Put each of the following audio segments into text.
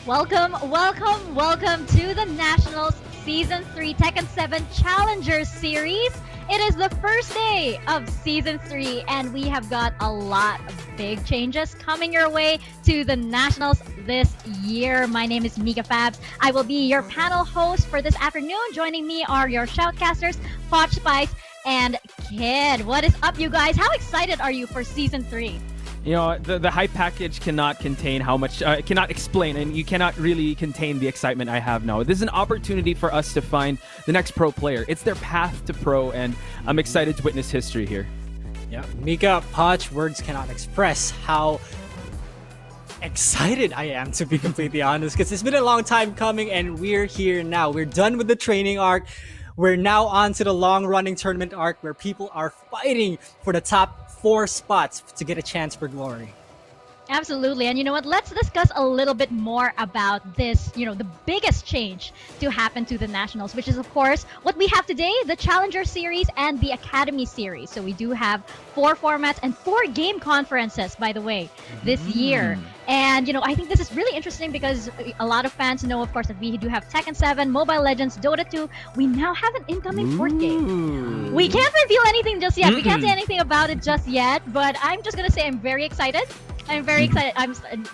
Welcome, welcome, welcome to the Nationals Season 3 Tekken 7 Challengers Series. It is the first day of Season 3 and we have got a lot of big changes coming your way to the Nationals this year. My name is Mika Fabs. I will be your panel host for this afternoon. Joining me are your shoutcasters, Potch Spice and Kid. What is up, you guys? How excited are you for Season 3? You know, the hype package cannot contain how much, cannot explain, and you cannot really contain the excitement I have now. This is an opportunity for us to find the next pro player. It's their path to pro, and I'm excited to witness history here. Yeah, Mika, Potch, words cannot express how excited I am, to be completely honest, because it's been a long time coming, and we're here now. We're done with the training arc. We're now on to the long-running tournament arc where people are fighting for the top 4 spots to get a chance for glory. Absolutely. And you know what? Let's discuss a little bit more about this, the biggest change to happen to the Nationals, which is, of course, what we have today, the Challenger Series and the Academy Series. So we do have 4 formats and 4 game conferences, by the way, this year. And, I think this is really interesting because a lot of fans know, of course, that we do have Tekken 7, Mobile Legends, Dota 2. We now have an incoming port game. We can't reveal anything just yet. We can't say anything about it just yet, but I'm just going to say I'm very excited. I'm very excited.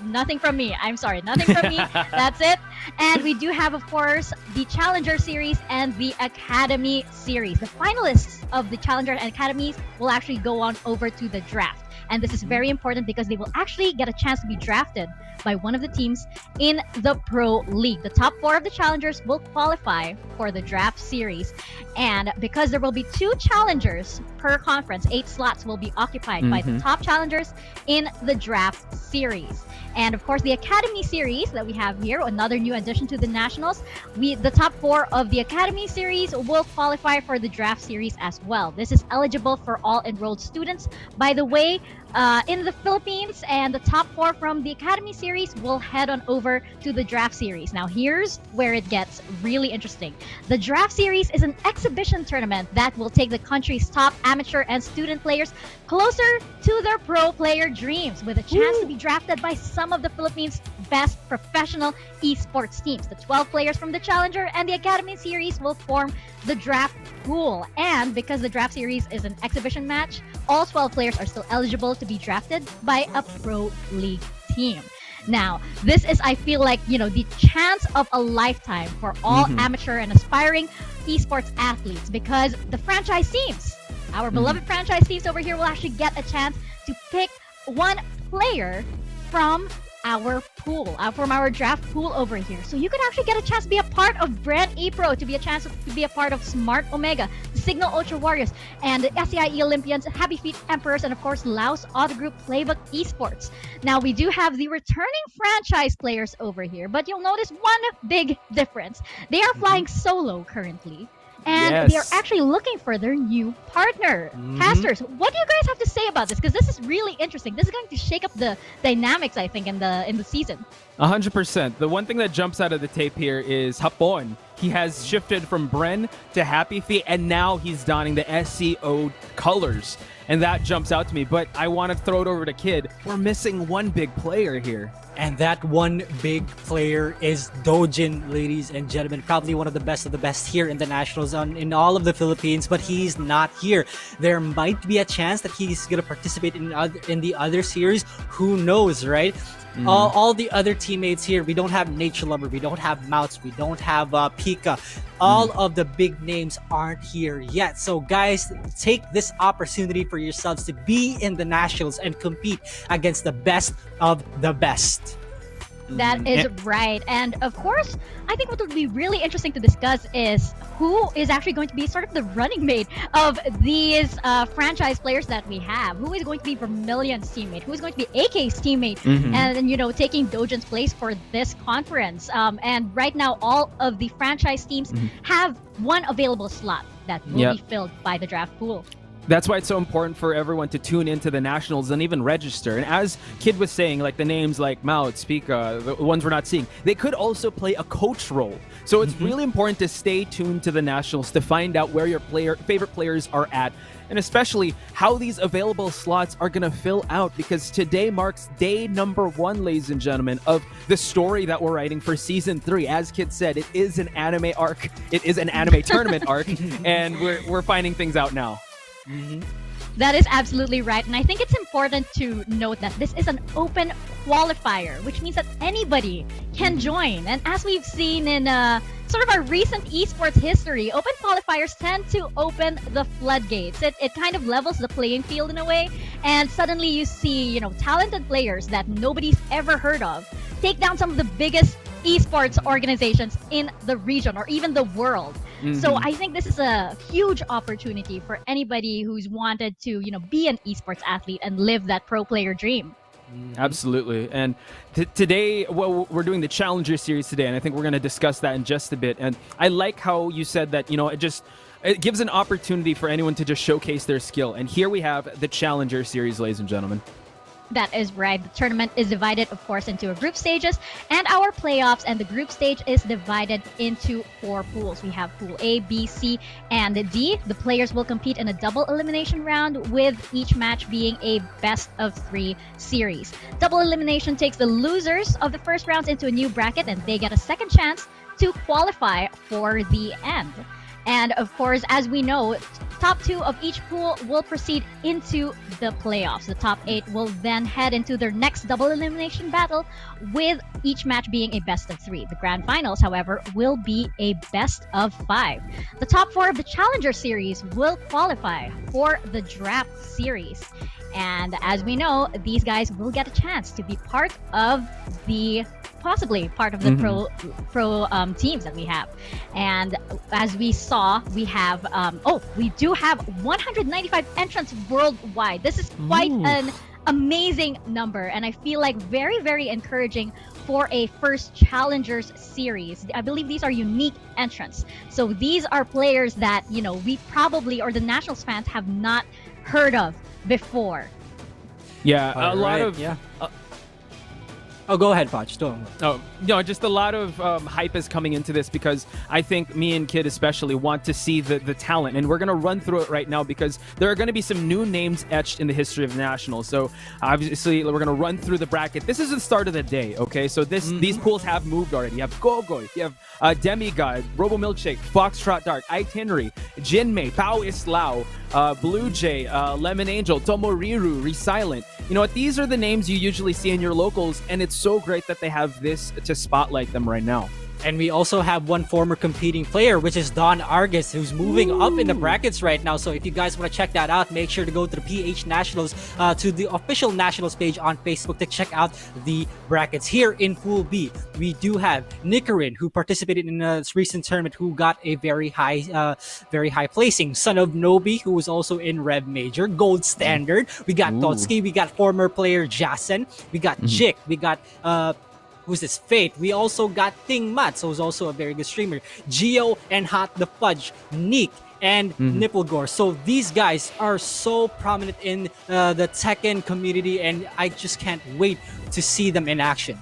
Nothing from me. I'm sorry, nothing from me. That's it. And we do have, of course, the Challenger Series and the Academy Series. The finalists of the Challenger and Academies will actually go on over to the draft. And this is very important because they will actually get a chance to be drafted by one of the teams in the Pro League. The top 4 of the challengers will qualify for the draft series. And because there will be 2 challengers per conference, 8 slots will be occupied by the top challengers in the draft series. And of course, the Academy Series that we have here, another new addition to the Nationals, the top 4 of the Academy Series will qualify for the draft series as well. This is eligible for all enrolled students. By the way, in the Philippines, and the top 4 from the Academy Series will head on over to the Draft Series. Now, here's where it gets really interesting. The Draft Series is an exhibition tournament that will take the country's top amateur and student players closer to their pro player dreams, with a chance to be drafted by some of the Philippines' best professional esports teams. The 12 players from the Challenger and the Academy Series will form the draft pool. And because the Draft Series is an exhibition match, all 12 players are still eligible to be drafted by a Pro League team. Now, this is, I feel like, the chance of a lifetime for all amateur and aspiring esports athletes, because the franchise teams, our beloved franchise teams over here, will actually get a chance to pick one player from our pool, from our draft pool over here. So you could actually get a chance to be a part of Brand A Pro, to be a chance to be a part of Smart Omega, the Signal Ultra Warriors, and the SCIE Olympians, Happy Feet Emperors, and of course, Laos Auto Group Playbook Esports. Now, we do have the returning franchise players over here, but you'll notice one big difference. They are flying solo currently. And they are actually looking for their new partner. Casters, what do you guys have to say about this? Because this is really interesting. This is going to shake up the dynamics, I think, in the season. 100%. The one thing that jumps out of the tape here is Hapon. He has shifted from Bren to Happy Feet, and now he's donning the SCO colors. And that jumps out to me. But I want to throw it over to Kid. We're missing one big player here. And that one big player is Dojin, ladies and gentlemen. Probably one of the best here in the Nationals in all of the Philippines, but he's not here. There might be a chance that he's going to participate in the other series. Who knows, right? All the other teammates here, we don't have Nature Lover, we don't have Mouts, we don't have Pika. All of the big names aren't here yet. So guys, take this opportunity for yourselves to be in the Nationals and compete against the best of the best. That is right. And of course, I think what would be really interesting to discuss is who is actually going to be sort of the running mate of these franchise players that we have. Who is going to be Vermillion's teammate? Who is going to be AK's teammate? And, taking Dojin's place for this conference. And right now, all of the franchise teams have one available slot that will be filled by the draft pool. That's why it's so important for everyone to tune into the nationals and even register. And as Kid was saying, like the names like Mao, Spica, the ones we're not seeing, they could also play a coach role. So it's really important to stay tuned to the nationals to find out where your favorite players are at, and especially how these available slots are going to fill out, because today marks day number 1, ladies and gentlemen, of the story that we're writing for season 3. As Kid said, it is an anime arc. It is an anime tournament arc, and we're finding things out now. That is absolutely right. And I think it's important to note that this is an open qualifier, which means that anybody can join. And as we've seen in sort of our recent esports history, open qualifiers tend to open the floodgates. It kind of levels the playing field in a way. And suddenly you see, talented players that nobody's ever heard of take down some of the biggest esports organizations in the region or even the world. So I think this is a huge opportunity for anybody who's wanted to, be an esports athlete and live that pro player dream. Absolutely. And today, we're doing the Challenger Series today, and I think we're going to discuss that in just a bit. And I like how you said that, it gives an opportunity for anyone to just showcase their skill. And here we have the Challenger Series, ladies and gentlemen. That is right. The tournament is divided, of course, into group stages and our playoffs. And the group stage is divided into 4 pools. We have Pool A, B, C, and D. The players will compete in a double elimination round, with each match being a best-of-3 series. Double elimination takes the losers of the first rounds into a new bracket, and they get a second chance to qualify for the end. And of course, as we know, top 2 of each pool will proceed into the playoffs. The top 8 will then head into their next double elimination battle, with each match being a best-of-3. The grand finals, however, will be a best-of-5. The top 4 of the Challenger Series will qualify for the Draft Series. And as we know, these guys will get a chance to be possibly part of the pro teams that we have. And as we saw, we have we do have 195 entrants worldwide. This is quite an amazing number, and I feel like very, very encouraging for a first Challengers Series. I believe these are unique entrants. So these are players that, we probably, or the Nationals fans, have not heard of before. Yeah, Oh, go ahead, Podge. Don't. Just a lot of hype is coming into this, because I think me and Kid especially want to see the talent. And we're going to run through it right now, because there are going to be some new names etched in the history of Nationals. So obviously, we're going to run through the bracket. This is the start of the day, okay? So these pools have moved already. You have Gogoy, you have Demigod, Robo Milkshake, Foxtrot Dark, iTenri, Jinmei, Pao Islaw, Blue Jay, Lemon Angel, Tomoriru, Resilient. You know what? These are the names you usually see in your locals, and it's so great that they have this to spotlight them right now. And we also have one former competing player, which is Don Argus, who's moving up in the brackets right now. So if you guys want to check that out, make sure to go to the PH Nationals, to the official Nationals page on Facebook to check out the brackets. Here in Pool B, we do have Nicarin, who participated in a recent tournament, who got a very high placing. Son of Nobi, who was also in Rev Major, Gold Standard. We got Totsuki, we got former player Jasen, we got Jik, we got who's this? Fate. We also got Ting Mats, who's also a very good streamer. Geo and Hot the Fudge, Neek, and Nipplegore. So these guys are so prominent in the Tekken community, and I just can't wait to see them in action.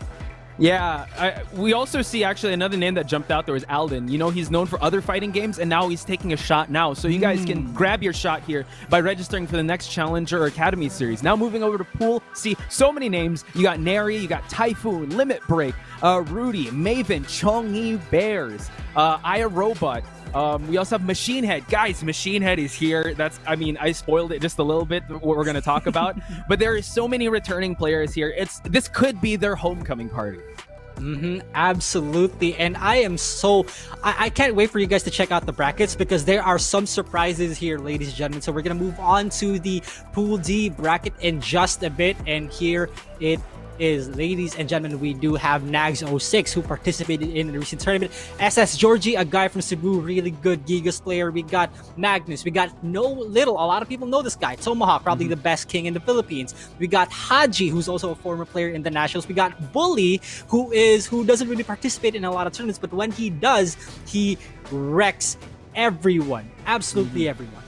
Yeah, we also see actually another name that jumped out there is Alden. He's known for other fighting games, and now he's taking a shot now. So you guys can grab your shot here by registering for the next Challenger or Academy Series. Now moving over to Pool C, so many names. You got Neri, you got Typhoon, Limit Break, Rudy, Maiven, Chongyi Bears, Aya Robot. We also have MachineHead. Guys, MachineHead is here. I spoiled it just a little bit, what we're going to talk about. But there are so many returning players here. This could be their homecoming party. Absolutely. And I can't wait for you guys to check out the brackets, because there are some surprises here, ladies and gentlemen. So we're going to move on to the Pool D bracket in just a bit. And here it is, ladies and gentlemen. We do have Nags06, who participated in the recent tournament. SS Georgie, a guy from Cebu, really good Gigas player. We got Magnus. We got a lot of people know this guy. Tomahawk, probably the best king in the Philippines. We got Haji, who's also a former player in the Nationals. We got Bully, who doesn't really participate in a lot of tournaments, but when he does, he wrecks everyone. Absolutely everyone.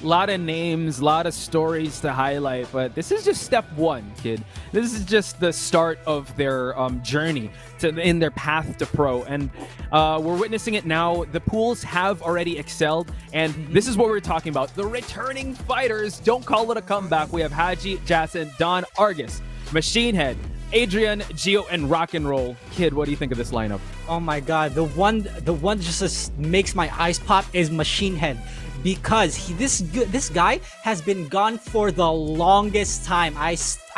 lot of names, a lot of stories to highlight, but this is just step one, kid. This is just the start of their journey in their path to pro, and we're witnessing it now. The pools have already excelled, and this is what we're talking about. The returning fighters, don't call it a comeback. We have Haji, Jason, Don, Argus, MachineHead, Adrian, Gio, and Rock and Roll. Kid, what do you think of this lineup? Oh my god, the one just makes my eyes pop is MachineHead, because this guy has been gone for the longest time. I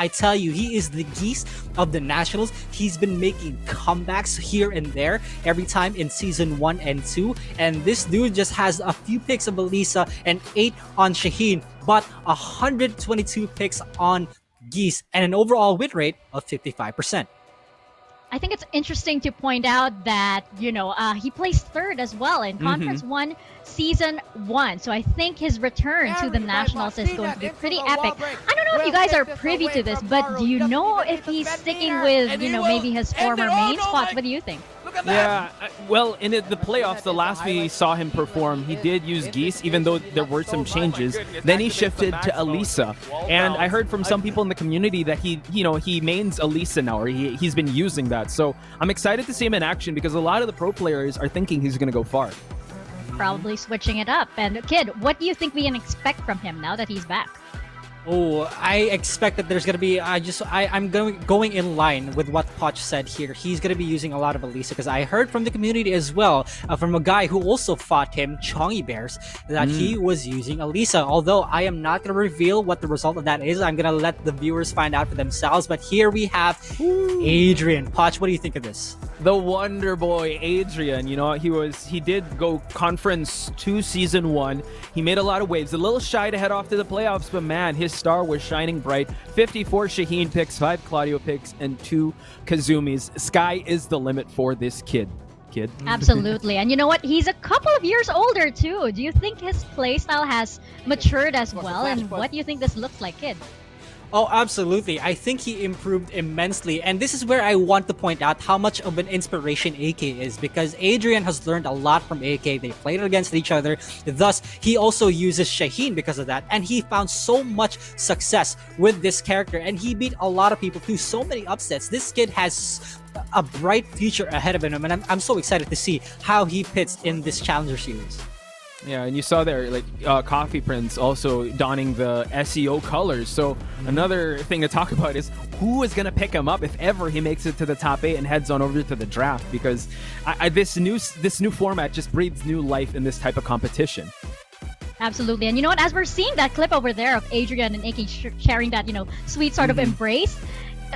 tell you, he is the geese of the nationals. He's been making comebacks here and there every time in season 1 and 2, and this dude just has a few picks of Elisa and 8 on Shaheen, but 122 picks on Geese and an overall win rate of 55%. I think it's interesting to point out that, he placed third as well in Conference 1, Season 1. So I think his return to the Nationals is going to be pretty epic. I don't know if you guys are privy to this, but do you know if he's sticking with, maybe his former main spot? What do you think? Yeah, well, in the playoffs, the last we saw him perform, he did use Geese, even though there were some changes. Then he shifted to Elisa, and I heard from some people in the community that he mains Elisa now, or he's been using that. So I'm excited to see him in action, because a lot of the pro players are thinking he's going to go far. Probably switching it up. And kid, what do you think we can expect from him now that he's back? Oh, I expect that there's gonna be. I'm going in line with what Poch said here. He's gonna be using a lot of Elisa, because I heard from the community as well, from a guy who also fought him, Chongy Bears, that he was using Elisa. Although I am not gonna reveal what the result of that is, I'm gonna let the viewers find out for themselves. But here we have Adrian. Poch, what do you think of this? The Wonder Boy, Adrian. He did go Conference 2 Season 1. He made a lot of waves. A little shy to head off to the playoffs, but man, his star was shining bright. 54 Shaheen picks, 5 Claudio picks, and 2 Kazumis. Sky is the limit for this kid. Absolutely. And you know what? He's a couple of years older too. Do you think his playstyle has matured as well? And what do you think this looks like, kid? Oh, absolutely. I think he improved immensely. And this is where I want to point out how much of an inspiration AK is, because Adrian has learned a lot from AK. They played against each other. Thus, he also uses Shaheen because of that. And he found so much success with this character. And he beat a lot of people through so many upsets. This kid has a bright future ahead of him. And I'm so excited to see how he fits in this Challenger Series. Yeah, and you saw there, Coffee Prince also donning the SEO colors. So another thing to talk about is who is going to pick him up if ever he makes it to the top 8 and heads on over to the draft, because this new format just breathes new life in this type of competition. Absolutely. And you know what? As we're seeing that clip over there of Adrian and AK sharing that, sweet sort of embrace,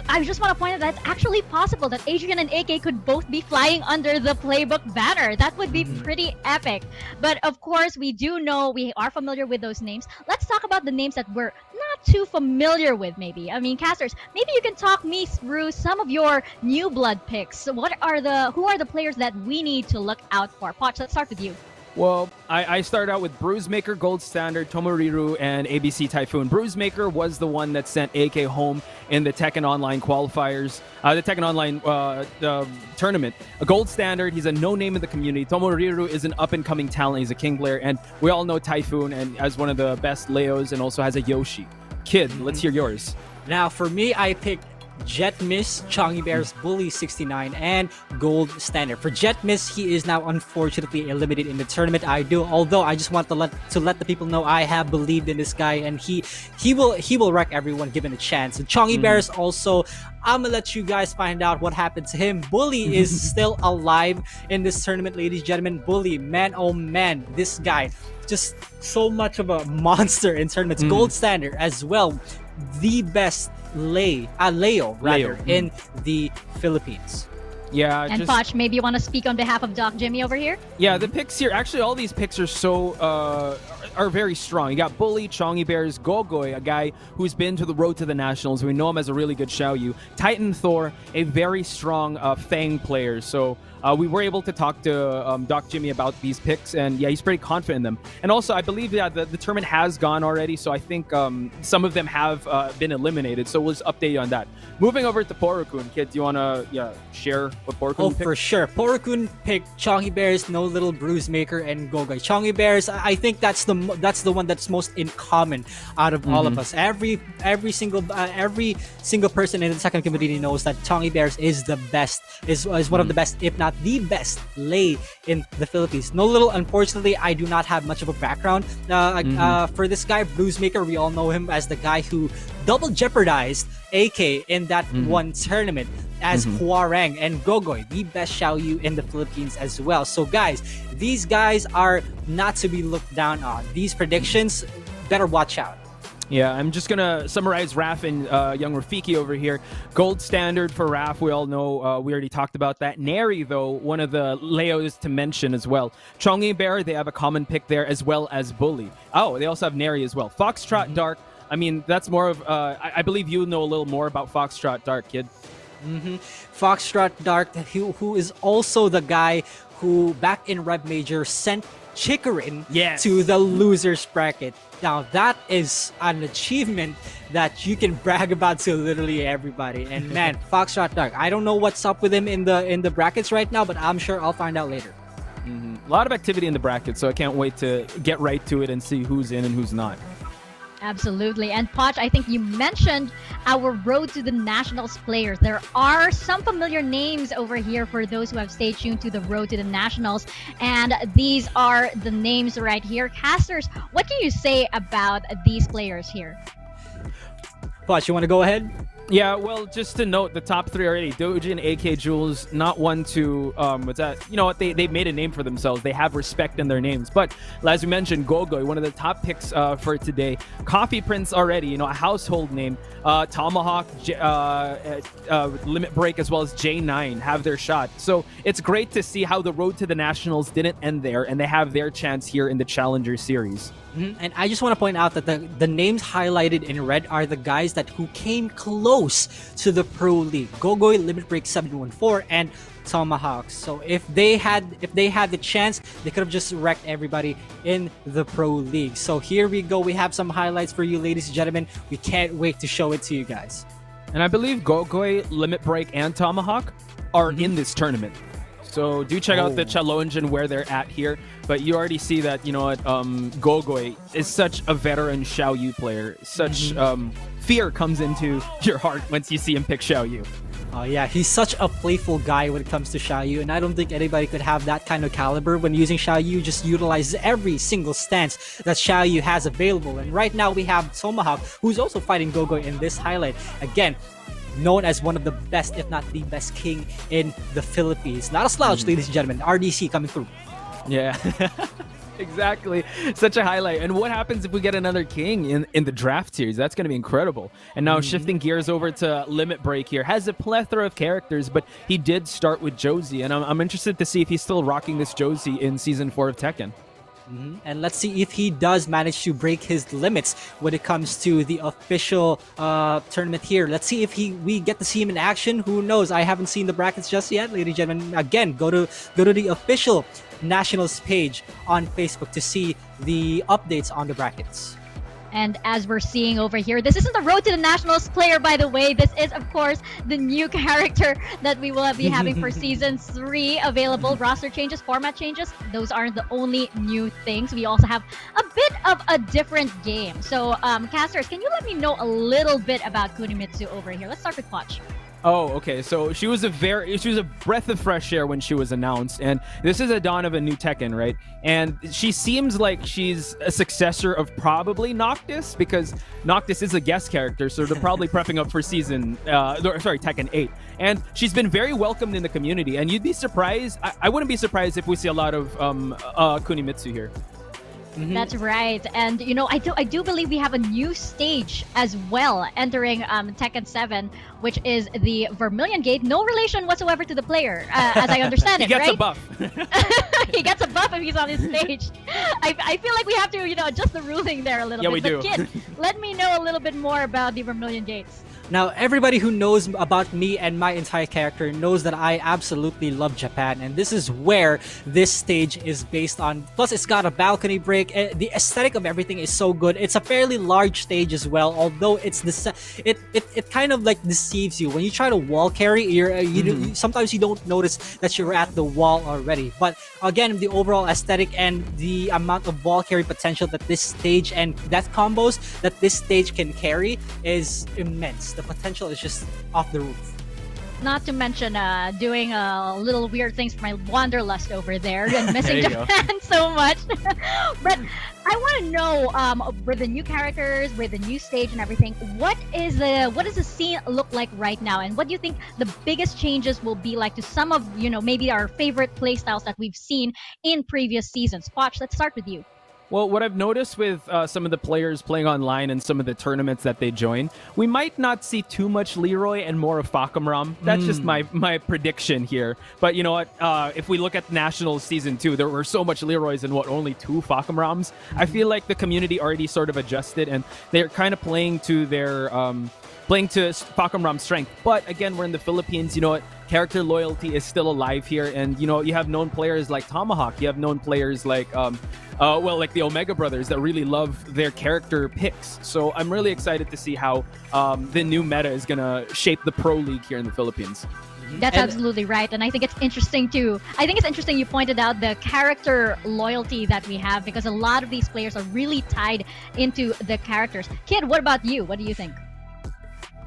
I just want to point out that it's actually possible that Adrian and AK could both be flying under the playbook banner. That would be pretty epic. But of course, we do know, we are familiar with those names. Let's talk about the names that we're not too familiar with, maybe. I mean, casters, maybe you can talk me through some of your new blood picks. Who are the players that we need to look out for? Poch, let's start with you. Well, I started out with Bruisemaker, Gold Standard, Tomoriru, and ABC Typhoon. Bruisemaker was the one that sent AK home in the Tekken Online qualifiers, the Tekken Online tournament. A Gold Standard, he's a no-name in the community. Tomoriru is an up-and-coming talent. He's a King player, and we all know Typhoon and as one of the best Leos, and also has a Yoshi. Kid, let's hear yours. Now, for me, I picked Jet Miss, Chongy Bears, Bully 69, and Gold Standard. For Jet Miss, he is now unfortunately eliminated in the tournament. Although I just want to let the people know I have believed in this guy, and he will wreck everyone given a chance. And Chongy Bears also, I'm gonna let you guys find out what happened to him. Bully is still alive in this tournament, ladies and gentlemen. Bully, man, oh man, this guy, just so much of a monster in tournaments. Gold Standard as well, the best Leo in the Philippines. Yeah, and Poch, maybe you want to speak on behalf of Doc Jimmy over here? Yeah, the picks here, actually all these picks are very strong. You got Bully, Chongy Bears, Gogoy, a guy who's been to the road to the Nationals. We know him as a really good Xiaoyu. Titan Thor, a very strong Fang player. So we were able to talk to Doc Jimmy about these picks, and yeah, he's pretty confident in them. And also, I believe that the tournament has gone already, so I think some of them have been eliminated. So we'll just update you on that. Moving over to Porokun, kid, do you want to share what Porokun picked? For sure. Porokun picked Chongy Bears, No Little Bruisemaker, and Gogoy. Chongy Bears, I think that's the that's the one that's most in common out of all of us. Every single person in the second community knows that Chongy Bears is the best, is one of the best, if not the best lay in the Philippines. No little, unfortunately, I do not have much of a background for this guy, Bruisemaker. We all know him as the guy who double jeopardized AK in that one tournament as Huarang and Gogoy, the best Xiaoyu in the Philippines as well. So guys, these guys are not to be looked down on. These predictions, better watch out. Yeah, I'm just going to summarize Raf and young Rafiki over here. Gold standard for Raf, we all know. We already talked about that. Neri, though, one of the Leos to mention as well. Chongy Bear, they have a common pick there, as well as Bully. Oh, they also have Neri as well. Foxtrot Dark, I mean, that's more of... I believe you know a little more about Foxtrot Dark, kid. Foxtrot Dark, who is also the guy who, back in Red Major, sent Chikarin to the losers bracket. Now, that is an achievement that you can brag about to literally everybody. And man, Foxtrot Dark, I don't know what's up with him in the brackets right now, but I'm sure I'll find out later. A lot of activity in the bracket, so I can't wait to get right to it and see who's in and who's not. Absolutely. And Poch, I think you mentioned our Road to the Nationals players. There are some familiar names over here for those who have stayed tuned to the Road to the Nationals. And these are the names right here. Casters, what can you say about these players here? Poch, you want to go ahead? Yeah, well, just to note, the top three already, Dojin, AK Jules, not one to, what's that? You know what, they made a name for themselves. They have respect in their names. But as we mentioned, Gogoy, one of the top picks for today. Coffee Prince already, you know, a household name. Tomahawk, Limit Break, as well as J9 have their shot. So it's great to see how the Road to the Nationals didn't end there, and they have their chance here in the Challenger Series. And I just want to point out that the names highlighted in red are the guys who came close to the Pro League. Gogoy, Limit Break 714, and Tomahawk. So if they had the chance, they could have just wrecked everybody in the Pro League. So here we go. We have some highlights for you, ladies and gentlemen. We can't wait to show it to you guys. And I believe Gogoy, Limit Break, and Tomahawk are in this tournament. So do check out the challenge and where they're at here. But you already see that, you know what, Gogoy is such a veteran Xiaoyu player. Such fear comes into your heart once you see him pick Xiaoyu. Oh yeah, he's such a playful guy when it comes to Xiaoyu, and I don't think anybody could have that kind of caliber when using Xiaoyu. Just utilizes every single stance that Xiaoyu has available. And right now we have Tomahawk, who's also fighting Gogoy in this highlight. Again, known as one of the best, if not the best king in the Philippines. Not a slouch, ladies and gentlemen. RDC coming through. Yeah, exactly. Such a highlight. And what happens if we get another king in the draft series? That's going to be incredible. And now shifting gears over to Limit Break here. Has a plethora of characters, but he did start with Josie. And I'm interested to see if he's still rocking this Josie in Season 4 of Tekken. And let's see if he does manage to break his limits when it comes to the official tournament here. Let's see if we get to see him in action. Who knows? I haven't seen the brackets just yet, ladies and gentlemen. Again, go to the official Nationals page on Facebook to see the updates on the brackets. And as we're seeing over here, this isn't the Road to the Nationals player, by the way. This is, of course, the new character that we will be having for Season 3 available. Roster changes, format changes. Those aren't the only new things. We also have a bit of a different game. So, casters, can you let me know a little bit about Kunimitsu over here? Let's start with Poch. Oh, okay. So she was a breath of fresh air when she was announced, and this is a dawn of a new Tekken, right? And she seems like she's a successor of probably Noctis, because Noctis is a guest character, so they're probably prepping up for Tekken 8. And she's been very welcomed in the community, and you'd be surprised. I wouldn't be surprised if we see a lot of Kunimitsu here. That's right. And you know, I do believe we have a new stage as well entering Tekken 7, which is the Vermilion Gate. No relation whatsoever to the player, as I understand it, he gets right? a buff. He gets a buff if he's on his stage. I feel like we have to, you know, adjust the ruling there a little bit. We do. But kid, let me know a little bit more about the Vermilion Gates. Now, everybody who knows about me and my entire character knows that I absolutely love Japan, and this is where this stage is based on. Plus, it's got a balcony break. The aesthetic of everything is so good. It's a fairly large stage as well, although it's it kind of like deceives you. When you try to wall carry, sometimes you don't notice that you're at the wall already. But again, the overall aesthetic and the amount of wall carry potential that this stage and death combos that this stage can carry is immense. The potential is just off the roof. Not to mention doing little weird things for my wanderlust over there and missing There you go. Japan so much. But I want to know, with the new characters, with the new stage and everything, what does the scene look like right now, and what do you think the biggest changes will be like to some of maybe our favorite playstyles that we've seen in previous seasons? Poch, let's start with you. Well, what I've noticed with some of the players playing online and some of the tournaments that they join, we might not see too much Leroy and more of Fakamram. That's just my prediction here. But you know what? If we look at Nationals Season 2, there were so much Leroys and only 2 Fakamrams. I feel like the community already sort of adjusted, and they're kind of playing to their playing to Fakamram's strength. But again, we're in the Philippines. You know what? Character loyalty is still alive here, and you have known players like Tomahawk. You have known players like like the Omega brothers that really love their character picks. So I'm really excited to see how the new meta is gonna shape the pro league here in the Philippines. That's absolutely right, and I think it's interesting too. I think it's interesting you pointed out the character loyalty that we have, because a lot of these players are really tied into the characters. Kid, what about you? What do you think?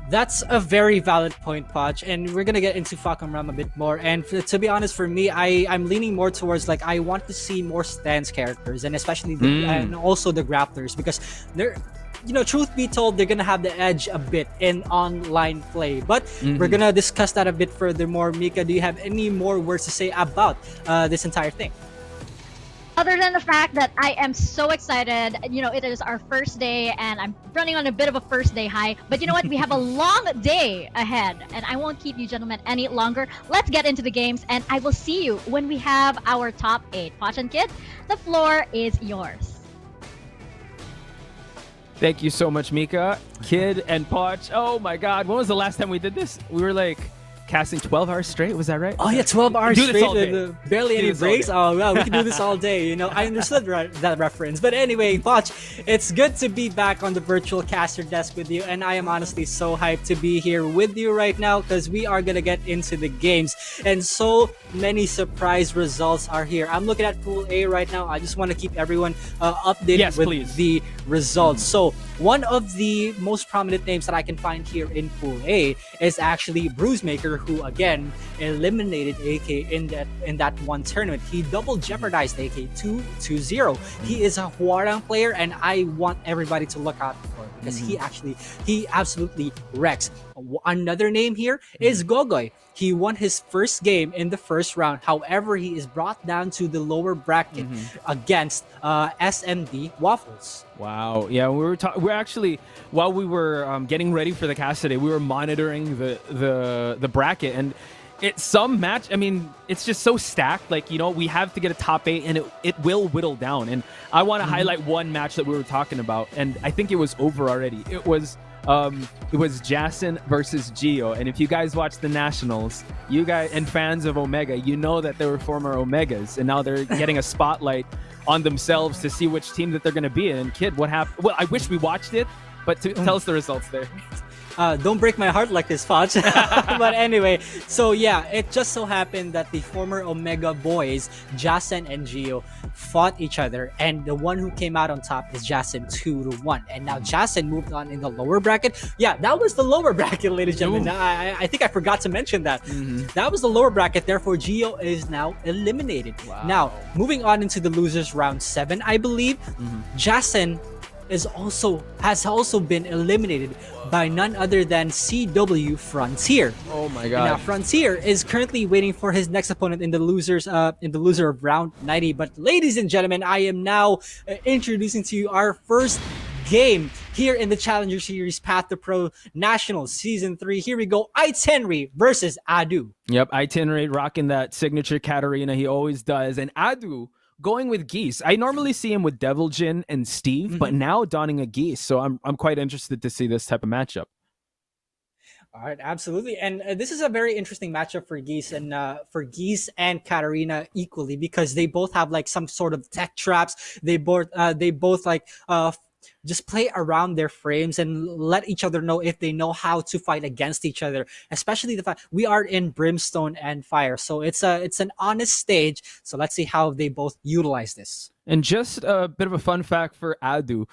That's a very valid point, Poch, and we're gonna get into Fakamram a bit more. And to be honest, for me, I'm leaning more towards like I want to see more stance characters, and especially and also the grapplers, because they're, truth be told, they're gonna have the edge a bit in online play. But we're gonna discuss that a bit furthermore. Mika, do you have any more words to say about this entire thing? Other than the fact that I am so excited, it is our first day and I'm running on a bit of a first day high. But you know what? We have a long day ahead and I won't keep you gentlemen any longer. Let's get into the games and I will see you when we have our top 8. Poch and Kid, the floor is yours. Thank you so much, Mika. Kid and Poch. Oh my God, when was the last time we did this? We were like casting 12 hours straight, was that right? Oh yeah, 12 hours do this straight all day. with barely any breaks. Oh wow, we can do this all day. I understood that reference. But anyway, Poch, it's good to be back on the virtual caster desk with you, and I am honestly so hyped to be here with you right now because we are gonna get into the games, and so many surprise results are here. I'm looking at Pool A right now. I just want to keep everyone updated with the results. So one of the most prominent names that I can find here in Pool A is actually Bruisemaker, who again eliminated AK in that one tournament. He double jeopardized AK 2-0. He is a Huarang player, and I want everybody to look out for him because he absolutely wrecks. Another name here is Gogoy. He won his first game in the first round. However, he is brought down to the lower bracket against SMD Waffles. Wow. Yeah, we're actually, while we were getting ready for the cast today, we were monitoring the bracket, and it's some match. I mean, it's just so stacked. Like, we have to get a top 8 and it will whittle down. And I want to highlight one match that we were talking about, and I think it was over already. It was Jason versus Gio, and if you guys watch the Nationals, you guys and fans of Omega, you know that they were former Omegas, and now they're getting a spotlight on themselves to see which team that they're going to be in. And Kid, what happened? Well, I wish we watched it, but tell us the results there. Don't break my heart like this, Poch. But anyway, so yeah, it just so happened that the former Omega boys, Jason and Gio, fought each other, and the one who came out on top is Jason 2-1. And now Jason moved on in the lower bracket. Yeah, that was the lower bracket, ladies and gentlemen. I think I forgot to mention that. That was the lower bracket, therefore Gio is now eliminated. Wow. Now, moving on into the losers round 7, I believe, Jason has also been eliminated by none other than CW Frontier. Oh my And God. now Frontier is currently waiting for his next opponent in the loser of round 90. But ladies and gentlemen, I am now introducing to you our first game here in the Challenger Series Path to Pro Nationals Season 3. Here we go. iTenri versus Adu. Yep, iTenri rocking that signature Katarina he always does, and Adu going with Geese. I normally see him with Devil Jin and Steve, but now donning a Geese. So I'm quite interested to see this type of matchup. All right, absolutely, and this is a very interesting matchup for Geese and Katarina equally, because they both have like some sort of tech traps. They both like just play around their frames and let each other know if they know how to fight against each other. Especially the fact we are in Brimstone and Fire, so it's an honest stage. So let's see how they both utilize this. And just a bit of a fun fact for Adu,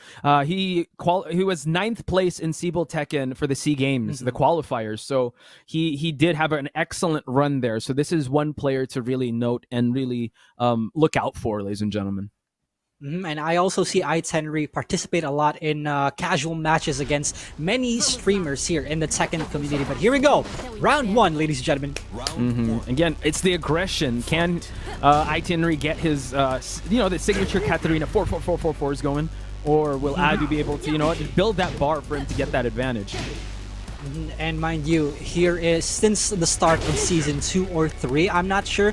he was 9th place in Cebu Tekken for the SEA Games, the qualifiers. So he did have an excellent run there. So this is one player to really note and really look out for, ladies and gentlemen. And I also see iTenri participate a lot in casual matches against many streamers here in the Tekken community. But here we go. Round 1, ladies and gentlemen. Again, it's the aggression. Can iTenri get his, the signature Katarina 4-4-4-4-4s going? Or will Adu be able to, build that bar for him to get that advantage? And mind you, here is, since the start of season 2 or 3, I'm not sure,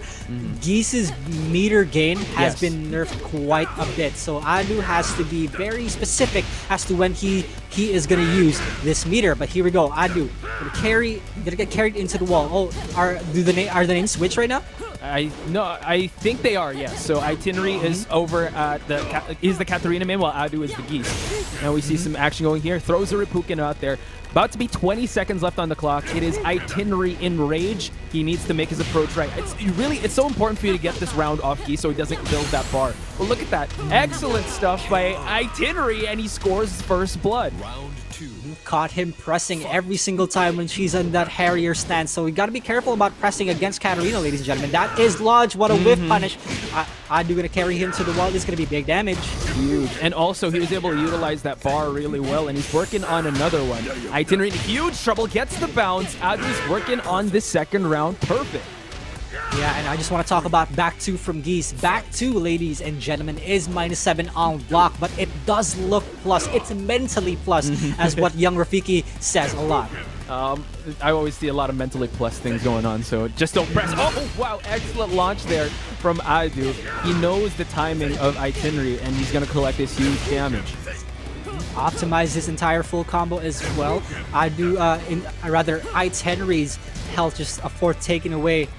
Geese's meter gain has been nerfed quite a bit. So Adu has to be very specific as to when he is going to use this meter. But here we go. Adu, gonna get carried into the wall. Oh, are the names switched right now? I think they are, yes. So iTenri is over at is the Katarina main, while Adu is the Geese. Now we see some action going here. Throws a Ripuken out there. About to be 20 seconds left on the clock. It is iTenri in rage. He needs to make his approach right. It's so important for you to get this round off Geese so he doesn't build that bar. But look at that. Excellent stuff by iTenri, and he scores his first blood. Caught him pressing every single time when she's in that Harrier stance. So we got to be careful about pressing against Katarina, ladies and gentlemen. That is Lodge. What a whiff punish. Adu gonna carry him to the wall. This is gonna be big damage. Huge. And also he was able to utilize that bar really well, and he's working on another one. iTenri in huge trouble, gets the bounce. Adu's working on the second round. Perfect. Yeah, and I just want to talk about back 2 from Geese. Back 2, ladies and gentlemen, is -7 on block, but it does look plus. It's mentally plus, as what young Rafiki says a lot. I always see a lot of mentally plus things going on, so just don't press. Oh, wow, excellent launch there from Adu. He knows the timing of iTenri, and he's going to collect this huge damage. Optimize his entire full combo as well. iTenri's health just a fourth taken away.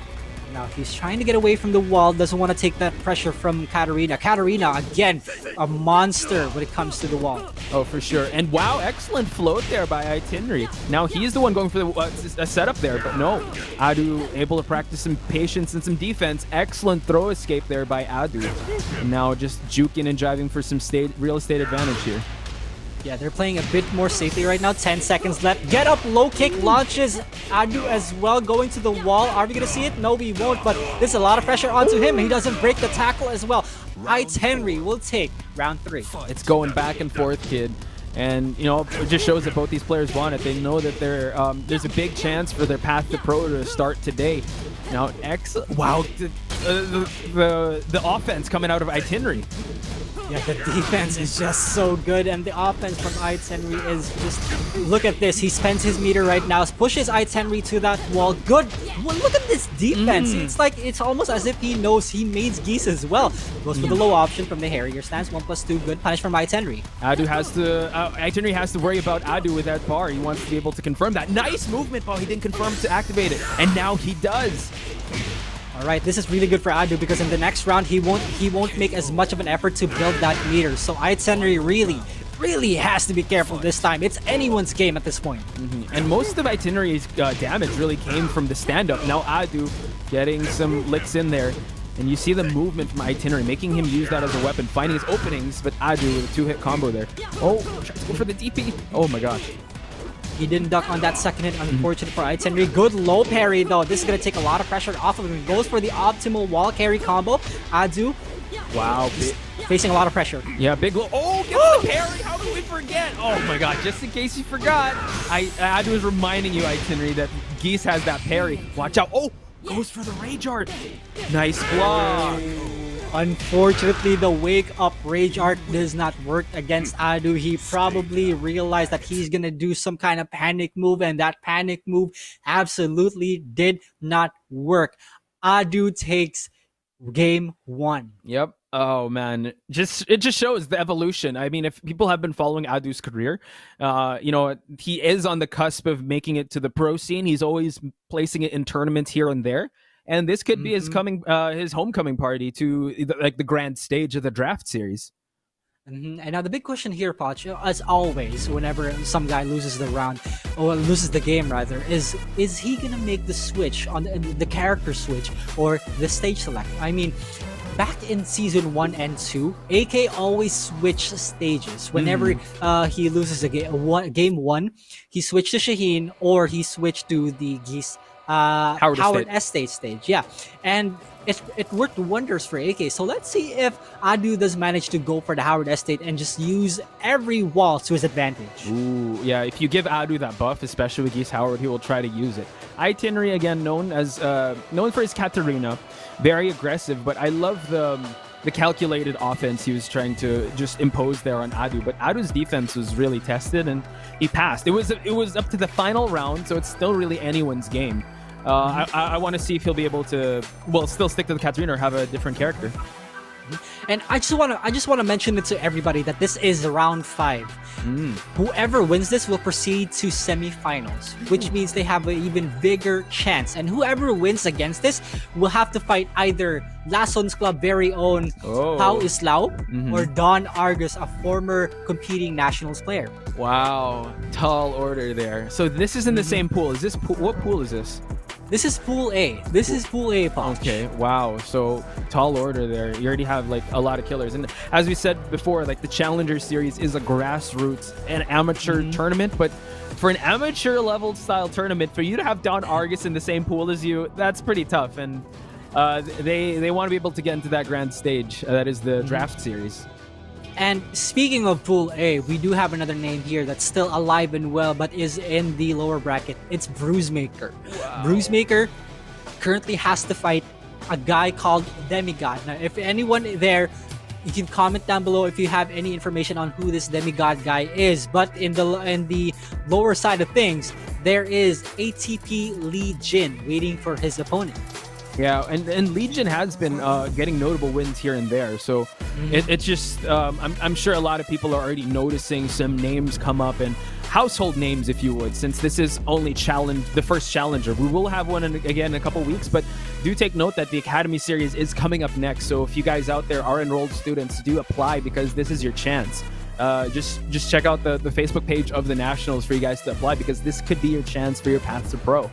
Now he's trying to get away from the wall, doesn't want to take that pressure from Katarina. Katarina, again, a monster when it comes to the wall. Oh, for sure. And wow, excellent float there by iTenri. Now he's the one going for a setup there, but no. Adu able to practice some patience and some defense. Excellent throw escape there by Adu. And now just juking and jiving for some real estate advantage here. Yeah, they're playing a bit more safely right now. 10 seconds left. Get up, low kick launches Adu as well, going to the wall. Are we going to see it? No, we won't, but there's a lot of pressure onto him. He doesn't break the tackle as well. iTenri will take round 3. It's going back and forth, kid. And, it just shows that both these players want it. They know that there's a big chance for their path to pro to start today. Now, excellent. Wow, the offense coming out of iTenri. Yeah, the defense is just so good, and the offense from iTenri is just... Look at this. He spends his meter right now, pushes iTenri to that wall. Good. Well, look at this defense. It's almost as if he knows he needs Geese as well. Goes for the low option from the Harrier stance. 1+2. Good punish from iTenri. iTenri has to worry about Adu with that bar. He wants to be able to confirm that. Nice movement, but he didn't confirm to activate it. And now he does. Alright, this is really good for Adu because in the next round, he won't make as much of an effort to build that meter. So iTenri really has to be careful this time. It's anyone's game at this point. And most of iTenri's damage really came from the stand-up. Now Adu getting some licks in there. And you see the movement from iTenri, making him use that as a weapon, finding his openings, but Adu with a 2-hit combo there. Oh, tries to go for the DP. Oh my gosh. He didn't duck on that second hit, unfortunate for iTenri. Good low parry though. This is going to take a lot of pressure off of him. He goes for the optimal wall carry combo. Adu. Wow. Facing a lot of pressure. Yeah, big low. Oh, gets the parry. How could we forget? Oh my god, just in case you forgot. Adu is reminding you, iTenri, that Geese has that parry. Watch out. Oh, goes for the Rage Art. Nice block. Unfortunately, the Wake Up Rage Art does not work against Adu. He probably realized that he's going to do some kind of panic move, and that panic move absolutely did not work. Adu takes game 1. Yep. Oh man, it just shows the evolution. I mean, if people have been following Adu's career, he is on the cusp of making it to the pro scene. He's always placing it in tournaments here and there. And this could be his homecoming party to the grand stage of the draft series. And now the big question here, Poch, as always, whenever some guy loses the round or loses the game rather, is he gonna make the switch on the character switch or the stage select? I mean, back in season 1 and 2, AK always switched stages. Whenever he loses a game one, he switched to Shaheen or he switched to the Geese Howard Estate stage. Yeah, and it worked wonders for AK. So let's see if Adu does manage to go for the Howard Estate and just use every wall to his advantage. Ooh, yeah. If you give Adu that buff, especially with Geese Howard, he will try to use it. iTenri, again, known for his Katarina, very aggressive. But I love the calculated offense he was trying to just impose there on Adu. But Adu's defense was really tested, and he passed. It was up to the final round, so it's still really anyone's game. I want to see if he'll be able to, still stick to the Katarina or have a different character. And I just want to mention it to everybody that this is round 5. Whoever wins this will proceed to semifinals, which means they have an even bigger chance. And whoever wins against this will have to fight either Lason's Club very own Pao Islaw or Don Argus, a former competing nationals player. Wow, tall order there. So this is in the same pool. Is this what pool is this? This is Pool A. This is Pool A, Poch. Okay, wow. So tall order there. You already have like a lot of killers. And as we said before, like the Challenger Series is a grassroots and amateur tournament, but for an amateur level style tournament, for you to have Don Argus in the same pool as you, that's pretty tough. And they want to be able to get into that grand stage. That is the draft series. And speaking of Pool A, we do have another name here that's still alive and well, but is in the lower bracket. It's Bruisemaker. Wow. Bruisemaker currently has to fight a guy called Demigod. Now, if anyone there, you can comment down below if you have any information on who this Demigod guy is. But in the lower side of things, there is ATP Lee Jin waiting for his opponent. Yeah, and Legion has been getting notable wins here and there. So it's just, I'm sure a lot of people are already noticing some names come up, and household names, if you would, since this is only the first challenger. We will have one again in a couple weeks, but do take note that the Academy Series is coming up next. So if you guys out there are enrolled students, do apply because this is your chance. Just check out the Facebook page of the Nationals for you guys to apply, because this could be your chance for your path to pro.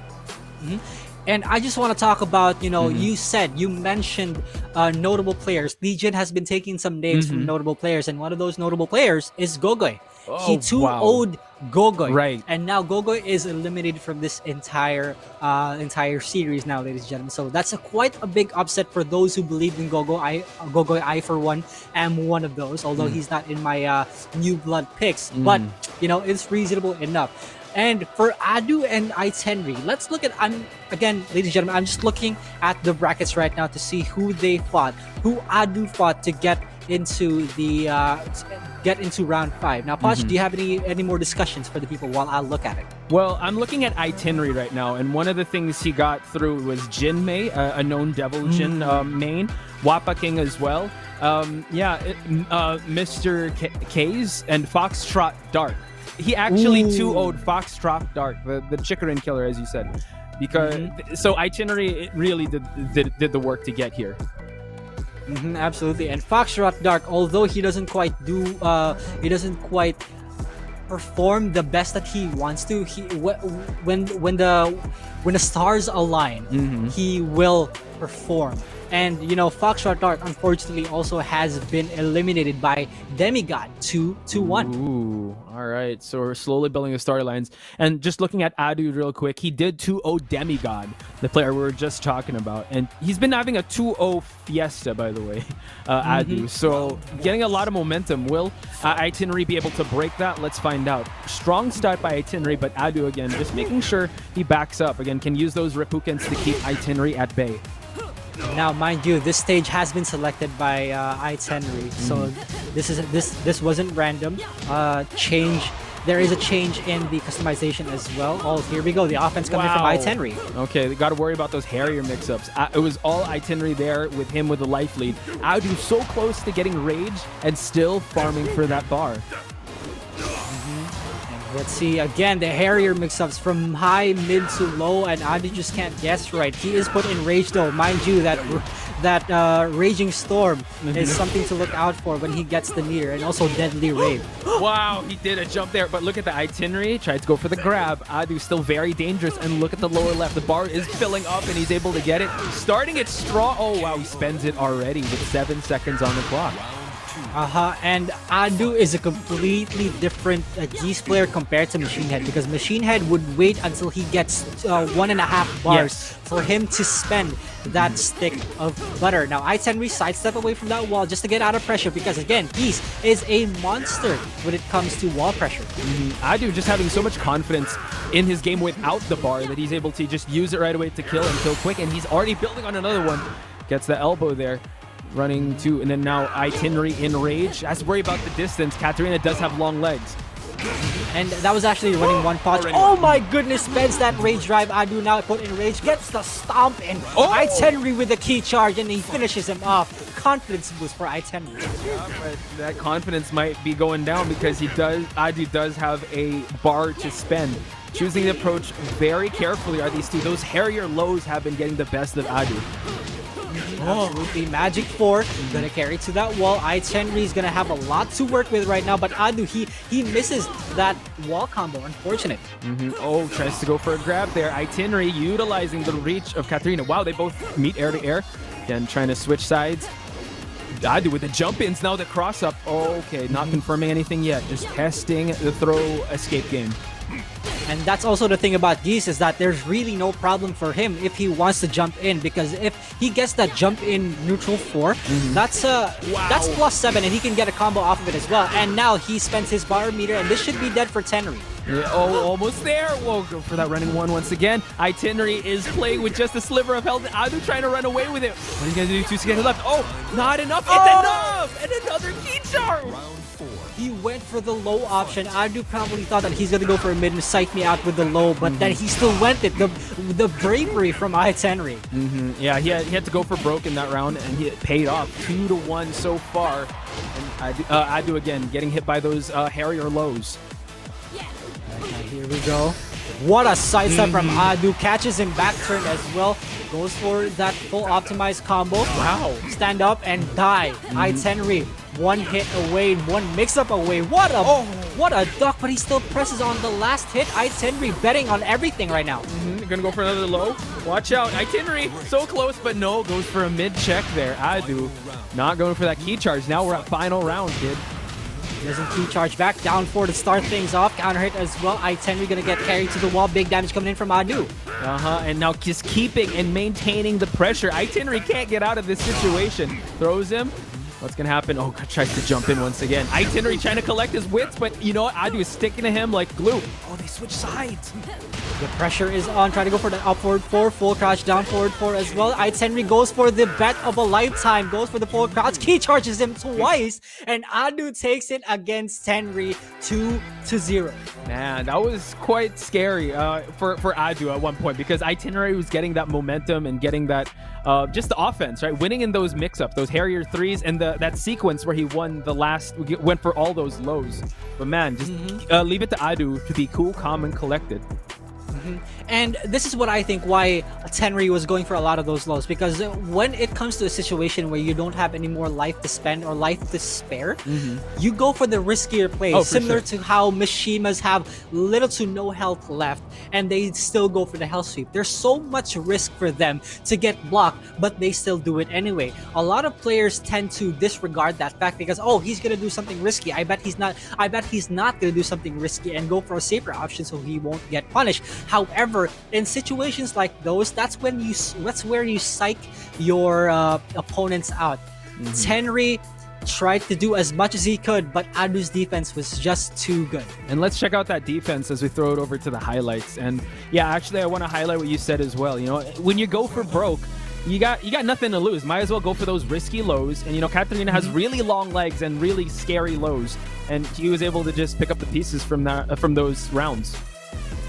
And I just want to talk about, you mentioned notable players. Legion has been taking some names from notable players, and one of those notable players is Gogoy. He 2-0'd Gogoy. Right. And now Gogoy is eliminated from this entire series now, ladies and gentlemen. So that's quite a big upset for those who believed in Gogoy. I, for one, am one of those, although he's not in my new blood picks. But, it's reasonable enough. And for Adu and iTenri, let's look at, again, ladies and gentlemen, I'm just looking at the brackets right now to see who they fought, who Adu fought to get into round 5. Now, Poch, do you have any more discussions for the people while I look at it? Well, I'm looking at iTenri right now, and one of the things he got through was Jin Mei, a known Devil Jin main, Wappa King as well. Mr. K's and Foxtrot Dark. He actually 2-0'd Foxtrot Dark, the Chikarin killer, as you said. Because so iTenri really did the work to get here. Absolutely. And Foxtrot Dark, although he doesn't quite perform the best that he wants to, when the stars align, he will perform. And Foxtrot Dark unfortunately also has been eliminated by Demigod 2-1. Ooh, all right. So we're slowly building the storylines. And just looking at Adu real quick, he did 2-0 Demigod, the player we were just talking about. And he's been having a 2-0 fiesta, by the way, Adu. So getting a lot of momentum. Will iTenri be able to break that? Let's find out. Strong start by iTenri, but Adu, again, just making sure he backs up. Again, can use those Repukens to keep iTenri at bay. Now, mind you, this stage has been selected by iTenri, so this wasn't random. There is a change in the customization as well. Oh, here we go. The offense coming from iTenri. Okay, they got to worry about those Harrier mix-ups. It was all iTenri there with him with the life lead. Adu so close to getting Rage and still farming for that bar. Let's see, again, the Harrier mix-ups from high, mid to low, and Adu just can't guess right. He is put in rage though. Mind you, that that Raging Storm is something to look out for when he gets the meter, and also Deadly Rave. Wow, he did a jump there, but look at the iTenri. Tried to go for the grab. Adu still very dangerous, and look at the lower left. The bar is filling up, and he's able to get it. Starting it strong. Oh, wow, he spends it already with 7 seconds on the clock. And Adu is a completely different Geese player compared to MachineHead, because MachineHead would wait until he gets 1.5 bars for him to spend that stick of butter. Now iTenri sidestep away from that wall just to get out of pressure, because again, Geese is a monster when it comes to wall pressure. Adu just having so much confidence in his game without the bar that he's able to just use it right away to kill and kill quick, and he's already building on another one. Gets the elbow there. Running to, and then now iTenri in rage. Has to worry about the distance. Katarina does have long legs. And that was actually running one punch. Oh my goodness, spends that rage drive. Adu now put in rage, gets the stomp in. iTenri with the key charge, and he finishes him off. Confidence boost for iTenri. Yeah, but that confidence might be going down because Adu does have a bar to spend. Choosing the approach very carefully are these two. Those Harrier lows have been getting the best of Adu. Absolutely. Magic 4 gonna carry to that wall. iTenri is gonna have a lot to work with right now, but Adu, he misses that wall combo. Unfortunate. Oh, tries to go for a grab there. iTenri utilizing the reach of Katarina. Wow, they both meet air to air. Again, trying to switch sides. Adu with the jump ins, now the cross up. Oh, okay, not confirming anything yet. Just testing the throw escape game. And that's also the thing about Geese, is that there's really no problem for him if he wants to jump in, because if he gets that jump in neutral 4, that's +7, and he can get a combo off of it as well. And now he spends his bar meter, and this should be dead for Tenri. Yeah, oh, almost there. Whoa, go for that running one once again. iTenri is playing with just a sliver of health. Adu trying to run away with it. What are you going to do? 2 seconds left. Oh, not enough. It's enough! And another key charge! He went for the low option. Adu probably thought that he's gonna go for a mid and psych me out with the low, but then he still went it. The bravery from iTenri. Yeah, he had to go for broke in that round, and it paid off. 2-1 so far. And Adu again getting hit by those Harrier lows. Here we go. What a sidestep from Adu. Catches him back turn as well. Goes for that full optimized combo. Wow. Stand up and die. iTenri. One hit away, one mix-up away. What a duck, but he still presses on the last hit. iTenri betting on everything right now. Gonna go for another low. Watch out. iTenri so close, but no. Goes for a mid check there. Adu not going for that key charge. Now we're at final round, kid. Doesn't key charge back. Down 4 to start things off. Counter hit as well. iTenri gonna get carried to the wall. Big damage coming in from Adu. And now just keeping and maintaining the pressure. iTenri can't get out of this situation. Throws him. What's gonna happen? Oh, tries to jump in once again. iTenri trying to collect his wits, but you know what? Adu is sticking to him like glue. Oh, they switch sides. The pressure is on. Trying to go for the upward 4. Full crouch down forward 4 as well. iTenri goes for the bet of a lifetime. Goes for the full crouch. Key charges him twice. And Adu takes it against Tenri 2-0. Man, that was quite scary for Adu at one point, because iTenri was getting that momentum and getting that just the offense, right? Winning in those mix-ups, those Harrier 3s, and that sequence where he went for all those lows. But man, just leave it to Adu to be cool, calm, and collected. And this is what I think why Tenri was going for a lot of those lows, because when it comes to a situation where you don't have any more life to spend or life to spare, you go for the riskier plays, similar to how Mishimas have little to no health left and they still go for the health sweep. There's so much risk for them to get blocked, but they still do it anyway. A lot of players tend to disregard that fact because, oh, he's gonna do something risky. I bet he's not gonna do something risky and go for a safer option so he won't get punished. However, in situations like those, that's where you psych your opponents out. Tenri tried to do as much as he could, but Adu's defense was just too good. And let's check out that defense as we throw it over to the highlights. And yeah, actually, I want to highlight what you said as well. You know, when you go for broke, you got nothing to lose. Might as well go for those risky lows. And you know, Katarina has really long legs and really scary lows, and he was able to just pick up the pieces from those rounds.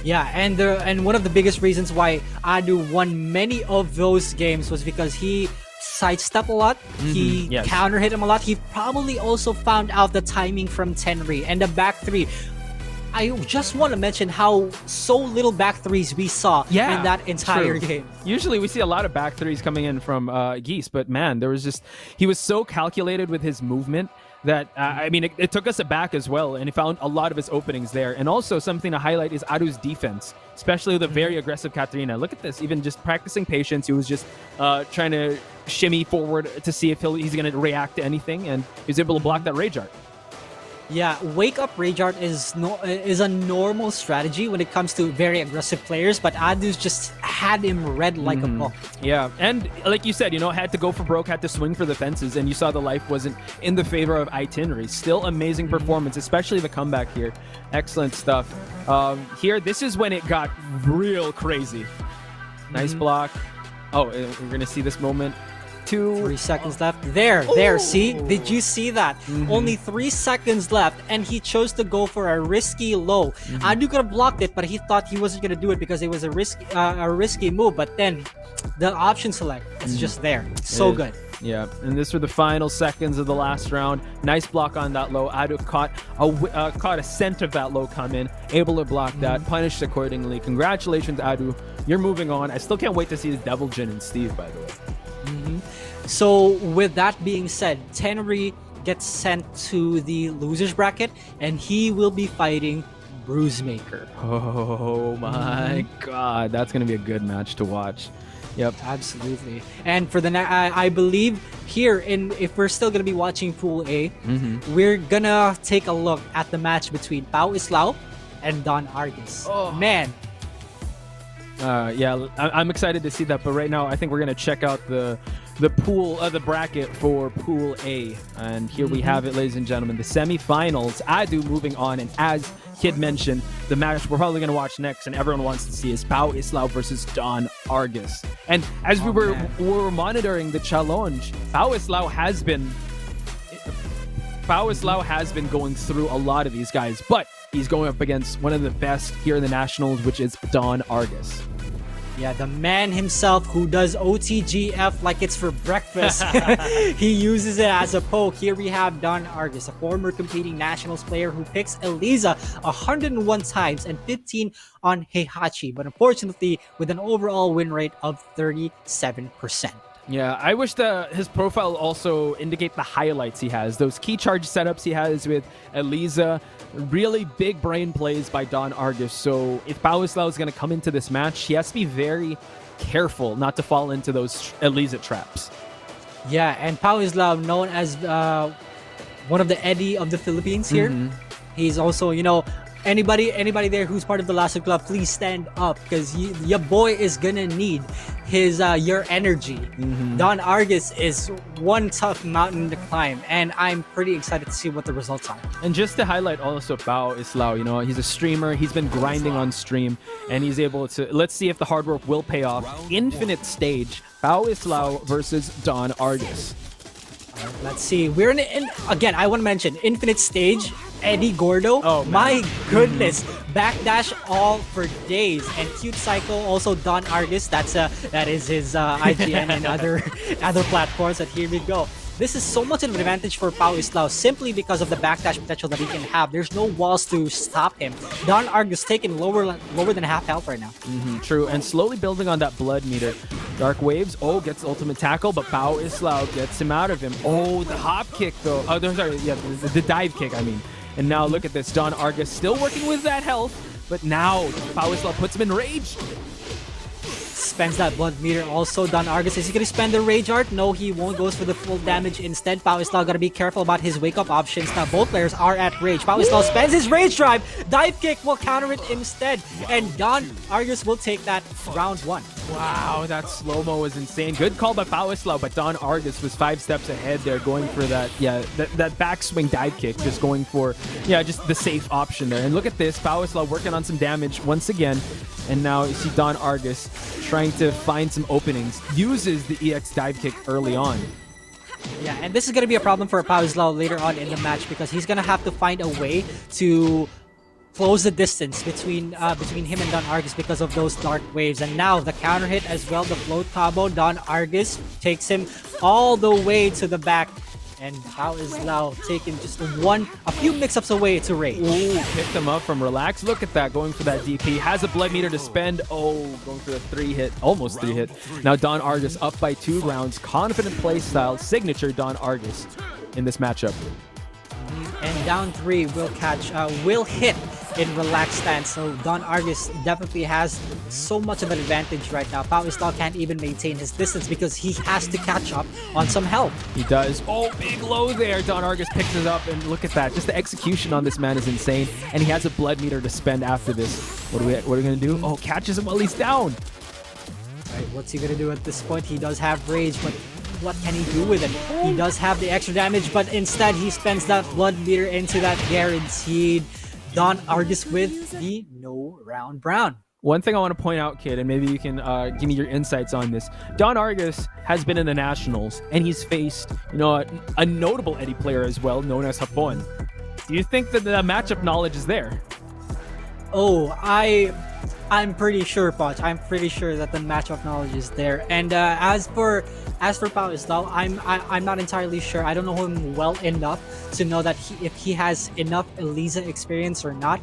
Yeah, and one of the biggest reasons why Adu won many of those games was because he sidestep a lot, he counter hit him a lot. He probably also found out the timing from Tenri and the back three. I just want to mention how so little back threes we saw in that entire game. Usually we see a lot of back threes coming in from Geese, but man, he was so calculated with his movement that, I mean, it took us aback as well, and he found a lot of his openings there. And also something to highlight is Adu's defense, especially with a very aggressive Katarina. Look at this, even just practicing patience. He was just trying to shimmy forward to see if he's going to react to anything, and he was able to block that Rage Art. Yeah, Wake Up Rage Art is a normal strategy when it comes to very aggressive players, but Adu's just had him read like a book. Yeah, and like you said, had to go for broke, had to swing for the fences, and you saw the life wasn't in the favor of iTenri. Still amazing performance, especially the comeback here. Excellent stuff. Here, this is when it got real crazy. Nice block. Oh, we're going to see this moment. 3 seconds left. There. See? Did you see that? Only 3 seconds left, and he chose to go for a risky low. Adu could have blocked it, but he thought he wasn't going to do it because it was a risky move. But then the option select is just there. So good. Yeah, and this were the final seconds of the last round. Nice block on that low. Adu caught a scent of that low come in, able to block that, punished accordingly. Congratulations, Adu. You're moving on. I still can't wait to see the Devil Jin and Steve, by the way. So with that being said, Tenri gets sent to the losers bracket, and he will be fighting Bruisemaker. Oh my god, that's gonna be a good match to watch. Yep, absolutely. And for the I believe here, if we're still gonna be watching Pool A, we're gonna take a look at the match between Pao Islaw and Don Argus. Oh man. Yeah, I'm excited to see that, but right now I think we're gonna check out the bracket for Pool A, and here we have it, ladies and gentlemen, the semifinals. Adu moving on, and as Kid mentioned, the match we're probably gonna watch next, and everyone wants to see, is Pao Islaw versus Don Argus. And as we were monitoring the challenge, Pao Islaw has been going through a lot of these guys, but he's going up against one of the best here in the Nationals, which is Don Argus. Yeah, the man himself who does OTGF like it's for breakfast. He uses it as a poke. Here we have Don Argus, a former competing Nationals player who picks Eliza 101 times and 15 on Heihachi, but unfortunately with an overall win rate of 37%. Yeah, I wish his profile also indicate the highlights he has. Those key charge setups he has with Eliza. Really big brain plays by Don Argus. So if Pao Islaw is going to come into this match, he has to be very careful not to fall into those Eliza traps. Yeah, and Pao Islaw, known as one of the Eddie of the Philippines here. He's also, anybody there who's part of the Lasso Club, please stand up, because your boy is gonna need your energy. Don Argus is one tough mountain to climb, and I'm pretty excited to see what the results are. And just to highlight also Pao Islaw, he's a streamer, he's been grinding on stream, and he's able to, let's see if the hard work will pay off. Infinite stage, Pao Islaw versus Don Argus. Let's see. We're again, I want to mention Infinite Stage, Eddie Gordo. Oh, my goodness. Backdash all for days. And Cute Cycle, also Don Argus. That is his IGN and other platforms. And here we go. This is so much of an advantage for Pao Islaw simply because of the backdash potential that he can have. There's no walls to stop him. Don Argus taking lower than half health right now. True, and slowly building on that blood meter. Dark Waves, gets ultimate tackle, but Pao Islaw gets him out of him. Oh, the hop kick though. Oh, sorry, yeah, the dive kick, I mean. And now look at this, Don Argus still working with that health, but now Pao Islaw puts him in rage. Spends that blood meter also. Don Argus, is he gonna spend the rage art? No, he won't. Goes for the full damage instead. Pao Islaw gotta be careful about his wake up options. Now both players are at rage. Pao Islaw spends his rage drive. Dive kick will counter it instead, and Don Argus will take that round 1. Wow, that slow-mo was insane. Good call by Pao Islaw, but Don Argus was 5 steps ahead there, going for that backswing dive kick, just going for, just the safe option there. And look at this, Pao Islaw working on some damage once again, and now you see Don Argus trying to find some openings, uses the EX dive kick early on. Yeah, and this is going to be a problem for Pao Islaw later on in the match, because he's going to have to find a way to close the distance between him and Don Argus because of those dark waves. And now the counter hit as well, the float combo. Don Argus takes him all the way to the back, And Pao Islaw taking just a few mix-ups away to Rage. Ooh, picked him up from Relax. Look at that, going for that DP. Has a blood meter to spend. Oh, going for the 3-hit, almost 3-hit. Now Don Argus up by 2 rounds. Confident play style, signature Don Argus in this matchup. And down 3 will hit in relaxed stance. So Don Argus definitely has so much of an advantage right now. Pao Islaw can't even maintain his distance because he has to catch up on some help. He does. Oh, big low there. Don Argus picks it up, and look at that. Just the execution on this man is insane. And he has a blood meter to spend after this. What are we gonna do? Oh, catches him while he's down. Right, what's he gonna do at this point? He does have rage, but what can he do with it? He does have the extra damage, but instead he spends that blood meter into that guaranteed Don Argus with the no round brown. One thing I want to point out, kid, and maybe you can give me your insights on this. Don Argus has been in the Nationals, and he's faced, a notable Eddie player as well, known as Hapon. Do you think that the matchup knowledge is there? Oh, I'm pretty sure, Poch. I'm pretty sure that the matchup knowledge is there. And as for Pao Islaw, I'm not entirely sure. I don't know him well enough to know that if he has enough Eliza experience or not.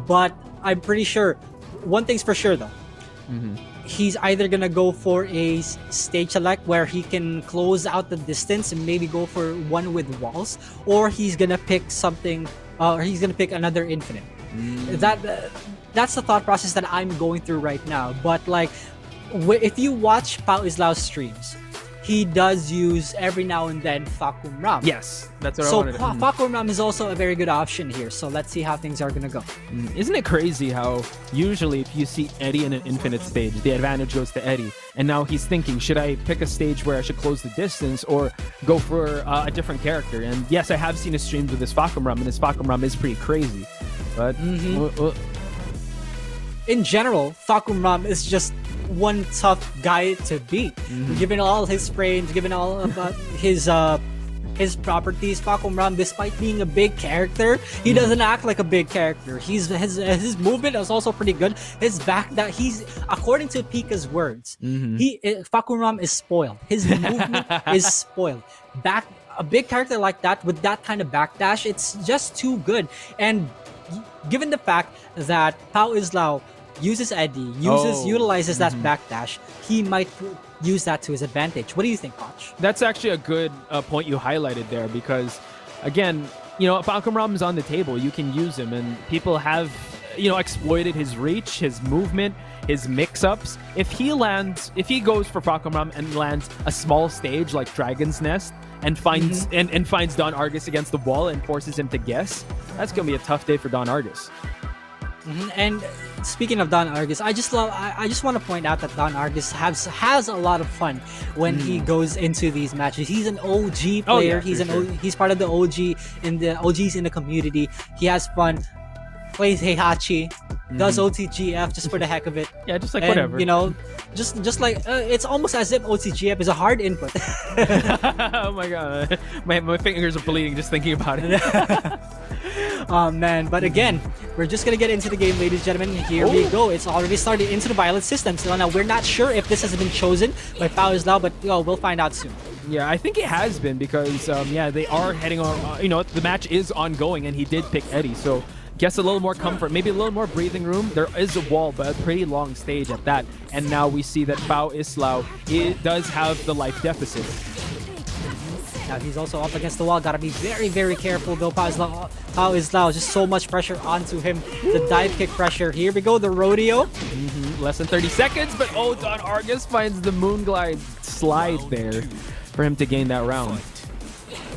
But I'm pretty sure. One thing's for sure though. He's either gonna go for a stage select where he can close out the distance and maybe go for one with walls, or he's gonna pick something, or he's gonna pick another infinite. That's the thought process that I'm going through right now. But like, if you watch Pao Islaw's streams, he does use every now and then Vacuum Ram. Yes, that's what I wanted. So Vacuum Ram is also a very good option here. So let's see how things are gonna go. Isn't it crazy how usually if you see Eddie in an infinite stage, the advantage goes to Eddie, and now he's thinking, should I pick a stage where I should close the distance or go for a different character? And yes, I have seen his streams with his Vacuum Ram, and his Vacuum Ram is pretty crazy. But in general, Vacuum Ram is just one tough guy to beat. Given all his frames, given all about his properties, Vacuum Ram, despite being a big character, he doesn't act like a big character. His movement is also pretty good. His according to Pika's words, Vacuum Ram is spoiled. His movement is spoiled. A big character like that with that kind of backdash, it's just too good. And given the fact that Pao Islaw uses Eddie, utilizes that backdash, he might use that to his advantage. What do you think, Koch? That's actually a good point you highlighted there, because again, Vacuum Ram is on the table. You can use him, and people have exploited his reach, his movement, his mix-ups. If he goes for Vacuum Ram and lands a small stage like Dragon's Nest and finds and finds Don Argus against the wall and forces him to guess, that's gonna be a tough day for Don Argus. And speaking of Don Argus, I just want to point out that Don Argus has a lot of fun when he goes into these matches. He's an OG player. He's part of the OGs in the community. He has fun. Plays Heihachi, does OTGF just for the heck of it. Yeah, just like whatever. Just like it's almost as if OTGF is a hard input. Oh my god, my fingers are bleeding just thinking about it. Oh man, but again, we're just gonna get into the game, ladies and gentlemen. Here we go. It's already started into the violet system. So now we're not sure if this has been chosen by Pao Islaw, but we'll find out soon. Yeah, I think it has been, because they are heading on. The match is ongoing, and he did pick Eddie, so guess a little more comfort, maybe a little more breathing room. There is a wall, but a pretty long stage at that. And now we see that Pao Islaw does have the life deficit. Now he's also up against the wall. Gotta be very, very careful though. Pao Islaw, just so much pressure onto him. The dive kick pressure. Here we go, the rodeo. Less than 30 seconds, but Don Argus finds the moon glide slide there for him to gain that round.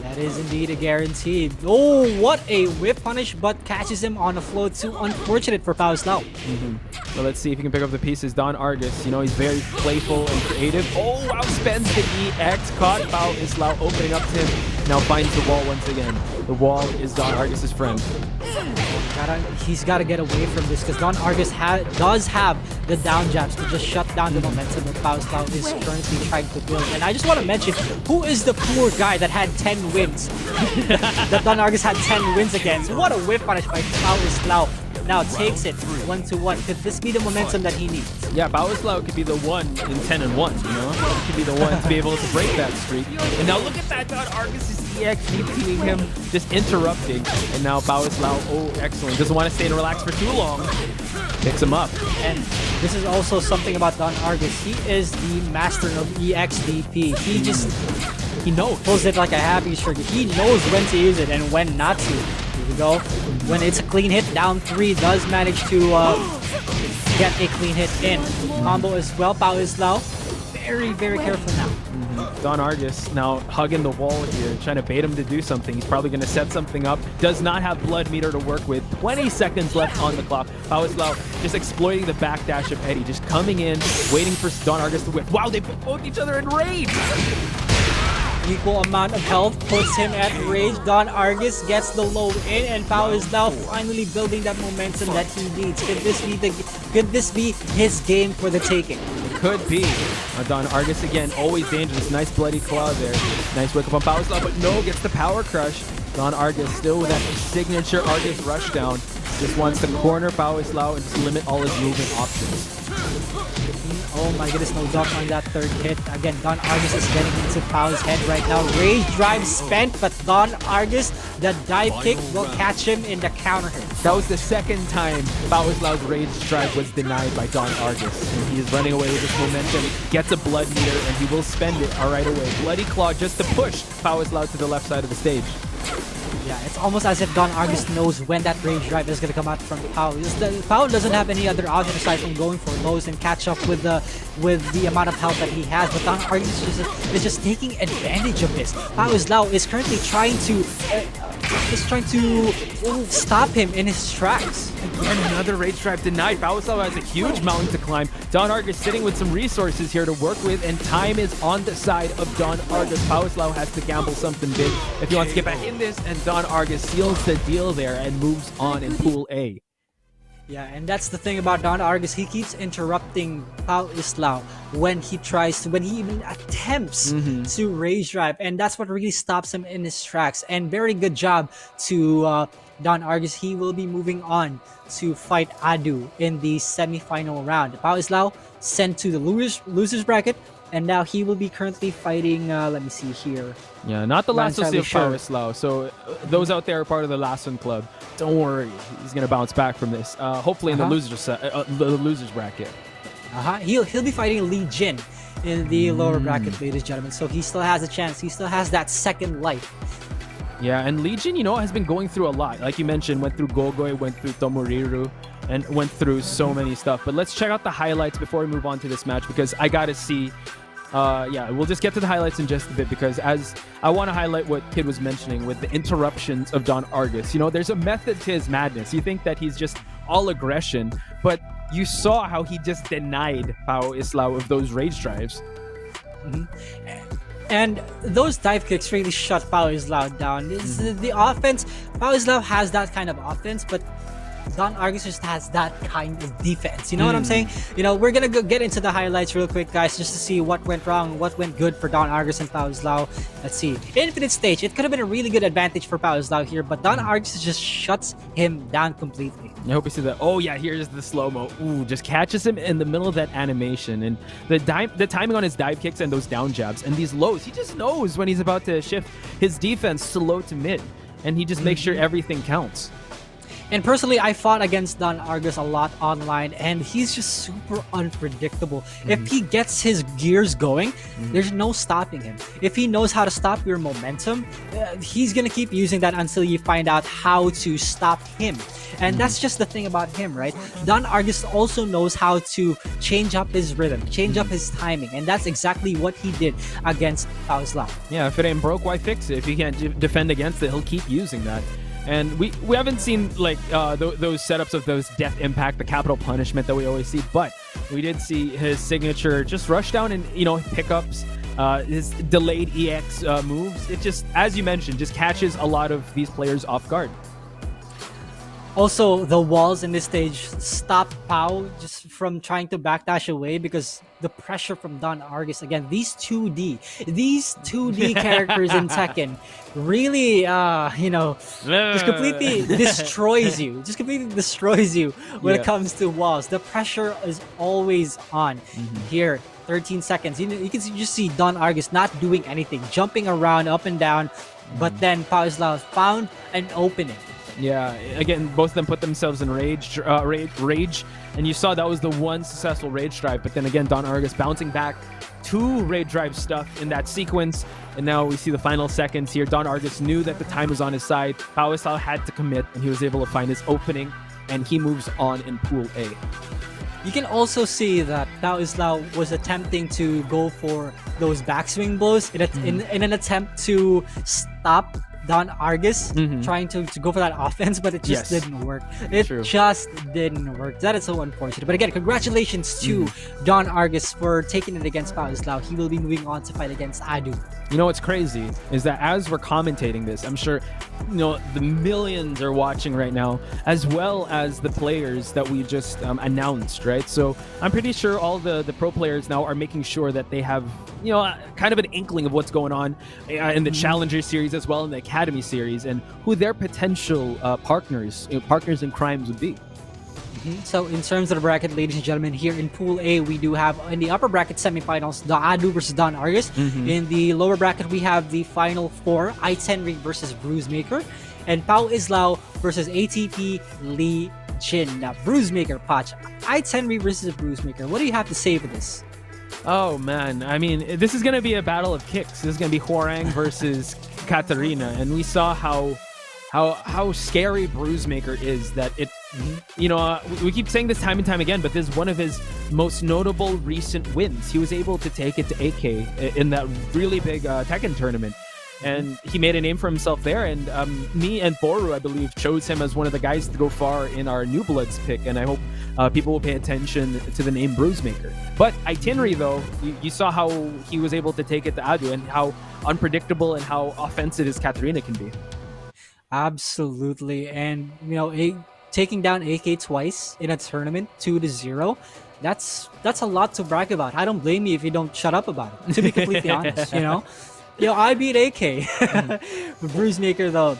That is indeed a guarantee. Oh, what a whip punish, but catches him on the float. Too unfortunate for Pao Islaw. Well, let's see if he can pick up the pieces. Don Argus, he's very playful and creative. Oh, wow, spends the EX. Caught Pao Islaw opening up to him. Now finds the wall once again. The wall is Don Argus's friend. He's got to get away from this, because Don Argus does have the down jabs to just shut down the momentum that Pao Islaw is currently trying to build. And I just want to mention, who is the poor guy that had 10 wins? That Don Argus had 10 wins against. What a whip punish by Pao Islaw. now takes it 1-1. Could this be the momentum that he needs? Yeah, Pao Islaw could be the one in 10-1, you know? He could be the one to be able to break that streak. And now look at that, Don Argus's EX DPing him, just interrupting. And now Pao Islaw, oh, excellent. Doesn't want to stay and relax for too long. Picks him up. And this is also something about Don Argus. He is the master of EXDP. He knows. Pulls it like a happy trigger. He knows when to use it and when not to. Here we go. When it's a clean hit, down 3, does manage to get a clean hit in. Combo as well. Pao Islaw very, very careful now. Don Argus now hugging the wall here, trying to bait him to do something. He's probably going to set something up. Does not have blood meter to work with. 20 seconds left on the clock. Pao Islaw just exploiting the backdash of Eddie, just coming in, waiting for Don Argus to whip. Wow, they put both each other in rage. Equal amount of health puts him at rage. Don Argus gets the low in, and Pao is now finally building that momentum that he needs. Could this be his game for the taking? Could be. Don Argus again, always dangerous. Nice bloody claw there. Nice wake up on Pao Islaw, but no, gets the power crush. Don Argus still with that signature Argus rush down. Just wants to corner Pao Islaw and just limit all his movement options. Oh my goodness, no duck on that third hit. Again, Don Argus is getting into Pao's head right now. Rage drive spent, but Don Argus, the dive kick will catch him in the counter hit. That was the second time Pao Islaw's rage drive was denied by Don Argus. And he is running away with this momentum, gets a blood meter, and he will spend it right away. Bloody Claw just to push Pao Islaw to the left side of the stage. Yeah, it's almost as if Don Argus knows when that rage drive is going to come out from Pao. Pao doesn't have any other option aside from going for lows and catch up with the amount of health that he has. But Don Argus is just taking advantage of this. Pao Islaw is currently trying to stop him in his tracks. Again, another rage drive denied. Pao Islaw has a huge mountain to climb. Don Argus sitting with some resources here to work with, and time is on the side of Don Argus. Pao Islaw has to gamble something big if he wants to get back in this, and Don Argus seals the deal there and moves on in Pool A. Yeah, and that's the thing about Don Argus. He keeps interrupting Pao Islaw when he even attempts to rage drive, and that's what really stops him in his tracks. And very good job to Don Argus. He will be moving on to fight Adu in the semi-final round. Pao Islaw sent to the losers bracket, and now he will be currently fighting, let me see here. Yeah, not the last of entirely Pao Islaw. So those out there are part of the last one club. Don't worry, he's gonna bounce back from this. Hopefully in the losers bracket. He'll be fighting Lee Jin in the lower bracket, ladies and gentlemen. So he still has a chance. He still has that second life. Yeah, and Legion, has been going through a lot. Like you mentioned, went through Gogoy, went through Tomoriru, and went through so many stuff. But let's check out the highlights before we move on to this match, because I gotta see. Yeah, we'll just get to the highlights in just a bit, because as I want to highlight what Kid was mentioning with the interruptions of Don Argus. There's a method to his madness. You think that he's just all aggression, but you saw how he just denied Pao Islaw of those rage drives. And those dive kicks really shut Pao Islaw down. The offense, Pao Islaw has that kind of offense, but Don Argus just has that kind of defense. You know what I'm saying? We're gonna get into the highlights real quick, guys, just to see what went wrong, what went good for Don Argus and Pao Islaw. Let's see. Infinite stage. It could have been a really good advantage for Pao Islaw here, but Don Argus just shuts him down completely. I hope you see that. Oh yeah, here's the slow-mo. Ooh, just catches him in the middle of that animation, and the timing on his dive kicks and those down jabs and these lows. He just knows when he's about to shift his defense to low to mid, and he just makes sure everything counts. And personally, I fought against Don Argus a lot online, and he's just super unpredictable. If he gets his gears going, there's no stopping him. If he knows how to stop your momentum, he's gonna keep using that until you find out how to stop him. And that's just the thing about him, right? Don Argus also knows how to change up his rhythm, change up his timing, and that's exactly what he did against Pao Islaw. Yeah, if it ain't broke, why fix it? If he can't defend against it, he'll keep using that. And we haven't seen like those setups of those death impact, the capital punishment that we always see, but we did see his signature just rush down and pickups, his delayed EX moves. It just, as you mentioned, just catches a lot of these players off guard. Also, the walls in this stage stop Pao just from trying to backdash away because the pressure from Don Argus. Again, these 2D characters in Tekken really, just completely destroys you. Just completely destroys you when it Yeah. comes to walls. The pressure is always on. Here, 13 seconds. You can just see Don Argus not doing anything, jumping around up and down. But then Pao Islaw found an opening. Yeah, again, both of them put themselves in rage, and you saw that was the one successful rage drive. But then again, Don Argus bouncing back two rage drive stuff in that sequence, and now we see the final seconds here. Don Argus knew that the time was on his side. Pao Islaw had to commit, and he was able to find his opening, and he moves on in Pool A. You can also see that Pao Islaw was attempting to go for those backswing blows in an attempt to stop Don Argus trying to go for that offense, but it just didn't work. It True. just didn't work. That is so unfortunate. But again, congratulations to Don Argus for taking it against Pao Islaw. He will be moving on to fight against Adu. You know what's crazy is that as we're commentating this, I'm sure the millions are watching right now, as well as the players that we just announced, right? So I'm pretty sure all the pro players now are making sure that they have kind of an inkling of what's going on in the Challenger series as well in the Academy series, and who their potential partners in crimes would be. So in terms of the bracket, ladies and gentlemen, here in Pool A, we do have in the upper bracket semifinals, the Adu versus Don Argus. In the lower bracket, we have the final four, iTenri versus Bruisemaker, and Pao Islaw versus ATP Lee Jin. Now, Bruisemaker, Patch, iTenri versus Bruisemaker. What do you have to say for this? Oh man, I mean, this is going to be a battle of kicks. This is going to be Hwoarang versus Katarina, and we saw how scary Bruisemaker is. That it, we keep saying this time and time again, but this is one of his most notable recent wins. He was able to take it to AK in that really big Tekken tournament, and he made a name for himself there. And me and Boru, I believe, chose him as one of the guys to go far in our New Bloods pick, and I hope people will pay attention to the name Bruisemaker. But iTenri, though, you saw how he was able to take it to Adu, and how unpredictable and how offensive his Katarina can be. Absolutely, and taking down AK twice in a tournament, 2-0. That's a lot to brag about. I don't blame you if you don't shut up about it. To be completely honest, I beat AK. Bruisemaker though,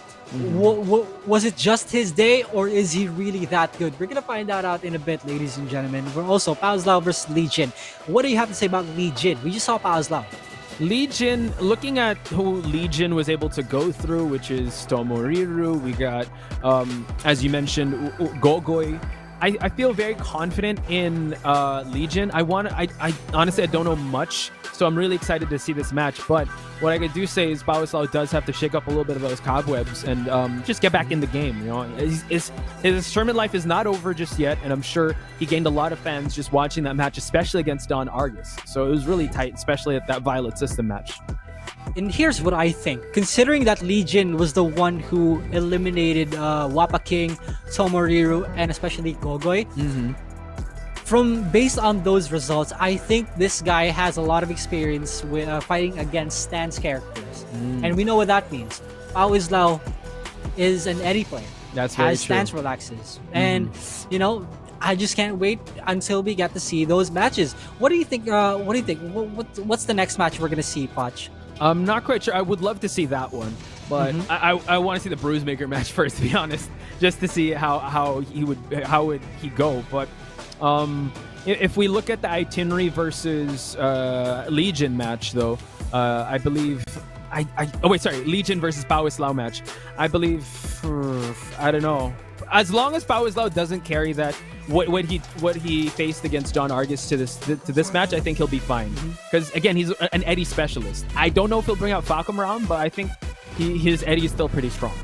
was it just his day, or is he really that good? We're gonna find that out in a bit, ladies and gentlemen. We're also Pao Islaw versus Lee Jin. What do you have to say about Lee Jin? We just saw Pao Islaw. Lee Jin, looking at who Lee Jin was able to go through, which is Tomoriru, we got, as you mentioned, Gogoi. I feel very confident in Lee Jin. I honestly, I don't know much, so I'm really excited to see this match. But what I do say is Pao Islaw does have to shake up a little bit of those cobwebs and just get back in the game. His tournament life is not over just yet, and I'm sure he gained a lot of fans just watching that match, especially against Don Argus. So it was really tight, especially at that Violet System match. And here's what I think. Considering that Lee Jin was the one who eliminated Wapa King, Tomoriru, and especially Gogoi, based on those results, I think this guy has a lot of experience with fighting against stance characters. And we know what that means. Pao Islaw is an Eddie player. That's very has stance true. relaxes. And, I just can't wait until we get to see those matches. What do you think? What's the next match we're going to see, Poch? I'm not quite sure. I would love to see that one, but I want to see the Bruisemaker match first, to be honest, just to see how would he go. But if we look at the iTenri versus Legion match, though, I believe Legion versus Pao Islaw match. I believe I don't know. As long as Pao Islaw doesn't carry that what he faced against Don Argus to this match, I think he'll be fine. Because again, he's an Eddie specialist. I don't know if he'll bring out Falcom around, but I think his Eddie is still pretty strong.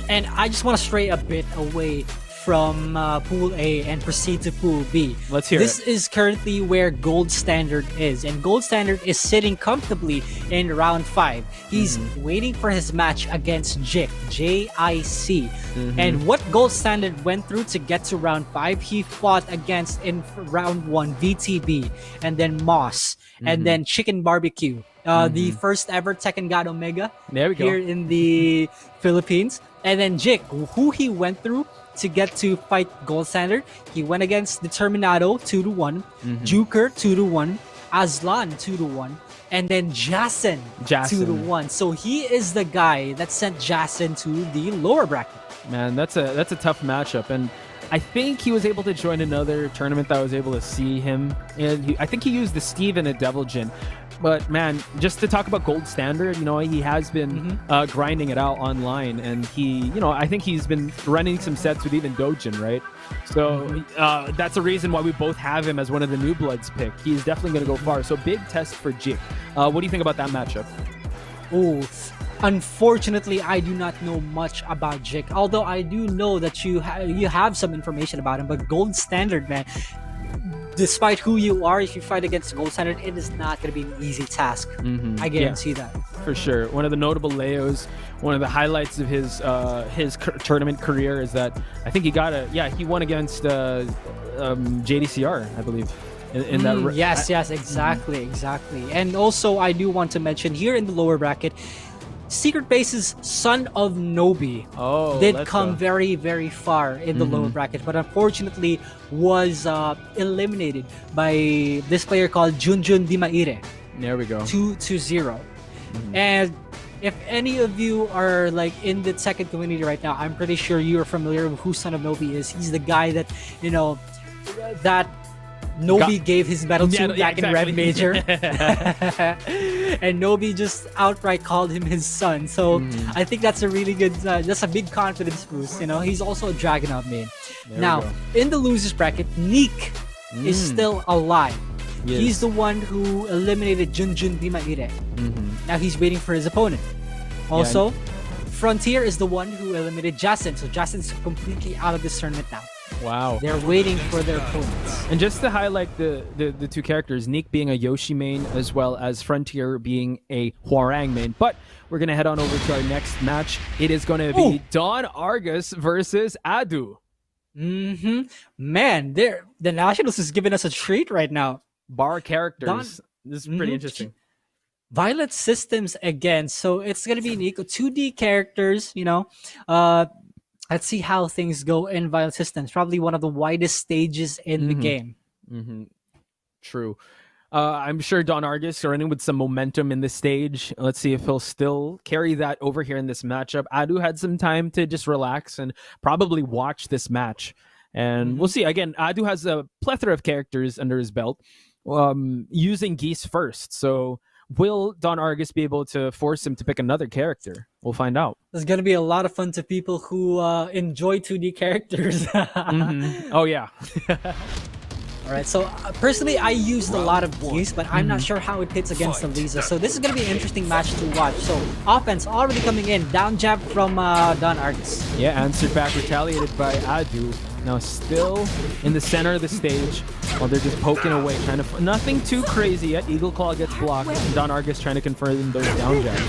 And I just want to stray a bit away from Pool A and proceed to Pool B. Let's hear This it. is currently where Gold Standard is, and Gold Standard is sitting comfortably in round 5. He's waiting for his match against JIC. And what Gold Standard went through to get to round 5, he fought against in round 1 VTB, and then Moss, and then Chicken Barbecue. The first ever Tekken God Omega There we go. here in the Philippines. And then Jik, who he went through to get to fight Gold Standard, he went against Determinado 2-1, Juker 2-1, Aslan 2-1, and then Jason 2-1. So he is the guy that sent Jason to the lower bracket. Man, that's a tough matchup, and I think he was able to join another tournament that I was able to see him, and I think he used the Steve and a Devil Jin. But man, just to talk about Gold Standard, you know, he has been grinding it out online, and he, you know, I think he's been running some sets with even Dojin, right? So that's a reason why we both have him as one of the new bloods pick. He's definitely going to go far. So big test for Jik. What do you think about that matchup? Oh, unfortunately, I do not know much about Jik. Although I do know that you have some information about him. But Gold Standard, man, despite who you are, if you fight against Gold Standard, it is not going to be an easy task. I guarantee that. For sure. One of the notable Leos, one of the highlights of his tournament career is that I think he won against JDCR, I believe. In that yes, exactly. And also, I do want to mention here in the lower bracket, Secretbase's Son of Nobi did come very, very far in the lower bracket, but unfortunately was eliminated by this player called Junjun Dimaire. There we go. 2-0. And if any of you are like in the Tekken community right now, I'm pretty sure you are familiar with who Son of Nobi is. He's the guy that, you know, that Nobi gave his medal to back in Red Major. And Nobi just outright called him his son. So I think that's a really good, that's a big confidence boost. You know, he's also a Dragonaut main. Now, in the losers bracket, Neek is still alive. Yes. He's the one who eliminated Junjun Dimaire. Now he's waiting for his opponent. Also, Frontier is the one who eliminated Jason. So Jason's completely out of this tournament now. Wow. They're waiting for their opponents. And just to highlight the two characters, Neek being a Yoshi main as well as Frontier being a Hwoarang main. But we're going to head on over to our next match. It is going to be Don Argus versus Adu. Man, the Nationals is giving us a treat right now. Bar characters. This is pretty interesting. Violet Systems again. So it's going to be an equal 2D characters, you know. Let's see how things go in Violet Systems. Probably one of the widest stages in the game. True. I'm sure Don Argus running with some momentum in this stage. Let's see if he'll still carry that over here in this matchup. Adu had some time to just relax and probably watch this match. And we'll see. Again, Adu has a plethora of characters under his belt, using Geese first. So will Don Argus be able to force him to pick another character? We'll find out. There's going to be a lot of fun to people who enjoy 2D characters. Oh, yeah. All right, so personally, I used a lot of Geese, but I'm not sure how it hits against Eliza. So this is going to be an interesting match to watch. So offense already coming in. Down jab from Don Argus. Yeah, answered back, retaliated by Adu. Now still in the center of the stage while they're just poking away, trying to... Nothing too crazy yet. Eagle Claw gets blocked. And Don Argus trying to confirm those down jabs.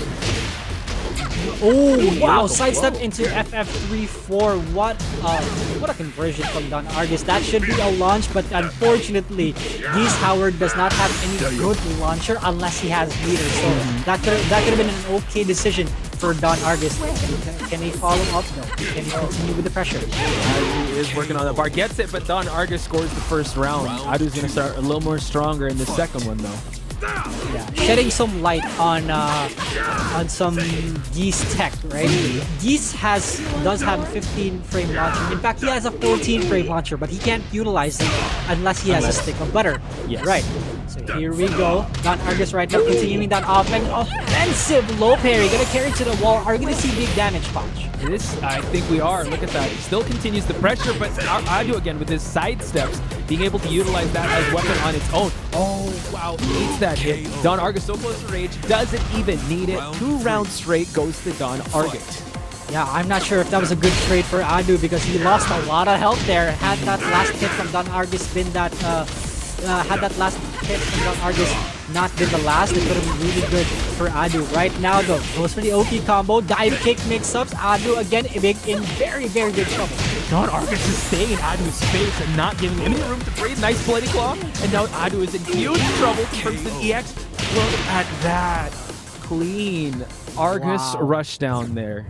Oh, wow. Sidestep into FF3-4. What a conversion from Don Argus. That should be a launch, but unfortunately, Geese Howard does not have any good launcher unless he has meter. So that could have been an okay decision for Don Argus. Can he follow up though? Can he continue with the pressure? Adu is working on the bar. Gets it, but Don Argus scores the first round. Adu's going to start a little more stronger in the second one though. Yeah, shedding some light on some Geese tech, right? Geese does have a 15 frame launcher. In fact, he has a 14 frame launcher, but he can't utilize it unless he has a stick of butter. Yes. Right. So here we go. Don Argus right now continuing that offensive low parry. Gonna carry to the wall. Are we gonna see big damage punch? This, I think we are. Look at that. He still continues the pressure, but Adu again with his side steps, being able to utilize that as weapon on its own. Oh, wow. Needs that hit. Don Argus so close to rage. Doesn't even need it. 2 rounds straight goes to Don Argus. Yeah, I'm not sure if that was a good trade for Adu because he lost a lot of health there. Had that last hit from Don Argus been that... had that last hit from Don Argus not been the last, it would have been really good for Adu. Right now though, goes for the Oki combo, dive kick mix-ups. Adu again in very, very good trouble. Don Argus is staying in Adu's face and not giving him any room to breathe. Nice bloody claw. And now Adu is in huge trouble from the EX. Look at that. Clean Argus rush down there.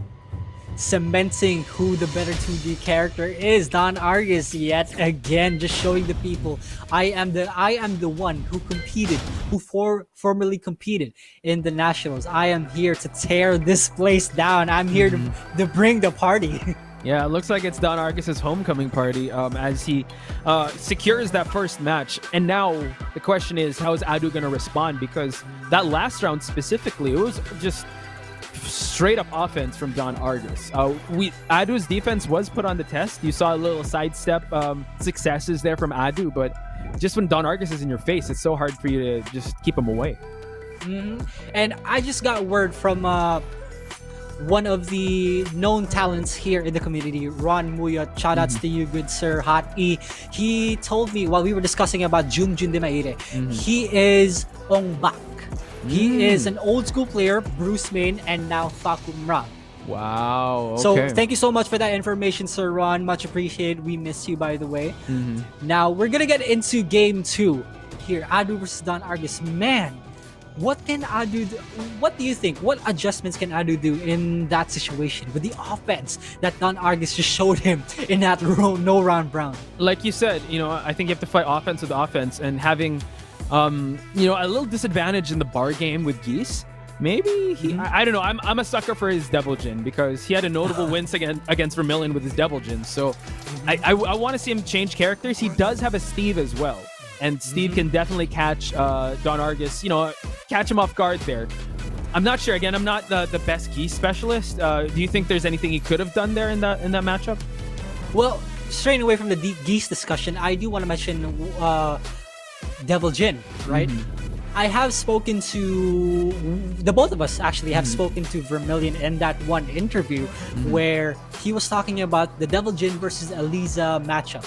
cementing who the better 2D character is. Don Argus yet again, just showing the people I am the one who competed, who formerly competed in the nationals. I am here to tear this place down. I'm here to bring the party. Yeah, it looks like it's Don Argus's homecoming party as he secures that first match. And now the question is, how is Adu going to respond? Because that last round specifically, it was just straight up offense from Don Argus. Adu's defense was put on the test. You saw a little sidestep successes there from Adu, but just when Don Argus is in your face, it's so hard for you to just keep him away. And I just got word from one of the known talents here in the community, Ron Muya. Shoutouts to you, good sir, Hot E. He told me while we were discussing about Junjun de Maire, he is Ong Bak. He is an old school player, Bruce Main, and now Fakum Ra. Wow. Okay. So thank you so much for that information, Sir Ron. Much appreciated. We miss you, by the way. Now we're gonna get into game 2 here. Adu versus Don Argus. Man, what can Adu do? What do you think? What adjustments can Adu do in that situation with the offense that Don Argus just showed him in that no round round? Like you said, I think you have to fight offense with offense, and having a little disadvantage in the bar game with Geese. Maybe I don't know. I'm a sucker for his Devil Jin because he had a notable wins against Vermilion with his Devil Jin. So I want to see him change characters. He does have a Steve as well, and Steve can definitely catch Don Argus. Catch him off guard there. I'm not sure. Again, I'm not the best Geese specialist. Do you think there's anything he could have done there in that matchup? Well, straying away from the Geese discussion, I do want to mention Devil Jin, right? I have spoken to the both of us actually have spoken to Vermilion in that one interview where he was talking about the Devil Jin versus Eliza matchup.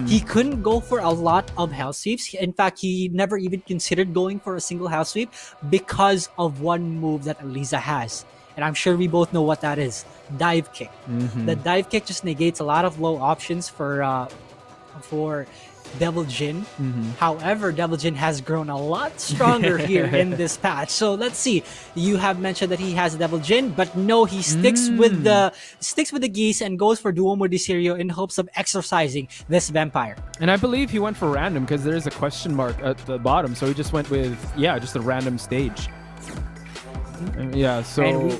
He couldn't go for a lot of house sweeps. In fact, he never even considered going for a single house sweep because of one move that Eliza has. And I'm sure we both know what that is. Dive kick. The dive kick just negates a lot of low options for Devil Jin. However, Devil Jin has grown a lot stronger here in this patch. So let's see. You have mentioned that he has Devil Jin, but no, he sticks with the Geese and goes for Duomo di Sirio in hopes of exorcising this vampire. And I believe he went for random because there's a question mark at the bottom. So he just went with just a random stage. So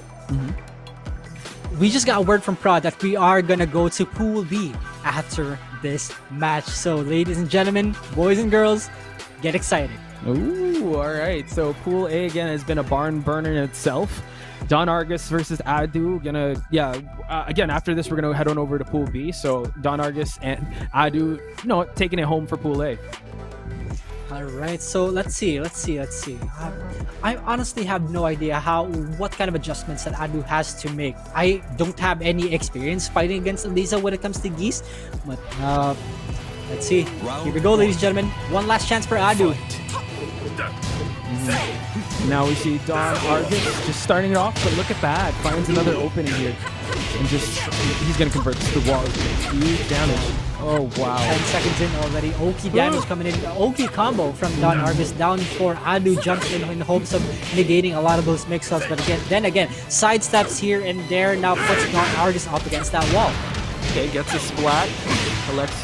we just got word from Prod that we are gonna go to Pool B after this match. So ladies and gentlemen, boys and girls, get excited. Ooh, all right. So Pool A again has been a barn burner in itself. Don Argus versus Adu. Again, after this, we're gonna head on over to Pool B. So Don Argus and Adu, taking it home for Pool A. All right, so let's see. I honestly have no idea what kind of adjustments that Adu has to make. I don't have any experience fighting against Eliza when it comes to Geese, but let's see. Here we go, ladies and gentlemen. One last chance for Adu. Now we see Don Argus just starting it off, but look at that. Finds another opening here. And he's going to convert this to wall. Huge damage. Oh, wow. 10 seconds in already. Oki damage coming in. Oki combo from Don Argus down for Adu. Jumps in hopes of negating a lot of those mix-ups. But again, sidesteps here and there. Now puts Don Argus up against that wall. Okay, gets a splat. Collects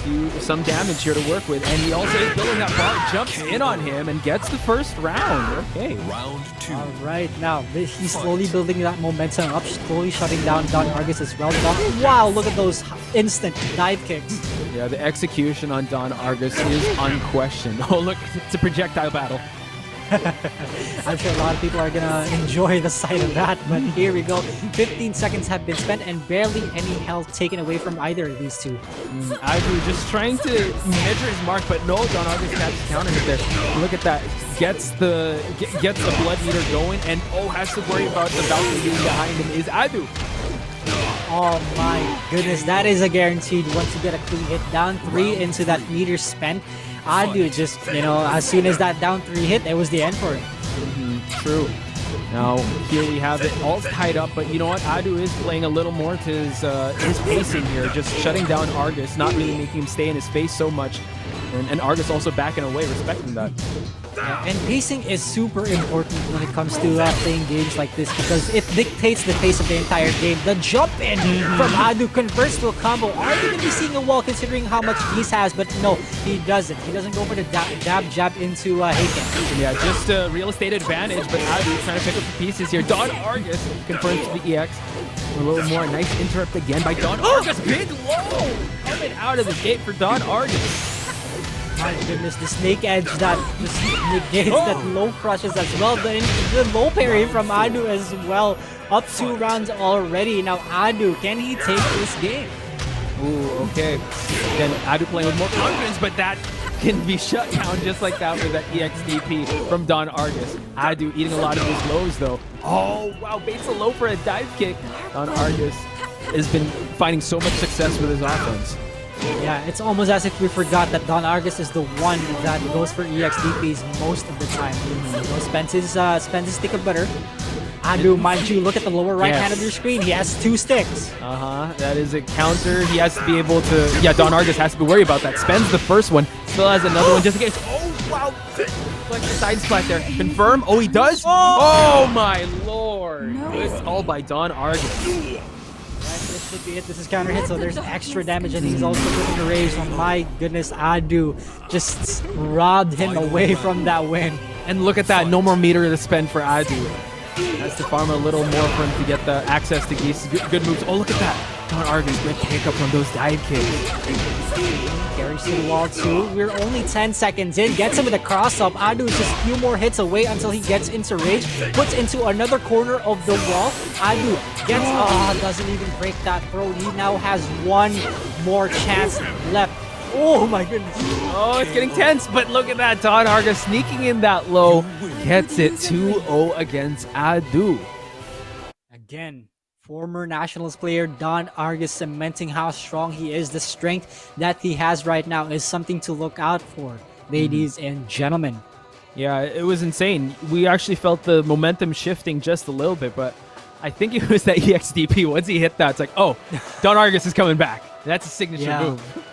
some damage here to work with. And he also is building that bar. Jumps in on him and gets the first round. Okay. Round 2. All right, now he's slowly building that momentum up. Slowly shutting down Don Argus as well. Wow, look at those instant dive kicks. Yeah, the execution on Don Argus is unquestioned. Oh, look, it's a projectile battle. I'm sure a lot of people are gonna enjoy the sight of that, but here we go. 15 seconds have been spent and barely any health taken away from either of these two. Adu just trying to measure his mark, but no, Don Argus catches counter hit there. Look at that. Gets the blood meter going, and has to worry about the Valkyrie being behind him is Adu. Oh my goodness, that is a guaranteed once you get a clean hit. Down 3 into that meter spent. Adu just, as soon as that down 3 hit, it was the end for him. True. Now, here we have it all tied up, but you know what? Adu is playing a little more to his pacing here, just shutting down Argus, not really making him stay in his face so much. And Argus also backing away, respecting that. And pacing is super important when it comes to playing games like this because it dictates the pace of the entire game. The jump in from Adu converts to a combo. Are you going to be seeing a wall considering how much Geese has? But no, he doesn't. He doesn't go for the jab into Heiken. Yeah, just a real estate advantage, but Adu trying to pick up the pieces here. Don Argus confirms to the EX. A little more. Nice interrupt again by Don Argus. Big low! Coming out of the gate for Don Argus. My goodness, the snake edge that just negates that low crushes as well. The low parry from Adu as well. Up 2 rounds already. Now Adu, can he take this game? Ooh, okay. Again, Adu playing with more confidence, but that can be shut down just like that with that EXDP from Don Argus. Adu eating a lot of his lows though. Oh, wow, baits a low for a dive kick. Don Argus has been finding so much success with his offense. Yeah, it's almost as if we forgot that Don Argus is the one that goes for EXDPs most of the time. Spends his stick of butter. Adu, mind you, look at the lower right hand of your screen. He has 2 sticks. That is a counter. He has to be able to... Yeah, Don Argus has to be worried about that. Spends the first one. Still has another one just in case. Oh, wow. Like the side splat there. Confirm. Oh, he does? Oh, my lord. It's all by Don Argus. This should be it. This is counter hit, so there's extra damage, and he's also putting a rage. Oh my goodness, Adu just robbed him away from that win. And look at that, no more meter to spend for Adu. Has to farm a little more for him to get the access to Geese. Good moves. Oh, look at that. Don Argus, good pick up from those dive kicks. Carries to the wall too. We're only 10 seconds in. Gets him with a cross up. Adu is just a few more hits away until he gets into rage. Puts into another corner of the wall. Adu gets, doesn't even break that throw. He now has 1 more chance left. Oh my goodness. Oh, it's getting tense, but look at that. Don Argus sneaking in that low. Gets it 2-0 against Adu. Again, former Nationals player Don Argus cementing how strong he is. The strength that he has right now is something to look out for, ladies and gentlemen. Yeah, it was insane. We actually felt the momentum shifting just a little bit, but I think it was that EXDP. Once he hit that, it's like, oh, Don Argus is coming back. That's a signature move.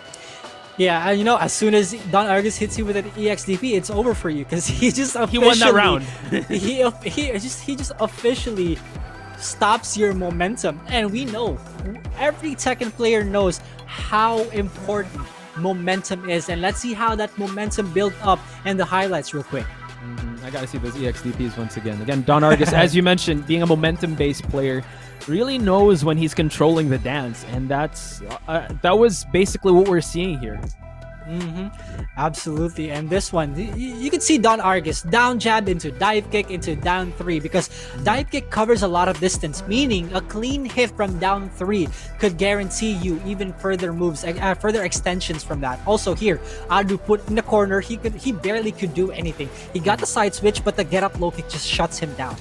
Yeah, and as soon as Don Argus hits you with an EXDP, it's over for you because he just officially... He won that round. he just officially stops your momentum. And we know, every Tekken player knows how important momentum is. And let's see how that momentum built up in the highlights real quick. I gotta see those EXDPs once again. Again, Don Argus, as you mentioned, being a momentum-based player, really knows when he's controlling the dance, and that was basically what we're seeing here. Absolutely. And this one, you can see Don Argus down jab into dive kick into down 3 because dive kick covers a lot of distance, meaning a clean hit from down 3 could guarantee you even further moves, further extensions from that. Also here, Adu put in the corner, he barely could do anything. He got the side switch, but the get up low kick just shuts him down.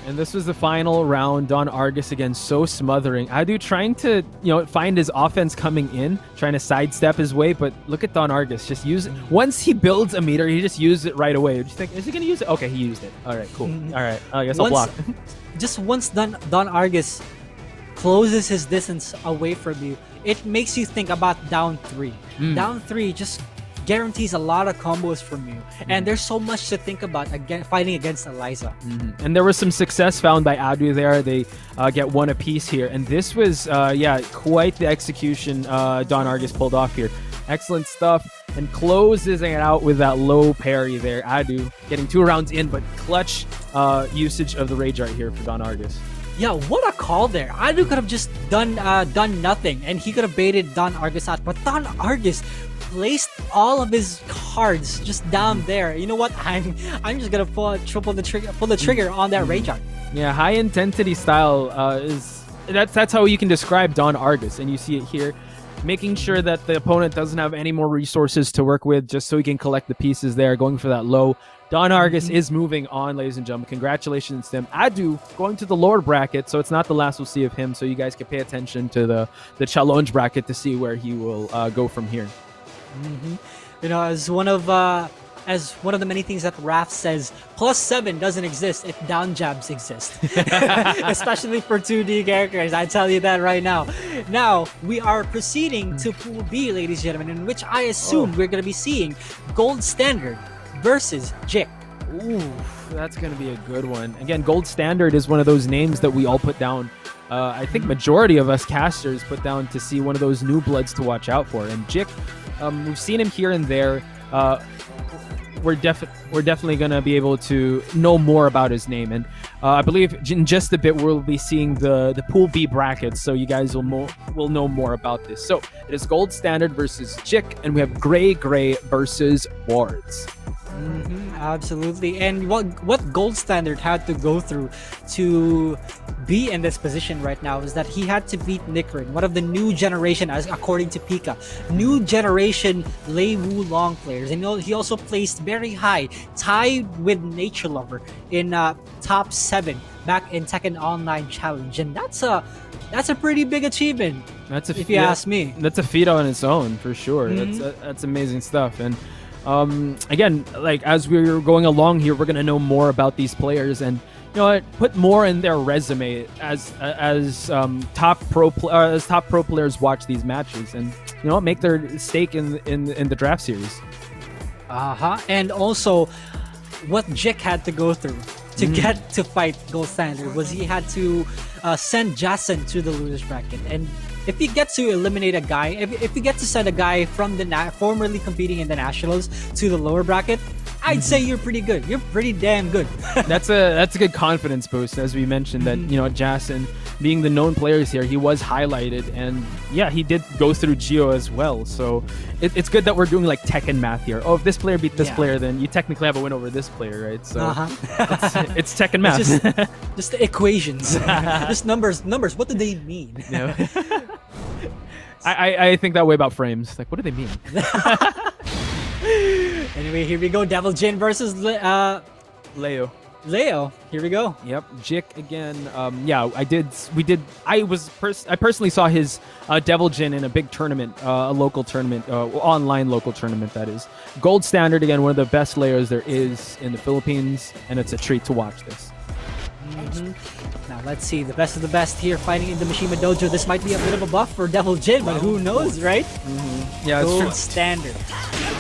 And this was the final round. Don Argus again, so smothering. Adu trying to, find his offense coming in, trying to sidestep his way, but look at Don Argus. Just use it. Once he builds a meter, he just uses it right away. Just think, is he going to use it? Okay, he used it. All right, cool. All right, I guess I'll block. Just once Don Argus closes his distance away from you, it makes you think about down 3. Down 3 just guarantees a lot of combos from you, and there's so much to think about fighting against Eliza. And there was some success found by Adu there. They get 1 apiece here, and this was quite the execution Don Argus pulled off here. Excellent stuff, and closes it out with that low parry there. Adu getting 2 rounds in, but clutch usage of the rage art here for Don Argus. Yeah, what a call there. Adu could have just done nothing, and he could have baited Don Argus out, but Don Argus placed all of his cards just down there. You know what? I'm just gonna pull the trigger on that rage art. Yeah, high intensity style that's how you can describe Don Argus, and you see it here, making sure that the opponent doesn't have any more resources to work with, just so he can collect the pieces there, going for that low. Don Argus is moving on, ladies and gentlemen. Congratulations to him. Adu going to the lower bracket, so it's not the last we'll see of him. So you guys can pay attention to the challenge bracket to see where he will go from here. As one of as one of the many things that Raph says, +7 doesn't exist if down jabs exist. Especially for 2D characters, I tell you that right now. Now, we are proceeding to Pool B, ladies and gentlemen, in which I assume we're going to be seeing Gold Standard versus Jik. Ooh, that's going to be a good one. Again, Gold Standard is one of those names that we all put down. I think majority of us casters put down to see one of those new bloods to watch out for. And Jik, we've seen him here and there. We're definitely going to be able to know more about his name. And I believe in just a bit, we'll be seeing the Pool B brackets. So you guys will know more about this. So it is Gold Standard versus Jik, and we have GreyGrey versus Wards. Absolutely. And what Gold Standard had to go through to be in this position right now is that he had to beat Nikrin, one of the new generation, as according to Pika, new generation Lei Wulong players. And he also placed very high, tied with Nature Lover in top 7 back in Tekken Online Challenge. And that's a pretty big achievement. If you ask me. That's a feat on its own for sure. That's amazing stuff. And again, like as we're going along here, we're gonna know more about these players and put more in their resume as top pro players watch these matches and make their stake in the draft series. And also, what Jik had to go through to get to fight Gold Standard was he had to send Jason to the losers bracket. And if you get to eliminate a guy, if you get to send a guy from the formerly competing in the nationals to the lower bracket, I'd say you're pretty good. You're pretty damn good. That's a good confidence boost, as we mentioned. That Jason, being the known players here, he was highlighted, and yeah, he did go through Geo as well. So it's good that we're doing like Tekken math here. Oh, if this player beat this player, then you technically have a win over this player, right? So it's Tekken math. Just the equations. Just numbers. What do they mean? I think that way about frames. Like, what do they mean? Anyway, here we go. Devil Jin versus Leo. Here we go. Yep, Jik again. I personally saw his Devil Jin in a big tournament, a local tournament, online local tournament, that is. Gold Standard, again, one of the best layers there is in the Philippines, and it's a treat to watch this. Now let's see, the best of the best here fighting in the Mishima Dojo. This might be a bit of a buff for Devil Jin, but who knows, right? Yeah, it's Gold true. Standard.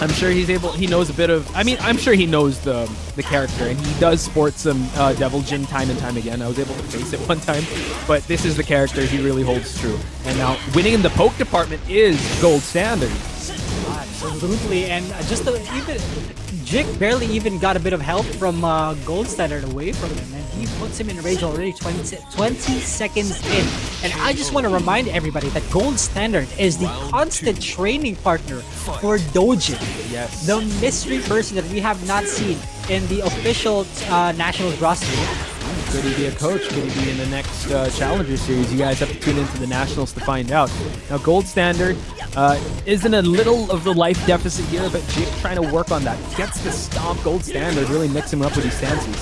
I'm sure he knows a bit of, I'm sure he knows the character, and he does sport some Devil Jin time and time again. I was able to face it one time, but this is the character he really holds true. And now winning in the poke department is Gold Standard. Absolutely, and even Jik barely even got a bit of help from Gold Standard away from him, and he puts him in rage already 20 seconds in. And I just want to remind everybody that Gold Standard is the constant training partner for Dojin. Yes. The mystery person that we have not seen in the official Nationals roster. Could he be a coach? Could he be in the next Challenger Series? You guys have to tune into the Nationals to find out. Now, Gold Standard is in a little of the life deficit here, but Jik trying to work on that. Gets to stomp Gold Standard, really mix him up with these stances.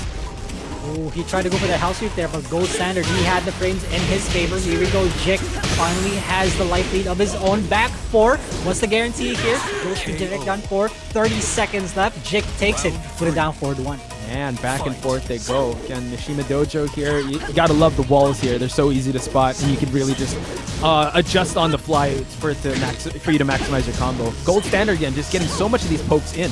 Oh, he tried to go for the house sweep there, but Gold Standard, he had the frames in his favor. Here we go. Jik finally has the life lead of his own. Back 4. What's the guarantee here? Goes to Jik down 4. 30 seconds left. Jik takes it. Put it down 4-1. And back and forth they go. Again, Mishima Dojo here. You gotta love the walls here. They're so easy to spot, and you can really just adjust on the fly for you to maximize your combo. Gold Standard again, just getting so much of these pokes in.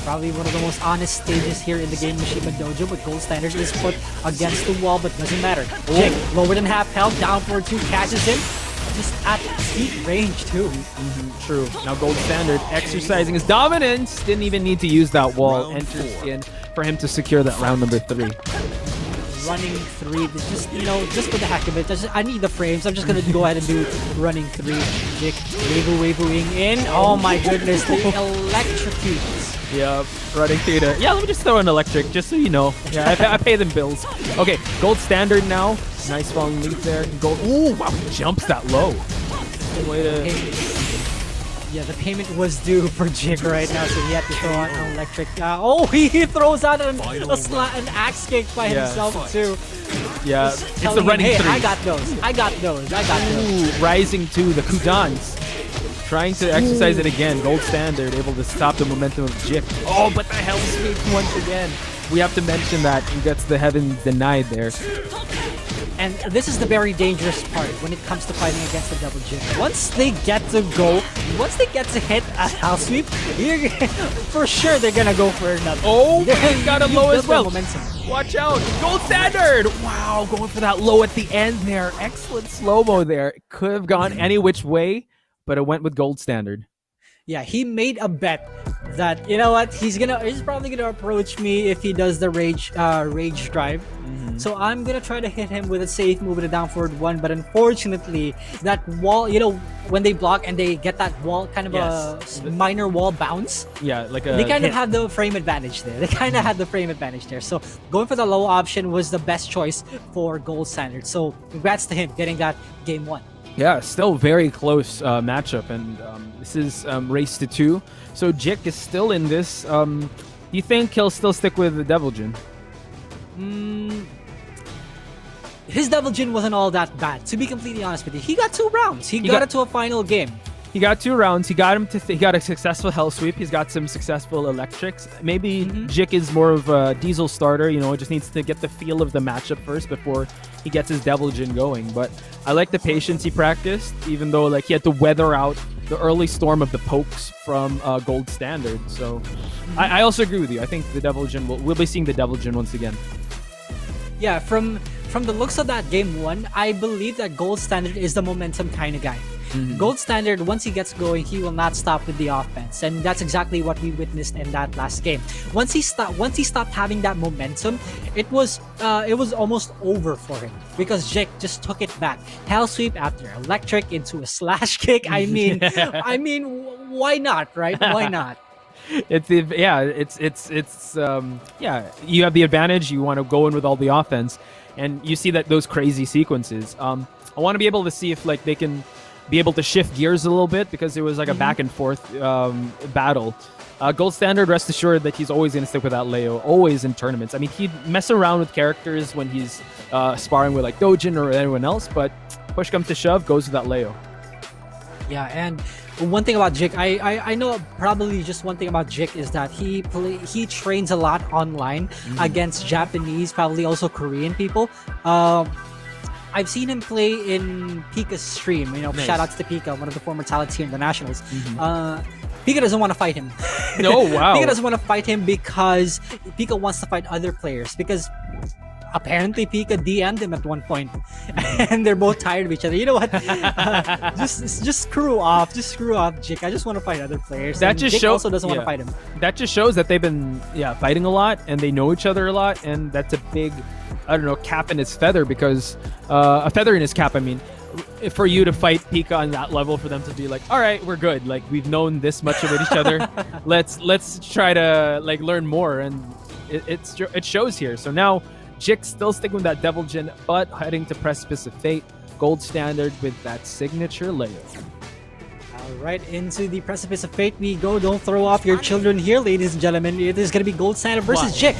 Probably one of the most honest stages here in the game, Mishima Dojo, but Gold Standard is put against the wall, but doesn't matter. Jik, lower than half health, down 4-2, catches him. Just at peak range, too. True. Now Gold Standard exercising his dominance. Didn't even need to use that wall. Enters in for him to secure that round number 3. Running 3, just for the heck of it. I need the frames. I'm just gonna go ahead and do running 3. Jik, waving in. Oh my goodness, the electrocutes. Yep, running theater. Yeah, let me just throw an electric, just so you know. Yeah, I pay them bills. Okay, Gold Standard now. Nice falling leap there. Gold. Ooh, wow, he jumps that low. Way to... Yeah, the payment was due for Jik right now, so he had to throw out an electric. He throws out an axe kick by himself too. Yeah, it's the running 3. I got those. Ooh, rising to the Kudans. Trying to exercise it again. Gold standard, able to stop the momentum of Jik. Oh, but the hell sweep once again. We have to mention that he gets the heaven denied there. And this is the very dangerous part when it comes to fighting against the double Jik. Once they get to go, once they get to hit a house sweep, for sure they're gonna go for another. Oh, he got a low as well. Momentum. Watch out. Gold standard. Wow, going for that low at the end there. Excellent slow-mo there. Could have gone any which way, but it went with gold standard. Yeah, he made a bet that, you know what, he's probably gonna approach me if he does the rage drive. So I'm gonna try to hit him with a safe move with a down forward one, but unfortunately that wall, you know, when they block and they get that wall, kind of a minor wall bounce. Yeah, like a they kind of had the frame advantage there. So going for the low option was the best choice for gold standard. So congrats to him getting that game 1. Yeah, still very close matchup, and this is race to 2. So Jik is still in this. Do you think he'll still stick with the Devil Jin? His Devil Jin wasn't all that bad, to be completely honest with you. He got 2 rounds. He got it to a final game. He got 2 rounds. He got him to. He got a successful hell sweep. He's got some successful electrics. Maybe Jik is more of a diesel starter. You know, just needs to get the feel of the matchup first before he gets his Devil Jin going. But I like the patience he practiced, even though like he had to weather out the early storm of the pokes from gold standard. So I also agree with you. I think the Devil Jin we'll be seeing the Devil Jin once again. Yeah, from the looks of that game 1, I believe that gold standard is the momentum kind of guy. Gold standard, once he gets going, he will not stop with the offense, and that's exactly what we witnessed in that last game. Once he stopped having that momentum, it was almost over for him because Jik just took it back. Hell sweep after electric into a slash kick. I mean, why not, right? Why not? You have the advantage. You want to go in with all the offense, and you see that those crazy sequences. I want to be able to see if like they can be able to shift gears a little bit, because it was like a back and forth battle. Gold standard, rest assured that he's always going to stick with that Leo, always in tournaments. I mean, he'd mess around with characters when he's sparring with like Dojin or anyone else, but push comes to shove, goes with that Leo. Yeah, and one thing about Jik, I know probably just one thing about Jik is that he trains a lot online against Japanese, probably also Korean people. I've seen him play in Pika's stream. You know, nice. Shout outs to Pika, one of the former talents here in the Nationals. Pika doesn't want to fight him. No, wow. Pika doesn't want to fight him because Pika wants to fight other players. Because apparently Pika DM'd him at one point, and they're both tired of each other. You know what? Just screw off. Just screw off, Jik. I just want to fight other players. That and just Jik shows. also doesn't want to fight him. That just shows that they've been fighting a lot, and they know each other a lot, and that's a big, I don't know, cap in his feather, because a feather in his cap. I mean, for you to fight Pika on that level, for them to be like, all right, we're good. Like, we've known this much about each other. Let's try to like learn more, and it shows here. So now Jik still sticking with that Devil Jin, but heading to Precipice of Fate, gold standard with that signature Leo. Right into the Precipice of Fate we go. Don't throw off your children here, ladies and gentlemen. It is going to be gold standard versus Jik.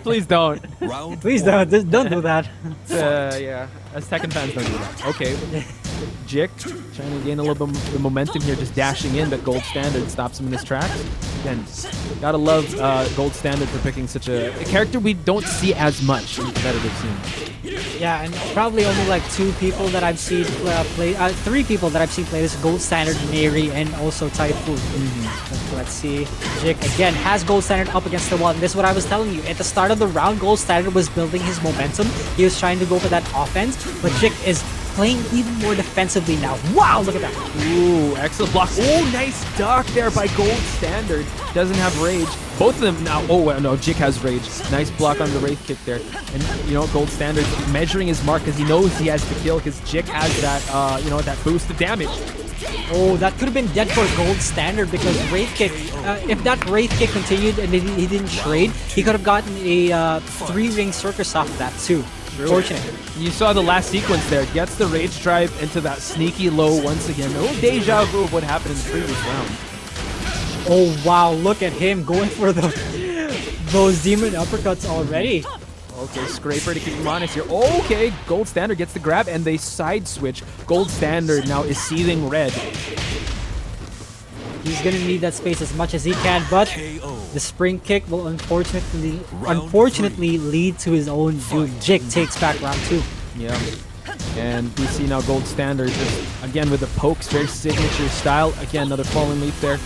Please don't. Please don't do that. As Tekken fans don't do that. Okay. Jik trying to gain a little bit of the momentum here, just dashing in, but gold standard stops him in his tracks. Again, gotta love gold standard for picking such a character we don't see as much in competitive scenes. Yeah, and probably only like 2 people that I've seen play, 3 people that I've seen play this gold standard, Mary and also Typhoon. Let's see. Jik again has gold standard up against the wall. And this is what I was telling you. At the start of the round, gold standard was building his momentum. He was trying to go for that offense, but Jik is playing even more defensively now. Wow, look at that. Ooh, excellent block. Oh, nice duck there by gold standard. Doesn't have rage. Both of them now. Oh, no, Jik has rage. Nice block on the wraith kick there. And, you know, gold standard measuring his mark because he knows he has to kill, because Jik has that, that boost of damage. Oh, that could have been dead for gold standard, because wraith kick, if that wraith kick continued and he didn't trade, he could have gotten a 3-ring circus off of that too. Fortunate. You saw the last sequence there. Gets the rage drive into that sneaky low once again. No deja vu of what happened in the previous round. Oh wow, look at him going for those demon uppercuts already. Okay, Scraper to keep him honest here. Okay, Gold Standard gets the grab, and they side switch. Gold Standard now is seething red. He's gonna need that space as much as he can, but the spring kick will unfortunately lead to his own doom. Jake takes back round 2. Yeah. And we see now Gold Standard just, again, with the pokes, very signature style. Again, another fallen leaf there.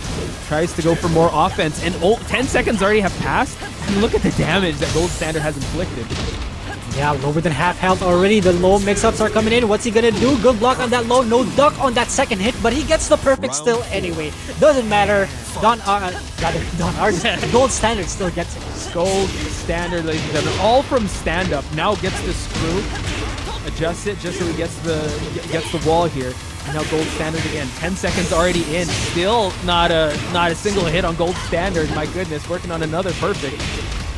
Tries to go for more offense. And 10 seconds already have passed. And look at the damage that Gold Standard has inflicted. Yeah, lower than half health already. The low mix-ups are coming in. What's he gonna do? Good block on that low. No duck on that second hit, but he gets the perfect still anyway. Doesn't matter. Don Argus. Gold Standard still gets it. Gold Standard, ladies and gentlemen. All from stand-up. Now gets the screw. Adjusts it just so he gets the wall here. And now Gold Standard again. 10 seconds already in. Still not a single hit on Gold Standard. My goodness, working on another perfect.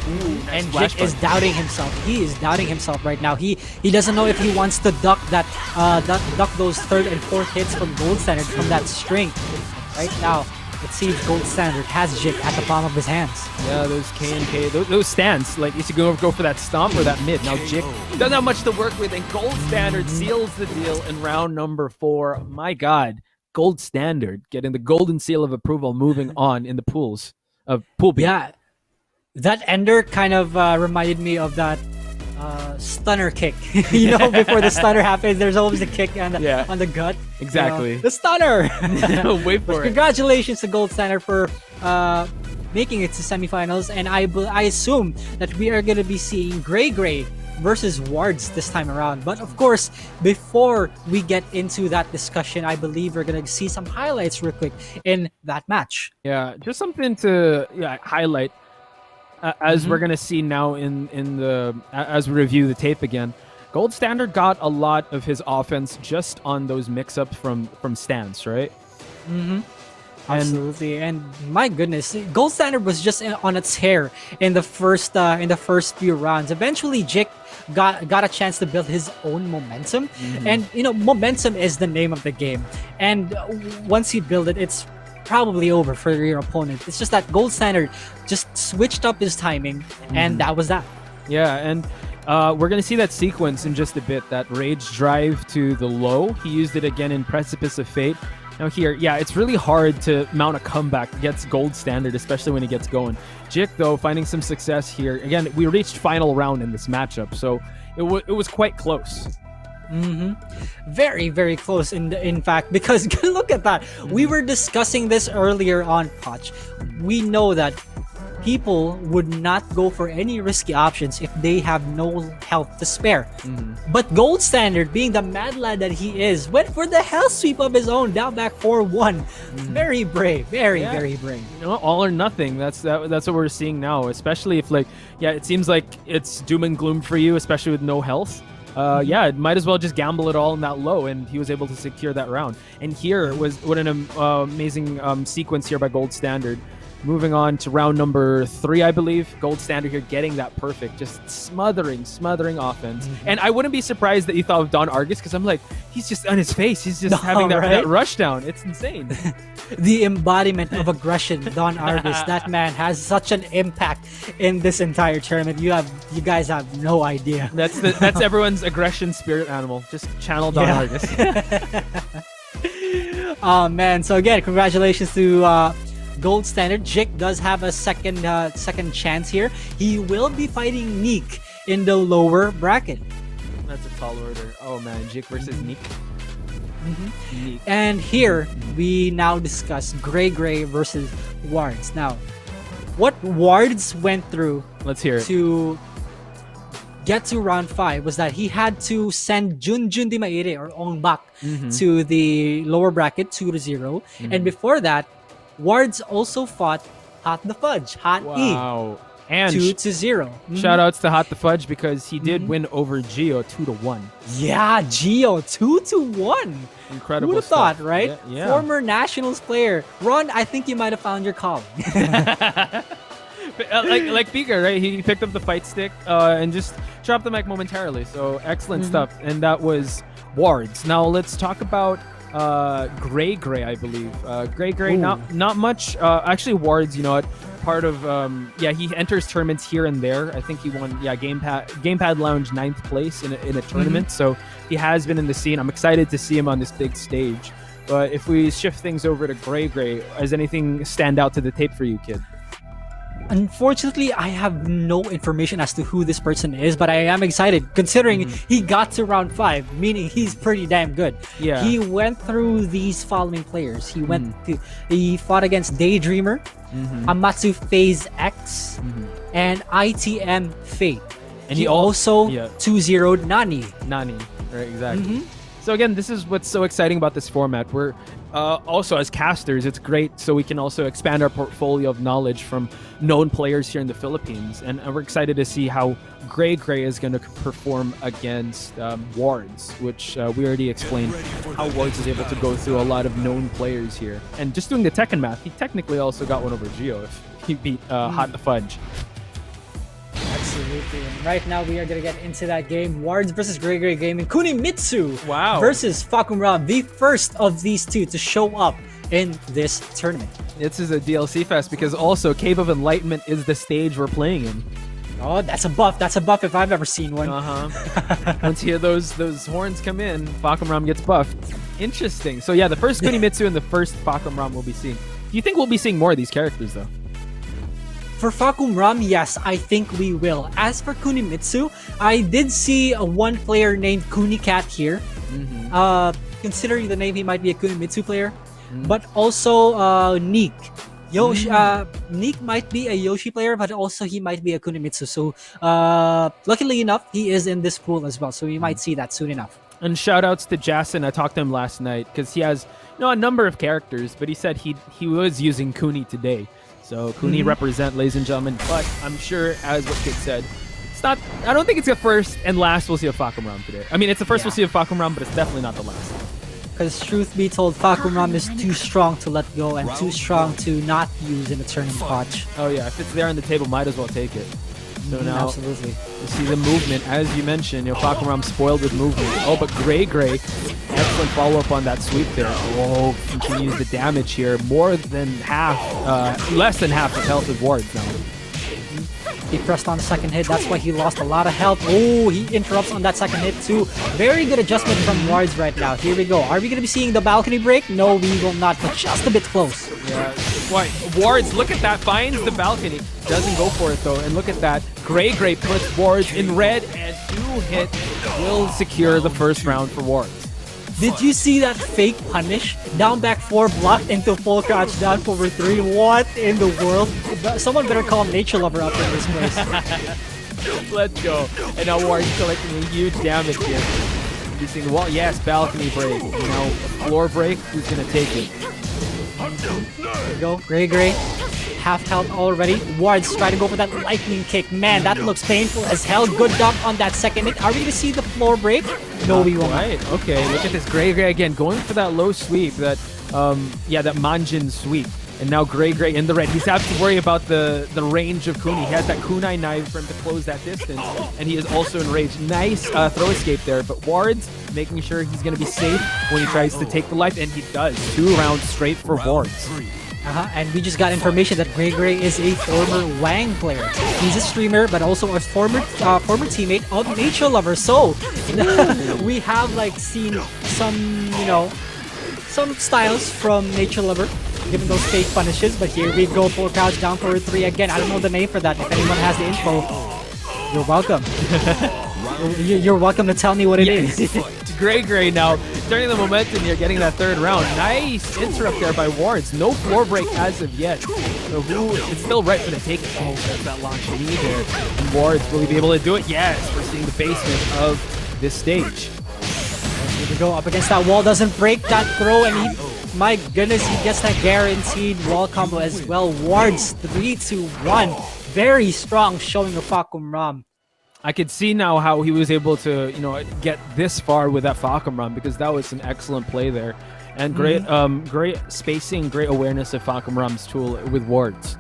Ooh, and Jake is doubting himself. He is doubting himself right now. He doesn't know if he wants to duck that duck those third and fourth hits from Gold Standard from that string. Right now, it seems Gold Standard has Jake at the palm of his hands. Yeah, those K&K, those stands, like, is he going to go for that stomp or that mid? Now Jake doesn't have much to work with, and Gold Standard seals the deal in round number 4. My God, Gold Standard getting the golden seal of approval, moving on in the pools of Pool B. Yeah, that ender kind of reminded me of that stunner kick. Before the stunner happens, there's always a kick on the gut. Exactly. The stunner! Wait for it. Congratulations to Gold Standard for making it to semifinals, and I assume that we are going to be seeing GreyGrey versus Wards this time around. But of course, before we get into that discussion, I believe we're going to see some highlights real quick in that match. Yeah, just something to highlight. As we're gonna see now as we review the tape again, Gold Standard got a lot of his offense just on those mix-ups from stance, right? Absolutely, and my goodness, Gold Standard was just on its hair in the first few rounds. Eventually, Jake got a chance to build his own momentum, and momentum is the name of the game. And once you build it, it's probably over for your opponent. It's just that Gold Standard just switched up his timing, and that was that. Yeah, and we're going to see that sequence in just a bit, that Rage Drive to the low. He used it again in Precipice of Fate. Now here, yeah, it's really hard to mount a comeback against Gold Standard, especially when he gets going. Jik, though, finding some success here. Again, we reached final round in this matchup, so it was quite close. Very, very close in fact, because look at that. We were discussing this earlier on Potch. We know that people would not go for any risky options if they have no health to spare. But Gold Standard, being the mad lad that he is, went for the hell sweep of his own, down back 4-1. Very brave, very brave. All or nothing. That's what we're seeing now, especially if it seems like it's doom and gloom for you, especially with no health. It might as well just gamble it all in that low, and he was able to secure that round. And here was what an amazing sequence here by Gold Standard. Moving on to round number 3, I believe. Gold Standard here getting that perfect, just smothering offense. And I wouldn't be surprised that you thought of Don Argus, because I'm like, he's just on his face. He's just having that rush down. It's insane. The embodiment of aggression, Don Argus. That man has such an impact in this entire tournament. You guys have no idea. That's everyone's aggression spirit animal. Just channel Don Argus. Oh man! So again, congratulations to Gold Standard. Jik does have a second chance here. He will be fighting Neek in the lower bracket. That's a tall order. Oh man, Jik versus Neek. And here we now discuss GreyGrey versus Wards. Now, what Wards went through, let's hear it, to get to round 5 was that he had to send Junjun Di Maire or Ong Bak to the lower bracket 2-0, and before that, Wards also fought Hot the Fudge, Hot wow. And 2-0. Shout outs to Hot the Fudge, because he did win over Gio 2-1. Yeah, Gio 2-1. Incredible. Who would have stuff. thought, right? Yeah. Former Nationals player. Ron, I think you might have found your calling. like Pika, right? He picked up the fight stick and just dropped the mic momentarily. So excellent stuff. And that was Wards. Now let's talk about GreyGrey, I believe. GreyGrey, not much. Actually, Wards, you know what? part of he enters tournaments here and there. I think he won Gamepad Lounge 9th place in a tournament. So he has been in the scene. I'm excited to see him on this big stage. But if we shift things over to GreyGrey, does anything stand out to the tape for you, kid? Unfortunately, I have no information as to who this person is, but I am excited considering he got to round 5, meaning he's pretty damn good. Yeah. He went through these following players. He fought against Daydreamer, Amatsu Phase X, and ITM Fate. And he also 2-0'd Nani. Nani, right, exactly. So again, this is what's so exciting about this format. We're also, as casters, it's great so we can also expand our portfolio of knowledge from known players here in the Philippines. And we're excited to see how GreyGrey is going to perform against Wards, which we already explained how Wards is able to go through a lot of known players here. And just doing the Tekken math, he technically also got one over Gio if he beat Hot the Fudge. Absolutely. And right now we are going to get into that game. Wards versus GreyGrey Gaming. Kunimitsu versus Fakumram. The first of these two to show up in this tournament. This is a DLC fest because also Cave of Enlightenment is the stage we're playing in. Oh, that's a buff. That's a buff if I've ever seen one. Once you hear those horns come in, Fakumram gets buffed. Interesting. So yeah, the first Kunimitsu and the first Fakumram we'll be seeing. Do you think we'll be seeing more of these characters though? For Fakumram, yes, I think we will. As for Kunimitsu, I did see one player named Kunicat here. Considering the name, he might be a Kunimitsu player. But also Neek. Neek might be a Yoshi player, but also he might be a Kunimitsu. So luckily enough, he is in this pool as well. So we might see that soon enough. And shout outs to Jason. I talked to him last night because he has a number of characters, but he said he was using Kuni today. So Kuni represent, ladies and gentlemen. But I'm sure, as what Kid said, it's not. I don't think it's the first and last we'll see of Fakumram today. I mean, it's the first we'll see of Fakumram, but it's definitely not the last. Because truth be told, Fakumram is too strong to let go and too strong to not use in a tournament watch. Oh yeah, if it's there on the table, might as well take it. So now, absolutely. You see the movement, as you mentioned, Fakumram spoiled with movement. Oh, but GreyGrey, excellent follow-up on that sweep there. Oh, continues the damage here. More than half, less than half of health with Wards now. He pressed on the second hit, that's why he lost a lot of health. Oh, he interrupts on that second hit too. Very good adjustment from Wards right now. Here we go. Are we going to be seeing the balcony break? No, we will not, but just a bit close. Yeah. Why? Wards, look at that, finds the balcony. Doesn't go for it though, and look at that. GreyGrey puts Wards in red, and 2 hits will secure the first round for Wards. Did you see that fake punish? Down back 4 blocked into full crouch down forward 3. What in the world? Someone better call Nature Lover up in this place. Let's go. And now Wards collecting a huge damage here. You see the wall? Yes, balcony break. Now floor break. Who's gonna take it? There we go. GreyGrey. Half health already. Wards trying to go for that lightning kick. Man, that looks painful as hell. Good dump on that second hit. Are we going to see the floor break? No, we won't. Right. Okay, look at this. GreyGrey again going for that low sweep. That that Manjin sweep. And now GreyGrey in the red. He's having to worry about the range of Kuni. He has that kunai knife for him to close that distance. And he is also enraged. Nice throw escape there. But Wards making sure he's going to be safe when he tries to take the life. And he does. 2 rounds straight for Wards. And we just got information that GreyGrey is a former Wang player. He's a streamer, but also a former teammate of Nature Lover. So we have seen some styles from Nature Lover, given those fake punishes. But here we go, full crouch down forward 3 again. I don't know the name for that. If anyone has the info, you're welcome. You're welcome to tell me what it is. GreyGrey now turning the momentum here, getting that 3rd round. Nice interrupt there by Wards. No floor break as of yet. So it's still right for the take. Oh, there's that launch lead there. And Wards, will he be able to do it? Yes, we're seeing the basement of this stage. Here we go, up against that wall, doesn't break that throw, and my goodness, he gets that guaranteed wall combo as well. Wards 3-1. Very strong showing of Fakumram. I could see now how he was able to, get this far with that Fakumram because that was an excellent play there. And great spacing, great awareness of Fakumram's tool with Wards.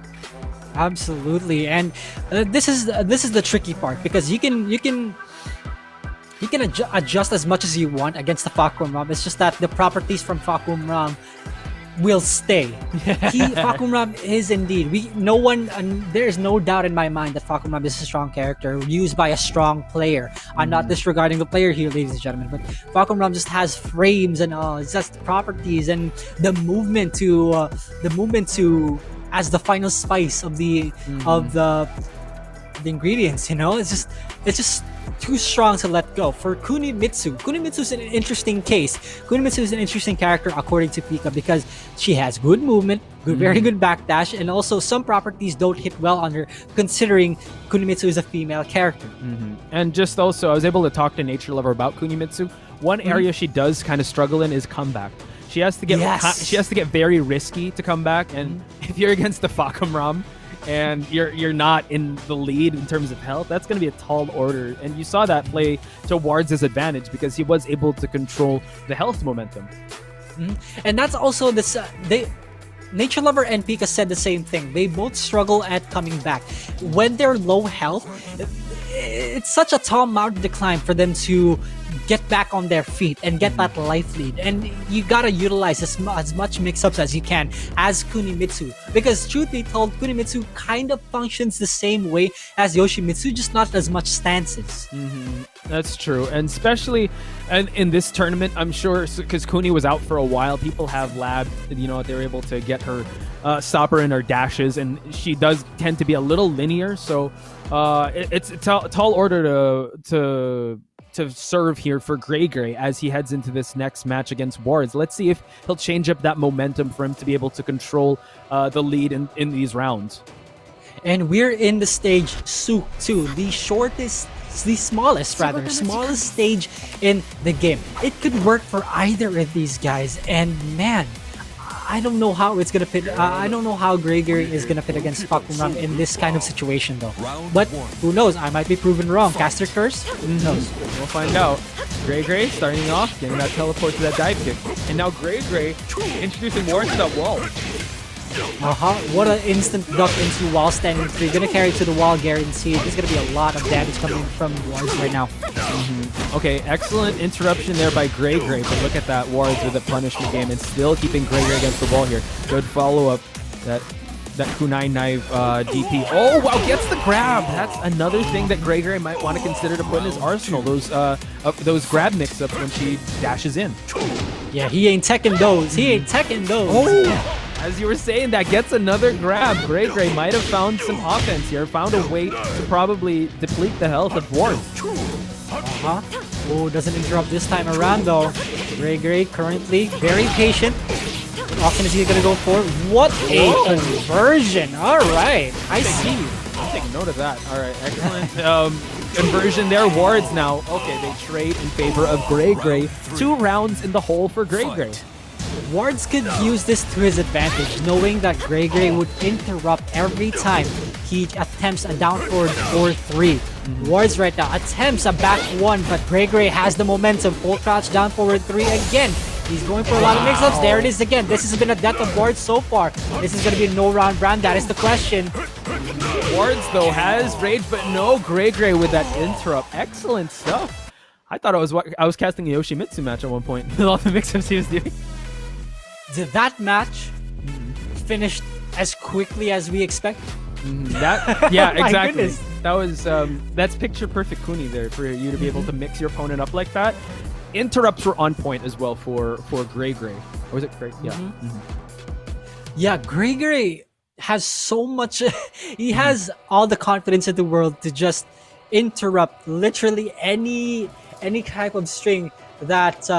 Absolutely. And this is the tricky part because you can adjust as much as you want against the Fakumram. It's just that the properties from Fakumram will stay. Fakumram is indeed. There's no doubt in my mind that Fakumram is a strong character used by a strong player. I'm not disregarding the player here, ladies and gentlemen, but Fakumram just has frames and it's just properties and the movement to as the final spice of the ingredients. It's just too strong to let go. For Kunimitsu is an interesting case. Kunimitsu is an interesting character according to Pika because she has good movement, very good backdash, and also some properties don't hit well on her considering Kunimitsu is a female character. And just also, I was able to talk to Nature Lover about Kunimitsu. One area she does kind of struggle in is comeback. She has to get very risky to come back, and if you're against the Fakumram and you're not in the lead in terms of health, that's going to be a tall order. And you saw that play to Ward's advantage because he was able to control the health momentum. And that's also Nature Lover and Pika said the same thing. They both struggle at coming back. When they're low health, it's such a tall mountain to climb for them to get back on their feet and get that life lead. And you gotta utilize as much mix-ups as you can as Kunimitsu. Because truth be told, Kunimitsu kind of functions the same way as Yoshimitsu, just not as much stances. That's true. And especially in this tournament, I'm sure, because Kuni was out for a while, people have labbed, they were able to get her stopper in her dashes, and she does tend to be a little linear. So it's a tall order to serve here for GreyGrey as he heads into this next match against Wards. Let's see if he'll change up that momentum for him to be able to control the lead in these rounds. And we're in the stage Souk 2, the smallest stage in the game. It could work for either of these guys, and man, I don't know how it's gonna fit. I don't know how GreyGrey is gonna fit against Fakumram in this kind of situation, though. But who knows? I might be proven wrong. Caster curse? Who knows? We'll find out. GreyGrey starting off, getting that teleport to that dive kick, and now GreyGrey introducing Wards to that wall. What an instant duck into wall standing 3. Gonna carry to the wall, guaranteed. There's gonna be a lot of damage coming from Wards right now. Okay, excellent interruption there by GreyGrey, but look at that Wards with a punishment game and still keeping GreyGrey against the wall here. Good follow-up. That kunai knife DP. Oh, wow, gets the grab. That's another thing that GreyGrey might want to consider to put in his arsenal. Those grab mix-ups when she dashes in. Yeah, he ain't teching those. Oh! As you were saying, that gets another grab. GreyGrey might have found some offense here, found a way to probably deplete the health of Ward. Oh, doesn't interrupt this time around though. GreyGrey currently very patient. How often is he gonna go for? What a conversion! All right, I see. I'll take note of that. All right, excellent conversion there. Wards now. Okay, they trade in favor of GreyGrey. 2 rounds in the hole for GreyGrey. Wards could use this to his advantage, knowing that GreyGrey would interrupt every time he attempts a down forward 4-3. Wards right now attempts a back 1, but GreyGrey has the momentum. Full crouch down forward 3 again. He's going for a lot of mix-ups. There it is again. This has been a death of Wards so far. This is going to be a no-round brand. That is the question. Wards, though, has rage, but no GreyGrey with that interrupt. Excellent stuff. I thought I was casting a Yoshimitsu match at one point with all the mix-ups he was doing. That match finished as quickly as we expected. Yeah, exactly. That was that's picture perfect Kuni there for you to be able to mix your opponent up like that. Interrupts were on point as well for GreyGrey. Or was it Grey? Yeah. Yeah, GreyGrey has so much. He has all the confidence in the world to just interrupt literally any type of string that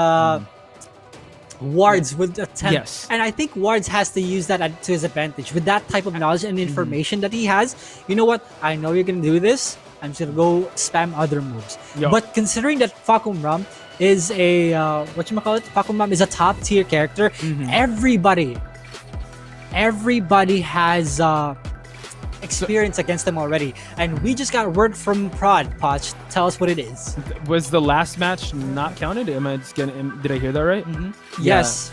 Wards would attempt. Yes. And I think Wards has to use that to his advantage. With that type of knowledge and information that he has, you know what? I know you're going to do this. I'm just going to go spam other moves. Yo. But considering that Fakumram is a, Fakumram is a top tier character, everybody has experience against them already. And we just got word from Prod. Poch, tell us what it is. Was the last match not counted? Did I hear that right? Yes.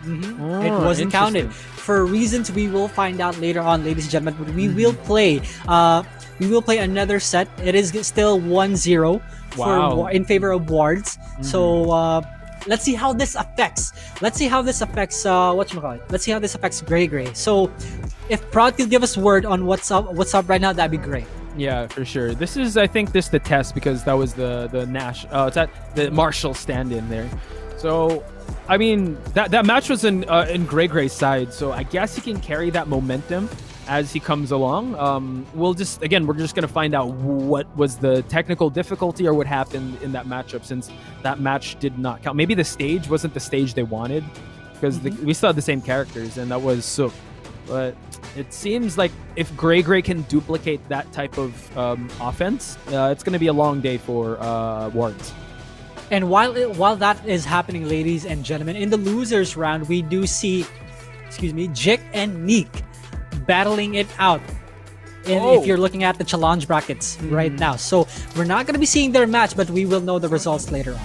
Oh, It wasn't counted. interesting. For reasons we will find out later on, ladies and gentlemen, but we will play another set. It is still 1-0 Wow. in favor of Wards. So let's see how this affects. Let's see how this affects whatchamacallit. Let's see how this affects GreyGrey. So if Prod could give us word on what's up right now, that'd be great. Yeah, for sure. This is, I think, the test because that was the Nash. It's at the Marshall stand-in there. So, I mean, that match was in GreyGrey's side. So I guess he can carry that momentum as he comes along. We're just gonna find out what was the technical difficulty or what happened in that matchup since that match did not count. Maybe the stage wasn't the stage they wanted because we still had the same characters and that was Sook. But it seems like if GreyGrey can duplicate that type of offense, it's going to be a long day for Wards. And while that is happening, ladies and gentlemen, in the losers round, we do see, Jik and Neek battling it out. If you're looking at the challenge brackets right now. So we're not going to be seeing their match, but we will know the results later on.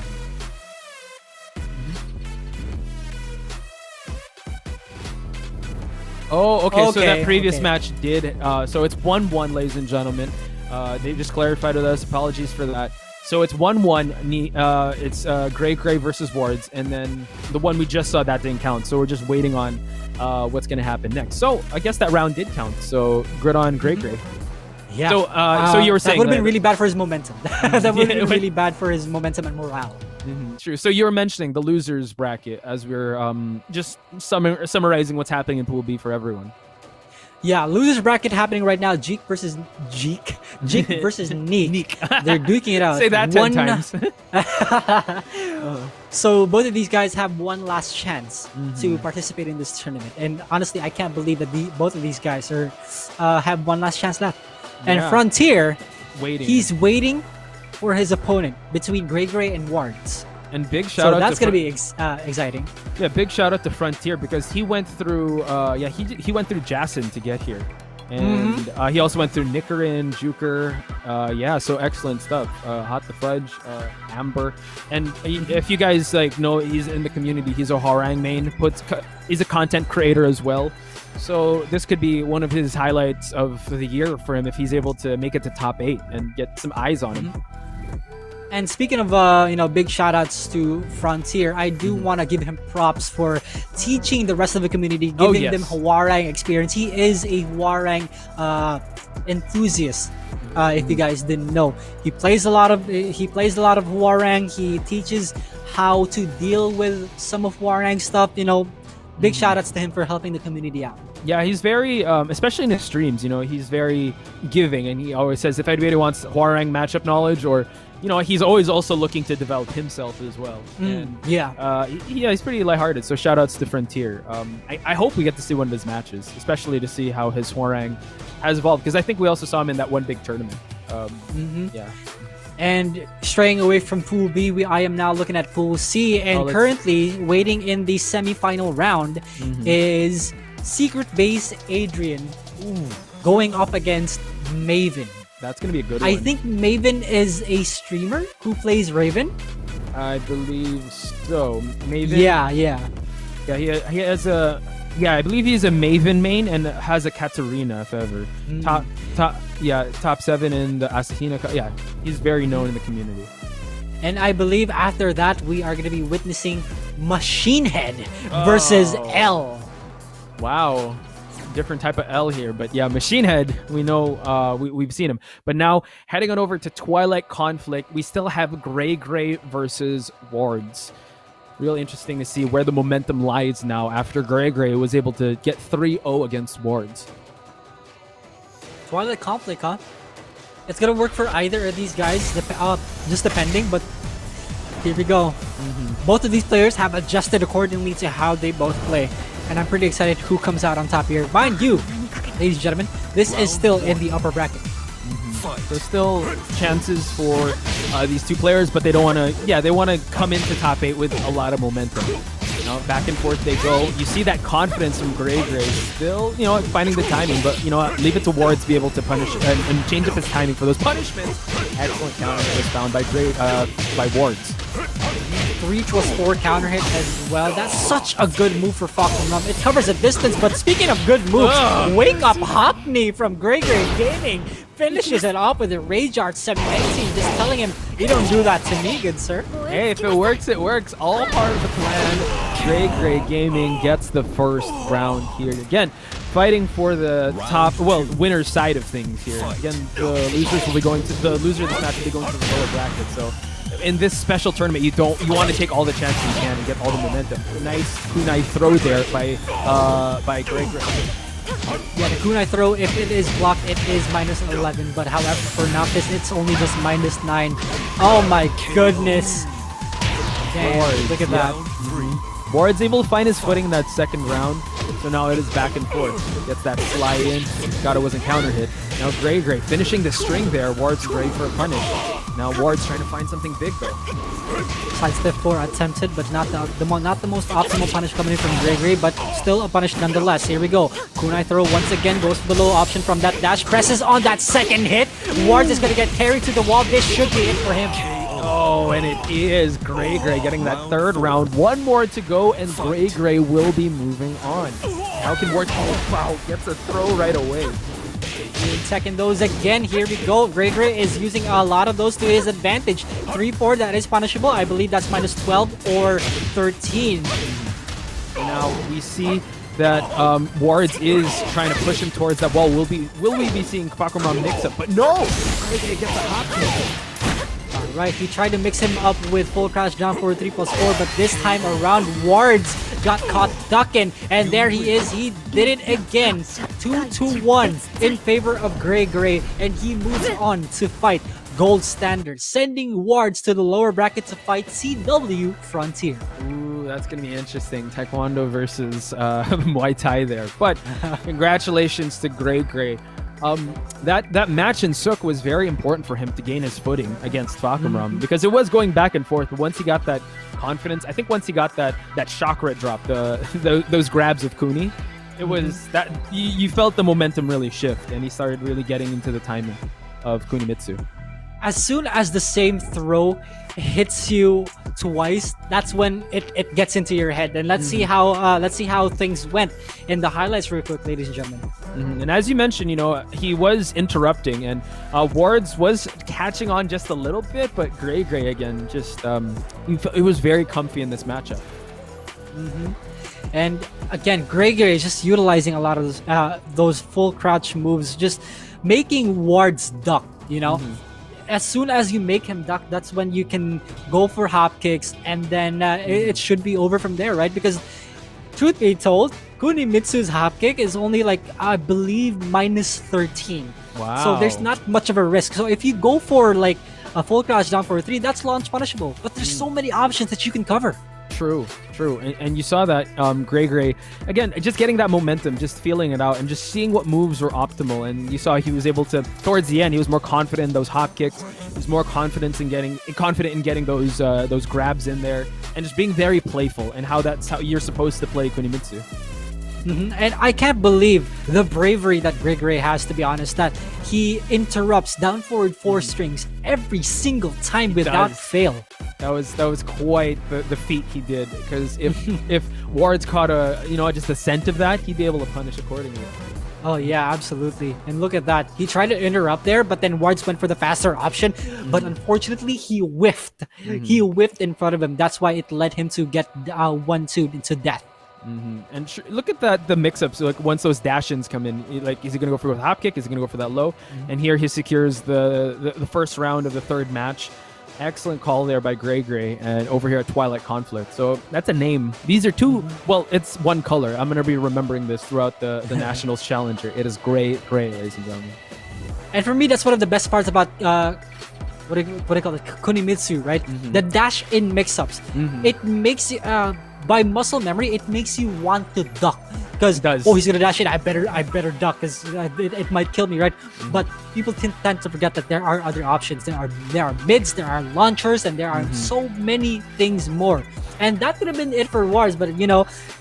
Oh, okay. So that previous match did. So it's 1-1, ladies and gentlemen. They just clarified with us. Apologies for that. So it's 1-1. It's GreyGrey versus Wards, and then the one we just saw that didn't count. So we're just waiting on what's going to happen next. So I guess that round did count. So good on GreyGrey. Yeah. So you were saying that would have been really bad for his momentum. That would have been really bad for his momentum and morale. True. So you were mentioning the losers bracket as we're just summarizing what's happening in Pool B for everyone. Yeah, losers bracket happening right now. Jik versus Neek. They're duking it out. Say that 10 times. So both of these guys have one last chance to participate in this tournament. And honestly, I can't believe that both of these guys have one last chance left. And Frontier, he's waiting for his opponent between GreyGrey and Wards. And big shout out. That's gonna be exciting. Yeah, big shout out to Frontier because he went through. He went through Jason to get here, and he also went through Nickerin, Juker. So excellent stuff. Hot the Fudge, Amber, and if you guys know, he's in the community. He's a Hwarang main. He's a content creator as well. So this could be one of his highlights of the year for him if he's able to make it to top 8 and get some eyes on him. And speaking of big shout outs to Frontier, I do want to give him props for teaching the rest of the community, giving them Hwarang experience. He is a Hwarang enthusiast. If you guys didn't know, he plays a lot of Hwarang. He teaches how to deal with some of Hwarang stuff. Big shout outs to him for helping the community out. Yeah, he's very, especially in his streams, he's very giving, and he always says if anybody wants Hwarang matchup knowledge or he's always also looking to develop himself as well. And, he's pretty lighthearted. So shout outs to Frontier. I hope we get to see one of his matches, especially to see how his Hwarang has evolved, because I think we also saw him in that one big tournament. Yeah. And straying away from Pool B, I am now looking at Pool C, and currently waiting in the semi-final round is Secretbase Adrian going up against Maiven. That's going to be a good one. I think Maiven is a streamer who plays Raven. I believe so. Maiven? Yeah. Yeah, he has a... Yeah, I believe he's a Maiven main and has a Katarina, if ever. Top 7 in the Asahina. Yeah, he's very known in the community. And I believe after that, we are going to be witnessing MachineHead versus L. Wow. Different type of L here, but yeah, MachineHead, we know, we've seen him. But now heading on over to Twilight Conflict, we still have GreyGrey versus Wards. Really interesting to see where the momentum lies now after GreyGrey was able to get 3-0 against Wards. Twilight Conflict, huh? It's gonna work for either of these guys, just depending, but here we go. Both of these players have adjusted accordingly to how they both play. And I'm pretty excited who comes out on top here. Mind you, ladies and gentlemen, this is still in the upper bracket. There's still chances for these two players, but they don't want to. Yeah, they want to come into top 8 with a lot of momentum. Back and forth they go. You see that confidence from GreyGrey. Still, finding the timing, but leave it to Wards to be able to punish and change up his timing for those punishments. Excellent counter was found by Wards. 3+4 counter hit as well. That's such a good move for Falcon. It covers a distance, but speaking of good moves, Wake Up Hockney from GreyGrey Gaming finishes it off with a Rage Art 719, just telling him, you don't do that to me, good sir. Hey, if it works, it works. All part of the plan. GreyGrey Gaming gets the first round here. Again, fighting for the top, well, winner's side of things here. Again, the losers will be going to, the loser of this match will be going to the lower bracket. So in this special tournament, you want to take all the chances you can and get all the momentum. Nice kunai throw there by GreyGrey. Yeah, the kunai throw, if it is blocked, it is -11. But however, for Noctis, it's only just -9. Oh my goodness. Damn, look at that. Ward's able to find his footing in that second round, so now it is back and forth. Gets that slide in. Scotto wasn't counter hit. Now GreyGrey finishing the string there. Ward's great for a punish. Now Ward's trying to find something big though. Side step 4 attempted, but not the most optimal punish coming in from GreyGrey, but still a punish nonetheless. Here we go. Kunai throw once again goes for the low option from that dash. Presses on that second hit. Ward is going to get carried to the wall. This should be it for him. Oh, and it is GreyGrey getting that third round. One more to go, and GreyGrey will be moving on. How can Ward? Oh, wow, gets a throw right away. Second those again. Here we go. GreyGrey is using a lot of those to his advantage. 3-4, that is punishable. I believe that's -12 or 13. Now we see that Wards is trying to push him towards that wall. Will we be seeing Fakuram mix up? But no! GreyGrey gets a hop kick. Right, he tried to mix him up with full crash down for 3+4, but this time around, Wards got caught ducking, and there he is. He did it again. 2-1 in favor of GreyGrey, and he moves on to fight Gold Standard, sending Wards to the lower bracket to fight CW Frontier. Ooh, that's going to be interesting. Taekwondo versus Muay Thai there. But congratulations to GreyGrey. That match in Sook was very important for him to gain his footing against Fakuram because it was going back and forth. But once he got that confidence, I think once he got that chakra drop, those grabs of Kuni, it was that you felt the momentum really shift, and he started really getting into the timing of Kunimitsu. As soon as the same throw hits you twice, that's when it gets into your head. And let's see how things went in the highlights real quick, ladies and gentlemen. And as you mentioned, he was interrupting, and Wards was catching on just a little bit, but GreyGrey again just it was very comfy in this matchup. And again, GreyGrey is just utilizing a lot of those full crouch moves, just making Wards duck. As soon as you make him duck, that's when you can go for hop kicks, and then it should be over from there, right? Because truth be told, Kunimitsu's hop kick is only like, I believe, -13. Wow. So there's not much of a risk. So if you go for like a full crouch down for 3, that's launch punishable. But there's so many options that you can cover. True. And you saw that GreyGrey, again, just getting that momentum, just feeling it out, and just seeing what moves were optimal. And you saw he was able to, towards the end, he was more confident in those hop kicks. He was more confident in getting those grabs in there, and just being very playful, and that's how you're supposed to play Kunimitsu. And I can't believe the bravery that GreyGrey has, to be honest, that he interrupts down forward 4 strings every single time without fail. That was quite the feat he did, because if Wards caught just a scent of that, he'd be able to punish accordingly. Oh yeah, absolutely. And look at that. He tried to interrupt there, but then Wards went for the faster option. But unfortunately, he whiffed. He whiffed in front of him. That's why it led him to get 1-2 into death. And look at the mix-ups. Like once those dash-ins come in, like is he gonna go for a hop kick? Is he gonna go for that low? And here he secures the first round of the third match. Excellent call there by GreyGrey, and over here at Twilight Conflict. So that's a name. These are two. Well, it's one color. I'm gonna be remembering this throughout the Nationals Challenger. It is gray, ladies and gentlemen. And for me, that's one of the best parts about what do you call it, Kunimitsu, right? The dash in mix-ups. It makes you by muscle memory, it makes you want to duck. Because, he's gonna dash in, I better duck, because it might kill me, right? But people tend to forget that there are other options. There are mids, there are launchers, and there are so many things more. And that would have been it for Wars, but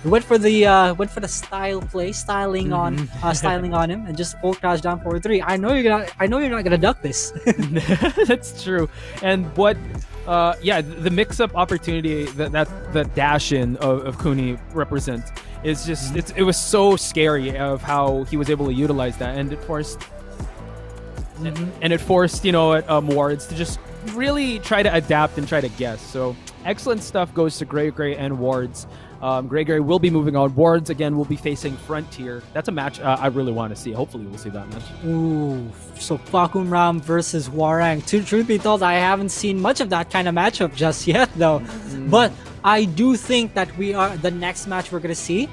went for the style play, styling on him, and just full crash down forward 3. I know you're not gonna duck this. That's true. And what Yeah, the mix-up opportunity that dash in of Kuni represents is just it was so scary of how he was able to utilize that, and it forced Wards to just really try to adapt and try to guess. So excellent stuff goes to GreyGrey and Wards. GreyGrey will be moving on. Wards again will be facing Frontier. That's a match I really want to see. Hopefully we'll see that match. Ooh, so Fakum Ram versus Warang. Truth be told, I haven't seen much of that kind of matchup just yet, though. But I do think that the next match we're gonna see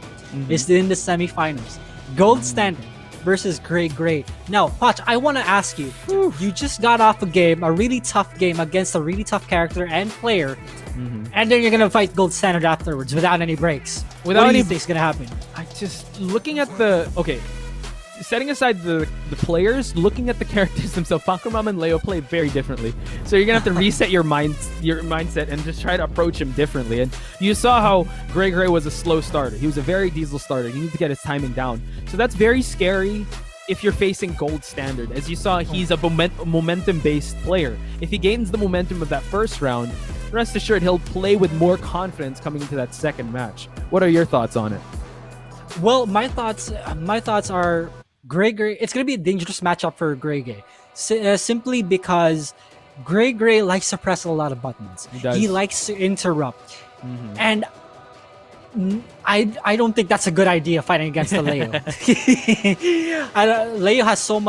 is in the semifinals. Gold Standard versus GreyGrey. Now, Poch, I want to ask you. You just got off a really tough game against a really tough character and player. And then you're gonna fight Gold Standard afterwards without any breaks. What do you think's gonna happen? I just looking at setting aside the players, looking at the characters themselves, Fakumram and Leo play very differently. So you're gonna have to reset your mindset and just try to approach him differently. And you saw how GreyGrey was a slow starter. He was a very diesel starter. He needs to get his timing down. So that's very scary if you're facing Gold Standard. As you saw, he's a momentum-based player. If he gains the momentum of that first round, rest assured he'll play with more confidence coming into that second match. What are your thoughts on it? Well, my thoughts are GreyGrey. It's gonna be a dangerous matchup for GreyGrey, simply because GreyGrey likes to press a lot of buttons. He likes to interrupt, and I don't think that's a good idea fighting against the Leo. Leo has so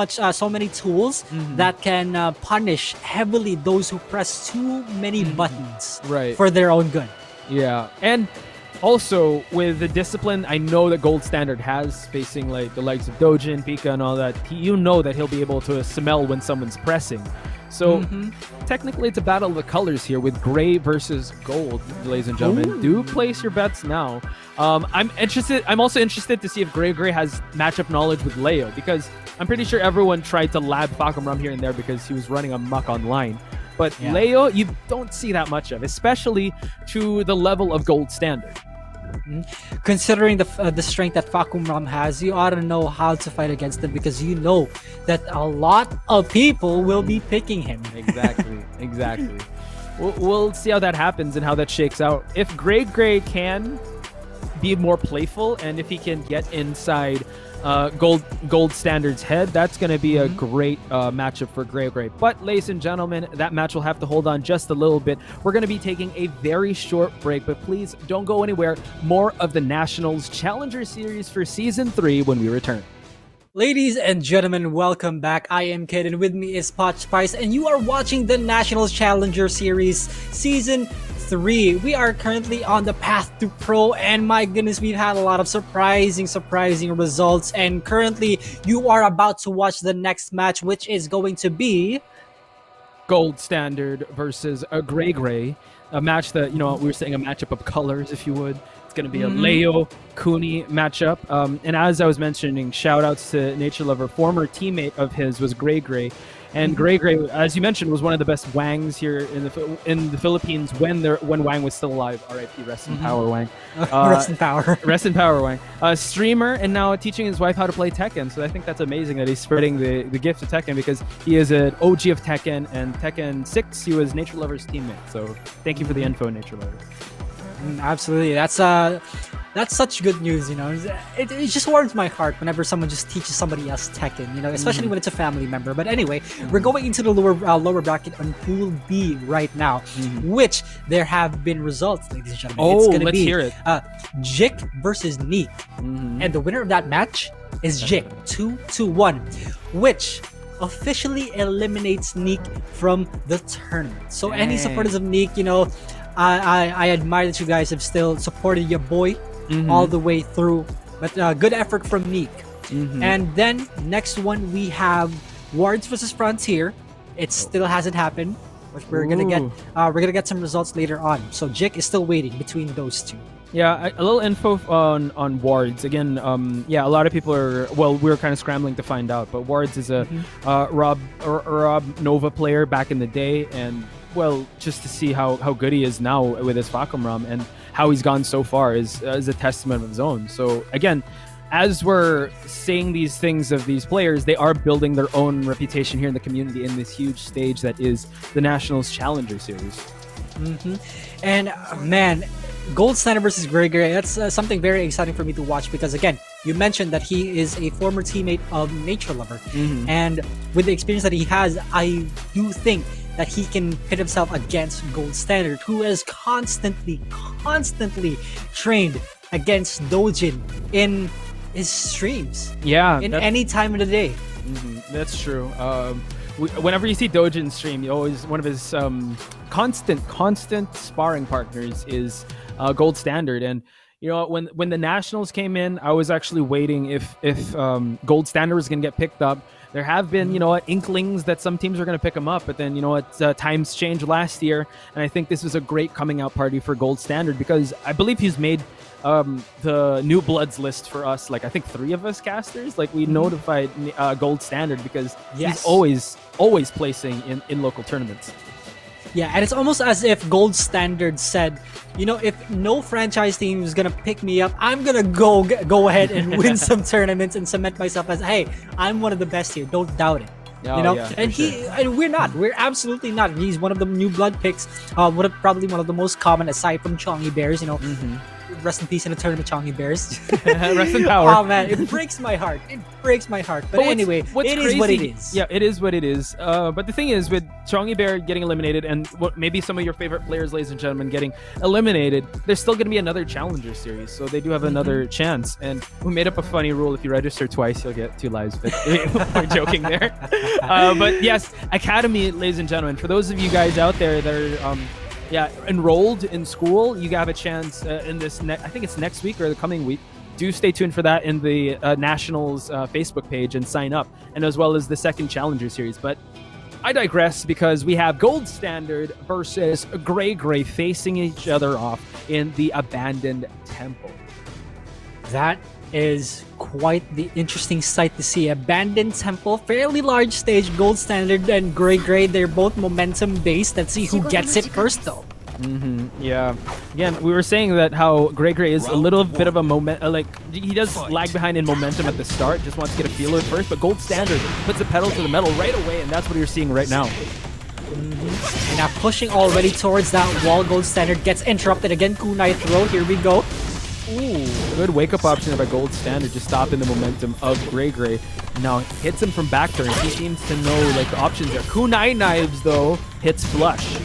many tools that can punish heavily those who press too many buttons for their own good. Yeah, and also with the discipline I know that Gold Standard has, facing like the likes of Dojin, Pika, and all that, you know that he'll be able to smell when someone's pressing. So technically it's a battle of the colors here with gray versus gold, ladies and gentlemen. Do place your bets now. I'm also interested to see if GreyGrey has matchup knowledge with Leo, because I'm pretty sure everyone tried to lab Fakumram here and there because he was running amok online. But Leo, you don't see that much of, especially to the level of Gold Standard. Considering the strength that Fakumram has, you ought to know how to fight against him, because you know that a lot of people will be picking him. Exactly. We'll see how that happens and how that shakes out. If GreyGrey can be more playful, and if he can get inside Gold Standard's head, that's going to be a great matchup for GreyGrey. But ladies and gentlemen, that match will have to hold on just a little bit. We're going to be taking a very short break, but please don't go anywhere. More of the Nationals Challenger Series for Season 3 when we return. Ladies and gentlemen, welcome back. I am Kid, and with me is Poch Spice, and you are watching the Nationals Challenger Series Season 3. We are currently on the path to pro, and my goodness, we've had a lot of surprising results, and currently you are about to watch the next match, which is going to be Gold Standard versus a GreyGrey, a match that, we were saying a matchup of colors, if you would. It's going to be a Leo Kuni matchup, and as I was mentioning, shout outs to Nature Lover. Former teammate of his was GreyGrey. And GreyGrey, as you mentioned, was one of the best Wangs here in the Philippines when Wang was still alive. R.I.P. Rest in power, Wang. Rest in power. Rest in power, Wang. Streamer, and now teaching his wife how to play Tekken. So I think that's amazing that he's spreading the gift of Tekken, because he is an OG of Tekken, and Tekken 6, he was Nature Lover's teammate. So thank you for the info, Nature Lover. Absolutely. That's such good news, It just warms my heart whenever someone just teaches somebody else Tekken, especially when it's a family member. But anyway, we're going into the lower bracket on Pool B right now, which there have been results, ladies and gentlemen. It's gonna let's be hear it. Jik versus Neek. And the winner of that match is Jik, 2-1, which officially eliminates Neek from the tournament. So any supporters of Neek, I admire that you guys have still supported your boy all the way through, but good effort from Neek. And then next one we have Wards versus Frontier. It still hasn't happened, but we're gonna get some results later on. So Jik is still waiting between those two. Yeah, a little info on Wards. Again, a lot of people we're kind of scrambling to find out, but Wards is a Rob Nova player back in the day, and just to see how good he is now with his Fakumram and how he's gone so far is a testament of his own. So again, as we're saying these things of these players, they are building their own reputation here in the community in this huge stage that is the Nationals Challenger Series. And man, Gold Standard versus GreyGrey, that's something very exciting for me to watch because again, you mentioned that he is a former teammate of Nature Lover. And with the experience that he has, I do think that he can pit himself against Gold Standard, who has constantly trained against Dojin in his streams. Yeah, In any time of the day. that's true. Whenever you see Dojin stream, you always one of his constant sparring partners is Gold Standard. And you know, when the Nationals came in, I was actually waiting if Gold Standard was going to get picked up. There have been, you know, inklings that some teams are going to pick him up, but then, you know what, times changed last year, and I think this is a great coming out party for Gold Standard because I believe he's made the New Bloods list for us, like I think 3 of us casters, like we notified Gold Standard because he's always placing in local tournaments. Yeah, and it's almost as if Gold Standard said, you know, if no franchise team is gonna pick me up, I'm gonna go ahead and win some tournaments and cement myself as, hey, I'm one of the best here. Don't doubt it. Oh, you know, yeah, and we're not. We're absolutely not. He's one of the new blood picks. Probably one of the most common aside from Chongy Bears. You know, rest in peace in the tournament, Chongy Bears. Rest in power. Oh man, it breaks my heart. It breaks my heart. But anyway, it is what it is. Yeah, it is what it is. But the thing is, with Chongy Bear getting eliminated and what maybe some of your favorite players, ladies and gentlemen, getting eliminated, there's still going to be another Challenger Series. So they do have another chance. And we made up a funny rule. If you register twice, you'll get 2 lives. But we're joking there. But yes, Academy, ladies and gentlemen, for those of you guys out there that are enrolled in school, you have a chance in this I think it's next week or the coming week. Do stay tuned for that in the Nationals Facebook page and sign up, and as well as the second Challenger Series. But I digress because we have Gold Standard versus GreyGrey facing each other off in the Abandoned Temple. That is quite the interesting sight to see. Abandoned Temple, fairly large stage. Gold Standard and GreyGrey, they're both momentum based. Let's see who gets it first though. Yeah. Again, we were saying that how GreyGrey is a little bit of a moment, like he does lag behind in momentum at the start, just wants to get a feel of it first, but Gold Standard puts the pedal to the metal right away, and that's what you're seeing right now. And now pushing already towards that wall. Gold Standard gets interrupted again. Kunai throw, here we go. Ooh, good wake-up option by Gold Standard, just stopping the momentum of GreyGrey. Now hits him from back turn. He seems to know like the options there. Kunai knives though hits flush.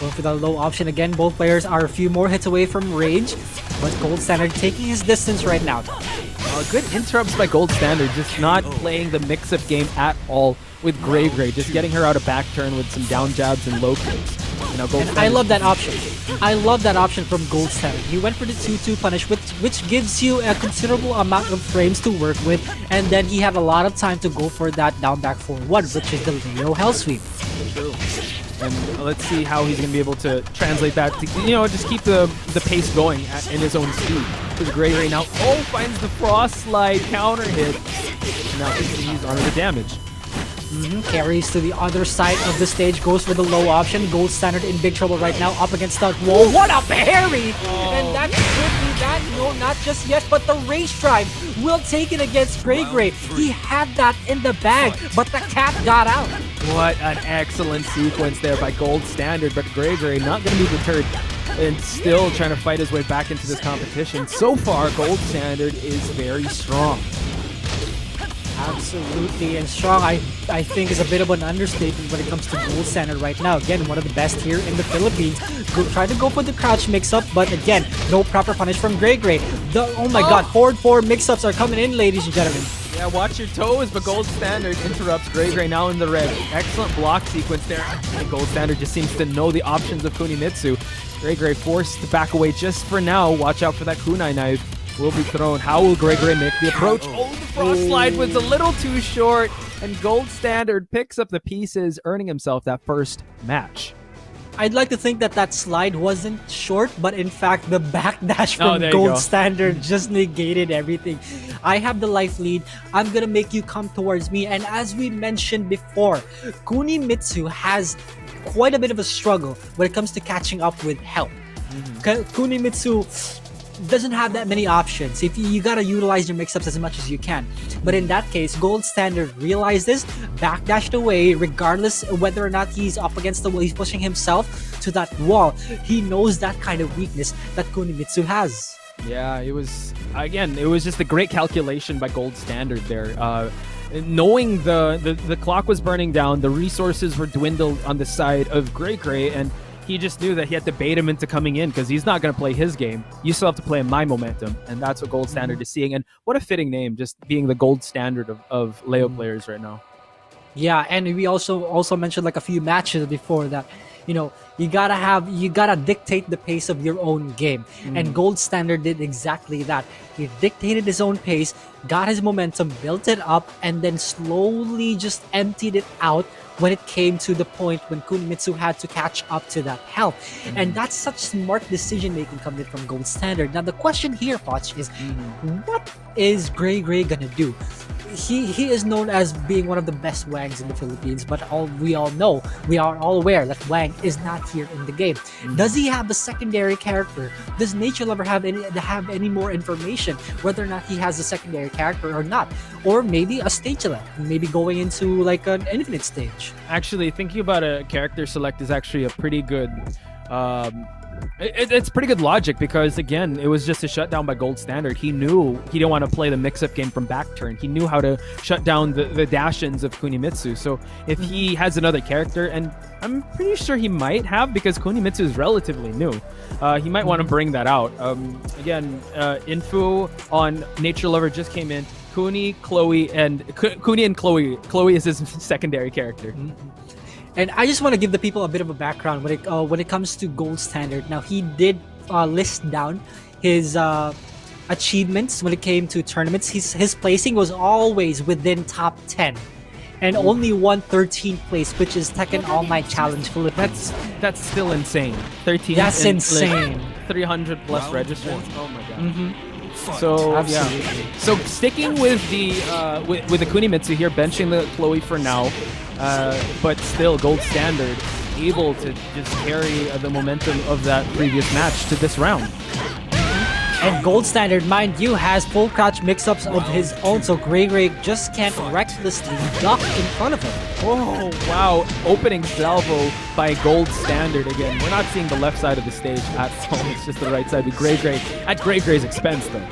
Going for the low option again. Both players are a few more hits away from rage, but Gold Standard taking his distance right now. Good interrupts by Gold Standard, just not playing the mix-up game at all with GreyGrey, just getting her out of back turn with some down jabs and low kicks. You know, Gold I love that option. I love that option from Gold Standard. He went for the 2-2 punish, which gives you a considerable amount of frames to work with, and then he had a lot of time to go for that down back 4-1, which is the Leo Hell Sweep. True. And let's see how he's going to be able to translate that to, you know, just keep the pace going in his own speed. Because GreyGrey now, finds the Frost Slide counter hit. Now he's on the damage. Carries to the other side of the stage, goes for the low option. Gold Standard in big trouble right now, up against that wall. What a parry! And that could be that. No, not just yet, but the race drive will take it against GreyGrey. He had that in the bag, but the cat got out. What an excellent sequence there by Gold Standard, but GreyGrey not going to be deterred and still trying to fight his way back into this competition. So far, Gold Standard is very strong. Absolutely, and strong, I think, is a bit of an understatement when it comes to Gold Standard right now. Again, one of the best here in the Philippines. Try to go for the crouch mix-up, but again, no proper punish from GreyGrey. Oh my god, forward 4 mix-ups are coming in, ladies and gentlemen. Yeah, watch your toes, but Gold Standard interrupts GreyGrey now in the red. Excellent block sequence there. And Gold Standard just seems to know the options of Kunimitsu. GreyGrey forced to back away just for now. Watch out for that kunai knife. Will be thrown. How will GreyGrey make the approach? Oh, the Frost Slide was a little too short, and Gold Standard picks up the pieces, earning himself that first match. I'd like to think that that slide wasn't short, but in fact, the backdash from Gold Standard just negated everything. I have the life lead. I'm gonna make you come towards me, and as we mentioned before, Kunimitsu has quite a bit of a struggle when it comes to catching up with health. Kunimitsu doesn't have that many options. If you gotta utilize your mix-ups as much as you can. But in that case, Gold Standard realized this, backdashed away, regardless of whether or not he's up against the wall, he's pushing himself to that wall. He knows that kind of weakness that Kunimitsu has. Yeah, it was just a great calculation by Gold Standard there. Knowing the clock was burning down, the resources were dwindled on the side of GreyGrey, and he just knew that he had to bait him into coming in because he's not going to play his game. You still have to play in my momentum, and that's what Gold Standard is seeing. And what a fitting name, just being the gold standard of Leo players right now. Yeah, and we also mentioned like a few matches before that, you gotta dictate the pace of your own game. And Gold Standard did exactly that. He dictated his own pace, got his momentum, built it up, and then slowly just emptied it out when it came to the point when Kunimitsu had to catch up to that health. And that's such smart decision making coming from Gold Standard. Now the question here, Poch, is what is GreyGrey gonna do? He is known as being one of the best Wangs in the Philippines, but we are all aware that Wang is not here in the game. Does he have a secondary character? Does Nature Lover have any more information whether or not he has a secondary character or not? Or maybe a stage select, maybe going into like an infinite stage. Actually, thinking about a character select is actually a pretty good it's pretty good logic, because again, it was just a shutdown by Gold Standard. He knew he didn't want to play the mix-up game from back turn. He knew how to shut down the dash-ins of Kunimitsu. So if he has another character, and I'm pretty sure he might have, because Kunimitsu is relatively new, he might want to bring that out. Info on Nature Lover just came in. Kuni and Chloe. Chloe is his secondary character. And I just want to give the people a bit of a background when it comes to Gold Standard. Now, he did list down his achievements when it came to tournaments. His placing was always within top 10, and only won 13th place, which is Tekken All Night Challenge Philippines. That's still insane. 13. That's insane. Like 300 plus registers. Oh my god. So absolutely. Yeah. So sticking with the Kunimitsu here, benching the Chloe for now, but still Gold Standard able to just carry the momentum of that previous match to this round. And Gold Standard, mind you, has full crouch mix-ups of his own, so GreyGrey just can't recklessly duck in front of him. Oh, wow. Opening salvo by Gold Standard again. We're not seeing the left side of the stage at all. It's just the right side with GreyGrey at GreyGrey's expense, though.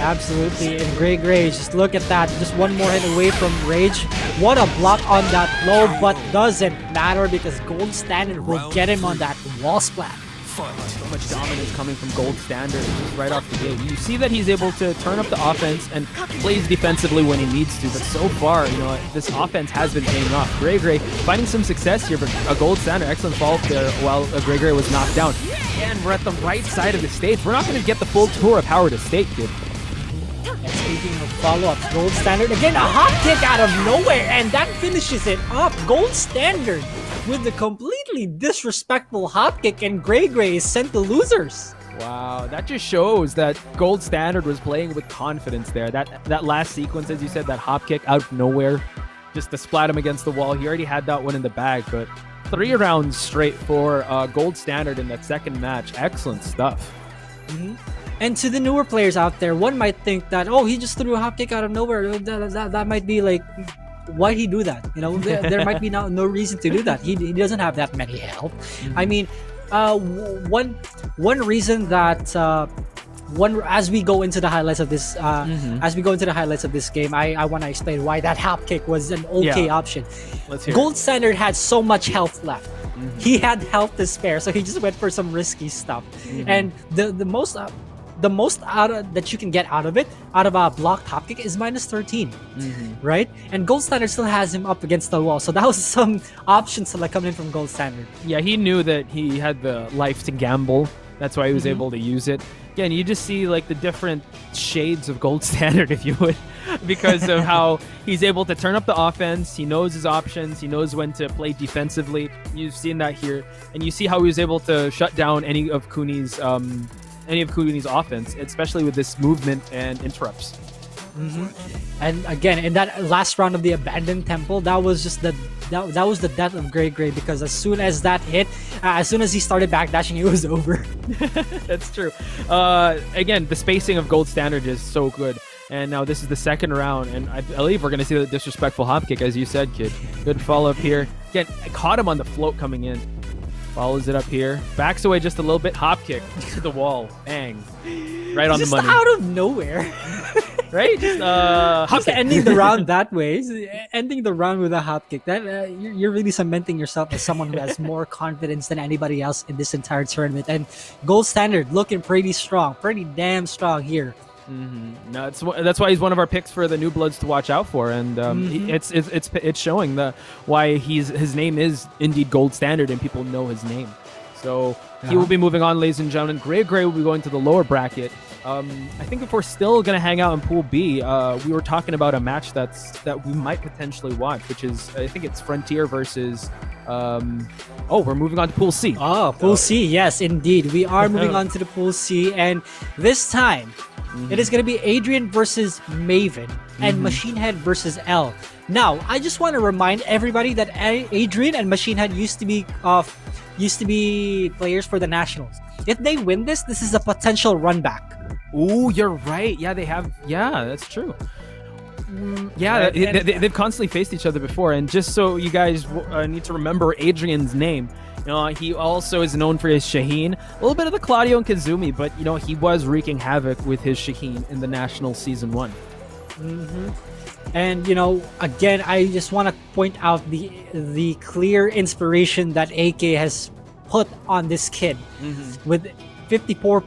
Absolutely. And GreyGrey, just look at that. Just one more hit away from Rage. What a block on that blow, but doesn't matter because Gold Standard will get him on that wall splat. So much dominance coming from Gold Standard just right off the gate. You see that he's able to turn up the offense and plays defensively when he needs to, but so far, this offense has been paying off. GreyGrey finding some success here, but a Gold Standard, excellent follow-up there while GreyGrey was knocked down. And we're at the right side of the stage. We're not going to get the full tour of Howard Estate, kid. And speaking of follow-ups, Gold Standard, again, a hop kick out of nowhere, and that finishes it up. Gold Standard with the completely disrespectful hop kick, and GreyGrey is sent to losers. Wow, that just shows that Gold Standard was playing with confidence there. That last sequence, as you said, that hop kick out of nowhere, just to splat him against the wall. He already had that one in the bag, but 3 rounds straight for Gold Standard in that second match. Excellent stuff. And to the newer players out there, one might think that, oh, he just threw a hop kick out of nowhere. That might be like, why'd he do that? There might be no reason to do that. He doesn't have that many health. I mean, one reason that as we go into the highlights of this game, I want to explain why that hop kick was an okay option. Let's hear Gold Standard had so much health left. He had health to spare, so he just went for some risky stuff. And the most that you can get out of a blocked hop kick is -13, right? And Gold Standard still has him up against the wall, so that was some options like coming in from Gold Standard. Yeah, he knew that he had the life to gamble. That's why he was able to use it. Again, you just see like the different shades of Gold Standard, if you would, because of how he's able to turn up the offense. He knows his options. He knows when to play defensively. You've seen that here, and you see how he was able to shut down any of Kuni's offense, especially with this movement and interrupts. And again, in that last round of the abandoned temple, that was just that was the death of GreyGrey, because as soon as that hit, as soon as he started backdashing, it was over. That's true. Again, the spacing of gold standard is so good. And now this is the second round, and I believe we're going to see the disrespectful hop kick, as you said, kid. Good follow-up here. Again, I caught him on the float coming in. Follows it up here. Backs away just a little bit. Hop kick to the wall. Bang. Right on the money. Just out of nowhere. Right? Just ending the round that way. Ending the round with a hop kick. That you're really cementing yourself as someone who has more confidence than anybody else in this entire tournament. And gold standard looking pretty strong. Pretty damn strong here. Mm-hmm. No, that's why he's one of our picks for the new bloods to watch out for, and it's showing why his name is indeed gold standard and people know his name. So he will be moving on, ladies and gentlemen. GreyGrey will be going to the lower bracket. I think if we're still gonna hang out in Pool B, we were talking about a match that we might potentially watch, which is I think it's Frontier versus. We're moving on to Pool C. Oh, Pool C, yes, indeed. We are moving on to the Pool C, and this time. It is going to be Adrian versus Maiven and MachineHead versus L. Now, I just want to remind everybody that Adrian and MachineHead used to be players for the Nationals. If they win this is a potential run back. Ooh, you're right. Yeah, they have. Yeah, that's true. Yeah, they've constantly faced each other before, and just so you guys need to remember Adrian's name. He also is known for his Shaheen, a little bit of the Claudio and Kazumi, but he was wreaking havoc with his Shaheen in the National Season 1. And again, I just want to point out the clear inspiration that AK has put on this kid with 54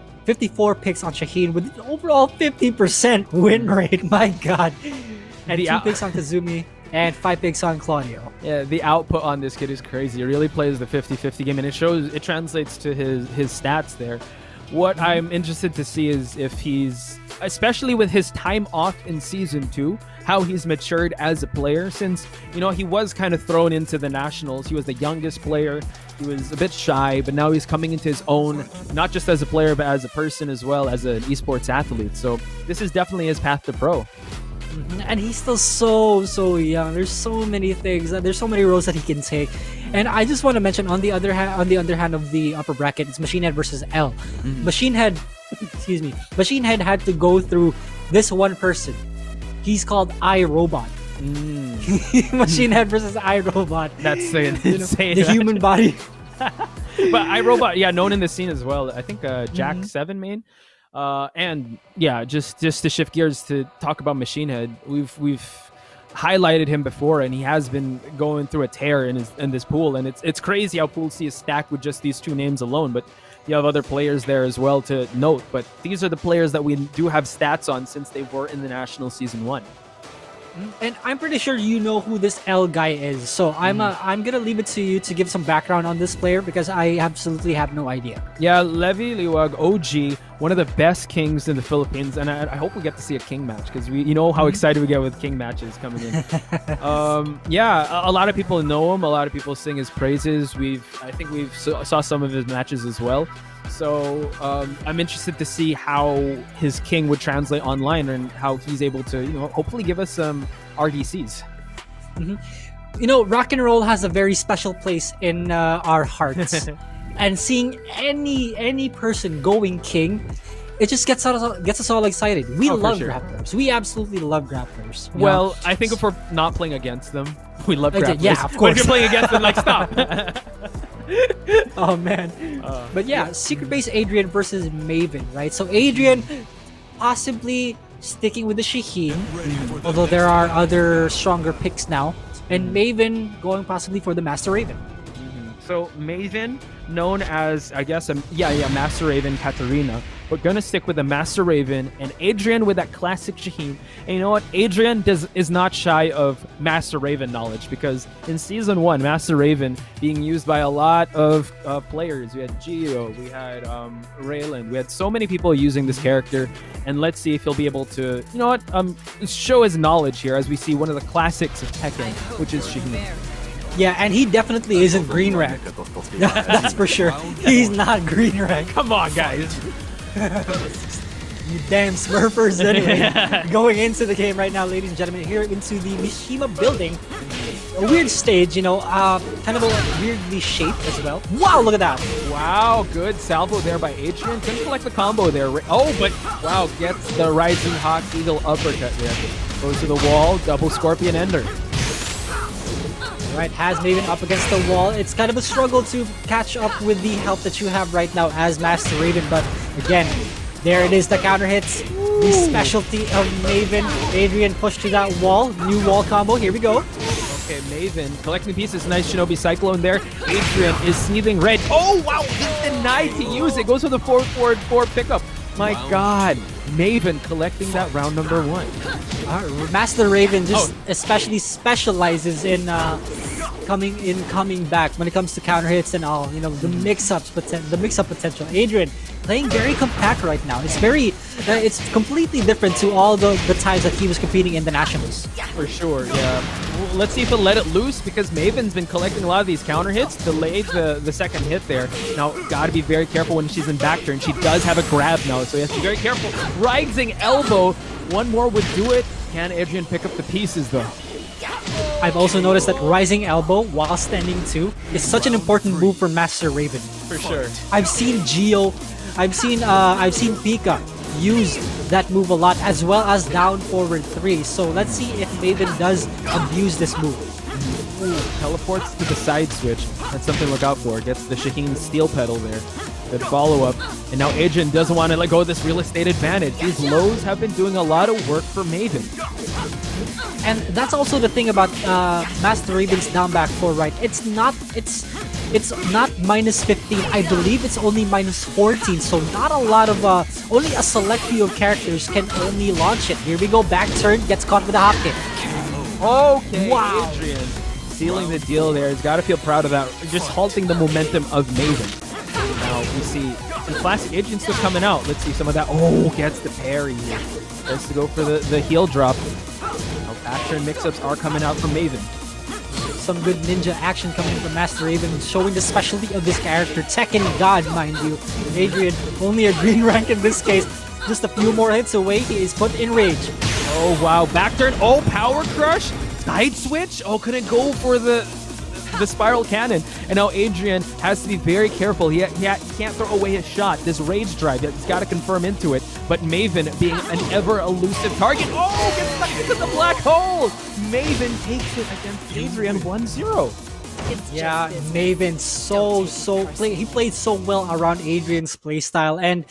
picks on Shaheen with an overall 50% win rate. My God. And 2 picks on Kazumi and 5 picks on Claudio. Yeah, the output on this kid is crazy. He really plays the 50-50 game, and it translates to his stats there. What I'm interested to see is if he's, especially with his time off in Season 2, how he's matured as a player, since, he was kind of thrown into the Nationals. He was the youngest player. He was a bit shy, but now he's coming into his own, not just as a player, but as a person as well, as an esports athlete. So this is definitely his path to pro. And he's still so young. There's so many things. There's so many roles that he can take. And I just want to mention on the other hand of the upper bracket, it's MachineHead versus L. MachineHead, MachineHead had to go through this one person. He's called iRobot. MachineHead versus iRobot. That's insane. The human body. But iRobot, yeah, known in the scene as well. I think Jack 7 main. And yeah, just to shift gears to talk about MachineHead, we've highlighted him before, and he has been going through a tear in this pool, and it's crazy how Pool C is stacked with just these 2 names alone. But you have other players there as well to note. But these are the players that we do have stats on since they were in the National Season 1. And I'm pretty sure you know who this L guy is. So I'm gonna leave it to you to give some background on this player, because I absolutely have no idea. Yeah, Levi Liwag, OG, one of the best kings in the Philippines, and I hope we get to see a king match, because you know how excited we get with king matches coming in. Yeah, a lot of people know him. A lot of people sing his praises. I think we've saw some of his matches as well. So I'm interested to see how his king would translate online, and how he's able to, hopefully give us some RDCs. Rock and roll has a very special place in our hearts. And seeing any person going king, it just gets us all excited. We love grapplers. We absolutely love grapplers. Well, I think if we're not playing against them, we love grapplers. Yeah, of course. But if you're playing against them, stop. Oh man. But yeah, Secretbase Adrian versus Maiven, right? So Adrian possibly sticking with the Shaheen, although there are other stronger picks now, and Maiven going possibly for the Master Raven. So Maiven, known as, I guess, Master Raven Katarina, we're gonna stick with the Master Raven, and Adrian with that classic Shaheen. And you know what? Adrian is not shy of Master Raven knowledge, because in Season 1, Master Raven being used by a lot of players. We had Geo, we had Raylan, we had so many people using this character, and let's see if he'll be able to, show his knowledge here as we see one of the classics of Tekken, which is Shaheen. Yeah, and he definitely isn't green rank. That's for sure. He's not green rank. Come on, guys. You damn Smurfers. Anyway, going into the game right now, ladies and gentlemen, here into the Mishima building. A weird stage, kind of a weirdly shaped as well. Wow, look at that. Wow, good salvo there by Adrian. Couldn't collect the combo there. Oh, but wow, gets the Rising Hawk Eagle uppercut there. Goes to the wall, double Scorpion Ender. Right, has Maiven up against the wall. It's kind of a struggle to catch up with the health that you have right now as Master Raven, but again, there it is, the counter hits. The specialty of Maiven. Adrian pushed to that wall. New wall combo, here we go. Okay, Maiven collecting pieces. Nice Shinobi Cyclone there. Adrian is seething red. Oh, wow, he's denied to use it. Goes for the 4-4-4 pickup. My God, Maiven collecting that round number 1. Master Raven just especially specializes in coming back when it comes to counter hits and all. The mix-up potential. Adrian playing very compact right now. It's completely different to all the times that he was competing in the nationals. For sure, yeah. Well, let's see if he'll let it loose, because Maven's been collecting a lot of these counter hits. Delayed the second hit there. Now, gotta be very careful when she's in back turn. She does have a grab now, so he has to be very careful. Rising elbow. One more would do it. Can Adrian pick up the pieces, though? I've also noticed that rising elbow while standing 2 is such an important move for Master Raven. For sure. I've seen I've seen Pika use that move a lot, as well as down forward 3. So let's see if Maiven does abuse this move. Ooh, teleports to the side switch. That's something to look out for. Gets the Shaheen steel pedal there. Good follow-up. And now Adrian doesn't want to let go of this real estate advantage. These lows have been doing a lot of work for Maiven. And that's also the thing about Master Raven's down back 4, right? It's not minus 15. I believe it's only minus 14. So not a lot of only a select few of characters can only launch it. Here we go, back turn, gets caught with a hop kick. Okay, wow. Adrian sealing the deal there. He's got to feel proud of that. Just halting the momentum of Maiven. Now we see the classic Adrian still coming out. Let's see some of that. Oh, gets the parry here. Gets to go for the heel drop. Now back turn mix-ups are coming out from Maiven. Some good ninja action coming from Master Raven, showing the specialty of this character. Tekken God, mind you. Adrian, only a green rank in this case. Just a few more hits away, he is put in rage. Oh, wow. Back turn. Oh, power crush. Side switch. Oh, couldn't go for the spiral cannon. And now Adrian has to be very careful. He can't throw away his shot. This rage drive, he's got to confirm into it. But Maiven being an ever elusive target. Oh, gets stuck into the black hole. Maiven takes it against Adrian 1-0. Yeah, Maiven he played so well around Adrian's playstyle, and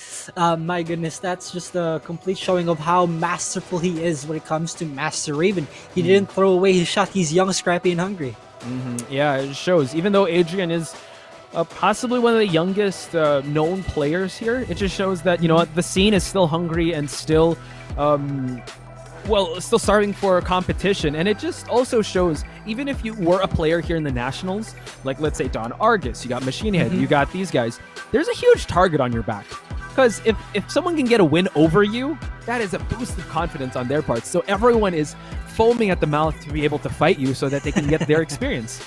my goodness, that's just a complete showing of how masterful he is when it comes to Master Raven. He didn't throw away his shot. He's young, scrappy, and hungry. Yeah, it shows. Even though Adrian is possibly one of the youngest known players here, it just shows that, the scene is still hungry and still still starting for a competition. And it just also shows, even if you were a player here in the Nationals, like let's say Don Argus, you got MachineHead, you got these guys, there's a huge target on your back. Because if someone can get a win over you, that is a boost of confidence on their part. So everyone is foaming at the mouth to be able to fight you so that they can get their experience.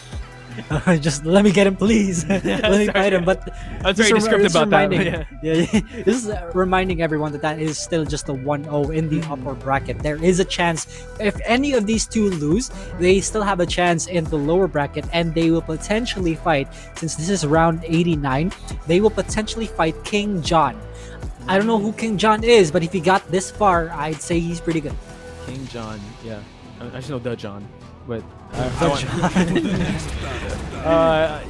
Just let me get him, please. Let me fight him. But that's very descriptive about that. This is reminding everyone that is still just a 1-0 in the upper bracket. There is a chance, if any of these two lose, they still have a chance in the lower bracket, and they will potentially fight, since this is round 89, they will potentially fight KingJon. I don't know who KingJon is, but if he got this far, I'd say he's pretty good. KingJon, yeah. I should know the John, but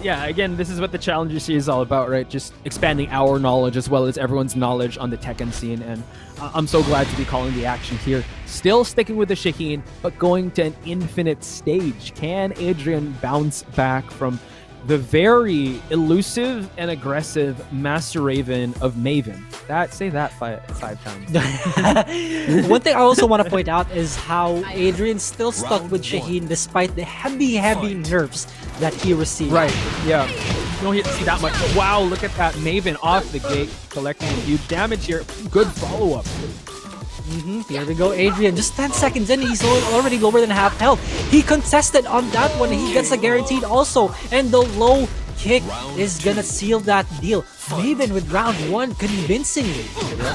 yeah, again, this is what the Challenger Series is all about, right? Just expanding our knowledge as well as everyone's knowledge on the Tekken scene, and I'm so glad to be calling the action here. Still sticking with the Shaheen, but going to an infinite stage. Can Adrian bounce back from the very elusive and aggressive Master Raven of Maiven? Say that five times. One thing I also want to point out is how Adrian still stuck with Shaheen despite the heavy nerfs that he received. Right, yeah. You don't see that much. Wow, look at that. Maiven off the gate, collecting huge damage here. Good follow-up. Here we go, Adrian. Just 10 seconds in, he's already lower than half health. He contested on that one. He gets a guaranteed also. And the low kick is gonna seal that deal. Maiven with round 1 convincingly.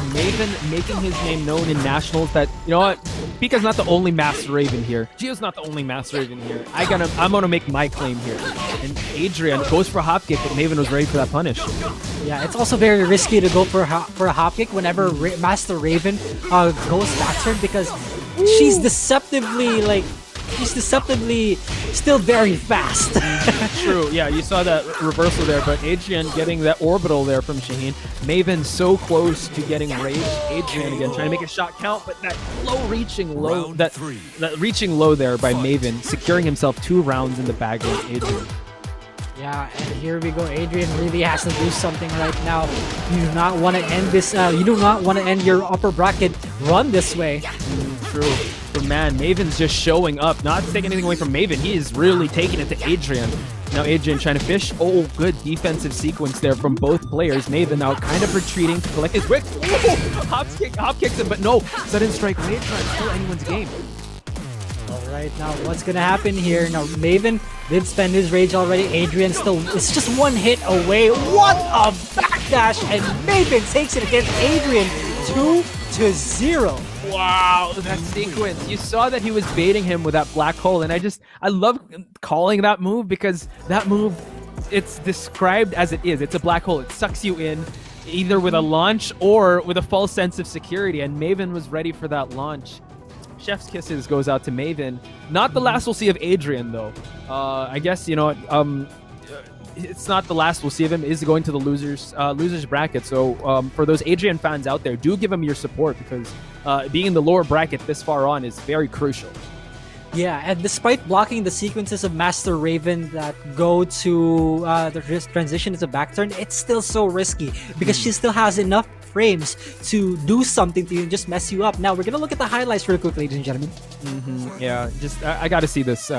Maiven making his name known in nationals. That, you know what, Pika's not the only Master Raven here. Gio's not the only Master Raven here. I'm gonna make my claim here. And Adrian goes for a hop kick, but Maiven was ready for that punish. Yeah, it's also very risky to go for a hop kick whenever Master Raven goes back turn, because she's deceptively still very fast. True, yeah, you saw that reversal there, but Adrian getting that orbital there from Shaheen. Maven so close to getting raged. Adrian again trying to make a shot count, but that reaching low there by Maven, securing himself 2 rounds in the bag with Adrian. Yeah, and here we go. Adrian really has to do something right now. You do not want to end this. You do not want to end your upper bracket run this way. True. But man, Maven's just showing up. Not to take anything away from Maven, he is really taking it to Adrian. Now Adrian trying to fish. Oh, good defensive sequence there from both players. Maven now kind of retreating to collect his wick. Hop kicks him, but no. Sudden strike rage trying to kill anyone's game. Alright, now what's gonna happen here? Now Maven did spend his rage already. Adrian still is just 1 hit away. What a backdash! And Maven takes it against Adrian 2-0. Wow, that sequence. You saw that he was baiting him with that black hole, and I love calling that move, because that move, it's described as it is. It's a black hole. It sucks you in either with a launch or with a false sense of security, and Maven was ready for that launch. Chef's kisses goes out to Maven. Not the last we'll see of Adrian, though. I guess, you know, it's not the last we'll see of him. Is going to the losers bracket. So for those Adrian fans out there, do give him your support, because being in the lower bracket this far on is very crucial. Yeah, and despite blocking the sequences of Master Raven that go to the transition as a back turn, it's still so risky, because she still has enough frames to do something to you and just mess you up. Now we're gonna look at the highlights real quick, ladies and gentlemen. Yeah, just I gotta see this,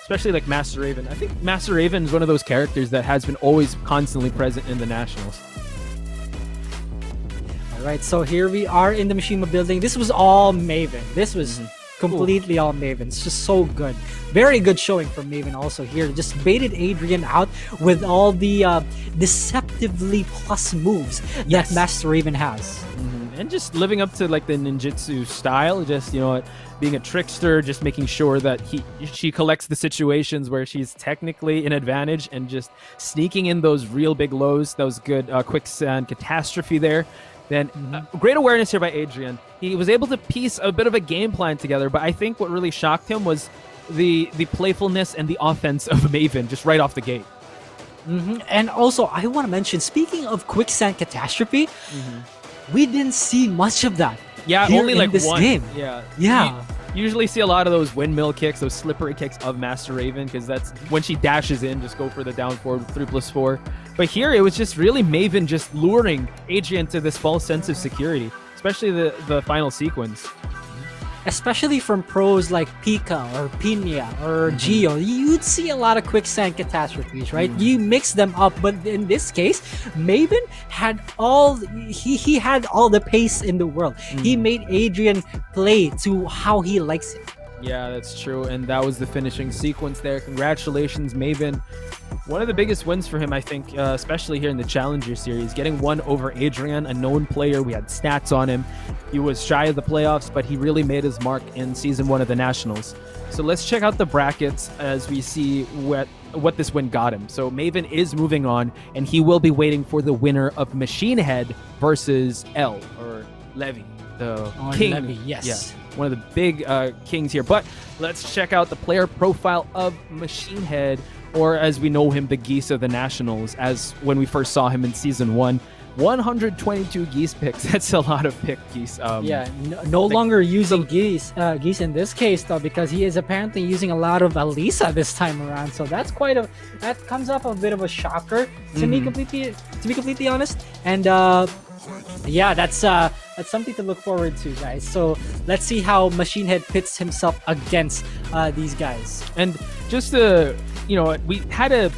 especially like Master Raven. I think Master Raven is one of those characters that has been always constantly present in the nationals. All right, so here we are in the Machinima building. This was all Maven. This was completely all Maven. It's just so good. Very good showing from Maven also here. Just baited Adrian out with all the deceptively plus moves that Master Raven has. And just living up to like the ninjutsu style, just, you know, being a trickster, just making sure that she collects the situations where she's technically in advantage, and just sneaking in those real big lows. That was good quicksand catastrophe there. Then great awareness here by Adrian. He was able to piece a bit of a game plan together, but I think what really shocked him was the playfulness and the offense of Maven just right off the gate. And also, I want to mention, speaking of quicksand catastrophe, we didn't see much of that. Yeah, here only like in this one. game. Yeah. You usually see a lot of those windmill kicks, those slippery kicks of Master Raven, because that's when she dashes in, just go for the down forward 3+4. But here it was just really Maven just luring Adrian to this false sense of security, especially the final sequence. Especially from pros like Pika or Pina or Gio, you'd see a lot of quicksand catastrophes, right? You mix them up, but in this case, Maven had he had all the pace in the world. He made Adrian play to how he likes it. Yeah, that's true, and that was the finishing sequence there. Congratulations, Maven. One of the biggest wins for him, I think, especially here in the Challenger Series, getting one over Adrian, a known player. We had stats on him. He was shy of the playoffs, but he really made his mark in Season 1 of the Nationals. So let's check out the brackets as we see what this win got him. So Maven is moving on, and he will be waiting for the winner of MachineHead versus L, or Levy, the king. Levy, yes. Yeah, one of the big kings here. But let's check out the player profile of MachineHead, or as we know him, the Geese of the Nationals, as when we first saw him in Season 1. 122 geese picks. That's a lot of pick geese. No longer using geese in this case, though, because he is apparently using a lot of Alisa this time around. So that comes off a bit of a shocker to me, to be completely honest. And yeah, that's something to look forward to, guys. So let's see how MachineHead pits himself against these guys. And just to, we had a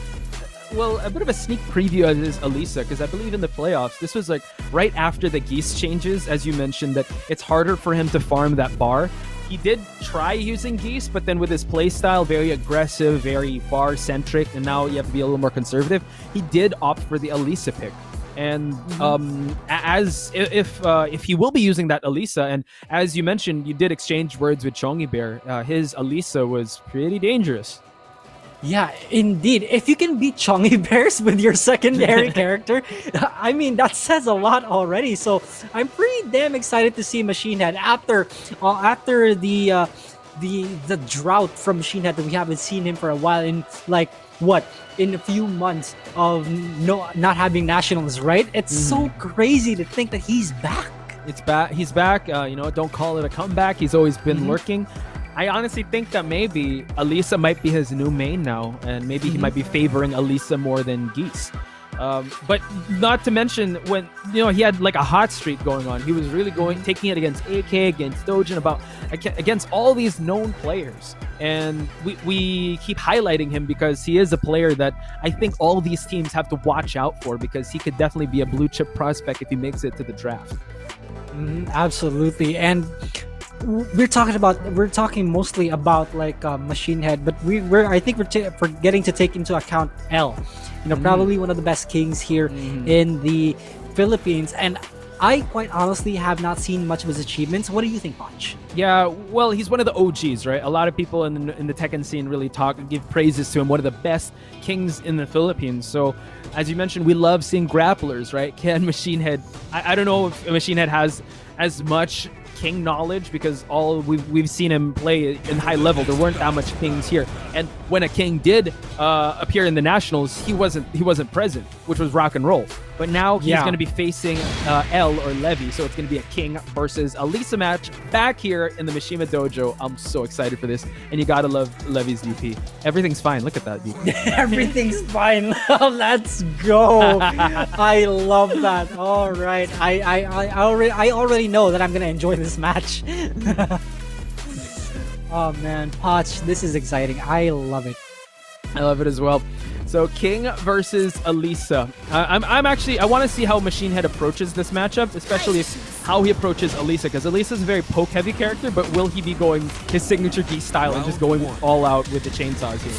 bit of a sneak preview of this Alisa, because I believe in the playoffs, this was like right after the geese changes, as you mentioned, that it's harder for him to farm that bar. he did try using Geese, but then with his playstyle, very aggressive, very bar-centric, and now you have to be a little more conservative, he did opt for the Elisa pick. And as if he will be using that Elisa, and as you mentioned, you did exchange words with Chongi Bear, his Elisa was pretty dangerous. Yeah, indeed. If you can beat Chongi Bears with your secondary character, I mean, that says a lot already. So I'm pretty damn excited to see MachineHead after the drought from MachineHead that we haven't seen him for a while, in like what, in a few months of not having nationals, right? It's so crazy to think that he's back. It's back. He's back. Don't call it a comeback. He's always been lurking. I honestly think that maybe Elisa might be his new main now, and maybe he might be favoring Elisa more than Geese. But not to mention, when he had like a hot streak going on, he was really taking it against AK, against Dojin, against all these known players. And we keep highlighting him because he is a player that I think all these teams have to watch out for, because he could definitely be a blue chip prospect if he makes it to the draft. Absolutely. And we're talking mostly about like MachineHead, but I think we're forgetting to take into account L. Probably one of the best kings here in the Philippines, and I quite honestly have not seen much of his achievements. What do you think, Mach? Yeah, well, he's one of the OGs, right? A lot of people in the Tekken scene really give praises to him. One of the best kings in the Philippines. So, as you mentioned, we love seeing grapplers, right? Can MachineHead? I don't know if MachineHead has as much king knowledge, because all we've seen him play in high level. There weren't that much kings here, and when a king did appear in the nationals, he wasn't present, which was rock and roll. But now he's going to be facing L or Levy, so it's going to be a king versus Elisa match back here in the Mishima Dojo. I'm so excited for this, and you gotta love Levy's DP. Everything's fine. Look at that DP. Everything's fine. Let's go. I love that. All right, I already know that I'm gonna enjoy this match. Oh man, Poch, this is exciting. I love it. I love it as well. So King versus Elisa. I want to see how MachineHead approaches this matchup, especially how he approaches Elisa, because Elisa's a very poke-heavy character, but will he be going his signature Geese style and just going all out with the chainsaws here?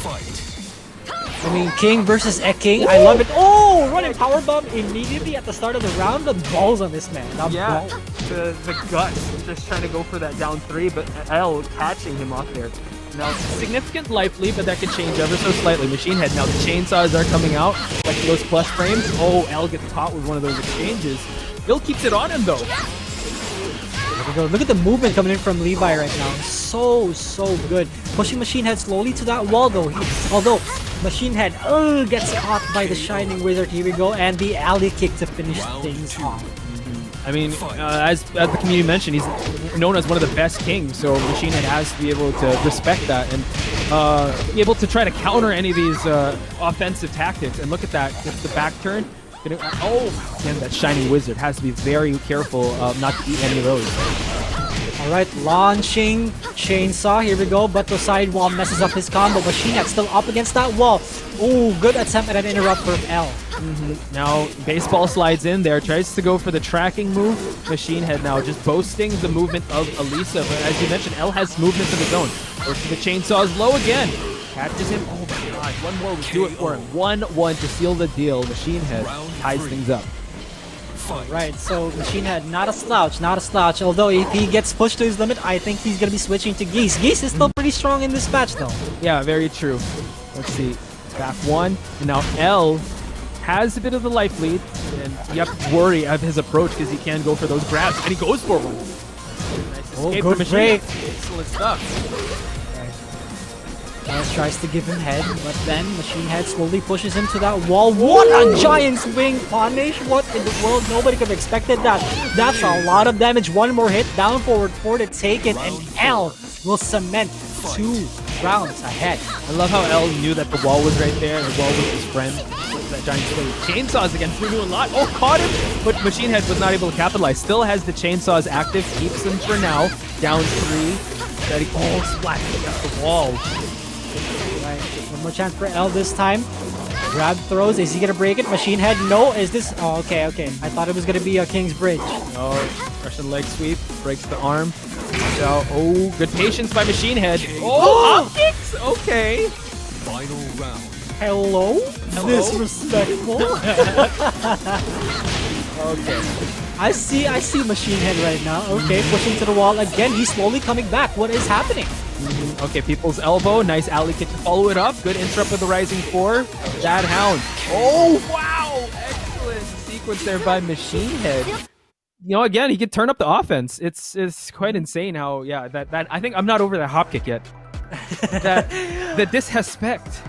I mean, King versus King. I love it. Oh, running power bomb immediately at the start of the round. The balls on this man. The guts, just trying to go for that down 3, but L catching him off there. Now, significant life lead, but that could change ever so slightly. MachineHead, now the chainsaws are coming out, like those plus frames. Oh, L gets caught with one of those exchanges. Bill keeps it on him, though. There we go. Look at the movement coming in from Levi right now. So good. Pushing MachineHead slowly to that wall, though. Although MachineHead gets caught by the Shining Wizard. Here we go, and the alley kick to finish things off. I mean, as the community mentioned, he's known as one of the best kings, so MachineHead has to be able to respect that and be able to try to counter any of these offensive tactics. And look at that, just the back turn. Oh, man, that Shining Wizard has to be very careful not to eat any of those. All right, launching chainsaw. Here we go, but the side wall messes up his combo. MachineHead still up against that wall. Oh, good attempt at an interrupt from L. Now, baseball slides in there, tries to go for the tracking move. MachineHead now just boasting the movement of Elisa, but as you mentioned, L has movements of his own. Goes for the chainsaws low again. Catches him. Oh my god, one more would do it for him. 1-1 to seal the deal. MachineHead ties things up. Right, so MachineHead, not a slouch. Although if he gets pushed to his limit, I think he's going to be switching to Geese. Geese is still pretty strong in this match, though. Yeah, very true. Let's see. Back one, and now L has a bit of the life lead, and you have to worry of his approach because he can go for those grabs, and he goes for one. Nice escape from break. Excellent stuff. Tries to give him head, but then MachineHead slowly pushes him to that wall. What a giant swing punish! What in the world? Nobody could have expected that. That's a lot of damage. One more hit, down forward for the Taken, and L will cement 2 rounds ahead. I love how L knew that the wall was right there, and the wall was his friend. That giant swing. Chainsaws again, through a lot. Oh, caught him! But MachineHead was not able to capitalize. Still has the chainsaws active, keeps them for now. Down 3. Ready. Oh, splat against the wall. Right, one more chance for L this time. Grab throws. Is he gonna break it? Machine Head. No. Is this? Oh, okay. I thought it was gonna be a King's Bridge. Oh, Russian leg sweep breaks the arm. So, oh, good patience by Machine Head. Oh, hop kicks. Okay. Final round. Hello? Hello? Disrespectful. Okay. I see Machine Head right now. Okay, pushing to the wall again. He's slowly coming back. What is happening? Okay, people's elbow. Nice alley kick to follow it up. Good interrupt with the Rising 4. Bad Hound. Oh, wow. Excellent sequence there by Machine Head. You know, again, he could turn up the offense. It's quite insane how, yeah, that I think I'm not over that hop kick yet. that disrespect.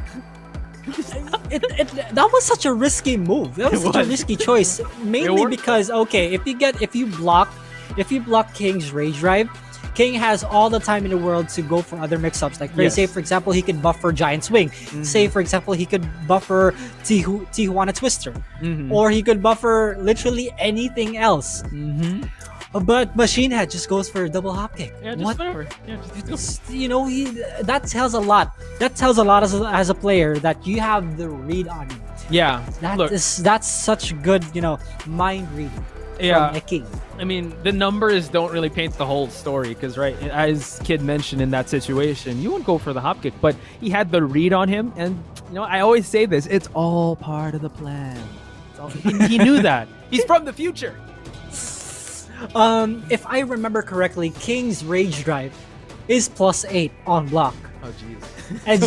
That was such a risky move. That was such a risky choice. Mainly because if you block King's Rage Drive, King has all the time in the world to go for other mix-ups. Like, say for example, he could buffer Giant Swing. Say for example, he could buffer Tijuana Twister, or he could buffer literally anything else. But Machine Head just goes for a double hop kick. Yeah, just whatever. Yeah, just you know, that tells a lot. That tells a lot as a player that you have the read on him. Yeah, That's such good, mind reading. From a King. I mean, the numbers don't really paint the whole story because, right, as Kid mentioned in that situation, you wouldn't go for the hop kick, but he had the read on him, and I always say this: it's all part of the plan. He knew that. He's from the future. If I remember correctly, King's Rage Drive is +8 on block. Oh, jeez. And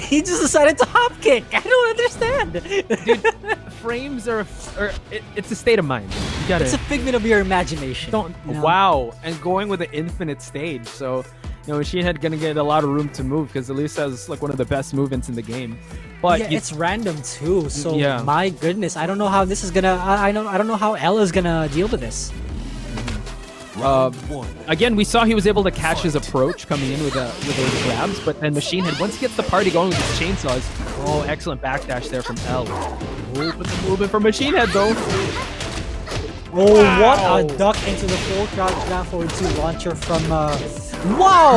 he just decided to hop kick. I don't understand. Dude, frames it's a state of mind. It's a figment of your imagination. Wow. And going with an infinite stage. So, Machine Head gonna get a lot of room to move because Elisa has like one of the best movements in the game. But it's random too. So my goodness, I don't know how this is gonna. I don't know how Ella's gonna deal with this. Again, we saw he was able to catch his approach coming in with those grabs, but then Machine Head, once he gets the party going with his chainsaws, oh, excellent backdash there from L. Oh, but the movement from Machine Head though. Oh, wow. What a duck into the full crouch down forward 2 launcher from wow!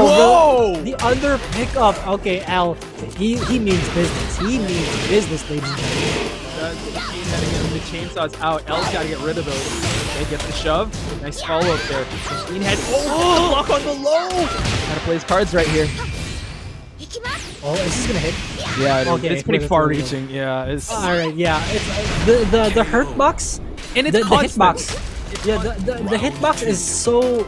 Whoa! The under pickup. Okay, L, he means business. He means business, ladies and gentlemen. Machine Head again, the chainsaws out. L's got to get rid of those. Okay, get the shove. Nice follow up there. Machine Head. Oh, the block on the low. Gotta play his cards right here. Oh, is this gonna hit? Yeah, Okay, it's pretty far reaching. Yeah, it's all right. Yeah, it's the hurt box. And it's the hitbox. Yeah, the hitbox is so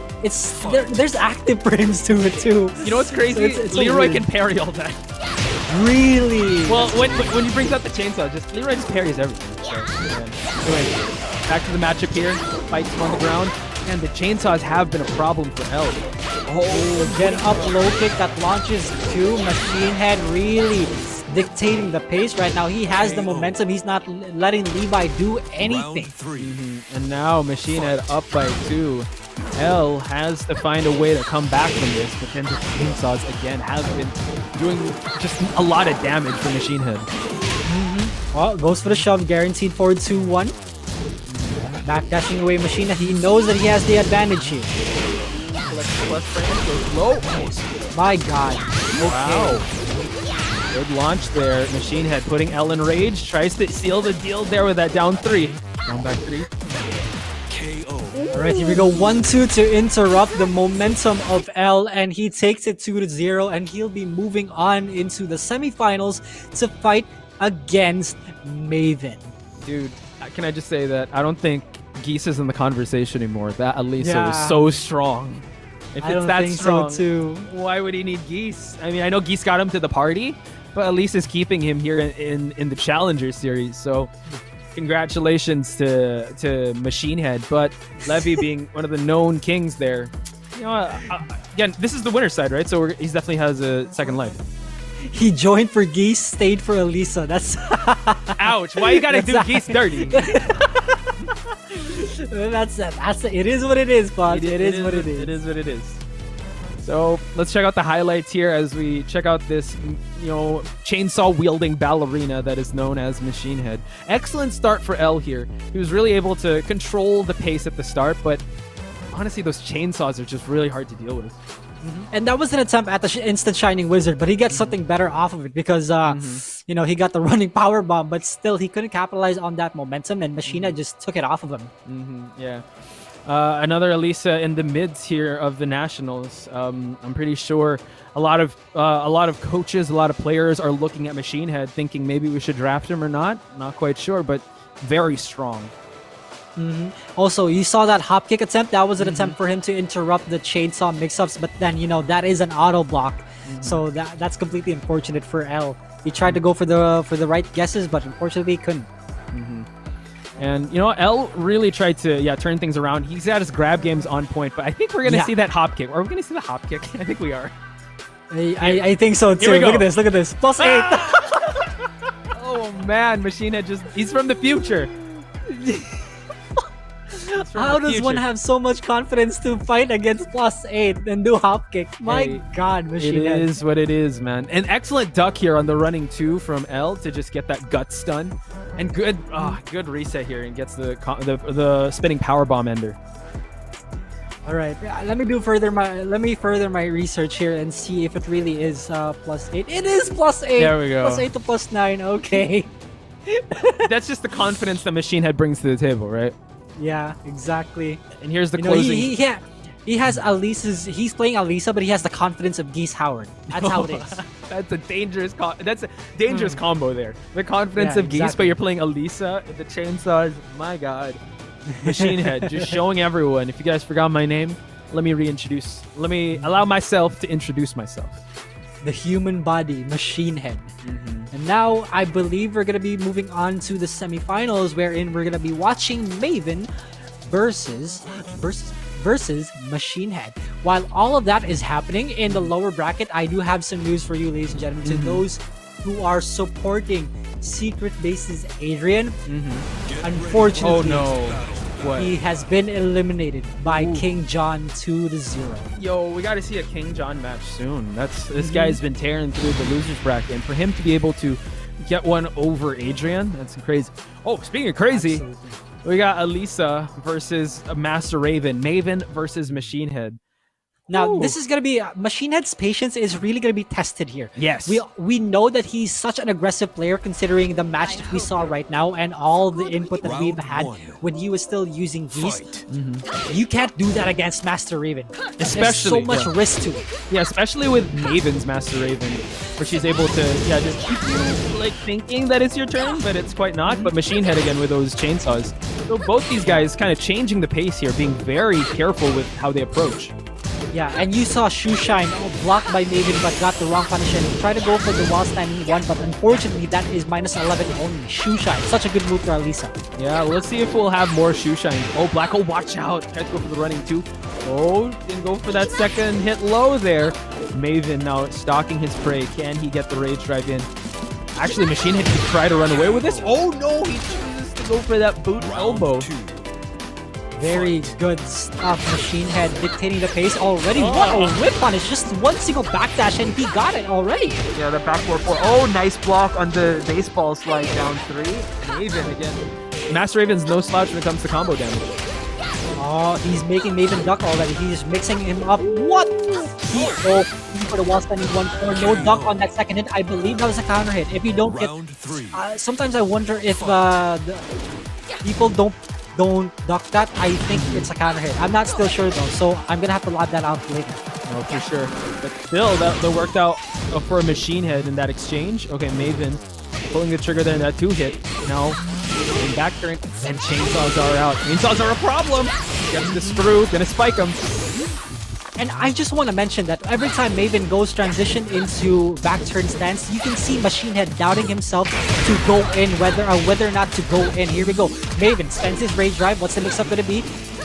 there's active frames to it too. You know what's crazy? So it's Leroy so can parry all that. Really? Well, when he brings out the chainsaw, Leroy just parries everything. So, anyway, back to the matchup here. Fights him on the ground, and the chainsaws have been a problem for L. Oh, get up low kick that launches to Machine Head, really dictating the pace right now. He has the momentum. He's not letting Levi do anything. And now Machine Head up by 2. L has to find a way to come back from this, but then the chainsaws again have been doing just a lot of damage for Machine Head. Well, goes for the shove, guaranteed forward 2-1. Backdashing away Machine Head. He knows that he has the advantage here. Plus frame goes low. My God. Wow. Good launch there. Machine Head putting L in rage. Tries to seal the deal there with that down 3. Down back 3. All right, here we go. 1-2 to interrupt the momentum of L, and he takes it 2-0, and he'll be moving on into the semifinals to fight against Maiven. Dude, can I just say that I don't think Geese is in the conversation anymore. That Elisa was so strong. If it's that strong, so too. Why would he need Geese? I mean, I know Geese got him to the party, but Elisa's keeping him here in the Challenger Series. So congratulations to Machine Head, but Levy being one of the known kings there. Again, this is the winner's side, right? So he definitely has a second life. He joined for Geese, stayed for Elisa. That's ouch. Why you gotta do Geese dirty? That's it is what it is, bud. It is what it is. It is what it is. So let's check out the highlights here as we check out this, chainsaw wielding ballerina that is known as Machine Head. Excellent start for L here. He was really able to control the pace at the start, but honestly, those chainsaws are just really hard to deal with. And that was an attempt at the instant shining wizard, but he gets something better off of it because he got the running power bomb, but still he couldn't capitalize on that momentum, and Machina just took it off of him. Yeah. Another Elisa in the mids here of the Nationals. I'm pretty sure a lot of coaches, a lot of players are looking at MachineHead thinking maybe we should draft him or not. Not quite sure, but very strong. Also, you saw that hop kick attempt. That was an attempt for him to interrupt the chainsaw mix-ups, but then that is an auto block, so that's completely unfortunate for L. He tried to go for the right guesses, but unfortunately he couldn't. And L really tried to turn things around. He's got his grab games on point, but I think we're gonna see that hop kick. Are we gonna see the hop kick? I think we are. I think so too. Look at this. Look at this. +8. Oh man, MachineHead he's from the future. How does one have so much confidence to fight against +8 and do hop kick? My God, MachineHead. It is what it is, man. An excellent duck here on the running 2 from L to just get that gut stun. And good reset here and gets the spinning power bomb ender. All right, let me further my research here and see if it really is +8. It is +8. There we go. +8 to +9. Okay. That's just the confidence that MachineHead brings to the table, right? Yeah, exactly. And here's the closing. He has he's playing Alisa, but he has the confidence of Geese Howard. That's how it is. That's a dangerous combo there. The confidence of Geese, exactly. but you're playing Alisa, the chainsaws. My God. MachineHead, just showing everyone. If you guys forgot my name, let me allow myself to introduce myself. The human body, MachineHead. And now I believe we're going to be moving on to the semifinals, wherein we're going to be watching Maiven versus MachineHead. While all of that is happening in the lower bracket, I do have some news for you, ladies and gentlemen. To those who are supporting Secretbase's Adrian, unfortunately, he has been eliminated by KingJon 2-0. Yo, we got to see a KingJon match soon. This guy's been tearing through the losers bracket, and for him to be able to get one over Adrian, that's crazy. Oh, speaking of crazy, we got Alisa versus Master Raven, Maiven versus MachineHead. Now, this is going to be... MachineHead's patience is really going to be tested here. Yes. We know that he's such an aggressive player considering the match that we saw right now and all the input that we've had when he was still using Geese. You can't do that against Master Raven. Especially, there's so much risk to it. Yeah, especially with Maiven's Master Raven, where she's able to just keep you thinking that it's your turn, but it's quite not. But MachineHead again with those chainsaws. So both these guys kind of changing the pace here, being very careful with how they approach. Yeah, and you saw Shoeshine blocked by Maiven but got the wrong punish and tried to go for the wall standing one, but unfortunately that is -11 only. Shoeshine, such a good move for Alisa. Yeah, let's see if we'll have more Shoeshine. Oh, Black Hole, watch out. Tried to go for the running 2. Oh, didn't go for that second hit low there. Maiven now stalking his prey. Can he get the rage drive in? Actually, MachineHead could try to run away with this. Oh no, he chooses to go for that boot elbow. Very good stuff. MachineHead dictating the pace already. What a whip punish. Just one single backdash and he got it already. Yeah, the back 4-4. Oh, nice block on the baseball slide down 3. Maiven again. Master Raven's no slouch when it comes to combo damage. Oh, he's making Maiven duck already. He's mixing him up. What? For the wall standing 1-4. No duck on that second hit. I believe that was a counter hit. If you don't get... sometimes I wonder if the people don't duck that. I think it's a counter hit. I'm not still sure though, so I'm gonna have to log that out later. Oh, for sure. But still, that worked out for a MachineHead in that exchange. Okay, Maiven pulling the trigger there in that 2 hit. Now, back turn, and chainsaws are out. Chainsaws are a problem. Gets the screw, gonna spike him. And I just want to mention that every time Maiven goes transition into back turn stance, you can see MachineHead doubting himself to go in, whether or not to go in. Here we go. Maiven spends his rage drive. What's the mix-up going to be?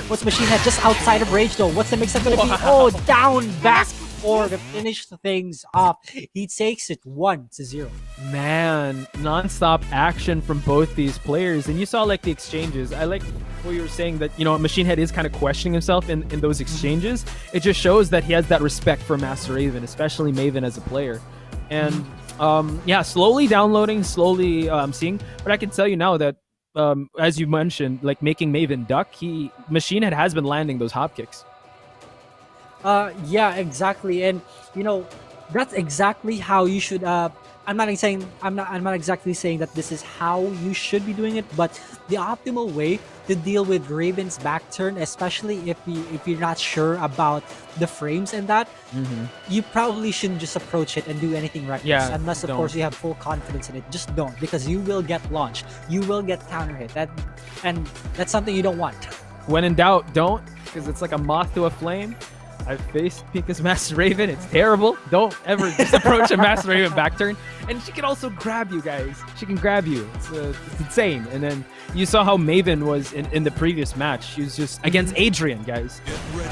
What's MachineHead just outside of rage though? What's the mix-up going to be? Oh, down back 4 to finish things off. He takes it 1-0. Man, non-stop action from both these players. And you saw the exchanges. I like what you were saying that, MachineHead is kind of questioning himself in those exchanges. It just shows that he has that respect for Master Raven, especially Maiven as a player. And slowly downloading, slowly seeing. But I can tell you now that as you mentioned, making Maiven duck, MachineHead has been landing those hop kicks. Yeah, exactly. And that's exactly how you should I'm not exactly saying that this is how you should be doing it, but the optimal way to deal with Raven's back turn, especially if you're not sure about the frames and that, you probably shouldn't just approach it and do anything reckless. Yeah, Unless of don't. course you have full confidence in it. Just don't, because you will get launched. You will get counter hit. And that's something you don't want. When in doubt, don't, because it's like a moth to a flame. I've faced Pika's Master Raven. It's terrible. Don't ever just approach a Master Raven back turn. And she can also grab you guys. She can grab you. It's insane. And then you saw how Maiven was in the previous match. She was just against Adrian, guys.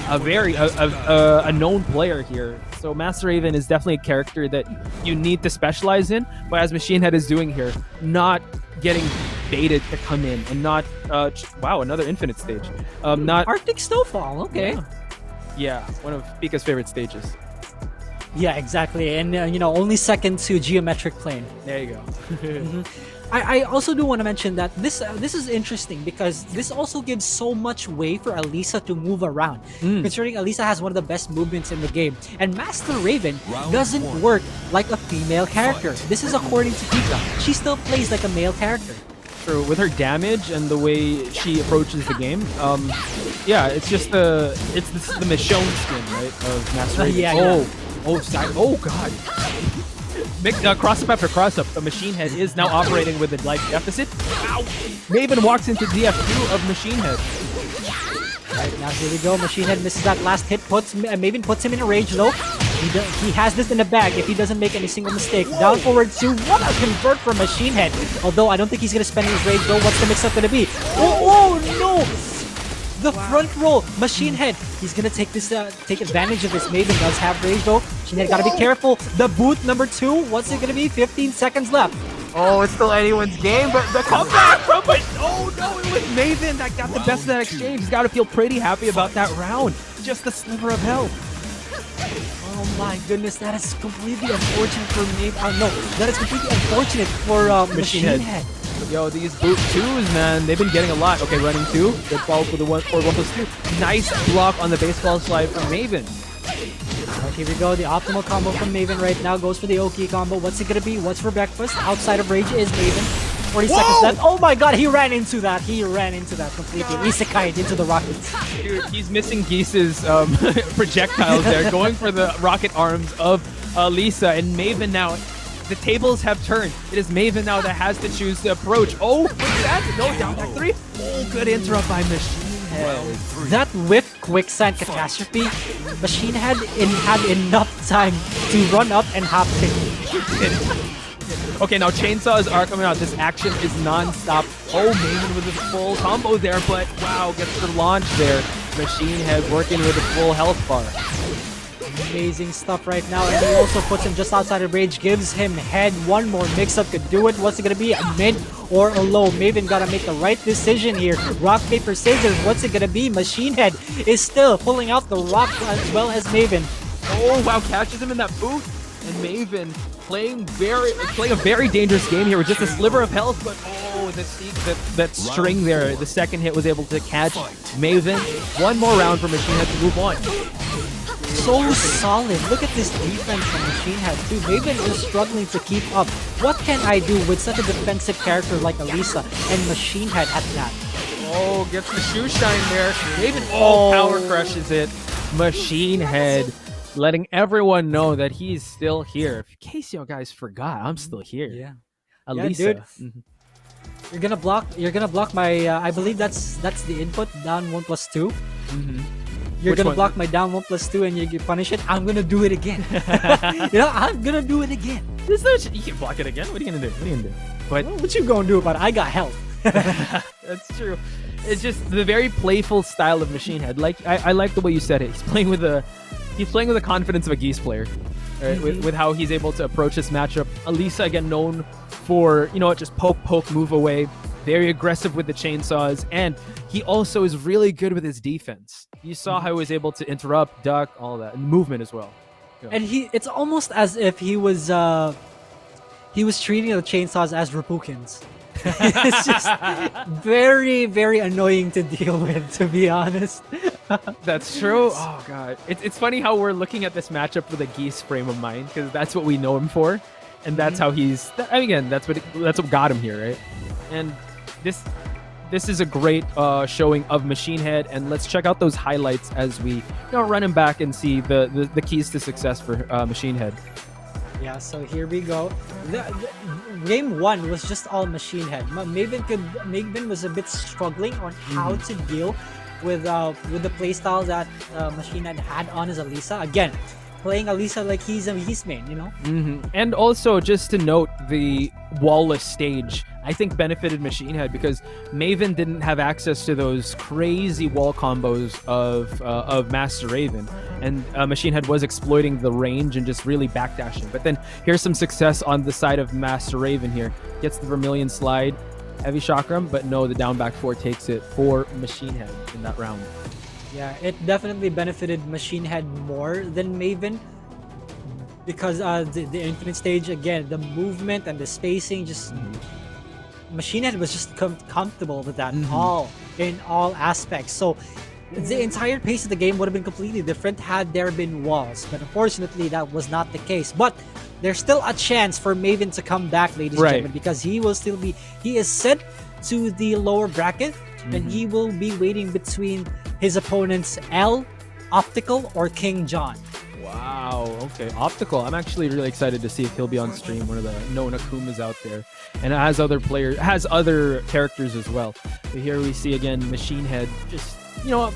A known player here. So Master Raven is definitely a character that you need to specialize in. But as MachineHead is doing here, not getting baited to come in and not wow, another infinite stage. Not Arctic Snowfall. Okay. yeah, one of Pika's favorite stages. Yeah, exactly. And only second to Geometric Plane. There you go. I also do want to mention that this is interesting because this also gives so much way for Alisa to move around. Considering Alisa has one of the best movements in the game, and Master Raven doesn't work like a female character. This is according to Pika. She still plays like a male character. True. With her damage and the way she approaches the game, yeah, it's just the Michonne skin, right, of Master Raven. Yeah. Oh god. Cross up after cross up. The MachineHead is now operating with a life deficit. Ow! Maven walks into DF2 of MachineHead. Right, now here we go. MachineHead misses that last hit. Maven puts him in a rage though. He has this in the bag if he doesn't make any single mistake. Down forward 2. What a convert from MachineHead. Although I don't think he's going to spend his rage though. What's the mix-up going to be? Oh no! The front roll, MachineHead. He's gonna take advantage of this. Maven does have rage though. MachineHead gotta be careful. The boot number 2. What's it gonna be? 15 seconds left. Oh, it's still anyone's game, but the comeback from it. Oh no, it was Maven that got the best of that exchange. He's gotta feel pretty happy about that round. Just a sliver of health. Oh my goodness, that is completely unfortunate for Maven. No, that is completely unfortunate for MachineHead. Yo, these boot 2s, man, they've been getting a lot. Okay, running 2. Good follow for the 1+2. Nice block on the baseball slide from Maven. Alright, here we go. The optimal combo from Maven right now goes for the Oki combo. What's it gonna be? What's for breakfast? Outside of rage is Maven. 40 seconds left. Oh my god, he ran into that. He ran into that completely. Isekai'd into the rockets. Dude, he's missing Geese's projectiles there, going for the rocket arms of Lisa. And Maven now, the tables have turned. It is Maven now that has to choose to approach. Oh, what's that? No, down back 3. Oh, good interrupt by MachineHead. That whip quicksand catastrophe, MachineHead had enough time to run up and hop it. Okay, now chainsaws are coming out. This action is non-stop. Oh, Maven with a full combo there, but wow, gets the launch there. MachineHead working with a full health bar. Amazing stuff right now, and he also puts him just outside of rage, gives him head. One more mix-up could do it. What's it gonna be? A mid or a low? Maven gotta make the right decision here. Rock, paper, scissors. What's it gonna be? MachineHead is still pulling out the rock as well as Maven. Oh wow, catches him in that boot, and Maven playing a very dangerous game here with just a sliver of health, but oh, that string there, the second hit was able to catch Maven. One more round for MachineHead to move on. So solid. Look at this defense from MachineHead too. Maven is struggling to keep up. What can I do with such a defensive character like Alisa and MachineHead at that? Oh, gets the shoe shine there. Maven power crushes it. MachineHead letting everyone know that he's still here. In case you guys forgot, I'm still here. Yeah. Alisa. Yeah, dude. You're gonna block my I believe that's the input, down 1+2. You're Which gonna one? block my down 1+2 and you punish it. I'm gonna do it again. I'm gonna do it again. You can block it again. What are you gonna do? But Well, what you gonna do about it? I got health. that's true. It's just the very playful style of MachineHead. Like I like the way you said it. He's playing with the confidence of a Geese player, right? With how he's able to approach this matchup. Alisa again known for just poke, move away. Very aggressive with the chainsaws, and he also is really good with his defense. You saw how he was able to interrupt, duck, all that, and movement as well. Yeah. And it's almost as if he was treating the chainsaws as Repukins. It's just very, very annoying to deal with, to be honest. That's true. Oh god, it's funny how we're looking at this matchup with a Geese frame of mind, because that's what we know him for. and that's how he's. Again, that's what got him here, right? And this is a great showing of MachineHead, and let's check out those highlights as we run him back and see the keys to success for MachineHead. Yeah, so here we go. Game 1 was just all MachineHead. Maiven was a bit struggling on how to deal with the playstyle that MachineHead had on his Alisa. Again, playing Alisa like he's a Yeast main, And also, just to note, the wallless stage, I think, benefited MachineHead because Maiven didn't have access to those crazy wall combos of Master Raven, and MachineHead was exploiting the range and just really backdashing. But then here's some success on the side of Master Raven here. Gets the Vermilion slide, heavy chakram, but no, the down back 4 takes it for MachineHead in that round. Yeah, it definitely benefited MachineHead more than Maiven because the infinite stage, again, the movement and the spacing, just MachineHead was just comfortable with that in all aspects. So the entire pace of the game would have been completely different had there been walls, but unfortunately that was not the case. But there's still a chance for Maiven to come back, ladies and gentlemen, because he is sent to the lower bracket, and he will be waiting between his opponents L, Optical, or KingJon. Wow, okay. Optical, I'm actually really excited to see if he'll be on stream, one of the known Akumas out there. And it has other characters as well. But here we see again MachineHead just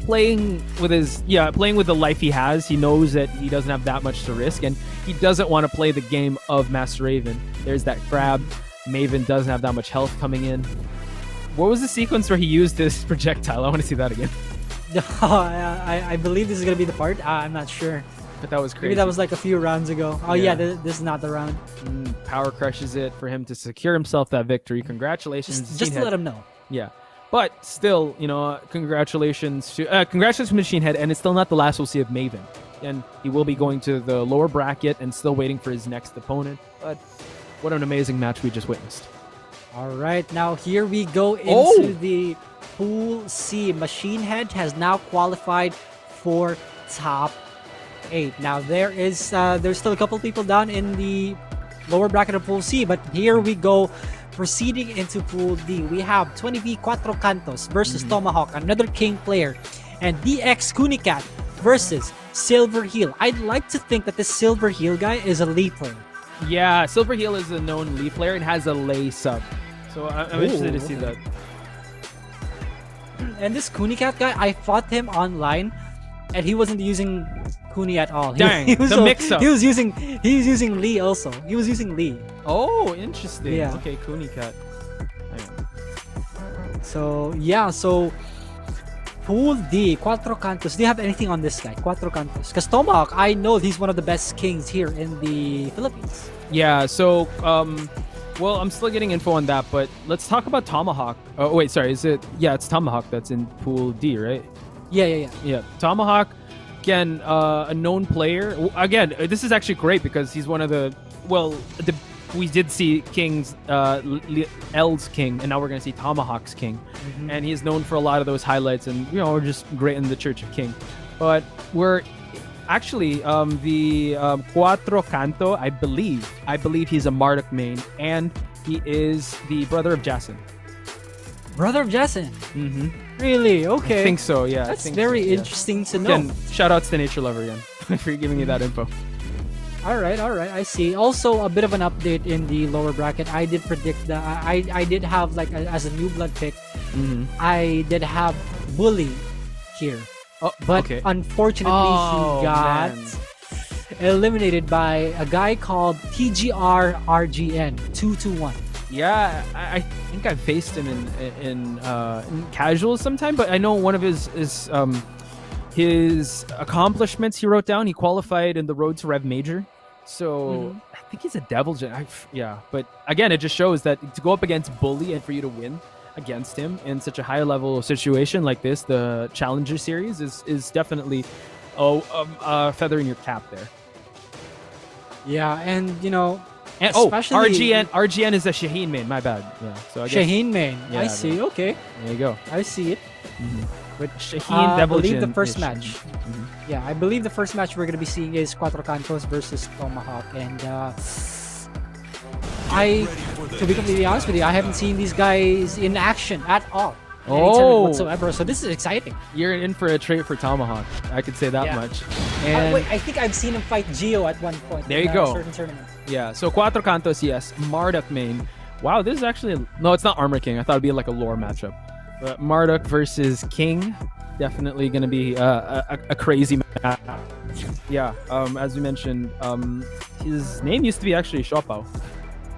playing with the life he has. He knows that he doesn't have that much to risk, and he doesn't want to play the game of Master Raven. There's that grab. Maiven doesn't have that much health coming in. What was the sequence where he used this projectile? I want to see that again. I believe this is going to be the part. I'm not sure. But that was crazy. Maybe that was like a few rounds ago. Oh yeah, this is not the round. Power crushes it for him to secure himself that victory. Congratulations. Just to let him know. Yeah. But still, congratulations to MachineHead, and it's still not the last we'll see of Maiven. And he will be going to the lower bracket and still waiting for his next opponent. But what an amazing match we just witnessed. All right, now here we go into the Pool C. MachineHead has now qualified for top 8. Now there's still a couple people down in the lower bracket of Pool C, but here we go. Proceeding into Pool D, we have 20V Cuatro Kantos versus Tomahawk, another King player, and DX Kunicat versus Silver Heel. I'd like to think that this Silver Heel guy is a Lee player. Yeah, Silver Heel is a known Lee player and has a Lei sub. So I'm interested to see that. And this Kunicat guy, I fought him online, and he wasn't using Kuni at all. Dang, the mix-up. He was using Lee also. He was using Lee. Oh, interesting. Yeah. Okay, Kunicat. So Pool D, Cuatro Kantos. Do you have anything on this guy, Cuatro Kantos? Because Tomahawk, I know he's one of the best kings here in the Philippines. Yeah, so, well, I'm still getting info on that, but let's talk about Tomahawk. Oh, wait, sorry, it's Tomahawk that's in Pool D, right? Yeah. Tomahawk, again, a known player. Again, this is actually great because he's one of we did see King's L's King, and now we're gonna see Tomahawk's King, and he's known for a lot of those highlights, and we're just great in the Church of King. But we're actually the Cuatro Canto. I believe he's a Marduk main, and he is the brother of Jason. Brother of Jason. Really? Okay. I think so. Yeah. That's very interesting to know. Again, shout outs to Nature Lover again for giving me that info. All right, I see. Also, a bit of an update in the lower bracket. I did predict that I did have as a new blood pick. I did have Bully here, but unfortunately he got eliminated by a guy called TGR RGN 221. Yeah, I think I've faced him in casuals sometime, but I know one of his accomplishments he wrote down. He qualified in the Road to Rev Major, so I think he's a Devil Gen. But again, it just shows that to go up against Bully and for you to win against him in such a high level situation like this, the Challenger Series is definitely a feather in your cap there. Yeah, and and RGN is a Shaheen main. My bad. Yeah. So I guess, Shaheen main. I see. Okay. There you go. I see it. But Shaheen Devil I believe Jin the first is- match. Yeah, I believe the first match we're gonna be seeing is Cuatro Cantos versus Tomahawk, and To be completely honest with you, I haven't seen these guys in action at all. Any Oh. tournament whatsoever. So this is exciting. You're in for a treat for Tomahawk. I could say that Yeah. much. And Wait, I think I've seen him fight Gio at one point. There in you go. A certain tournament. yeah, so Cuatro Kantos, yes. Marduk main. Wow, this is actually no, it's not Armor King. I thought it'd be like a lore matchup. But Marduk versus King, definitely gonna be a crazy match. Yeah, as we mentioned, his name used to be actually Shopao.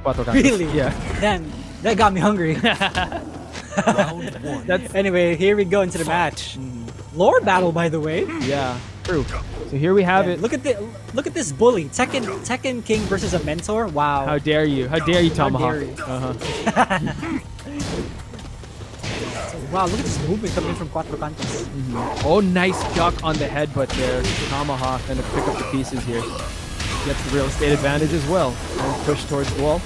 Cuatro Kantos. Really? Yeah. Damn, that got me hungry. That's Anyway, here we go into the match. Lore battle, by the way. yeah, true. So here we have Yeah, it. look at this bully. Tekken King versus a mentor. Wow. How dare you? How dare you, Tomahawk? dare you. Uh-huh. Wow, look at this movement coming in from Cuatro Kantos. Oh, nice duck on the headbutt there. Tomahawk and to pick up the pieces here. Gets the real estate advantage as well. And push towards the wall.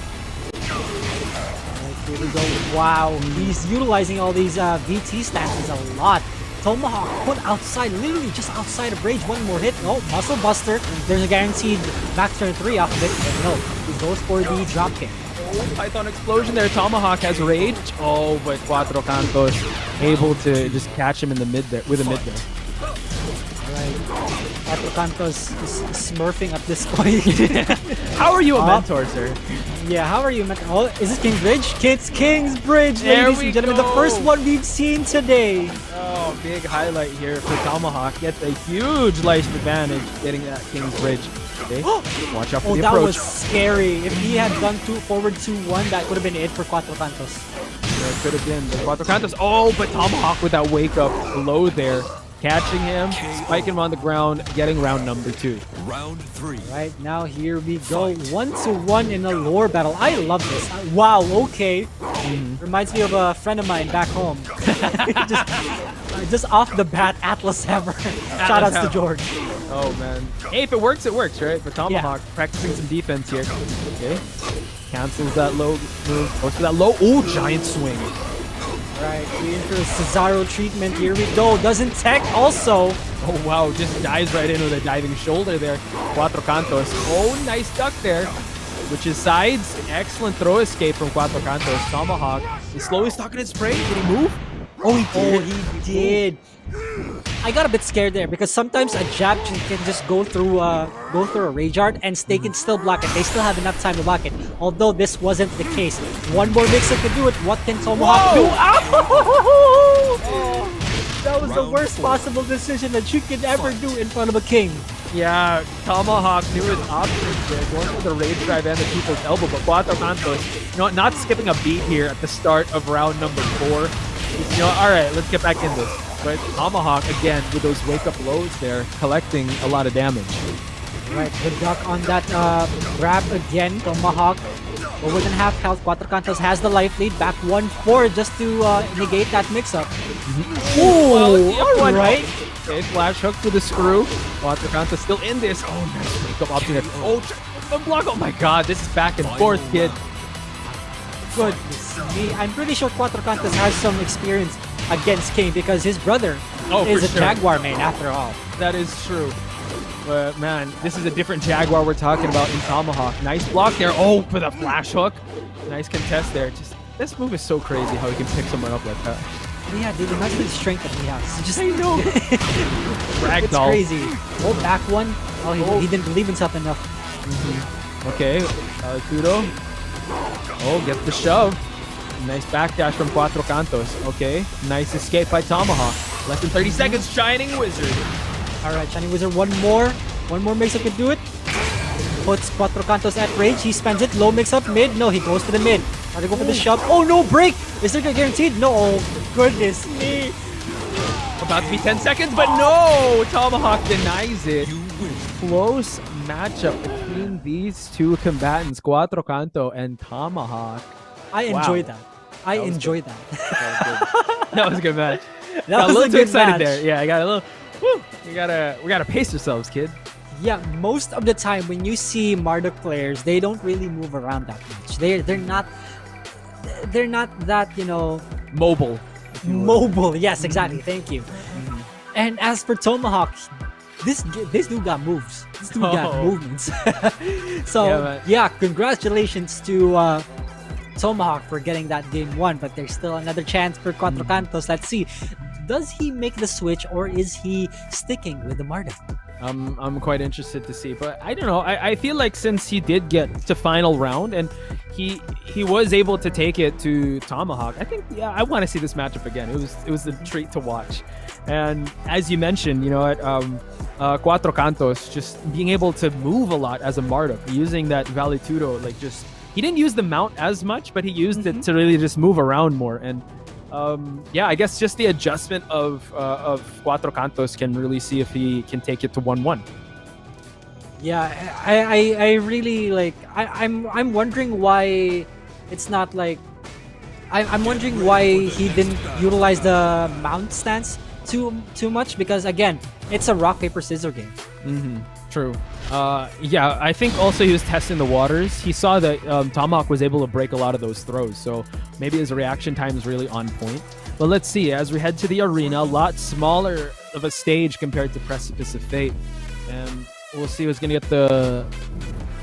Here we go. Wow, he's utilizing all these VT stances a lot. Tomahawk put outside, literally just outside of range. One more hit. No, muscle buster. There's a guaranteed back turn 3 off of it. But no, he goes for the drop kick. Oh, Python explosion there. Tomahawk has rage. Oh, but Cuatro Kantos able to just catch him in the mid there with a mid there. Alright. Cuatro Kantos is smurfing at this point. How are you a Up. mentor, sir? Yeah, how are you, man? Oh, is this King's Bridge? It's King's Bridge, There ladies we and gentlemen. go. The first one we've seen today. Oh, big highlight here for Tomahawk. Gets a huge life advantage getting that King's Bridge. Okay, watch out for Oh, the that approach. was scary. If he had gone forward 2-1, that would have been it for Cuatro Kantos. That could have been the Cuatro Kantos. Oh, but Tomahawk with that wake up low there. Catching him, spiking him on the ground, getting round number 2. Round 3. Right now, here we go. 1-1 in a lore battle. I love this. Wow, okay. Reminds me of a friend of mine back home. just off the bat, Atlas Hammer. Shoutouts to Hammer. George. Oh, man. Hey, if it works, right? But Tomahawk practicing some defense here. Okay. Cancels that low move. Goes for that low. Oh, giant swing. Right, we enter Cesaro treatment. Here we go. Doesn't tech also. Oh, wow. Just dives right in with a diving shoulder there. Cuatro Kantos. Oh, nice duck there. Which is sides. Excellent throw escape from Cuatro Kantos. Tomahawk is slowly stocking his spray. Did he move? Oh, he did. Oh, he did. I got a bit scared there because sometimes a jab can just go through a rage art and they can still block it. They still have enough time to block it. Although this wasn't the case. One more mix-up can do it. What can Tomahawk do? Oh, that was the Round worst 4. possible decision that you can ever do in front of a king. Yeah, Tomahawk knew his options there, going for the rage drive and the people's elbow, but Cuatro Kantos, not skipping a beat here at the start of round number 4. All right, let's get back in this. But Tomahawk, again, with those wake-up lows there, collecting a lot of damage. Right, good duck on that grab again. Tomahawk over than half health. Cuatro Kantos has the life lead. Back 1-4 just to negate that mix-up. Ooh, alright. Okay, flash hook to the screw. Cuatro Kantos still in this. Oh, nice wake-up option there. Oh, the block. Oh my god, this is back and forth, kid. Goodness me. I'm pretty sure Cuatro Kantos has some experience against King because his brother is for a sure. Jaguar main after all. That is true. But man, this is a different Jaguar we're talking about in Tomahawk. Nice block there. Oh, for the flash hook. Nice contest there. Just this move is so crazy how he can pick someone up like that. Yeah, dude, imagine the strength that he has. Just, I know. it's Ragdoll. crazy. Oh, back one. Oh, he didn't believe himself enough. Okay, Kudo. Oh, gets the shove. Nice backdash from Cuatro Kantos. Okay, nice escape by Tomahawk. Less than 30 seconds, Shining Wizard. Alright, Shining Wizard, one more mix-up can do it. Puts Cuatro Kantos at range. He spends it. Low mix-up, mid. No, he goes for the mid. Try to go for the shove. Oh, no, break! Is there a guaranteed? No, oh, goodness me. About to be 10 seconds, but no! Tomahawk denies it. You win. Close matchup between these two combatants, Cuatro Kanto and Tomahawk. I Wow. enjoy that. I was enjoy that. That was a good match. That Got a was little a too good excited match. there. Yeah, I got a little. Whew, we gotta pace ourselves, kid. Yeah, most of the time when you see Marduk players, they don't really move around that much. They're not that, Mobile. mobile. Yes, exactly. Thank you. And as for Tomahawk, this dude got moves. This dude got Oh. movements. So Yeah, man. yeah, congratulations to Tomahawk for getting that game won, but there's still another chance for Cuatro Cantos. Let's see. Does he make the switch or is he sticking with the Marta? I'm quite interested to see, but I don't know. I feel like since he did get to final round and he was able to take it to Tomahawk, I think I want to see this matchup again. It was a treat to watch, and as you mentioned, you know what, Cuatro Cantos just being able to move a lot as a Marduk, using that Valetudo, like just he didn't use the mount as much, but he used it to really just move around more and. I guess just the adjustment of Cuatro Cantos can really see if he can take it to 1-1. Yeah, I really like. I'm wondering why it's not like. I'm wondering why he didn't utilize the mount stance too much, because again, it's a rock paper scissors game. True. I think also he was testing the waters. He saw that Tomahawk was able to break a lot of those throws, so maybe his reaction time is really on point. But let's see, as we head to the arena, a lot smaller of a stage compared to Precipice of Fate, and we'll see who's going to get the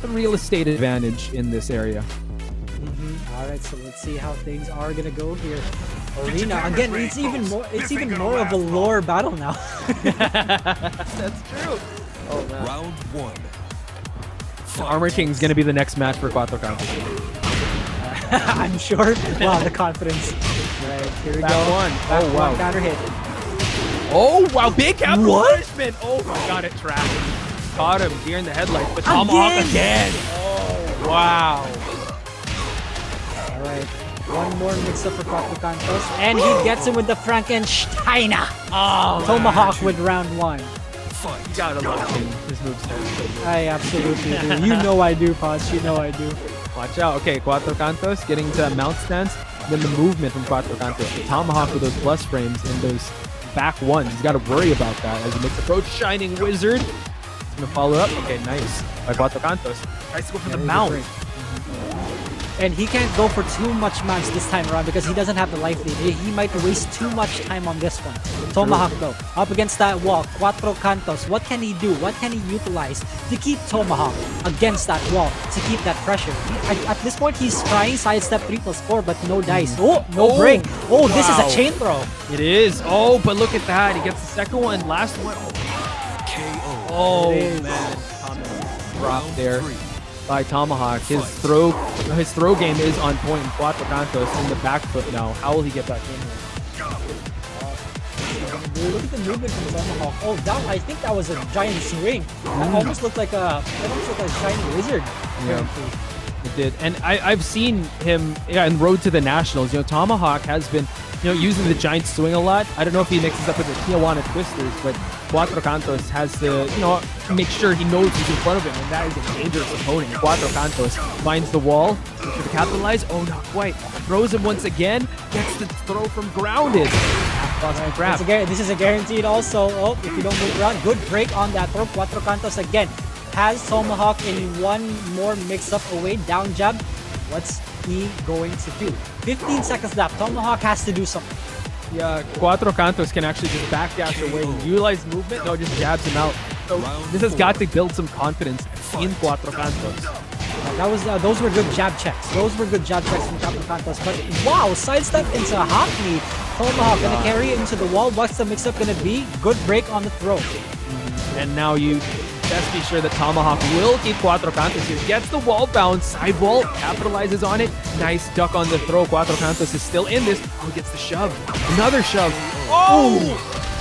real estate advantage in this area. All right, so let's see how things are gonna go here. Arena again. It's even more. It's even more of a lore battle now. That's true. Oh man. Round one. Armor King's going to be the next match for Cuatro Cantos. I'm sure. Wow, the confidence. Right, here we Back go. one. Back Oh, one, wow. counter hit. Oh wow, big capital What? punishment. Oh my god, it trapped. Caught him here in the headlights, but Tomahawk again. Oh wow. All right, one more mix-up for Cuatro Cantos, and he gets him with the Frankensteiner. Oh, Tomahawk with round one. Fight. you gotta love him. His moveset. I absolutely do. You know I do, Pots. You know I do. Watch out. Okay, Cuatro Cantos getting to a mount stance. Then the movement from Cuatro Cantos. The Tomahawk with those plus frames and those back ones. He's got to worry about that as he makes the approach. Shining Wizard. He's going to follow up. Okay, nice. By Cuatro Cantos. Tries to go for the Very mount. good. And he can't go for too much mounts this time around because he doesn't have the life lead. He might waste too much time on this one. Tomahawk though, up against that wall. Cuatro Cantos, what can he do? What can he utilize to keep Tomahawk against that wall, to keep that pressure? At this point, he's trying sidestep 3+4, but no dice. Oh, no Oh, break. Oh, this is wow. a chain throw. It is. Oh, but look at that. He gets the second one. Last one. KO. Oh, It is. man. Drop Round there three. by Tomahawk. His throw game is on point. And Cuatro Cantos in the back foot now. How will he get back in here? Dude, look at the movement from Tomahawk. Oh, I think that was a giant swing. That almost looked like a shiny wizard. apparently. It did. And I've seen him in Road to the Nationals. You know, Tomahawk has been, using the giant swing a lot. I don't know if he mixes up with the Tijuana Twisters, but Cuatro Cantos has to, make sure he knows who's in front of him, and that is a dangerous opponent. Cuatro Cantos finds the wall to capitalize. Oh, not quite. Throws him once again. Gets the throw from grounded. Grab. This is a guaranteed also. Oh, if you don't move around, good break on that throw. Cuatro Cantos again has Tomahawk in one more mix-up away. Down jab. What's he going to do? 15 seconds left. Tomahawk has to do something. Yeah, Cuatro Cantos can actually just back dash away and utilize movement. No, just jabs him out. So this has got to build some confidence in Cuatro Cantos. Those were good jab checks. Those were good jab checks from Cuatro Cantos. But wow, sidestep into a hop knee. Tomahawk gonna carry it into the wall. What's the mix-up gonna be? Good break on the throw. And now you best be sure that Tomahawk will keep Cuatro Cantos here. Gets the wall bounce, side wall, capitalizes on it. Nice duck on the throw. Cuatro Cantos is still in this. Oh, gets the shove. Another shove. Oh!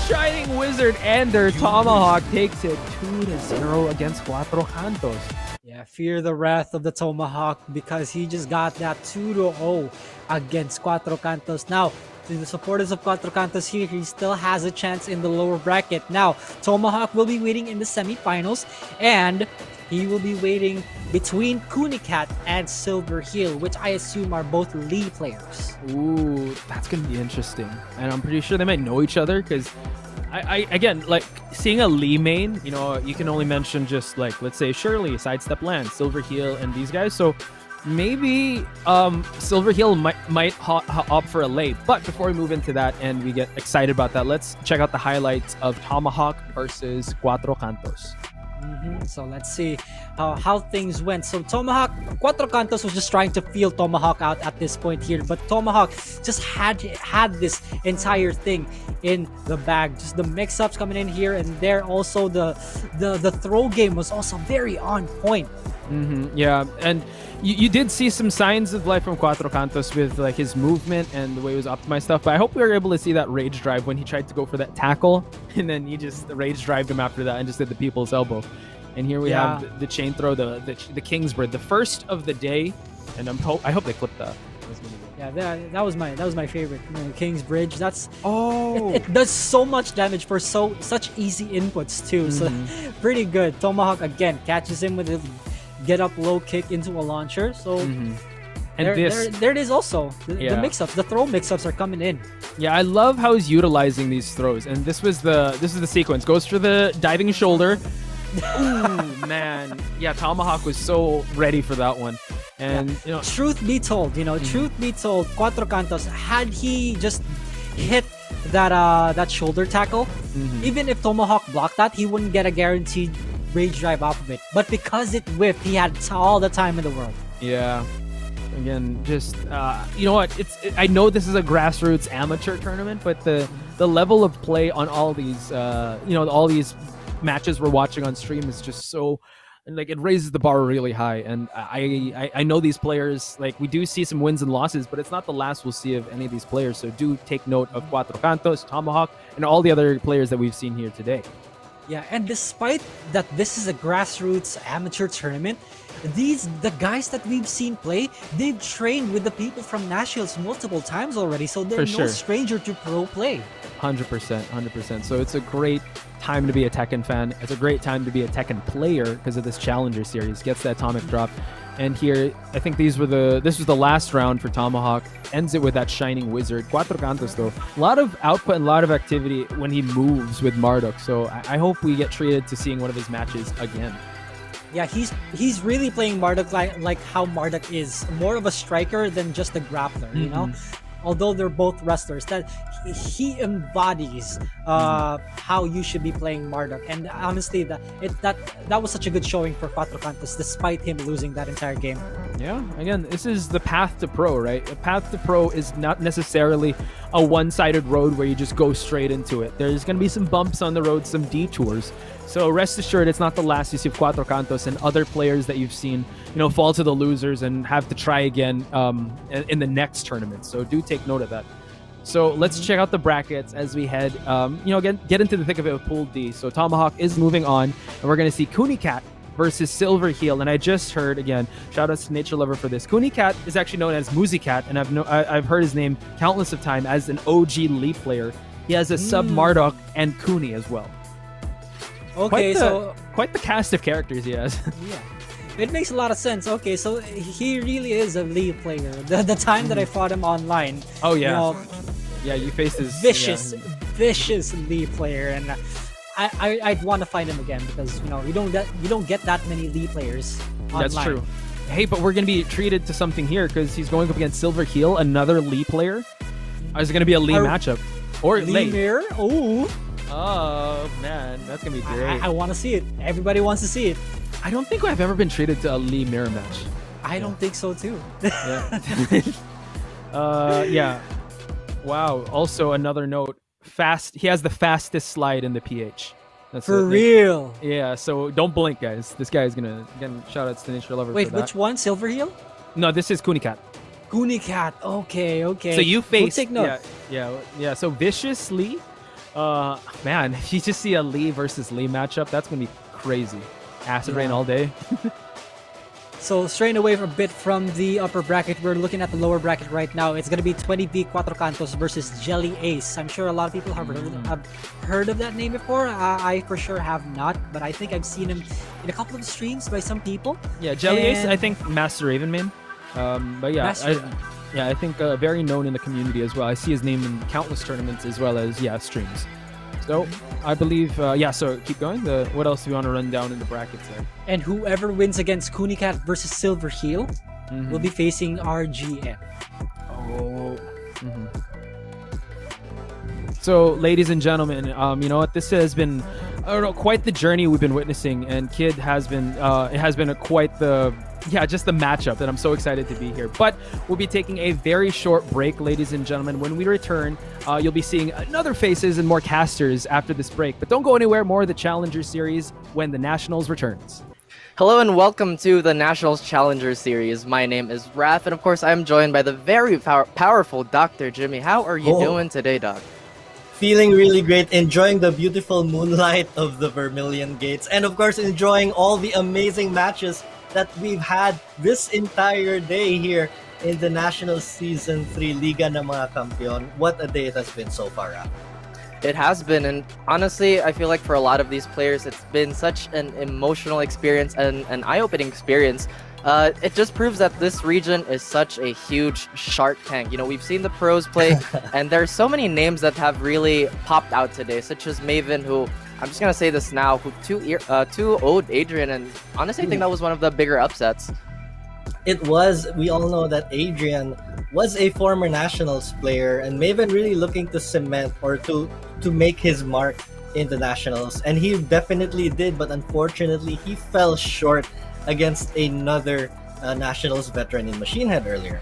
Shining Wizard and their Tomahawk takes it 2-0 against Cuatro Cantos. Yeah, fear the wrath of the Tomahawk because he just got that 2-0 against Cuatro Cantos. Now, to the supporters of Cuatro Cantos here, he still has a chance in the lower bracket. Now, Tomahawk will be waiting in the semifinals, and he will be waiting between Kunicat and Silver Hill, which I assume are both Lee players. Ooh, that's gonna be interesting. And I'm pretty sure they might know each other because I again, like seeing a Lee main, you can only mention just like, let's say Shirley, Sidestep Land, Silver Heel, and these guys. So maybe Silver Heel might opt for a late. But before we move into that and we get excited about that, let's check out the highlights of Tomahawk versus Cuatro Kantos. So let's see how things went. So Tomahawk, Cuatro Kantos was just trying to feel Tomahawk out at this point here, but Tomahawk just had this entire thing in the bag. Just the mix-ups coming in here and there. Also the throw game was also very on point. Yeah, and you did see some signs of life from Cuatro Kantos with like his movement and the way he was optimized stuff, but I hope we were able to see that rage drive when he tried to go for that tackle and then he just rage drived him after that and just did the people's elbow. And here we have the chain throw, the King's Bird, the first of the day, and I hope they clipped that. Yeah, that was my favorite. King's Bridge. That's Oh, it does so much damage for such easy inputs too. So pretty good. Tomahawk again catches him with a get up low kick into a launcher. So and there it is. Also the mix-ups, the throw mix-ups are coming in. Yeah, I love how he's utilizing these throws, and this is the sequence. Goes for the diving shoulder. Ooh, man. Yeah, Tomahawk was so ready for that one. And truth be told, Cuatro Kantos, had he just hit that shoulder tackle, even if Tomahawk blocked that, he wouldn't get a guaranteed rage drive off of it. But because it whiffed, he had all the time in the world. Yeah. Again, just you know what? I know this is a grassroots amateur tournament, but the level of play on all these all these matches we're watching on stream is just so, like, it raises the bar really high. And I know these players, like, we do see some wins and losses, but it's not the last we'll see of any of these players. So do take note of Cuatro Kantos, Tomahawk, and all the other players that we've seen here today. Yeah, and despite that this is a grassroots amateur tournament, the guys that we've seen play, they've trained with the people from Nationals multiple times already, so they're no stranger to pro play. 100%. So it's a great time to be a Tekken fan. It's a great time to be a Tekken player because of this Challenger Series. Gets the atomic drop. And here, I think this was the last round for Tomahawk. Ends it with that Shining Wizard. Cuatro Kantos, though, a lot of output and a lot of activity when he moves with Marduk. So I hope we get treated to seeing one of his matches again. Yeah, he's really playing Marduk like how Marduk is. More of a striker than just a grappler, you know? Although they're both wrestlers, that he embodies how you should be playing Marduk. And honestly, that was such a good showing for Cuatro Kantos, despite him losing that entire game. Yeah, again, this is the path to pro, right? The path to pro is not necessarily a one-sided road where you just go straight into it. There's going to be some bumps on the road, some detours. So rest assured, it's not the last you see of Cuatro Kantos and other players that you've seen, fall to the losers and have to try again in the next tournament. So do take note of that. So let's check out the brackets as we head, again, get into the thick of it with Pool D. So Tomahawk is moving on, and we're going to see Kunicat versus Silver Heel. And I just heard, again, shout out to Nature Lover for this. Kunicat is actually known as Musicat, and I've heard his name countless of time as an OG Lee player. He has a sub Marduk and Kuni as well. Okay, quite the cast of characters he has. Yeah, it makes a lot of sense. Okay, so he really is a Lee player. The time that I fought him online. Oh yeah, you faced his vicious Lee player, and I'd want to fight him again because you don't get that many Lee players online. That's true. Hey, but we're gonna be treated to something here because he's going up against Silver Heel, another Lee player. Is it gonna be a Lee matchup or Lee Mirror? Ooh. Oh man, that's gonna be great. I want to see it. Everybody wants to see it. I don't think I've ever been treated to a Lee mirror match. I don't think so too. Yeah. Wow. Also, another note: fast. He has the fastest slide in the PH. That's For real. Yeah. So don't blink, guys. This guy is gonna again. Shout outs to Nature Lover. Wait, for that. which one? Silver Heel? No, this is Kunicat. Kunicat. Okay. So you face. We'll take note. Yeah. So Vicious Lee. Man, if you just see a Lee versus Lee matchup, that's gonna be crazy. Acid rain all day. So straying away a bit from the upper bracket, we're looking at the lower bracket right now. It's gonna be 20B Cuatro Kantos versus JellyAce. I'm sure a lot of people have heard of that name before. I for sure have not, but I think I've seen him in a couple of streams by some people. Yeah, JellyAce, I think Master Raven main. But yeah, I think very known in the community as well. I see his name in countless tournaments as well as streams. So I believe so keep going. What else do you want to run down in the brackets there? And whoever wins against Kunicat versus Silver Heel, will be facing RGM. Oh. Mhm. So, ladies and gentlemen, you know what? This has been, I don't know, quite the journey we've been witnessing, and Kid has been, it has been quite the, yeah, just the matchup that I'm so excited to be here. But we'll be taking a very short break, ladies and gentlemen. When we return, you'll be seeing another faces and more casters after this break. But don't go anywhere. More of the Challenger Series when the Nationals returns. Hello and welcome to the Nationals Challenger Series. My name is Raph, and of course I'm joined by the very powerful Dr. Jimmy. How are you doing today, Doc? Feeling really great, enjoying the beautiful moonlight of the Vermilion Gates, and of course enjoying all the amazing matches that we've had this entire day here in the National Season 3 Liga ng mga Kampiyon. What a day it has been so far, Raph. It has been, and honestly, I feel like for a lot of these players, it's been such an emotional experience and an eye-opening experience. It just proves that this region is such a huge Shark Tank. You know, we've seen the pros play, and there's so many names that have really popped out today, such as Maiven, who, I'm just gonna say this now, who 2-0'd Adrian, and honestly, I think that was one of the bigger upsets. It was. We all know that Adrian was a former Nationals player, and Maiven really looking to cement or to make his mark in the Nationals, and he definitely did, but unfortunately he fell short against another Nationals veteran in MachineHead earlier.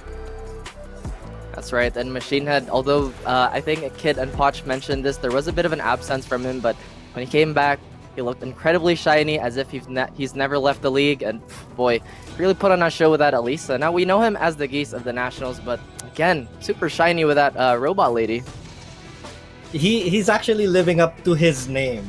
That's right, and MachineHead, although I think Kid and Poch mentioned this, there was a bit of an absence from him, but when he came back, he looked incredibly shiny, as if he's never left the league, and boy, really put on a show with that Elisa. Now, we know him as the Geese of the Nationals, but again, super shiny with that robot lady. He's actually living up to his name,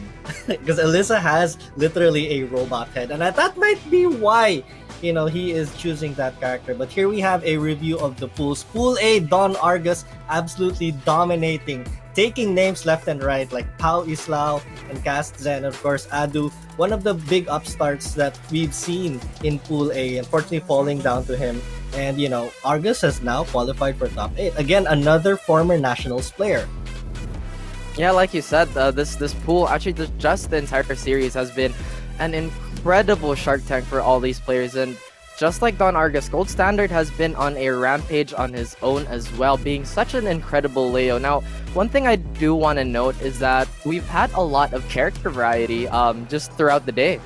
because Elisa has literally a robot head, and that might be why, you know, he is choosing that character. But here we have a review of the pools. Pool A, Don Argus absolutely dominating, taking names left and right like Pao Islaw and Cast Zen, of course Adu, one of the big upstarts that we've seen in Pool A, unfortunately falling down to him. And you know, Argus has now qualified for top 8. Again, another former Nationals player. Yeah, like you said, this pool, actually just the entire series has been an incredible Shark Tank for all these players, and just like Don Argus, Gold Standard has been on a rampage on his own as well, being such an incredible Leo. Now, one thing I do want to note is that we've had a lot of character variety just throughout the day.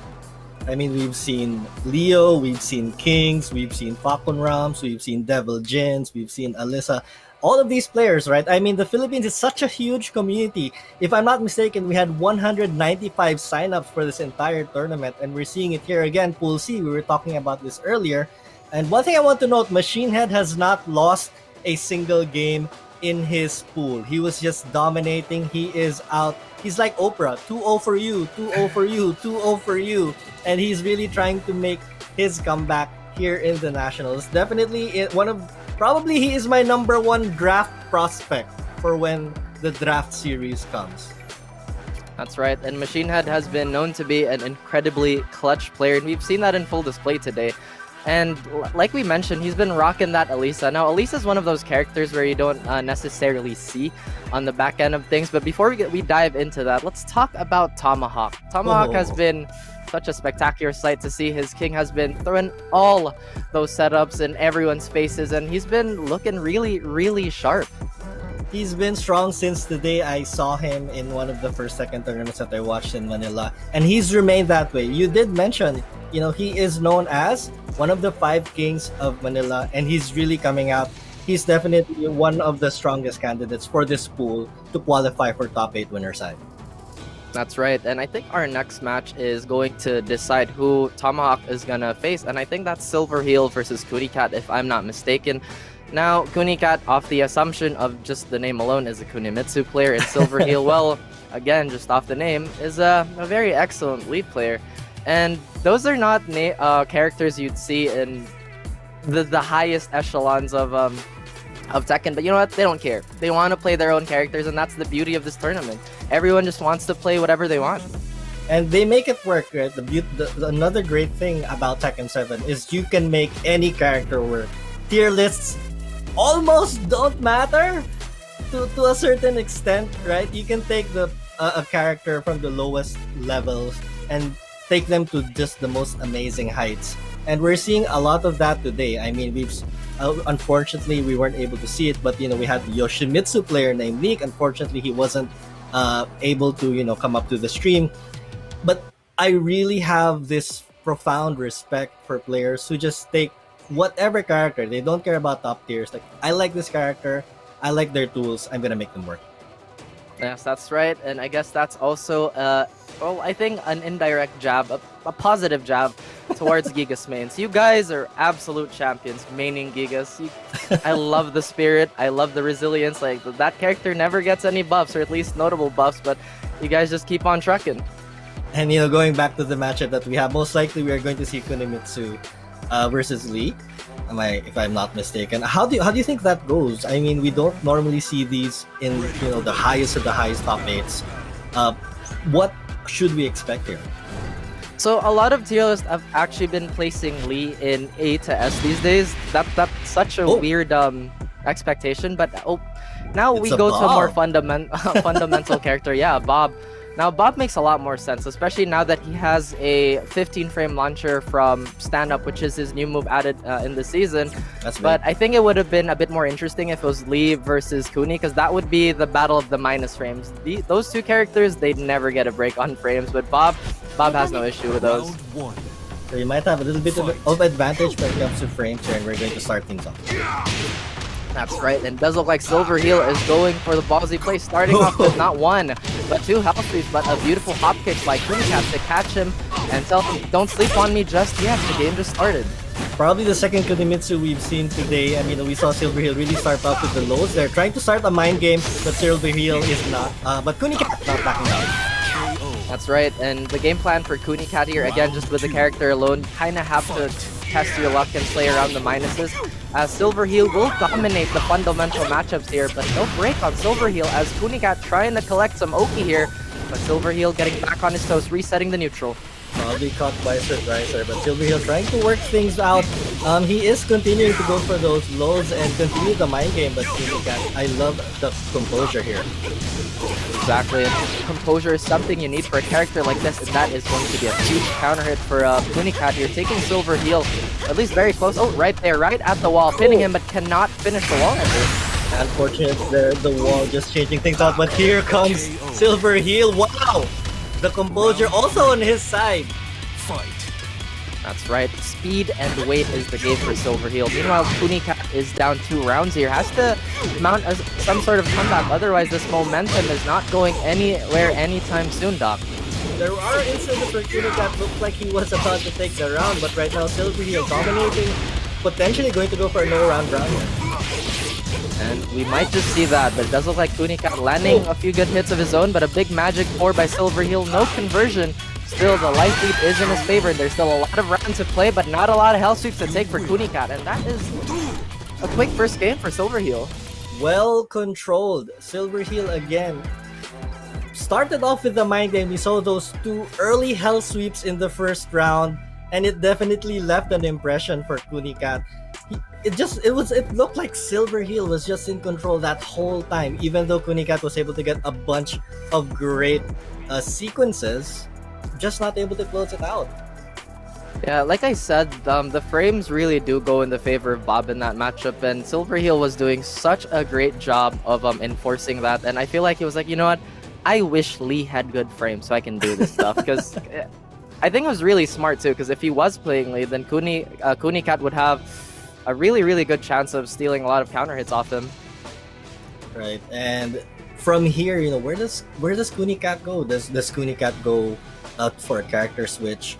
I mean, we've seen Leo, we've seen Kings, we've seen Falcon Rams, we've seen Devil Jins, we've seen Alyssa. All of these players, right? I mean, the Philippines is such a huge community. If I'm not mistaken, we had 195 signups for this entire tournament, and we're seeing it here again. Pool C, we were talking about this earlier. And one thing I want to note, MachineHead has not lost a single game in his pool. He was just dominating. He is out. He's like Oprah, 2-0 for you, 2-0 for you, 2-0 for you. And he's really trying to make his comeback here in the Nationals. Definitely probably he is my number one draft prospect for when the draft series comes. That's right, and MachineHead has been known to be an incredibly clutch player, and we've seen that in full display today. And like we mentioned, he's been rocking that Elisa. Now, Elisa is one of those characters where you don't necessarily see on the back end of things, but before we dive into that, let's talk about Tomahawk. Tomahawk has been such a spectacular sight to see. His king has been throwing all those setups in everyone's faces, and he's been looking really, really sharp. He's been strong since the day I saw him in one of the first Tekken tournaments that I watched in Manila, and he's remained that way. You did mention, you know, he is known as one of the 5 kings of Manila, and he's really coming out. He's definitely one of the strongest candidates for this pool to qualify for top 8 winner side. That's right, and I think our next match is going to decide who Tomahawk is gonna face, and I think that's Silver Heel versus Kunicat, if I'm not mistaken. Now, Kunicat, off the assumption of just the name alone, is a Kunimitsu player, and Silver Heel, well, again, just off the name, is a very excellent Leaf player. And those are not characters you'd see in the highest echelons of Tekken, but you know what? They don't care. They want to play their own characters, and that's the beauty of this tournament. Everyone just wants to play whatever they want. And they make it work, right? Another great thing about Tekken 7 is you can make any character work. Tier lists almost don't matter to a certain extent, right? You can take a character from the lowest levels and take them to just the most amazing heights. and we're seeing a lot of that today. I mean, unfortunately we weren't able to see it, but we had the Yoshimitsu player named Leek. Unfortunately, he wasn't able to come up to the stream, but I really have this profound respect for players who just take whatever character. They don't care about top tiers. Like, I like this character, I like their tools, I'm gonna make them work. Yes, that's right. And I guess that's also, I think an indirect jab, a positive jab towards Gigas mains. You guys are absolute champions maining Gigas. I love the spirit. I love the resilience. Like, that character never gets any buffs, or at least notable buffs, but you guys just keep on trucking. And going back to the matchup that we have, most likely we are going to see Kunimitsu versus Lee, if I'm not mistaken. How do you think that goes? I mean, we don't normally see these in the highest of the highest top 8s. What should we expect here? So a lot of tier lists have actually been placing Lee in A to S these days. That's such a weird expectation. But now we go to a more fundamental character. Yeah, Bob. Now Bob makes a lot more sense, especially now that he has a 15-frame launcher from Stand Up, which is his new move added in the season. But I think it would have been a bit more interesting if it was Lee versus Kuni, because that would be the battle of the minus frames. Those two characters, they'd never get a break on frames, but Bob has no issue with those. So you might have a little bit of advantage when it comes to frames here, and we're going to start things off. That's right, and it does look like Silverheel is going for the ballsy play, starting off with not one, but two health sweeps, but a beautiful hop kick by Kunicat to catch him and tell him, don't sleep on me just yet, the game just started. Probably the second Kunimitsu we've seen today. I mean, we saw Silverheel really start off with the lows. They're trying to start a mind game, but Silverheel is not. But Kunicat not backing down. That's right, and the game plan for Kunicat here, again, just with the character alone, kind of have to test your luck and play around the minuses. Silverheel will dominate the fundamental matchups here, but no break on Silverheel as Kunicat trying to collect some Oki here, but Silverheel getting back on his toes, resetting the neutral. Probably caught by surprise there, but Silverheel trying to work things out. He is continuing to go for those lows and continue the mind game, but Kunicat, I love the composure here. Exactly, and composure is something you need for a character like this, and that is going to be a huge counter hit for Kunicat here, taking Silverheel at least very close. Oh, right there, right at the wall, pinning him, but cannot finish the wall ender. Unfortunate, the wall just changing things out, but here comes Silverheel. Wow! The composure also on his side. Fight. That's right, speed and weight is the game for Silverheel. Meanwhile, Kunicat is down 2 rounds here, has to mount some sort of comeback, otherwise this momentum is not going anywhere anytime soon, Doc. There are instances where Kunicat looked like he was about to take the round, but right now Silverheel dominating, potentially going to go for a no-round round here. And we might just see that, but it does look like Kunicat landing a few good hits of his own, but a big magic 4 by Silverheel, no conversion. Still, the life lead is in his favor. There's still a lot of rounds to play, but not a lot of health sweeps to take for Kunicat, and that is a quick first game for Silverheel. Well controlled. Silverheel again. Started off with the mind game. We saw those 2 early health sweeps in the first round, and it definitely left an impression for Kunicat. It looked like Silverheel was just in control that whole time, even though Kunicat was able to get a bunch of great sequences, just not able to close it out. Yeah, like I said, the frames really do go in the favor of Bob in that matchup, and Silverheel was doing such a great job of enforcing that, and I feel like he was like, you know what, I wish Lee had good frames so I can do this stuff, because I think it was really smart too, because if he was playing Lee, then Kunicat would have a really, really good chance of stealing a lot of counter hits off him. Right, and from here, where does Kunicat go? Does Kunicat go out for a character switch?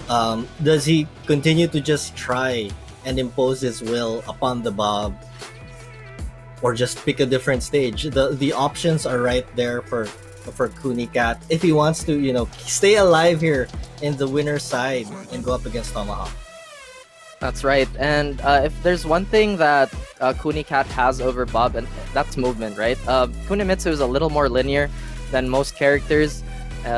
Does he continue to just try and impose his will upon the Bob, or just pick a different stage? The options are right there for Kunicat if he wants to, stay alive here in the winner's side and go up against Tomahawk. That's right, and if there's one thing that Kunicat has over Bob, and that's movement, right? Kunimitsu is a little more linear than most characters,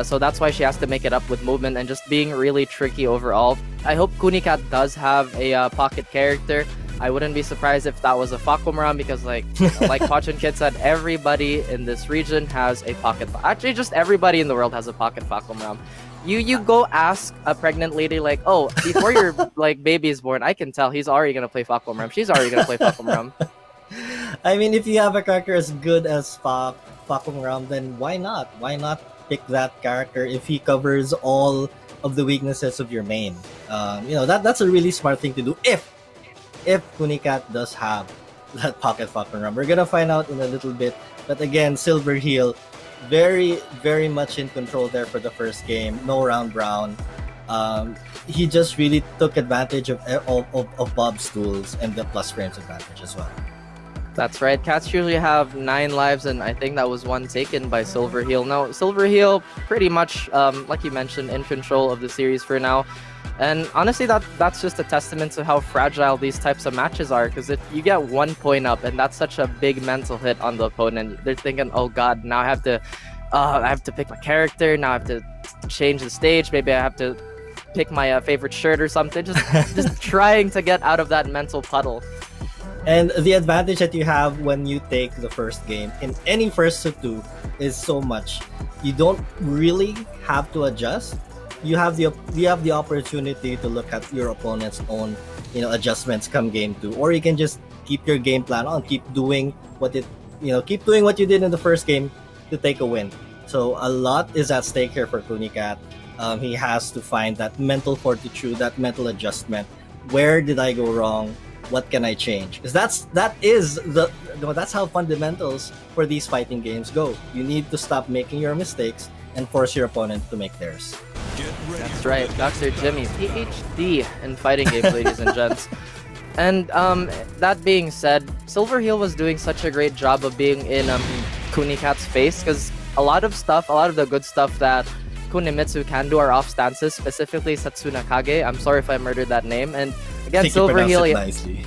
so that's why she has to make it up with movement and just being really tricky overall. I hope Kunicat does have a pocket character. I wouldn't be surprised if that was a Fakumram, because like Pachin Kid said, everybody in this region has a pocket. Actually, just everybody in the world has a pocket Fakumram. You go ask a pregnant lady like, oh, before your like baby is born, I can tell he's already gonna play Fakum Ram. She's already gonna play Fakum Ram. I mean, if you have a character as good as Fakum Ram, then why not? Why not pick that character if he covers all of the weaknesses of your main? That's a really smart thing to do. If Kunicat does have that pocket Fakum Ram, we're gonna find out in a little bit. But again, Silver Heel, very, very much in control there for the first game. No round brown. He just really took advantage of Bob's tools and the plus frames advantage as well. That's right. Cats usually have 9 lives, and I think that was one taken by Silver Heel. Now, Silver Heel pretty much, like you mentioned, in control of the series for now. And honestly, that's just a testament to how fragile these types of matches are. Because if you get 1 point up, and that's such a big mental hit on the opponent, they're thinking, "Oh God, now I have to pick my character. Now I have to change the stage. Maybe I have to pick my favorite shirt or something." Just trying to get out of that mental puddle. And the advantage that you have when you take the first game in any first to 2 is so much. You don't really have to adjust. You have the opportunity to look at your opponent's own, adjustments come game 2, or you can just keep your game plan on, keep doing what you did in the first game to take a win. So a lot is at stake here for Kunicat. He has to find that mental fortitude, that mental adjustment. Where did I go wrong? What can I change? Because that's how fundamentals for these fighting games go. You need to stop making your mistakes and force your opponent to make theirs. That's right, Dr. Jimmy, PhD in fighting games, ladies and gents. And that being said, Silver Heel was doing such a great job of being in Kunicat's face, because a lot of the good stuff that Kunimitsu can do are off stances, specifically Satsuna Kage. I'm sorry if I murdered that name. And again, Silver Heel. Nicely.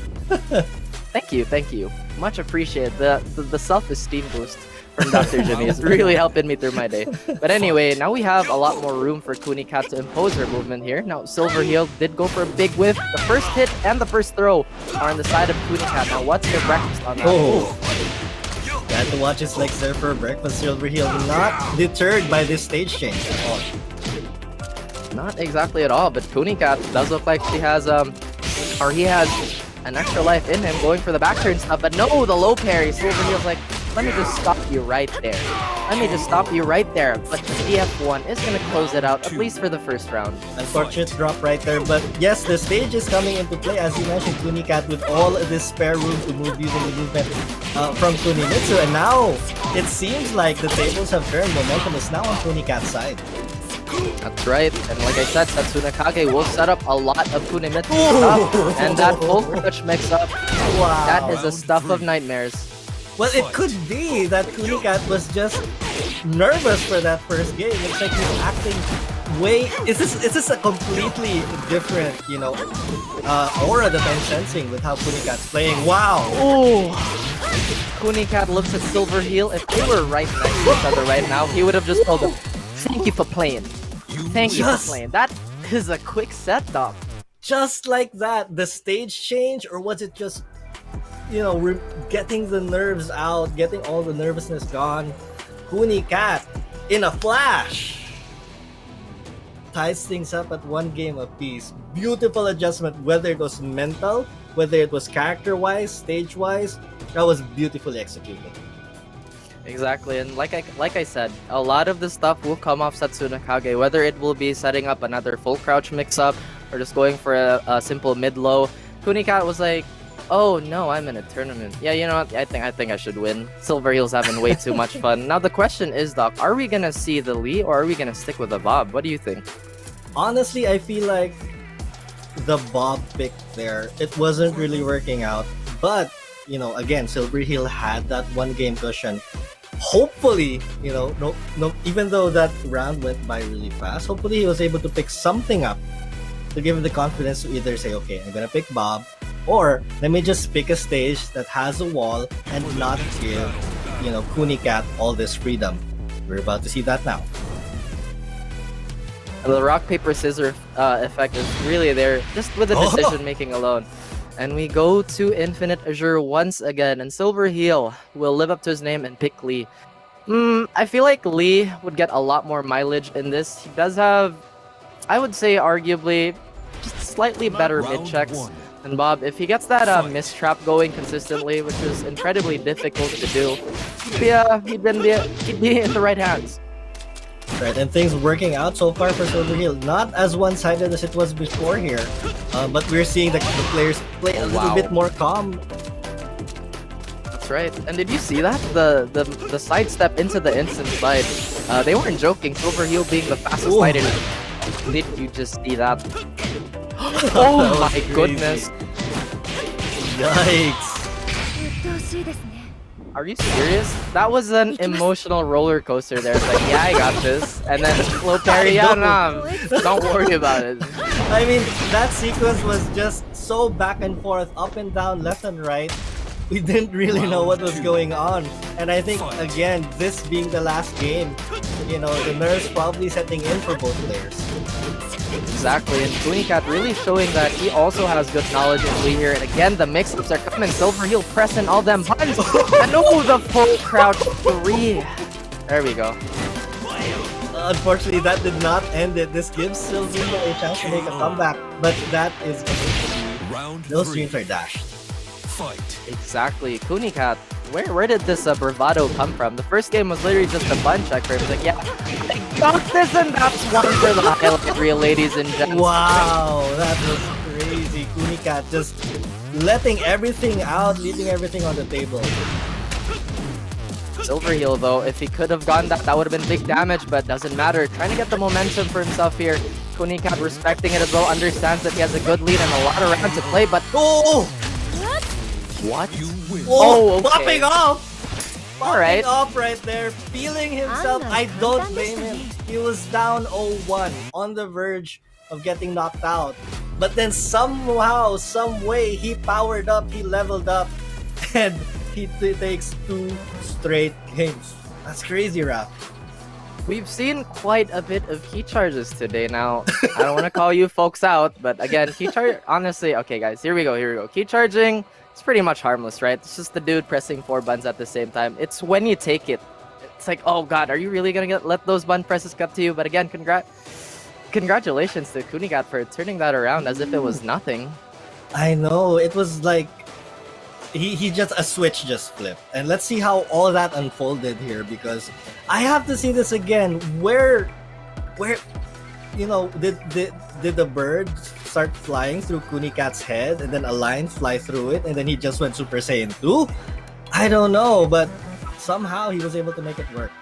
Thank you. Much appreciated. The self-esteem boost from Dr. Jimmy is really helping me through my day. But anyway, now we have a lot more room for Kunicat to impose her movement here. Now, Silver Heel did go for a big whiff. The first hit and the first throw are on the side of Kunicat. Now, what's your breakfast on that? Oh. Got to watch his legs there for breakfast. Silver Heel not deterred by this stage change at all. Not exactly at all, but Kunicat does look like he has he has an extra life in him going for the back turn stuff, but no, the low parry. Silver Heel's like, let me just stop you right there. But the DF1 is going to close it out, at least for the first round. Unfortunate drop right there, but yes, the stage is coming into play. As you mentioned, Kunicat with all this spare room to move using the movement from Kunimitsu, and now it seems like the tables have turned. Momentum is now on Kunicat's side. That's right, and like I said, Satsuna Kage will set up a lot of Kunimitsu stuff, and that full touch mix-up, that is a stuff of nightmares. Well, it could be that Kunicat was just nervous for that first game. Looks like he's acting is this a completely different, aura that I'm sensing with how Kunicat's playing? Wow! Oh! Kunicat looks at Silver Heel. If they were right next to each other right now, he would have just told them, "Thank you for playing. Thank you for playing." That is a quick setup. Just like that, the stage change, or was it just, getting the nerves out, getting all the nervousness gone? Kunicat, in a flash, ties things up at 1 game apiece. Beautiful adjustment, whether it was mental, whether it was character-wise, stage-wise, that was beautifully executed. Exactly, and like I said, a lot of the stuff will come off Satsuna Kage, whether it will be setting up another full crouch mix-up or just going for a simple mid-low. Kunicat was like, "Oh no, I'm in a tournament. Yeah, you know what? I think I should win." Silver Heel's having way too much fun. Now the question is, Doc, are we gonna see the Lee or are we gonna stick with the Bob? What do you think? Honestly, I feel like the Bob pick there, it wasn't really working out. But, again, Silver Heel had that 1 game cushion. Hopefully, even though that round went by really fast, hopefully he was able to pick something up to give him the confidence to either say, okay, I'm gonna pick Bob, or let me just pick a stage that has a wall and not give, Kunicat all this freedom. We're about to see that now. The rock, paper, scissors effect is really there just with the decision making alone. And we go to Infinite Azure once again, and Silver Heel will live up to his name and pick Lee. I feel like Lee would get a lot more mileage in this. He does have, I would say, arguably, just slightly better Round mid checks one. than Bob. If he gets that Fight. miss trap going consistently, which is incredibly difficult to do, he'd be in the right hands. Right, and things working out so far for Silver Hill. Not as one-sided as it was before here, but we're seeing the players play a little Wow. bit more calm. That's right. And did you see that? The sidestep into the instant slide. They weren't joking. Silver Heel being the fastest Ooh. slide in. Did you just see that? That Oh was my crazy. goodness. Yikes! Are you serious? That was an emotional roller coaster there. It's like, yeah, I got this. And then slow parry, yeah, nah, don't worry about it. I mean, that sequence was just so back and forth, up and down, left and right. We didn't really know what was going on. And I think, again, this being the last game, you know, the nerves probably setting in for both players. Exactly, and Kunicat really showing that he also has good knowledge in Lee here. And again, the mix-ups are coming. Silver Heel pressing all them buttons. And oh, the full crouch 3. There we go. Unfortunately, that did not end it. This gives Silver Hill a chance to make a comeback, but that is Round those 3. streams are dashed. Fight. Exactly. Kunicat, where did this bravado come from? The first game was literally just a bun check for him. He's like, yeah, I got this, and that's one for the highlight reel, ladies and gents. Wow, that was crazy. Kunicat just letting everything out, leaving everything on the table. Silver Heel, though, if he could have gotten that, that would have been big damage, but doesn't matter. Trying to get the momentum for himself here. Kunicat respecting it as well, understands that he has a good lead and a lot of rounds to play, but Oh! what? You win. Oh, okay. Popping off! All right. Popping off right there, feeling himself. I don't blame him. He was down 0-1, on the verge of getting knocked out. But then somehow, some way, he powered up, he leveled up, and he takes 2 straight games. That's crazy, Raph. We've seen quite a bit of key charges today. Now, I don't want to call you folks out, but again, key charge, honestly, okay guys, here we go. Key charging, it's pretty much harmless, right? It's just the dude pressing 4 buttons at the same time. It's when you take it. It's like, oh god, are you really gonna let those button presses cut to you? But again, congratulations to Kunicat for turning that around as if it was nothing. I know, it was like he just a switch just flipped. And let's see how all that unfolded here, because I have to see this again. Where you know, did the bird start flying through Kunicat's head and then a line fly through it and then he just went Super Saiyan 2? I don't know, but somehow he was able to make it work.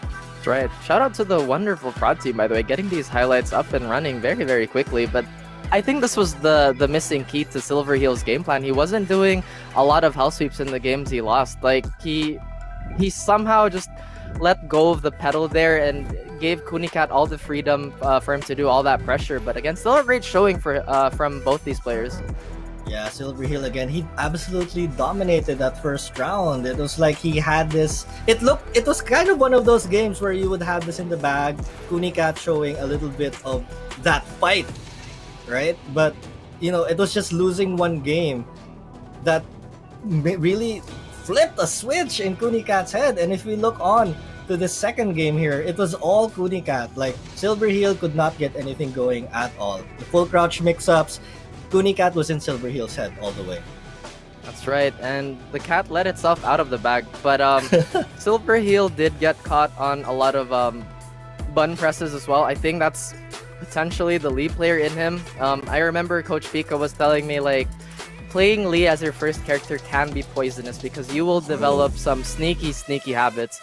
That's right. Shout out to the wonderful prod team, by the way, getting these highlights up and running very, very quickly. But I think this was the missing key to Silver Heel's game plan. He wasn't doing a lot of house sweeps in the games he lost. Like, he somehow just let go of the pedal there and gave Kunicat all the freedom for him to do all that pressure. But again, still a great showing from both these players. Yeah, Silver Hill again. He absolutely dominated that first round. It was like he had this. It was kind of one of those games where you would have this in the bag. Kunicat showing a little bit of that fight, right? But you know, it was just losing one game that really flipped a switch in Kunicat's head. And if we look on to the second game here, it was all Kunicat. Like, Silver Hill could not get anything going at all. The full crouch mix-ups, Kunicat was in Silver Hill's head all the way. That's right, and the cat let itself out of the bag. But Silver Heel did get caught on a lot of button presses as well. I think that's potentially the Lee player in him. I remember Coach Pika was telling me, like, playing Lee as your first character can be poisonous because you will develop some sneaky habits.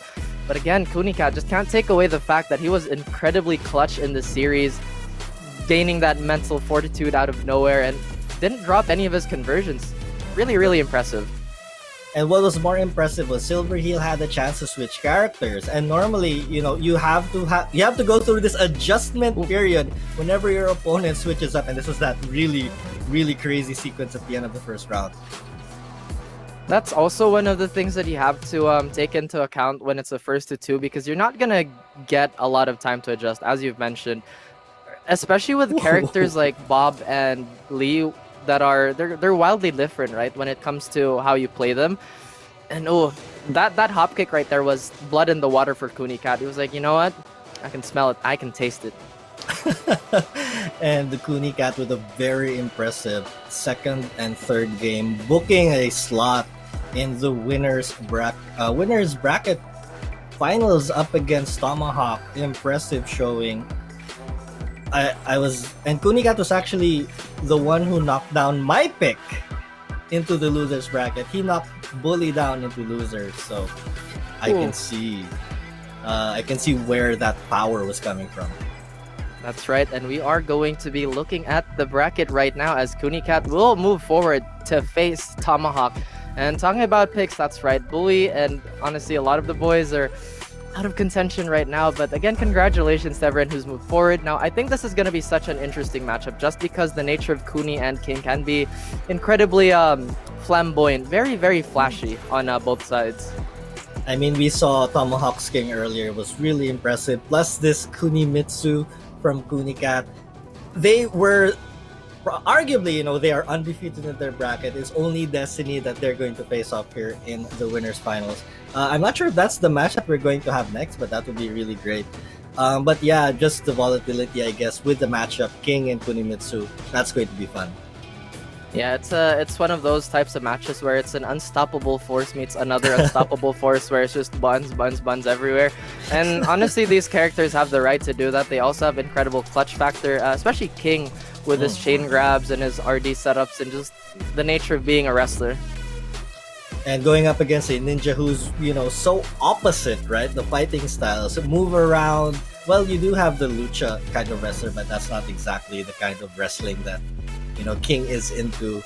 But again, Kunicat just can't take away the fact that he was incredibly clutch in the series, gaining that mental fortitude out of nowhere and didn't drop any of his conversions. Really, really impressive. And what was more impressive was Silver Heel had a chance to switch characters. And normally, you know, you have to go through this adjustment period whenever your opponent switches up. And this was that really, really crazy sequence at the end of the first round. That's also one of the things that you have to take into account when it's a first to two, because you're not gonna get a lot of time to adjust, as you've mentioned, especially with characters like Bob and Lee that are they're wildly different, right, when it comes to how you play them. And That hop kick right there was blood in the water for Kunicat. He was like, you know what? I can smell it. I can taste it. And the Kunicat with a very impressive second and third game, booking a slot in the winners bracket finals up against Tomahawk. Impressive showing. And Kunicat was actually the one who knocked down my pick into the losers bracket. He knocked Bully down into losers, so I can see where that power was coming from. That's right, and we are going to be looking at the bracket right now as Kunicat will move forward to face Tomahawk. And talking about picks, that's right, Bully and honestly a lot of the boys are out of contention right now, but again, congratulations to everyone who's moved forward. Now, I think this is going to be such an interesting matchup just because the nature of Kuni and King can be incredibly flamboyant, very, very flashy on both sides. I mean, we saw Tomahawk's King earlier. It was really impressive. Plus this Kunimitsu from Kunicat. They were arguably, they are undefeated in their bracket. It's only Destiny that they're going to face off here in the winners finals. I'm not sure if that's the match that we're going to have next, but that would be really great. But yeah, just the volatility, I guess, with the matchup King and Kunimitsu. That's going to be fun. Yeah, it's one of those types of matches where it's an unstoppable force meets another unstoppable force where it's just buns everywhere. And honestly, these characters have the right to do that. They also have incredible clutch factor, especially King with his chain grabs and his RD setups and just the nature of being a wrestler. And going up against a ninja who's, so opposite, right? The fighting styles, move around. Well, you do have the lucha kind of wrestler, but that's not exactly the kind of wrestling that King is into.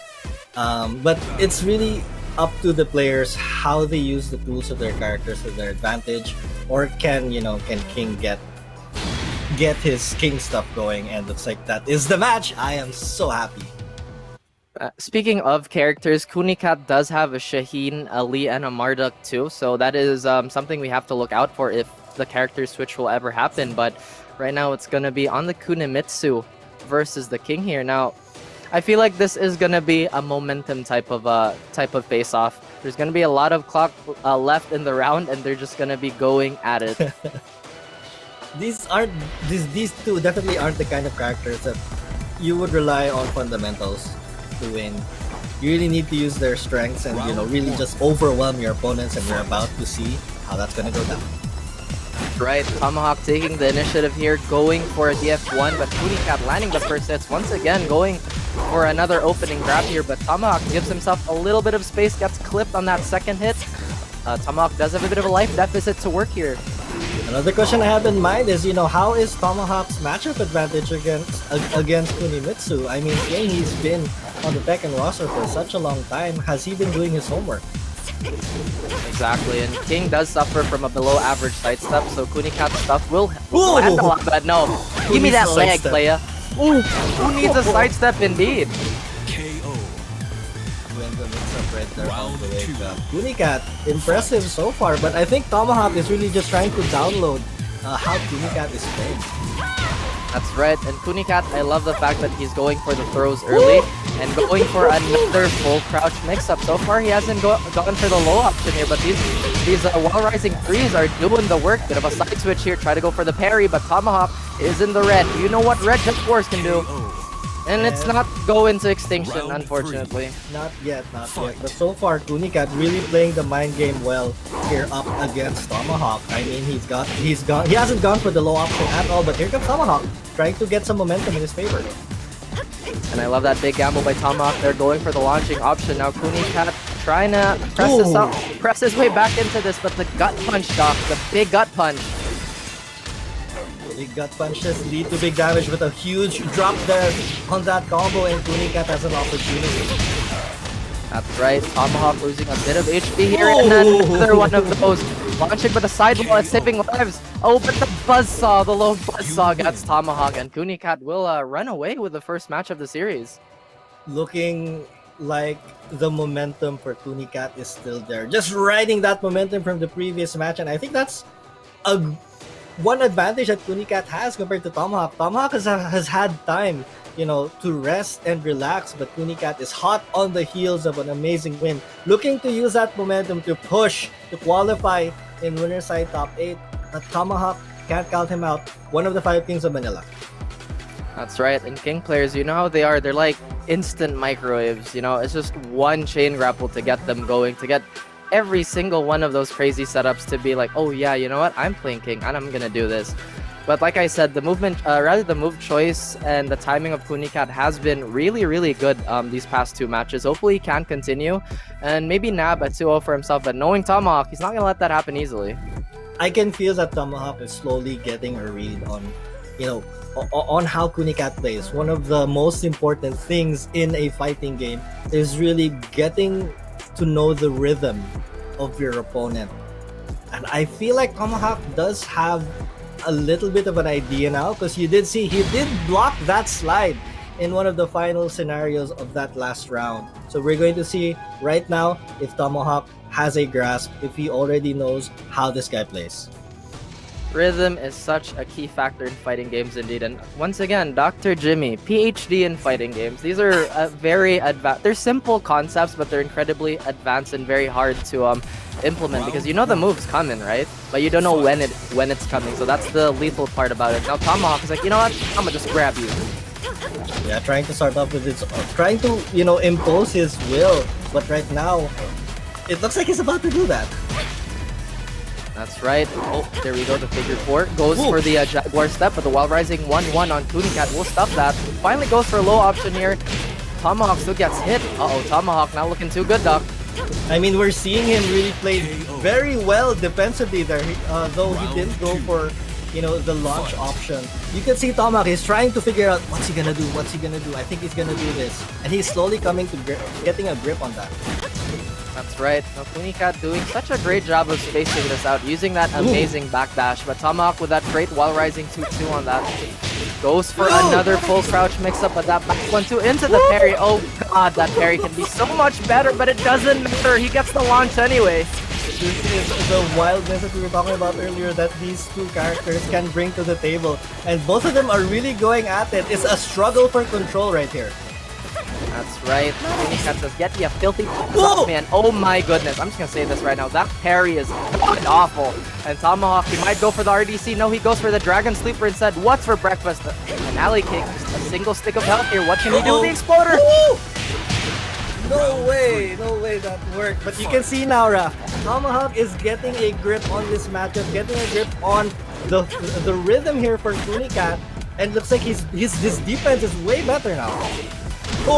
But it's really up to the players how they use the tools of their characters to their advantage, or can King get his King stuff going? And looks like that is the match. I am so happy. Speaking of characters, Kunicat does have a Shaheen, a Lee, and a Marduk too, so that is something we have to look out for if the character switch will ever happen. But right now it's gonna be on the Kunimitsu versus the King here. Now, I feel like this is gonna be a momentum type of face-off. There's gonna be a lot of clock left in the round, and they're just gonna be going at it. These two definitely aren't the kind of characters that you would rely on fundamentals to win. You really need to use their strengths and really just overwhelm your opponents, and we're about to see how that's gonna go down. Right, Tomahawk taking the initiative here, going for a DF1, but Kunicat landing the first hits, once again going for another opening grab here, but Tomahawk gives himself a little bit of space, gets clipped on that second hit. Tomahawk does have a bit of a life deficit to work here. Another question I have in mind is, how is Tomahawk's matchup advantage against Kunimitsu? I mean, King, he's been on the Tekken roster for such a long time. Has he been doing his homework? Exactly, and King does suffer from a below average sidestep, so Kunicat's stuff will land a lot, but no. Give me that leg, playa. Ooh, who needs a sidestep indeed? KO. Round two. Kunicat, impressive so far, but I think Tomahawk is really just trying to download how Kunicat is playing. That's right, and Kunicat, I love the fact that he's going for the throws early and going for another full crouch mix-up. So far, he hasn't gotten for the low option here, but these wall-rising threes are doing the work. Bit of a side switch here, try to go for the parry, but Tomahawk is in the red. You know what Red Jump Force can do. And it's not go into extinction, unfortunately. Not yet. But so far, Kunicat really playing the mind game well here up against Tomahawk. I mean, he hasn't gone for the low option at all, but here comes Tomahawk, trying to get some momentum in his favor. And I love that big gamble by Tomahawk. They're going for the launching option. Now Kunicat trying to press his way back into this, but the gut punch, Doc, the big gut punch. Big gut punches lead to big damage with a huge drop there on that combo, and Kunicat has an opportunity. That's right, Tomahawk losing a bit of HP here, and another one of those. Launching with a sidewall and saving lives. Oh, but the buzzsaw, the low buzzsaw gets Tomahawk, and Kunicat will run away with the first match of the series. Looking like the momentum for Kunicat is still there. Just riding that momentum from the previous match, and I think that's one advantage that Kunicat has compared to Tomahawk. Tomahawk has had time, to rest and relax, but Kunicat is hot on the heels of an amazing win, looking to use that momentum to push to qualify in winner's side top 8. But Tomahawk can't count him out. One of the 5 kings of Manila. That's right. And King players, you know how they are. They're like instant microwaves. It's just one chain grapple to get them going, to get every single one of those crazy setups to be like, oh yeah, you know what? I'm playing King and I'm gonna do this. But like I said, the the move choice and the timing of Kunicat has been really, really good these past 2 matches. Hopefully he can continue and maybe nab a 2-0 for himself. But knowing Tomahawk, he's not gonna let that happen easily. I can feel that Tomahawk is slowly getting a read on, on how Kunicat plays. One of the most important things in a fighting game is really getting to know the rhythm of your opponent. And I feel like Tomahawk does have a little bit of an idea now, because you did see he did block that slide in one of the final scenarios of that last round. So we're going to see right now if Tomahawk has a grasp, if he already knows how this guy plays. Rhythm is such a key factor in fighting games indeed. And once again, Dr. Jimmy, PhD in fighting games. These are very advanced. They're simple concepts, but they're incredibly advanced and very hard to implement, because the move's coming, right? But you don't know when it's coming. So that's the lethal part about it. Now Tomahawk is like, you know what? I'm gonna just grab you. Yeah, trying to start off with trying to, impose his will. But right now, it looks like he's about to do that. That's right. Oh, there we go. The figure 4 goes for the Jaguar step, but the Wild Rising 1-1 on Kunicat will stop that. Finally goes for a low option here. Tomahawk still gets hit. Uh-oh, Tomahawk not looking too good, Doc. I mean, we're seeing him really play very well defensively there, though he didn't go for, the launch option. You can see Tomahawk is trying to figure out what's he gonna do. I think he's gonna do this. And he's slowly coming to getting a grip on that. That's right. Now Kunicat doing such a great job of spacing this out, using that amazing backdash. But Tomahawk with that great Wild Rising 2-2 on that. Goes for another full crouch mix-up, but that back 1-2 into the parry. Oh god, that parry can be so much better, but it doesn't matter. He gets the launch anyway. This is the wildness that we were talking about earlier that these 2 characters can bring to the table. And both of them are really going at it. It's a struggle for control right here. That's right. Kunicat says, get you a filthy suck, man. Oh my goodness. I'm just going to say this right now. That parry is awful. And Tomahawk, he might go for the RDC. No, he goes for the Dragon Sleeper instead. What's for breakfast? An alley kick. Just a single stick of health here. What can he do with the Exploder? No way that worked. But you can see now, Raf, Tomahawk is getting a grip on this matchup, getting a grip on the rhythm here for Kunicat. And looks like his defense is way better now.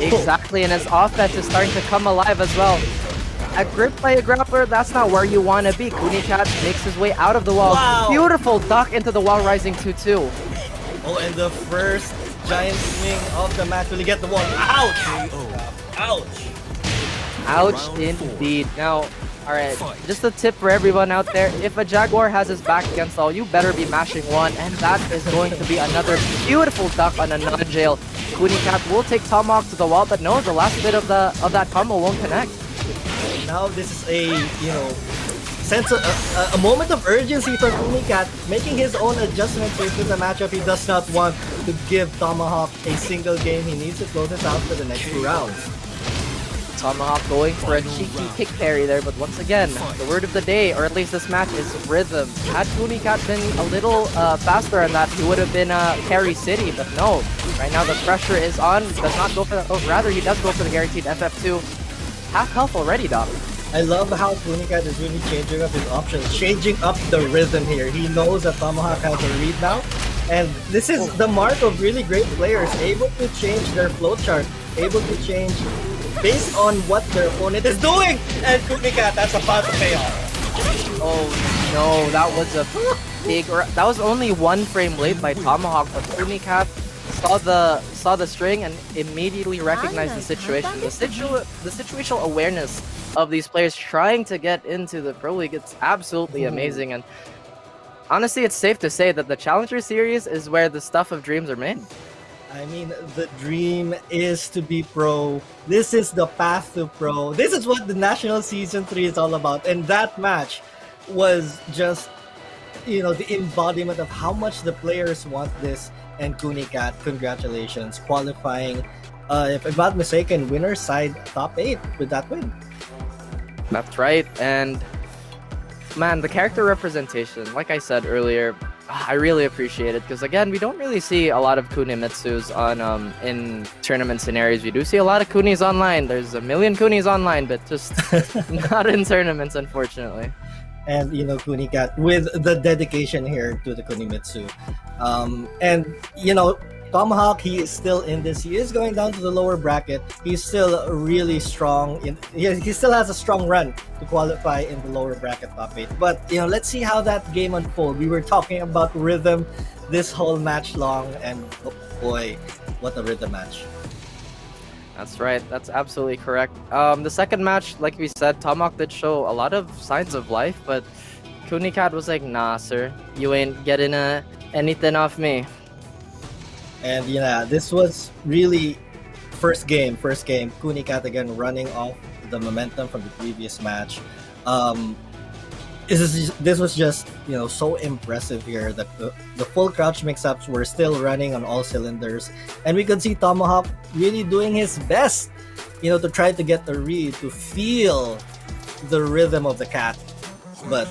Exactly, and his offense is starting to come alive as well. A grip by a grappler, that's not where you want to be. Kunicat makes his way out of the wall. Wow. Beautiful duck into the Wild Rising 2-2. Oh, and the first giant swing of the match. Will he get the one? Ouch! Ouch! Ouch indeed. Now, alright, just a tip for everyone out there. If a Jaguar has his back against all, you better be mashing 1, and that is going to be another beautiful duck on a non-jail. Kunicat will take Tomahawk to the wall, but no, the last bit of that combo won't connect. Now this is a moment of urgency for Kunicat, making his own adjustments to the matchup. He does not want to give Tomahawk a single game. He needs to close this out for the next 2 rounds. Tomahawk going for a cheeky kick parry there, but once again, the word of the day, or at least this match, is rhythm. Had Kunicat been a little faster on that, he would have been carry city, but no. Right now the pressure is on, does not go for that, oh rather he does go for the guaranteed FF2. Half health already, Doc. I love how Kunicat is really changing up his options, changing up the rhythm here. He knows that Tomahawk has a read now, and this is the mark of really great players, able to change their flowchart, able to change based on what their opponent is doing. And Kunicat, that's about to pay off. Oh no, that was a big. That was only 1 frame late by Tomahawk, but Kunicat saw the string and immediately recognized the situation. The situational awareness of these players trying to get into the Pro League, it's absolutely amazing. And honestly, it's safe to say that the Challenger Series is where the stuff of dreams are made. I mean, the dream is to be pro. This is the path to pro. This is what the National Season 3 is all about. And that match was just the embodiment of how much the players want this. And Kunicat, congratulations, qualifying. If I'm not mistaken, winner side top 8 with that win. That's right. And man, the character representation, like I said earlier, I really appreciate it because again, we don't really see a lot of Kunimitsus on in tournament scenarios. We do see a lot of Kunis online. There's a million Kunis online, but just not in tournaments, unfortunately. And Kunicat with the dedication here to the Kunimitsu. And Tomahawk, he is still in this. He is going down to the lower bracket. He's still really strong. He still has a strong run to qualify in the lower bracket top 8. But let's see how that game unfolds. We were talking about rhythm this whole match long, and oh boy, what a rhythm match. That's right. That's absolutely correct. The second match, like we said, Tomahawk did show a lot of signs of life, but Kunicat was like, nah, sir, you ain't getting anything off me. And this was really first game. Kunicat again running off the momentum from the previous match. This was just so impressive here that the full crouch mix-ups were still running on all cylinders, and we could see Tomahawk really doing his best, to try to get the read, to feel the rhythm of the cat, but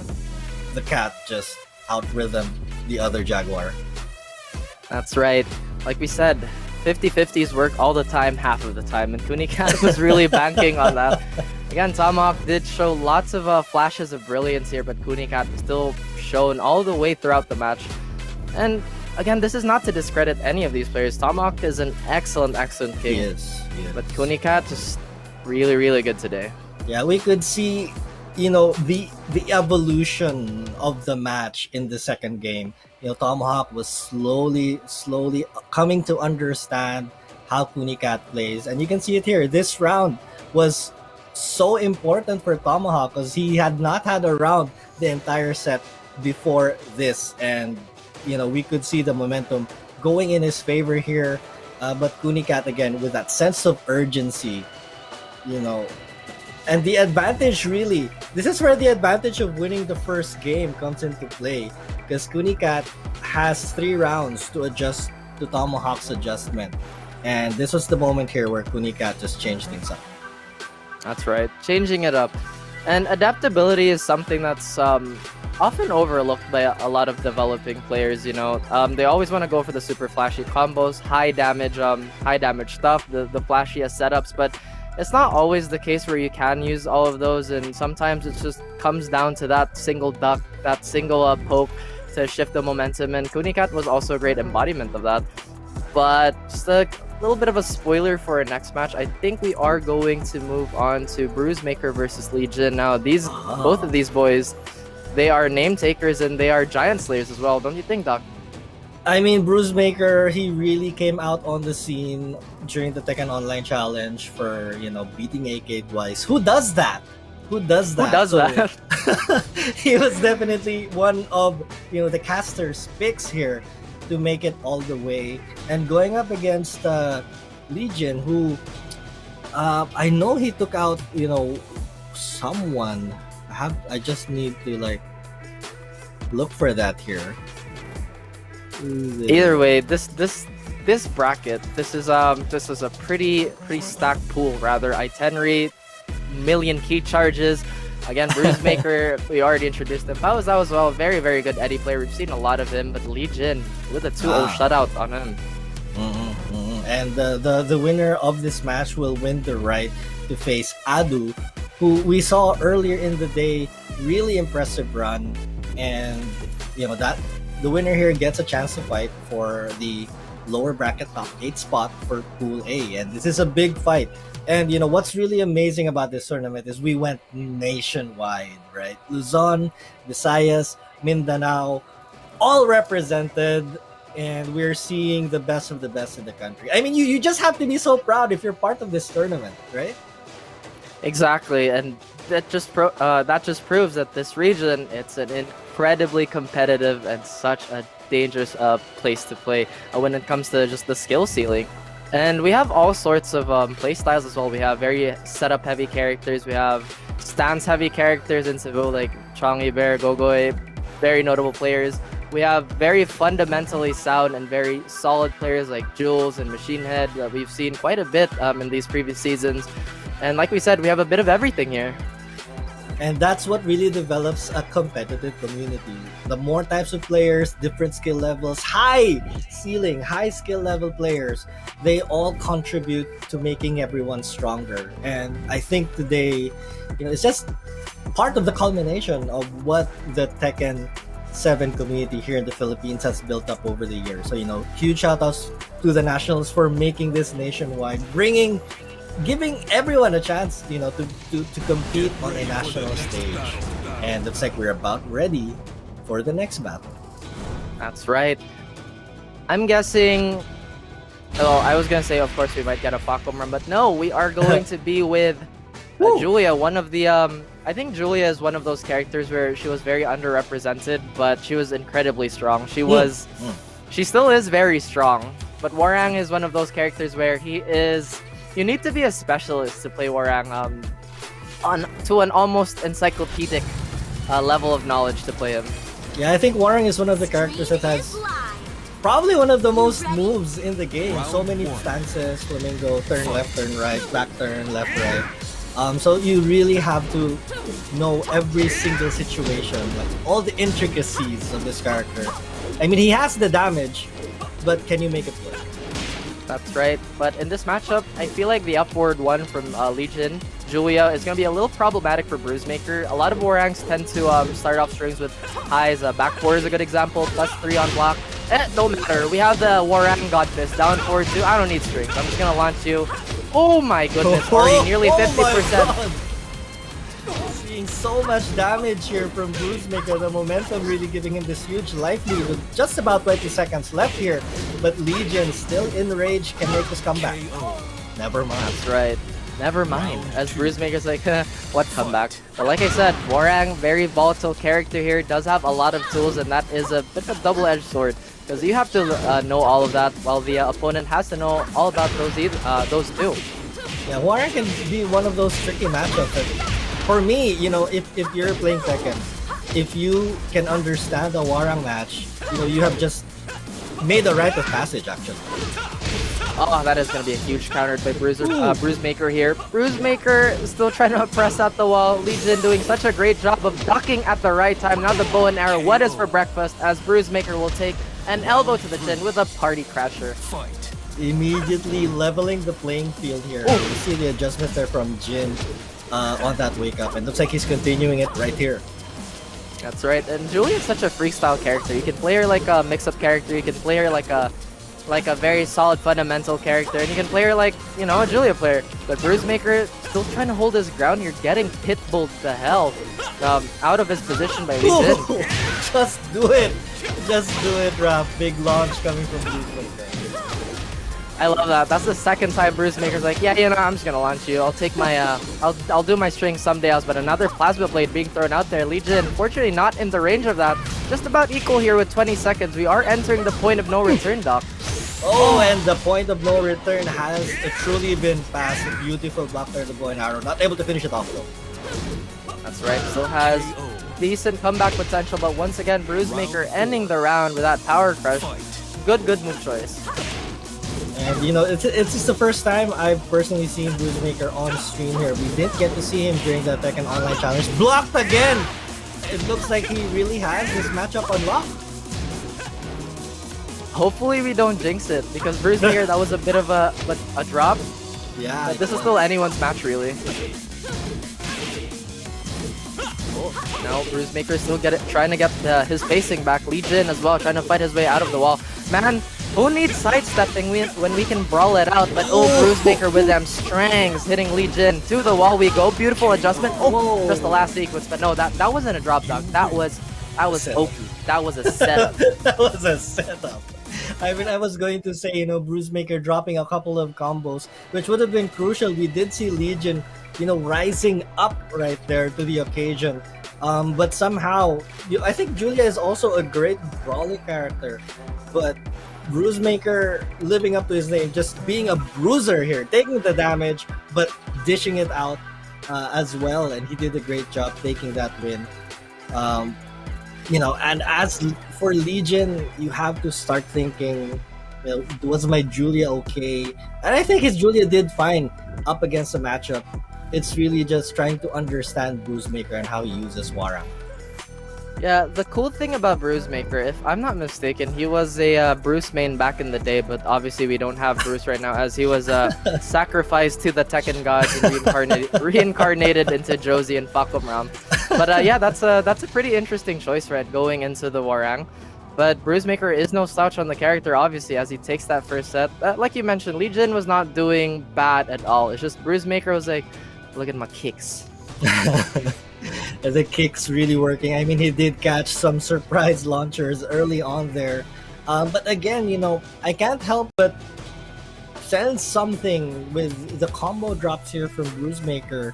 the cat just out-rhythmed the other Jaguar. That's right. Like we said, 50-50s work all the time, half of the time, and Kunicat was really banking on that. Again, Tomahawk did show lots of flashes of brilliance here, but Kunicat still shown all the way throughout the match. And again, this is not to discredit any of these players. Tomahawk is an excellent king. He is. But Kunicat just really, really good today. Yeah, we could see, the evolution of the match in the second game. Tomahawk was slowly coming to understand how Kunicat plays, and you can see it here. This round was so important for Tomahawk because he had not had a round the entire set before this, and we could see the momentum going in his favor here. But Kunicat again with that sense of urgency, and the advantage really. This is where the advantage of winning the first game comes into play, because Kunicat has 3 rounds to adjust to Tomahawk's adjustment, and this was the moment here where Kunicat just changed things up. That's right, changing it up. And adaptability is something that's often overlooked by a lot of developing players. They always want to go for the super flashy combos, high damage stuff, the flashiest setups, but it's not always the case where you can use all of those, and sometimes it just comes down to that single duck, that single poke to shift the momentum, and Kunicat was also a great embodiment of that. But just a little bit of a spoiler for our next match, I think we are going to move on to Bruisemaker versus Legion. Now, both of these boys, they are name takers and they are giant slayers as well, don't you think, Doc? I mean, Bruisemaker, he really came out on the scene during the Tekken Online Challenge for, beating AK twice. Who does that? Who does that? He was definitely one of, the caster's picks here to make it all the way. And going up against Legion, who I know he took out, someone. I just need to, look for that here. Either way, this bracket, this is a pretty stacked pool rather. iTenri, million key charges. Again, Bruisemaker, we already introduced him. Pao Islaw as well, very, very good Eddie player. We've seen a lot of him, but Legion with a 2-0 shutout on him. And the winner of this match will win the right to face Adu, who we saw earlier in the day, really impressive run, and that the winner here gets a chance to fight for the lower bracket top 8 spot for Pool A, and this is a big fight. And what's really amazing about this tournament is we went nationwide, right? Luzon, Visayas, Mindanao, all represented, and we're seeing the best of the best in the country. I mean, you just have to be so proud if you're part of this tournament, right? Exactly, and that just proves that this region, it's an incredibly competitive and such a dangerous place to play when it comes to just the skill ceiling. And we have all sorts of play styles as well. We have very setup heavy characters. We have stance heavy characters in Cebu like Changi Bear, Gogoy. very notable players. We have very fundamentally sound and very solid players like Jules and MachineHead that we've seen quite a bit in these previous seasons. And like we said, we have a bit of everything here. And that's what really develops a competitive community. The more types of players, different skill levels, high ceiling, high skill level players, they all contribute to making everyone stronger. And I think today, it's just part of the culmination of what the Tekken 7 community here in the Philippines has built up over the years. So, huge shout outs to the Nationals for making this nationwide, giving everyone a chance, to compete on a national stage. And looks like we're about ready for the next battle. That's right. I'm guessing. Oh, I was gonna say, of course, we might get a Falcon run, but no, we are going to be with Julia. One of the I think Julia is one of those characters where she was very underrepresented, but she was incredibly strong. She still is very strong. But Warang is one of those characters where he is. You need to be a specialist to play Warang to an almost encyclopedic level of knowledge to play him. Yeah, I think Warang is one of the characters that has probably one of the most moves in the game. So many stances, flamingo, turn left, turn right, back turn, left, right. So you really have to know every single situation, like all the intricacies of this character. I mean, he has the damage, but can you make it work? That's right. But in this matchup, I feel like the upward one from Legion, Julia, is going to be a little problematic for Bruisemaker. A lot of Warangs tend to start off strings with highs. Back 4 is a good example, +3 on block. No matter. We have the Warang God Fist down forward 2. I don't need strings. I'm just going to launch you. Oh my goodness, already nearly 50%. Seeing so much damage here from Bruisemaker. The momentum really giving him this huge life lead with just about 20 seconds left here. But Legion still in rage, can make this comeback. Never mind. That's right. Never mind. As Bruisemaker's like, what comeback? But like I said, Warang, very volatile character here, does have a lot of tools, and that is a bit of a double-edged sword. Because you have to know all of that, while the opponent has to know all about those two. Yeah, Warang can be one of those tricky matchups. For me, if you're playing Tekken, if you can understand a Warang match, you have just made the rite of passage, actually. Oh, that is going to be a huge counter by Bruisemaker here. Bruisemaker still trying to press out the wall. Legion doing such a great job of ducking at the right time. Now the bow and arrow. What is for breakfast? As Bruisemaker will take an elbow to the chin with a party crasher. Fight. Immediately leveling the playing field here. You see the adjustment there from Jin on that wake up, and looks like he's continuing it right here. That's right. And Julia is such a freestyle character. You can play her like a mix-up character. You can play her like a very solid fundamental character, and you can play her like, a Julia player. But Bruisemaker still trying to hold his ground. You're getting pitbulled to hell out of his position by Lee Jin. Just do it. Just do it, Raph. Big launch coming from Bruisemaker. I love that. That's the second time Bruisemaker's like, yeah, I'm just gonna launch you. I'll take my, I'll do my string someday else. But another plasma blade being thrown out there. Legion, unfortunately, not in the range of that. Just about equal here with 20 seconds. We are entering the point of no return, Doc. Oh, and the point of no return has truly been passed. A beautiful block there, the bow and arrow. Not able to finish it off though. That's right. Still has decent comeback potential, but once again, Bruisemaker ending the round with that power crush. Good move choice. And it's just the first time I've personally seen Bruisemaker on stream here. We didn't get to see him during the Tekken Online Challenge. Blocked again! It looks like he really has this matchup unlocked. Hopefully we don't jinx it, because Bruisemaker, that was a bit of a drop. Yeah. But this is still anyone's match, really. Now Bruisemaker still trying to get his facing back. Legion as well, trying to fight his way out of the wall. Man, who needs sidestepping when we can brawl it out? But Bruisemaker with them strangs hitting Legion to the wall we go. Beautiful adjustment. Just the last sequence. But no, that wasn't a drop dog. That was OP. That was a setup. That was a setup. I mean, I was going to say, Bruisemaker dropping a couple of combos, which would have been crucial. We did see Legion, rising up right there to the occasion. But somehow, I think Julia is also a great brawling character, but Bruisemaker living up to his name, just being a bruiser here, taking the damage, but dishing it out as well, and he did a great job taking that win. And as for Legion, you have to start thinking, was my Julia okay? And I think his Julia did fine up against the matchup. It's really just trying to understand Bruisemaker and how he uses Warang. Yeah, the cool thing about Bruisemaker, if I'm not mistaken, he was a Bruce main back in the day, but obviously we don't have Bruce right now, as he was sacrificed to the Tekken gods and reincarnated into Josie and Fakumram. But yeah, that's a pretty interesting choice, right, going into the Warang. But Bruisemaker is no slouch on the character, obviously, as he takes that first set. Like you mentioned, Legion was not doing bad at all. It's just Bruisemaker was like, look at my kicks. The kicks really working. I mean, he did catch some surprise launchers early on there. But again, I can't help but sense something with the combo drops here from Bruisemaker.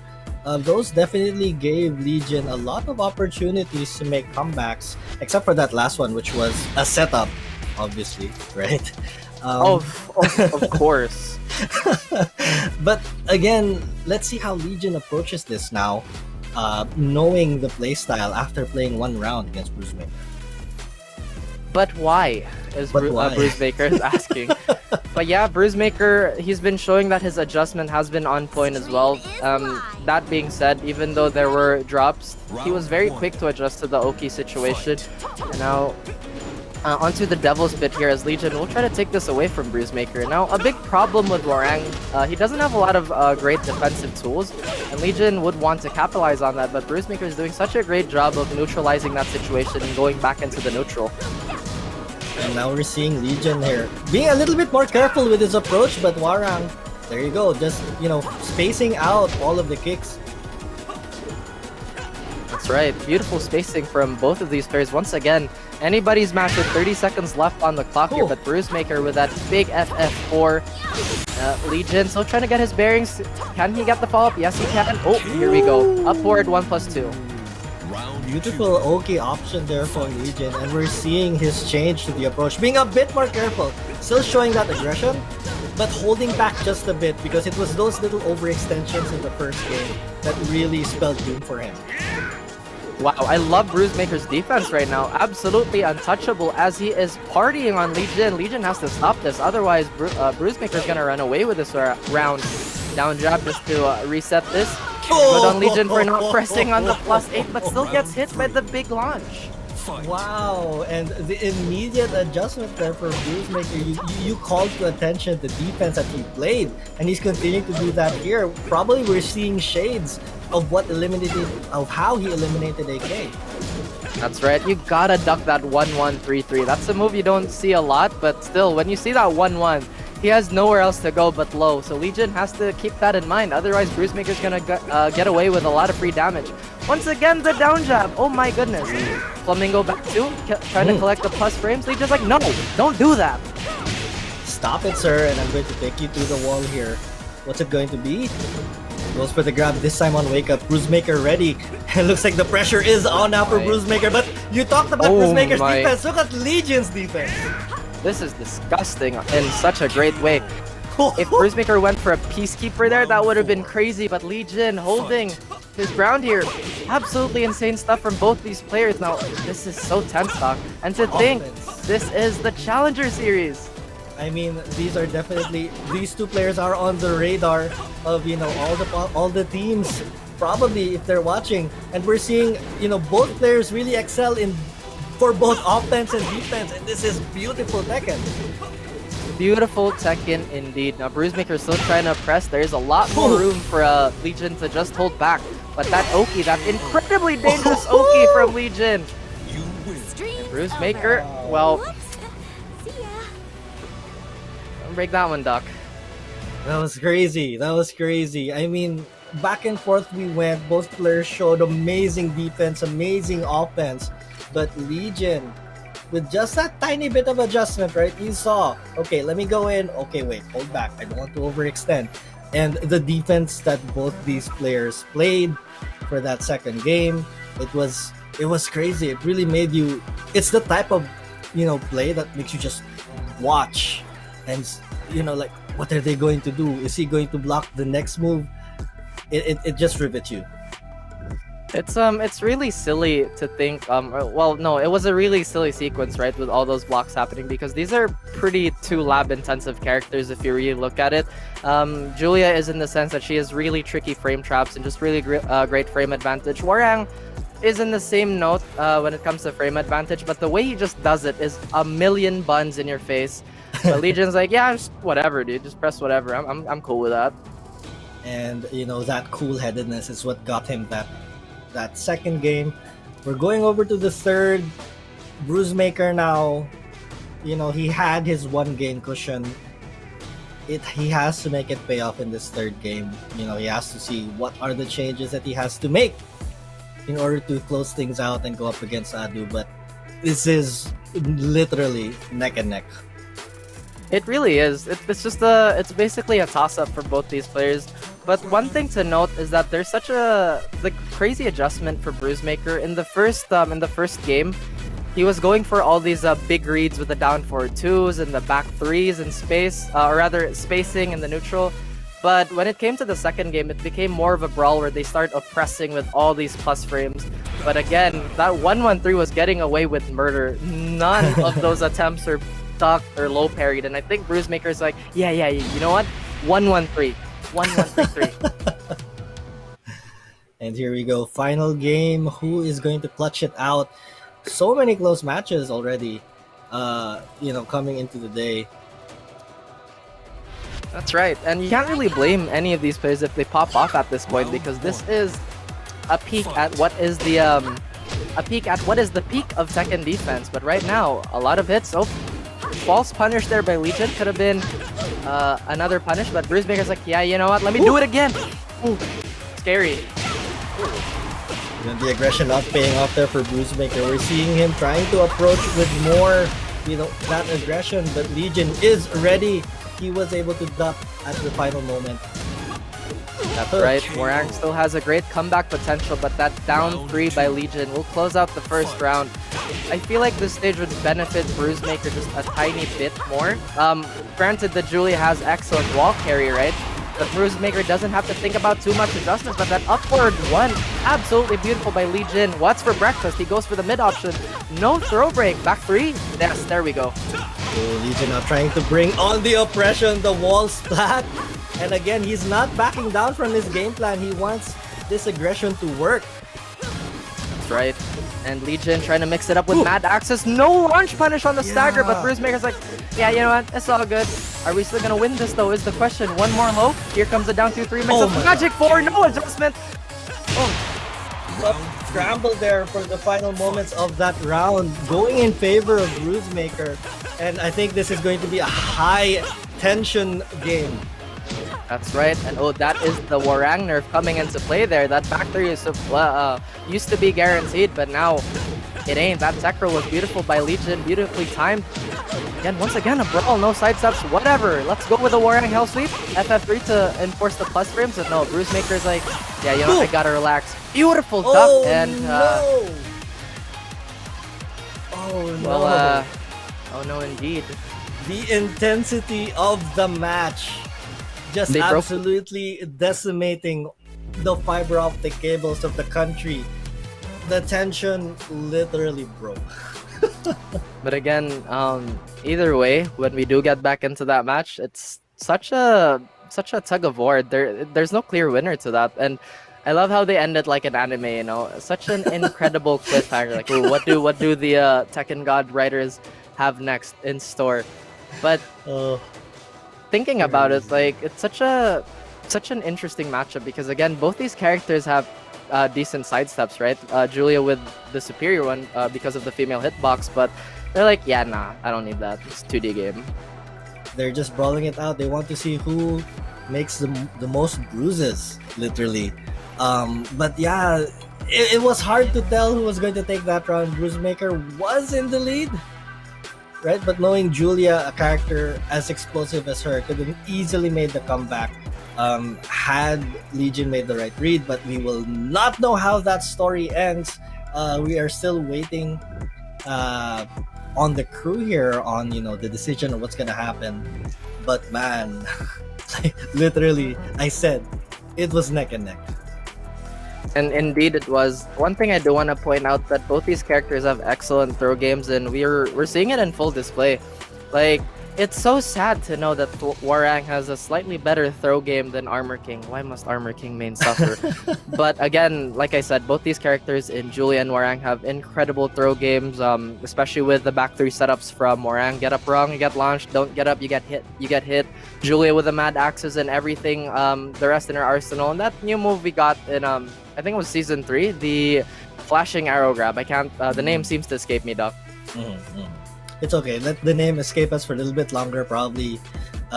Those definitely gave Legion a lot of opportunities to make comebacks, except for that last one, which was a setup, obviously, right? Of course. But again, let's see how Legion approaches this now, knowing the playstyle after playing one round against Bruisemaker. But why? Bruisemaker is asking. But yeah, Bruisemaker, he's been showing that his adjustment has been on point as well. That being said, even though there were drops, he was very quick to adjust to the Oki situation. And now, onto the Devil's Bit here as Legion will try to take this away from Bruisemaker. Now, a big problem with Warang, he doesn't have a lot of great defensive tools, and Legion would want to capitalize on that, but Bruisemaker is doing such a great job of neutralizing that situation and going back into the neutral. And now we're seeing Legion here being a little bit more careful with his approach, but Warang, there you go, just, spacing out all of the kicks. That's right, beautiful spacing from both of these players. Once again, anybody's match with 30 seconds left on the clock here, but Bruisemaker with that big FF4. Legion still trying to get his bearings. Can he get the follow-up? Yes, he can. Oh, here we go. Upward 1+2. Beautiful Oki option there for Legion, and we're seeing his change to the approach, being a bit more careful, still showing that aggression, but holding back just a bit because it was those little overextensions in the first game that really spelled doom for him. Wow, I love Bruisemaker's defense right now. Absolutely untouchable as he is partying on Legion. Legion has to stop this, otherwise Bruisemaker's gonna run away with this round. Down jab just to reset this. Good on Legion for not pressing on the +8, but still gets hit by the big launch. Wow, and the immediate adjustment there for Bruisemaker, you called to attention the defense that he played, and he's continuing to do that here. Probably we're seeing shades of how he eliminated AK. That's right, you gotta duck that 1-1-3-3. That's a move you don't see a lot, but still, when you see that 1-1, he has nowhere else to go but low, so Legion has to keep that in mind, otherwise Bruisemaker's gonna get away with a lot of free damage. Once again, the down jab, oh my goodness. Flamingo back two, trying to collect the plus frames. Legion's like, no, don't do that. Stop it, sir, and I'm going to take you to the wall here. What's it going to be? Goes for the grab, this time on wake up. Bruisemaker ready. It looks like the pressure is on now for Bruisemaker, but you talked about Bruisemaker's defense. Look at Legion's defense. This is disgusting in such a great way. If Bruisemaker went for a Peacekeeper there, that would have been crazy, but Legion holding his ground here. Absolutely insane stuff from both these players. Now, this is so tense, Doc. And to think, this is the Challenger Series. I mean, these two players are on the radar of, all the teams, probably, if they're watching. And we're seeing, both players really excel for both offense and defense, and this is beautiful Tekken. Beautiful Tekken indeed. Now Bruisemaker is still trying to press. There is a lot more room for Legion to just hold back. But that Oki, that incredibly dangerous Oki from Legion. And Bruisemaker, well, don't break that one, Doc. That was crazy. I mean, back and forth we went. Both players showed amazing defense, amazing offense. But Legion, with just that tiny bit of adjustment, right? You saw, okay, let me go in. Okay, wait, hold back. I don't want to overextend. And the defense that both these players played for that second game, it was crazy. It really made you. It's the type of play that makes you just watch, and like, what are they going to do? Is he going to block the next move? It just rivets you. It's really silly to think well, no, it was a really silly sequence, right, with all those blocks happening, because these are pretty two lab intensive characters if you really look at it. Julia is in the sense that she has really tricky frame traps and just really great frame advantage. Warang is in the same note when it comes to frame advantage, but the way he just does it is a million buns in your face. But Legion's like, yeah, just whatever, dude, just press whatever. I'm cool with that. And you know, that cool-headedness is what got him that second game. We're going over to the third. Bruisemaker now, you know, he had his one game cushion. He has to make it pay off in this third game. You know, he has to see what are the changes that he has to make in order to close things out and go up against Adu. But this is literally neck and neck. It really is. It's basically a toss-up for both these players. But one thing to note is that there's such a crazy adjustment for Bruisemaker in the first game. He was going for all these big reads with the down forward twos and the back threes in space, or rather spacing in the neutral. But when it came to the second game, it became more of a brawl where they start oppressing with all these plus frames. But again, that 1-1-3 was getting away with murder. None of those attempts are ducked or low parried. And I think Bruisemaker's like, yeah, you know what? 1-1-3. 1-1-3-3. And here we go. Final game. Who is going to clutch it out? So many close matches already, you know, coming into the day. That's right. And you can't really blame any of these players if they pop off at this point, because this is a peek at what is the peak of Tekken defense. But right now, a lot of hits. Oh, false punish there by Legion. Could have been another punish, but Bruisemaker's like, yeah, you know what? Let me do it again. Ooh, scary. And the aggression not paying off there for Bruisemaker. We're seeing him trying to approach with more, you know, that aggression, but Legion is ready. He was able to duck at the final moment. That's right. Warang still has a great comeback potential, but that down 3 by Legion will close out the first round. I feel like this stage would benefit Bruisemaker just a tiny bit more. Granted that Julia has excellent wall carry, right? But Bruisemaker doesn't have to think about too much adjustments, but that upward one, absolutely beautiful by Legion. What's for breakfast? He goes for the mid option. No throw break. Back 3. Yes, there we go. So Legion now trying to bring on the oppression, the wall splat. And again, he's not backing down from his game plan. He wants this aggression to work. That's right. And Legion trying to mix it up with Mad Axis. No launch punish on the stagger, but Bruisemaker's like, yeah, you know what? It's all good. Are we still gonna win this though is the question. One more low. Here comes the down 2-3 mix up. Magic 4, no adjustment. Oh, scramble there for the final moments of that round, going in favor of Bruisemaker. And I think this is going to be a high tension game. That's right, and oh, that is the Warang nerf coming into play there. That back 3 is used to be guaranteed, but now it ain't. That tech roll was beautiful by Legion, beautifully timed. Again, once again, a brawl, no sidesteps, whatever. Let's go with the Warang Hell Sweep. FF3 to enforce the plus frames, but no, Bruisemaker's like, yeah, you know, I gotta relax. Beautiful duck, and no! Oh no! Well, oh no, indeed. The intensity of the match. Just absolutely decimating the fiber optic cables of the country. The tension literally broke. But again, either way, when we do get back into that match, it's such a tug of war. There's no clear winner to that, and I love how they ended like an anime. You know, such an incredible cliffhanger. Like, ooh, what do the Tekken God writers have next in store? But thinking about it, like, it's such an interesting matchup, because again, both these characters have decent sidesteps, right? Julia with the superior one because of the female hitbox, but they're like, yeah, nah, I don't need that. It's a 2D game. They're just brawling it out. They want to see who makes the most bruises, literally. But yeah, it was hard to tell who was going to take that round. Bruisemaker was in the lead, right? But knowing Julia, a character as explosive as her, could have easily made the comeback had Legion made the right read. But we will not know how that story ends. We are still waiting on the crew here on, you know, the decision of what's gonna happen. But man, like, literally, I said it was neck and neck. And indeed, it was. One thing I do want to point out that both these characters have excellent throw games, and we're seeing it in full display. Like, it's so sad to know that Warang has a slightly better throw game than Armor King. Why must Armor King main suffer? But again, like I said, both these characters in Julia and Warang have incredible throw games, especially with the back three setups from Warang. Get up wrong, you get launched. Don't get up, you get hit. You get hit. Julia with the mad axes and everything, the rest in her arsenal. And that new move we got in, I think it was season 3, the flashing arrow grab. I can't, the name seems to escape me, Doc. It's okay. Let the name escape us for a little bit longer. Probably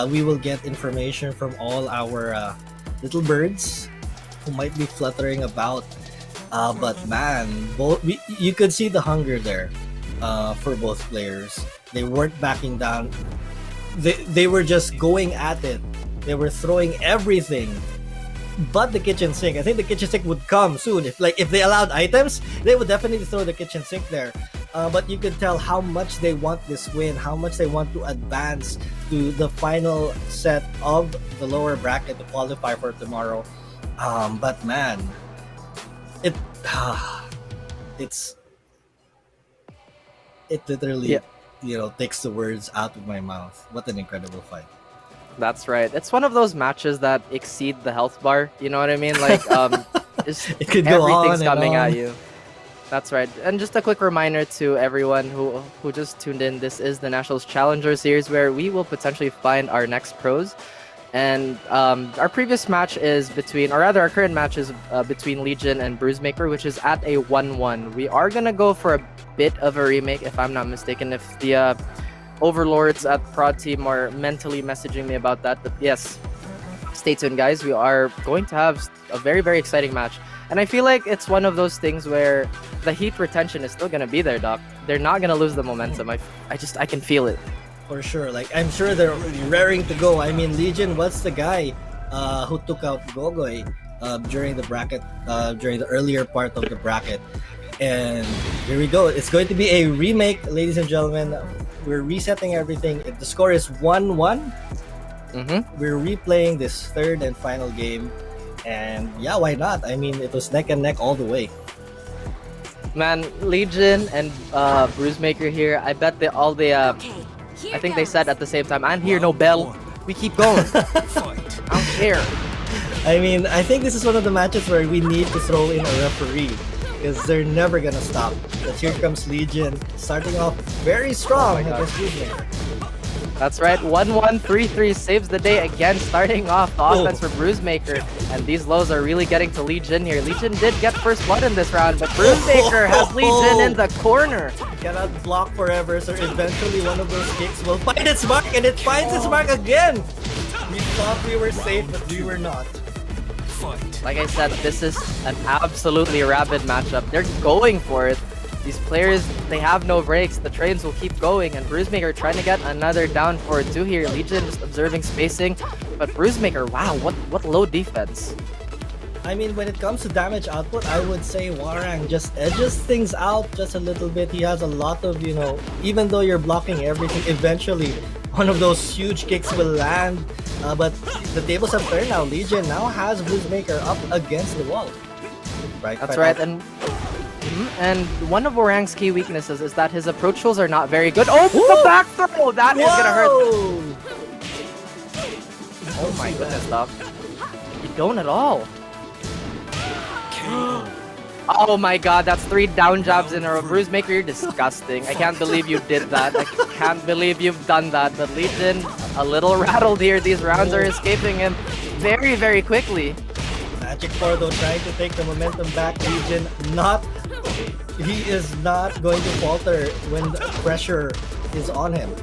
we will get information from all our little birds who might be fluttering about. But man, you could see the hunger there for both players. They weren't backing down. They were just going at it. They were throwing everything but the kitchen sink. I think the kitchen sink would come soon. If they allowed items, they would definitely throw the kitchen sink there. But you could tell how much they want this win, how much they want to advance to the final set of the lower bracket to qualify for tomorrow. But man, it literally takes the words out of my mouth. What an incredible fight. That's right. It's one of those matches that exceed the health bar. You know what I mean? Like, it could go everything's on and coming on. at you. That's right. And just a quick reminder to everyone who just tuned in, this is the Nationals Challenger Series where we will potentially find our next pros. And our previous match is between, or rather our current match is between Legion and Bruisemaker, which is at a 1-1. We are going to go for a bit of a remake, if I'm not mistaken, if the overlords at Prod Team are mentally messaging me about that. But yes, stay tuned, guys. We are going to have a very, very exciting match. And I feel like it's one of those things where the heat retention is still gonna be there, Doc. They're not gonna lose the momentum. I can feel it. For sure. Like, I'm sure they're raring to go. I mean, Legion was the guy who took out Gogoy during the bracket, during the earlier part of the bracket. And here we go. It's going to be a remake, ladies and gentlemen. We're resetting everything. If the score is 1-1, we're replaying this third and final game. And yeah, why not? I mean, it was neck and neck all the way. Man, Legion and Bruisemaker here. I bet I think they said at the same time, "I'm here, no bell. We keep going. I don't care." I mean, I think this is one of the matches where we need to throw in a referee because they're never gonna stop. But here comes Legion, starting off very strong against Bruisemaker. That's right, 1-1, 3-3 saves the day again, starting off the offense for Bruisemaker. And these lows are really getting to Legion here. Legion did get first blood in this round, but Bruisemaker has Legion in the corner. Cannot block forever, so eventually one of those kicks will find its mark, and it finds its mark again! We thought we were safe, but we were not. Like I said, this is an absolutely rabid matchup. They're going for it. These players, they have no breaks. The trains will keep going, and Bruisemaker trying to get another down for 2 here. Legion just observing spacing, but Bruisemaker, wow, what low defense. I mean, when it comes to damage output, I would say Warang just edges things out just a little bit. He has a lot of, even though you're blocking everything, eventually one of those huge kicks will land. But the tables have turned now. Legion now has Bruisemaker up against the wall. Right. That's right, and one of Warang's key weaknesses is that his approach tools are not very good. Oh, the back throw! That is gonna hurt. Oh my goodness, Doc. You don't at all. Oh my god, that's 3 down jabs in a row. Bruisemaker, you're disgusting. I can't believe you did that. I can't believe you've done that. But Legion, a little rattled here. These rounds are escaping him very, very quickly. Magic 4 though, trying to take the momentum back. Legion he is not going to falter when the pressure is on him.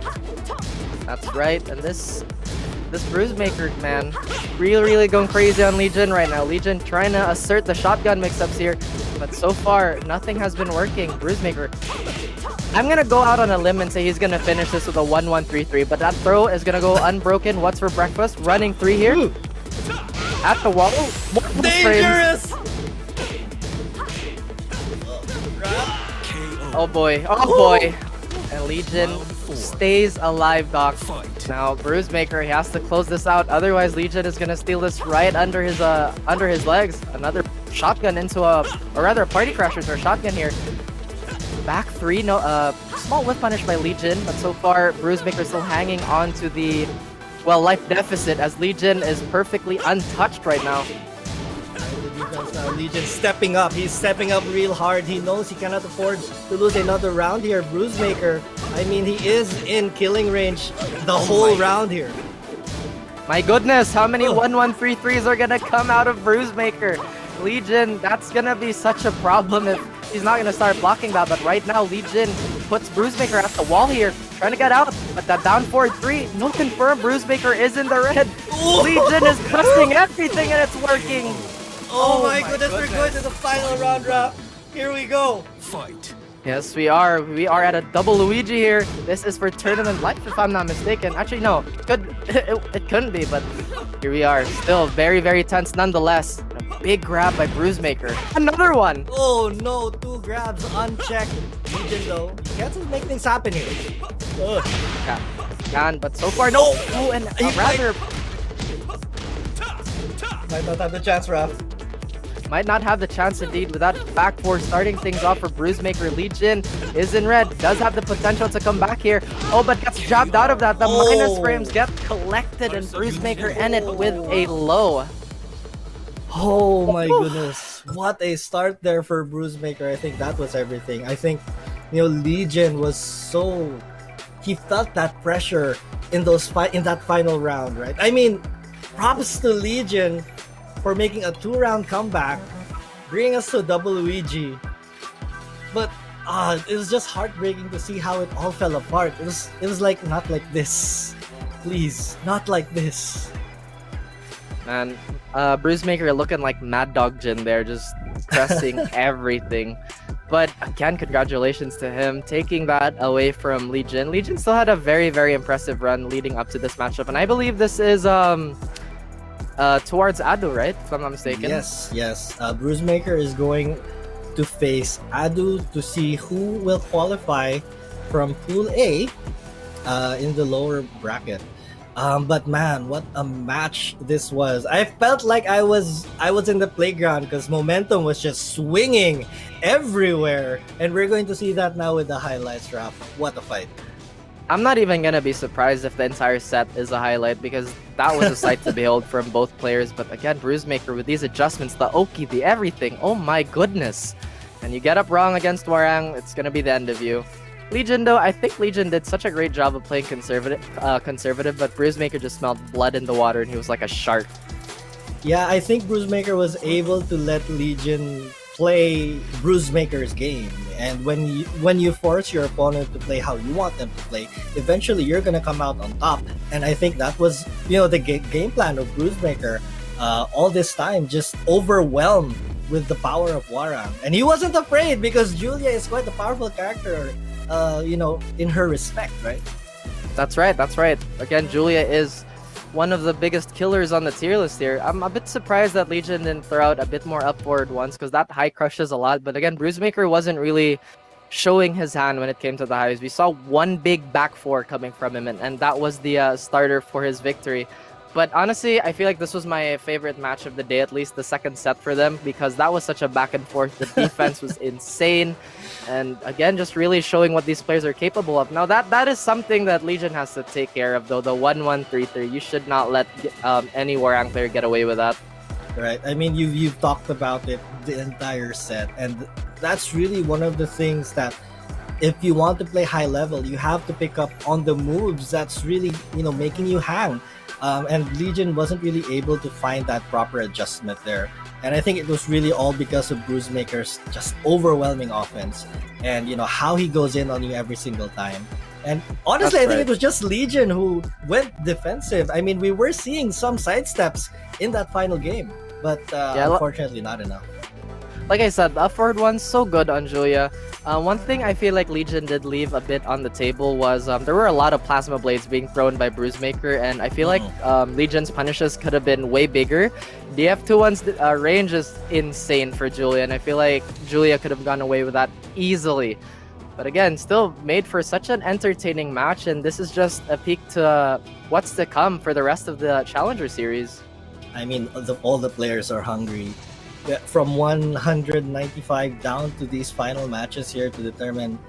That's right, and this Bruisemaker, man, really going crazy on Legion right now. Legion trying to assert the shotgun mix-ups here, but so far, nothing has been working. Bruisemaker, I'm gonna go out on a limb and say he's gonna finish this with a 1-1-3-3, but that throw is gonna go unbroken. What's for breakfast? Running 3 here. Ooh. At the wall. Dangerous! Oh boy, oh boy. And Legion stays alive, Doc. Now, Bruisemaker, he has to close this out, otherwise Legion is gonna steal this right under his legs. Another shotgun into or rather party crashers or shotgun here. Back 3, no, small whiff punish by Legion, but so far Bruisemaker still hanging on to the, well, life deficit as Legion is perfectly untouched right now. The defense now, Legion stepping up. He's stepping up real hard. He knows he cannot afford to lose another round here. Bruisemaker, I mean, he is in killing range the whole round here. My goodness, how many 1-1-3-3s are gonna come out of Bruisemaker? Legion, that's gonna be such a problem if he's not gonna start blocking that, but right now Legion puts Bruisemaker at the wall here, trying to get out, but that down forward 3, no confirm, Bruisemaker is in the red. Legion is pressing everything and it's working. Oh my goodness, we're going to the final round wrap. Here we go. Fight. Yes, we are. We are at a double Luigi here. This is for tournament life, if I'm not mistaken. Actually, no, it couldn't be, but here we are. Still very, very tense nonetheless. A big grab by Bruisemaker. Another one. Oh no, 2 grabs unchecked. Legion though, can't make things happen here. Ugh. Can, but so far, no. Oh, and rather Might not have the chance, Raph. might not have the chance indeed with that back four starting things off for Bruisemaker. Legion is in red, does have the potential to come back here. Oh, but gets jabbed out of that. The minus frames get collected and Bruisemaker end it with a low. Oh my goodness. What a start there for Bruisemaker. I think that was everything. I think, Legion was so... He felt that pressure in that final round, right? I mean, props to Legion for making a 2-round comeback, bringing us to double Luigi. But it was just heartbreaking to see how it all fell apart. It was like, not like this. Please, not like this. Man, Bruisemaker looking like Mad Dog Jin there, just pressing everything. But again, congratulations to him taking that away from Legion. Legion still had a very, very impressive run leading up to this matchup, and I believe this is towards Adu, right? If I'm not mistaken. Yes. Bruisemaker is going to face Adu to see who will qualify from Pool A in the lower bracket. But man, what a match this was. I felt like I was in the playground because momentum was just swinging everywhere. And we're going to see that now with the highlights wrap. What a fight. I'm not even gonna be surprised if the entire set is a highlight because that was a sight to behold from both players. But again, Bruisemaker with these adjustments, the Oki, the everything, oh my goodness. And you get up wrong against Warang, it's gonna be the end of you. Legion though, I think Legion did such a great job of playing conservative, but Bruisemaker just smelled blood in the water and he was like a shark. Yeah, I think Bruisemaker was able to let Legion play Bruisemaker's game, and when you force your opponent to play how you want them to play, eventually you're gonna come out on top. And I think that was the game plan of Bruisemaker all this time, just overwhelmed with the power of Warang, and he wasn't afraid because Julia is quite a powerful character, in her respect, right? That's right. Again, Julia is one of the biggest killers on the tier list here. I'm a bit surprised that Legion didn't throw out a bit more upward ones because that high crushes a lot. But again, Bruisemaker wasn't really showing his hand when it came to the highs. We saw one big back four coming from him, and that was the starter for his victory. But honestly, I feel like this was my favorite match of the day, at least the second set for them, because that was such a back and forth. The defense was insane. And again, just really showing what these players are capable of. Now, that is something that Legion has to take care of, though. The 1-1-3-3, you should not let any Warang player get away with that. Right. I mean, you've talked about it the entire set. And that's really one of the things that if you want to play high level, you have to pick up on the moves that's really, making you hang. And Legion wasn't really able to find that proper adjustment there. And I think it was really all because of Bruisemaker's just overwhelming offense and, how he goes in on you every single time. And honestly, I think it was just Legion who went defensive. I mean, we were seeing some sidesteps in that final game, but unfortunately not enough. Like I said, the upward one's so good on Julia. One thing I feel like Legion did leave a bit on the table was there were a lot of plasma blades being thrown by Bruisemaker, and I feel like Legion's punishes could have been way bigger. The F2-1's range is insane for Julia, and I feel like Julia could have gone away with that easily. But again, still made for such an entertaining match, and this is just a peek to what's to come for the rest of the Challenger Series. I mean, all the players are hungry. from 195 down to these final matches here to determine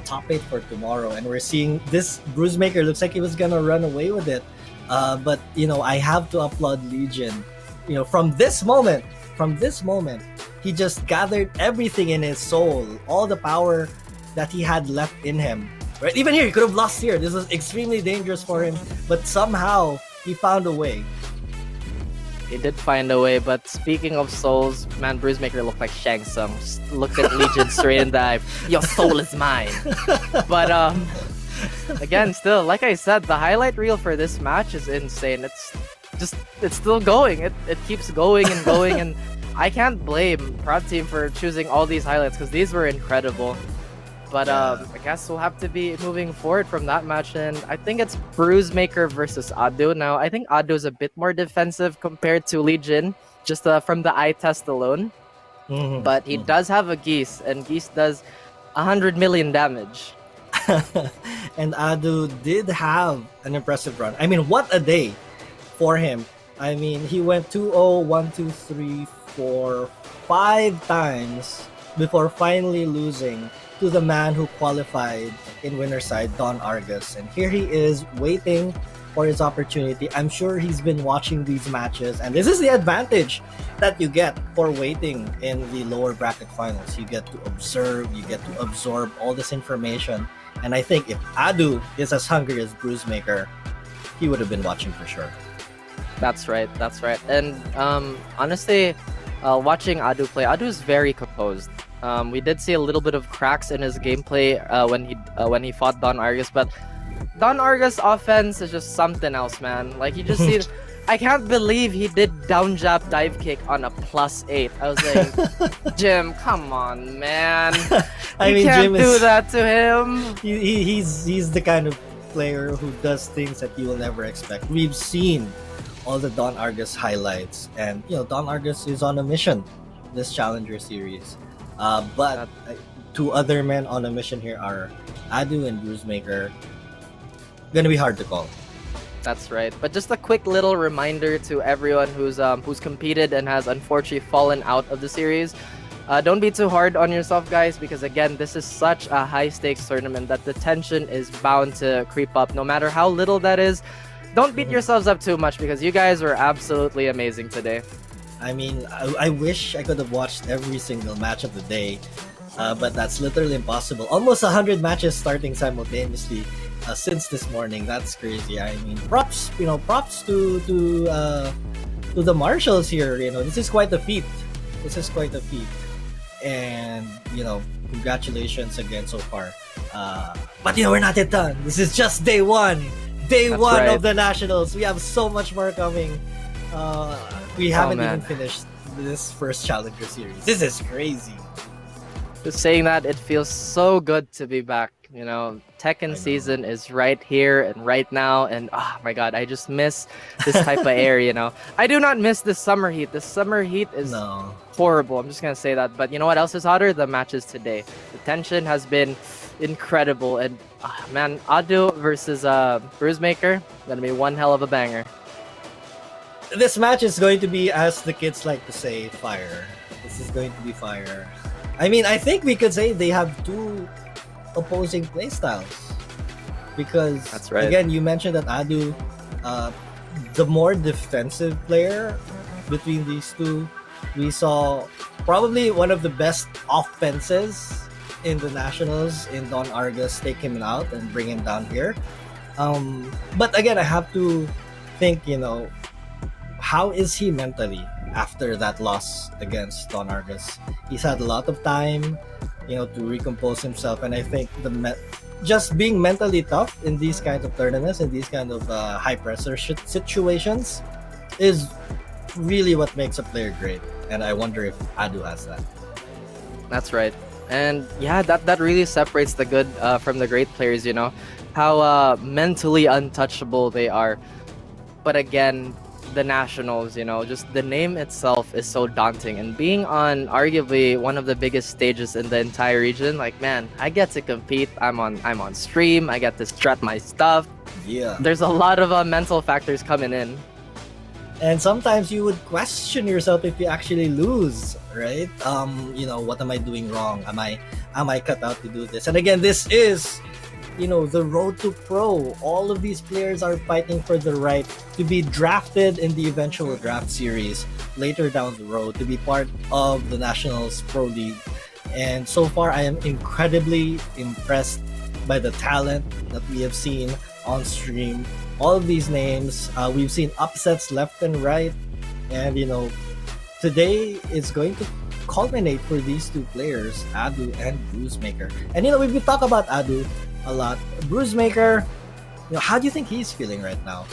top 8 for tomorrow. And we're seeing this Bruisemaker looks like he was gonna run away with it. But I have to applaud Legion. From this moment, he just gathered everything in his soul, all the power that he had left in him. Right? Even here, he could have lost here. This was extremely dangerous for him, but somehow he found a way. He did find a way, but speaking of souls, man, Bruisemaker looked like Shang Tsung. Just looked at Legion straight in the eye. Your soul is mine. But again, still, like I said, the highlight reel for this match is insane. It's still going. It keeps going and going, and I can't blame Prod Team for choosing all these highlights because these were incredible. But I guess we'll have to be moving forward from that match, and I think it's Bruisemaker versus Adu. Now, I think Adu is a bit more defensive compared to Legion, just from the eye test alone. But he does have a Geese, and Geese does 100 million damage. And Adu did have an impressive run. I mean, what a day for him. I mean, he went 2-0, 1, 2, 3, 4, 5 times before finally losing to the man who qualified in winner side, Don Argus. And here he is waiting for his opportunity. I'm sure he's been watching these matches, and this is the advantage that you get for waiting in the lower bracket finals. You get to observe, you get to absorb all this information. And I think if Adu is as hungry as Bruisemaker, he would have been watching for sure. That's right. And honestly, watching Adu play, Adu is very composed. We did see a little bit of cracks in his gameplay when he fought Don Argus, but Don Argus' offense is just something else, man. Like, you just see, I can't believe he did down jab dive kick on a +8. I was like, Jim, come on, man. I mean, can't Jim do that to him. He's the kind of player who does things that you will never expect. We've seen all the Don Argus highlights, and Don Argus is on a mission this Challenger Series. But two other men on a mission here are Adu and Bruisemaker. Gonna be hard to call. That's right. But just a quick little reminder to everyone who's competed and has unfortunately fallen out of the series. Don't be too hard on yourself, guys, because again, this is such a high stakes tournament that the tension is bound to creep up, no matter how little that is. Don't beat yourselves up too much because you guys were absolutely amazing today. I mean, I wish I could have watched every single match of the day, but that's literally impossible. Almost 100 matches starting simultaneously since this morning. That's crazy. I mean, props to the marshals here. This is quite a feat. And congratulations again so far. But we're not yet done. This is just day one. Day That's one right. of the Nationals. We have so much more coming. We haven't even finished this first Challenger Series. This is crazy. Just saying that, it feels so good to be back. Tekken season is right here and right now, and oh my god, I just miss this type of air. I do not miss the summer heat. The summer heat is horrible. I'm just gonna say that. But you know what else is hotter? The matches today. The tension has been incredible, and man, Adu versus Bruisemaker, gonna be one hell of a banger. This match is going to be, as the kids like to say, fire. This is going to be fire. I mean, I think we could say they have two opposing playstyles. Because, That's right. again, you mentioned that Adu, the more defensive player between these two, we saw probably one of the best offenses in the Nationals in Don Argus take him out and bring him down here. But again, I have to think, how is he mentally after that loss against Don Argus? He's had a lot of time, to recompose himself, and I think just being mentally tough in these kinds of tournaments, in these kind of high pressure situations, is really what makes a player great. And I wonder if Adu has that. That's right. And yeah, that really separates the good from the great players, how mentally untouchable they are. But again, the Nationals, just the name itself is so daunting, and being on arguably one of the biggest stages in the entire region, like, man, I get to compete. I'm on stream. I get to strut my stuff. Yeah. There's a lot of mental factors coming in. And sometimes you would question yourself if you actually lose, right? What am I doing wrong? Am I cut out to do this? And again, this is, the road to pro. All of these players are fighting for the right to be drafted in the eventual draft series later down the road, to be part of the Nationals Pro League. And so far, I am incredibly impressed by the talent that we have seen on stream. All of these names, we've seen upsets left and right, and today is going to culminate for these two players, Adu and Bruisemaker. And we talk about Adu a lot. Bruisemaker, how do you think he's feeling right now?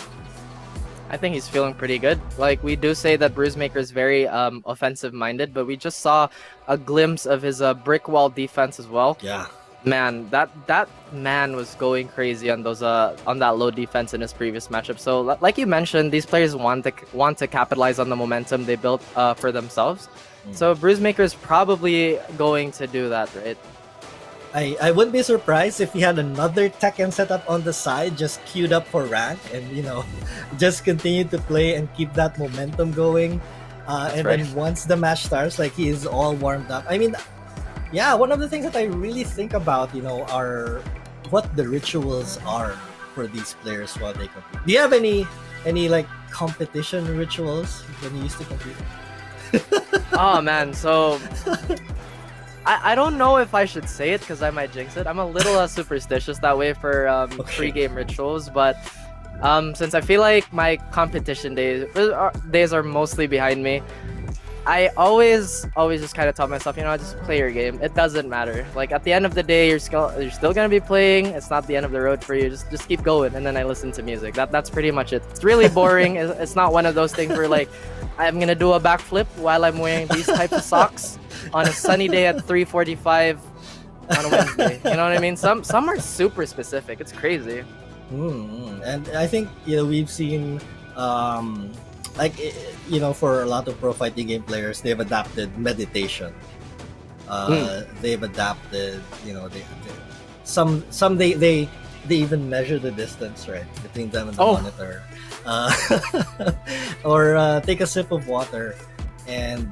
I think he's feeling pretty good. Like, we do say that Bruisemaker is very offensive-minded, but we just saw a glimpse of his brick wall defense as well. Yeah. Man, that man was going crazy on those on that low defense in his previous matchup. So, like you mentioned, these players want to capitalize on the momentum they built for themselves. So Bruisemaker is probably going to do that, right? I wouldn't be surprised if he had another Tekken setup on the side, just queued up for rank, and just continue to play and keep that momentum going. And right. then once the match starts, like, he is all warmed up. I mean, yeah, one of the things that I really think about, are what the rituals are for these players while they compete. Do you have any like competition rituals when you used to compete? Oh man, so I don't know if I should say it because I might jinx it. I'm a little superstitious that way for pre-game rituals, but since I feel like my competition days are mostly behind me, I always just kind of tell myself, just play your game. It doesn't matter. Like, at the end of the day, you're still gonna be playing. It's not the end of the road for you. Just keep going. And then I listen to music. That's pretty much it. It's really boring. It's not one of those things where, like, I'm gonna do a backflip while I'm wearing these types of socks on a sunny day at 3:45 on a Wednesday. You know what I mean? Some are super specific. It's crazy. And I think we've seen for a lot of pro fighting game players, they've adapted meditation. They've adapted, they even measure the distance, right, between them and the monitor, or take a sip of water, and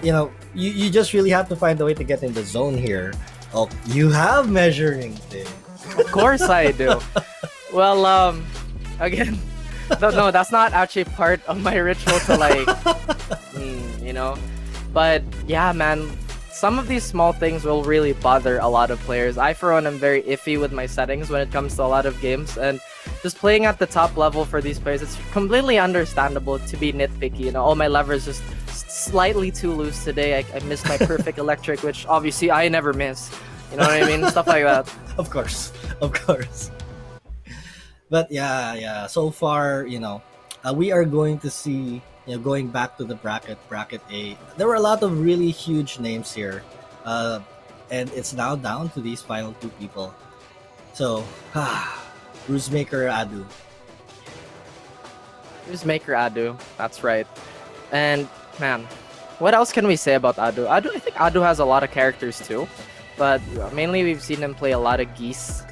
you just really have to find a way to get in the zone here. Oh, you have measuring things. Of course I do. Well, again. No, that's not actually part of my ritual to But yeah, man, some of these small things will really bother a lot of players. I, for one, am very iffy with my settings when it comes to a lot of games, and just playing at the top level for these players, it's completely understandable to be nitpicky. Oh, my lever is just slightly too loose today. I missed my perfect electric, which obviously I never miss. You know what I mean? Stuff like that. Of course. But yeah. So far, we are going to see, going back to the bracket A. There were a lot of really huge names here, and it's now down to these final two people. So, Bruisemaker, Adu. Bruisemaker, Adu. That's right. And man, what else can we say about Adu? I think Adu has a lot of characters too, but mainly we've seen him play a lot of Geese.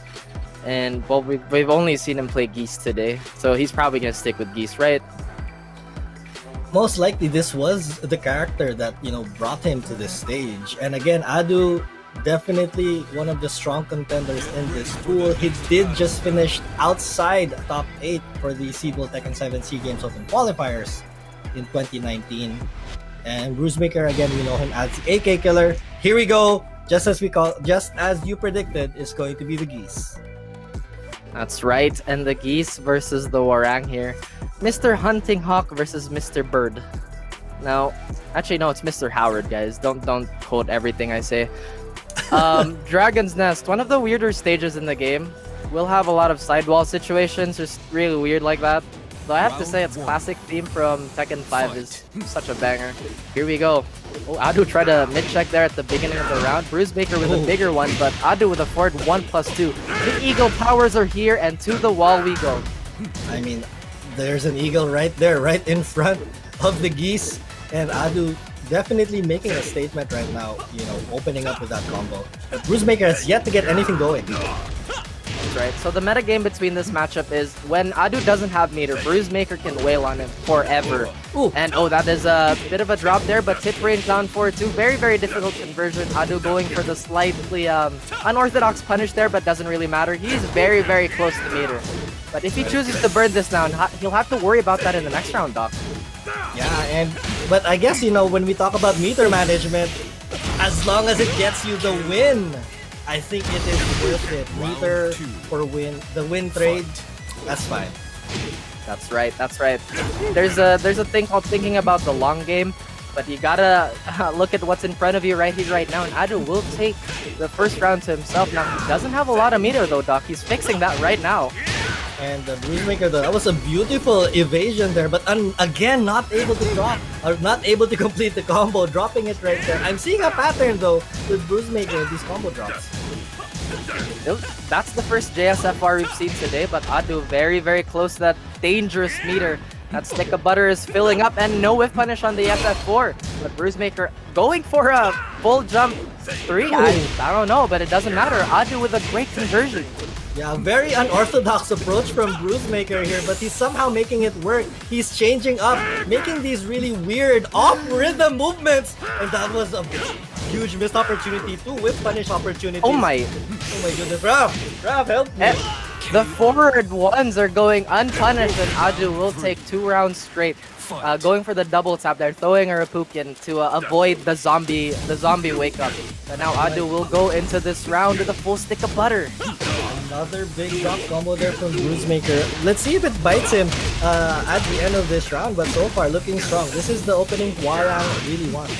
And well, we've only seen him play Geese today, so he's probably gonna stick with Geese, right? Most likely, this was the character that brought him to this stage. And again, Adu, definitely one of the strong contenders in this pool. He did just finish outside top 8 for the Cebu Tekken 7 SEA Games Open qualifiers in 2019. And Bruisemaker, again, we know him as the AK Killer. Here we go, just as you predicted, is going to be the Geese. That's right, and the Geese versus the Warang here. Mr. Hunting Hawk versus Mr. Bird. Now, actually no, it's Mr. Howard, guys. Don't quote everything I say. Dragon's Nest, one of the weirder stages in the game. We'll have a lot of sidewall situations, just really weird like that. Though I have to say, its classic theme from Tekken 5 is such a banger. Here we go. Oh, Adu tried a mid-check there at the beginning of the round. Bruisemaker with a bigger one, but Adu with a forward 1+2. The Eagle powers are here, and to the wall we go. I mean, there's an Eagle right there, right in front of the Geese, and Adu definitely making a statement right now, opening up with that combo. But Bruisemaker has yet to get anything going. means, right? So the meta game between this matchup is when Adu doesn't have meter, Bruisemaker can wail on him forever. Ooh. And oh, that is a bit of a drop there, but tip range down for 2. Very, very difficult conversion. Adu going for the slightly unorthodox punish there, but doesn't really matter. He's very, very close to meter. But if he chooses to burn this now, he'll have to worry about that in the next round, Doc. Yeah, but I guess, when we talk about meter management, as long as it gets you the win, I think it is worth it. Meter for win, the win trade, that's fine. That's right, that's right. There's a thing called thinking about the long game, but you gotta look at what's in front of you right here, right now, and Adu will take the first round to himself. Now, he doesn't have a lot of meter though, Doc. He's fixing that right now. And the Bruisemaker, though, that was a beautiful evasion there, but again, not able to drop, or not able to complete the combo, dropping it right there. I'm seeing a pattern, though, with Bruisemaker with these combo drops. That's the first JSFR we've seen today, but Adu very, very close to that dangerous meter. That stick of butter is filling up, and no whiff punish on the FF4. But Bruisemaker going for a full jump 3? I don't know, but it doesn't matter. Adu with a great conversion. Yeah, very unorthodox approach from Bruisemaker here, but he's somehow making it work. He's changing up, making these really weird off-rhythm movements, and that was a huge missed opportunity. 2 whip punish opportunities. Oh my goodness, Raph, help me. The forward ones are going unpunished, and Adu will take 2 rounds straight. Going for the double tap there, throwing a Rapukin to avoid the zombie wake up. But now Adu will go into this round with a full stick of butter. Another big drop combo there from Bruisemaker. Let's see if it bites him at the end of this round, but so far looking strong. This is the opening Hwarang really wants.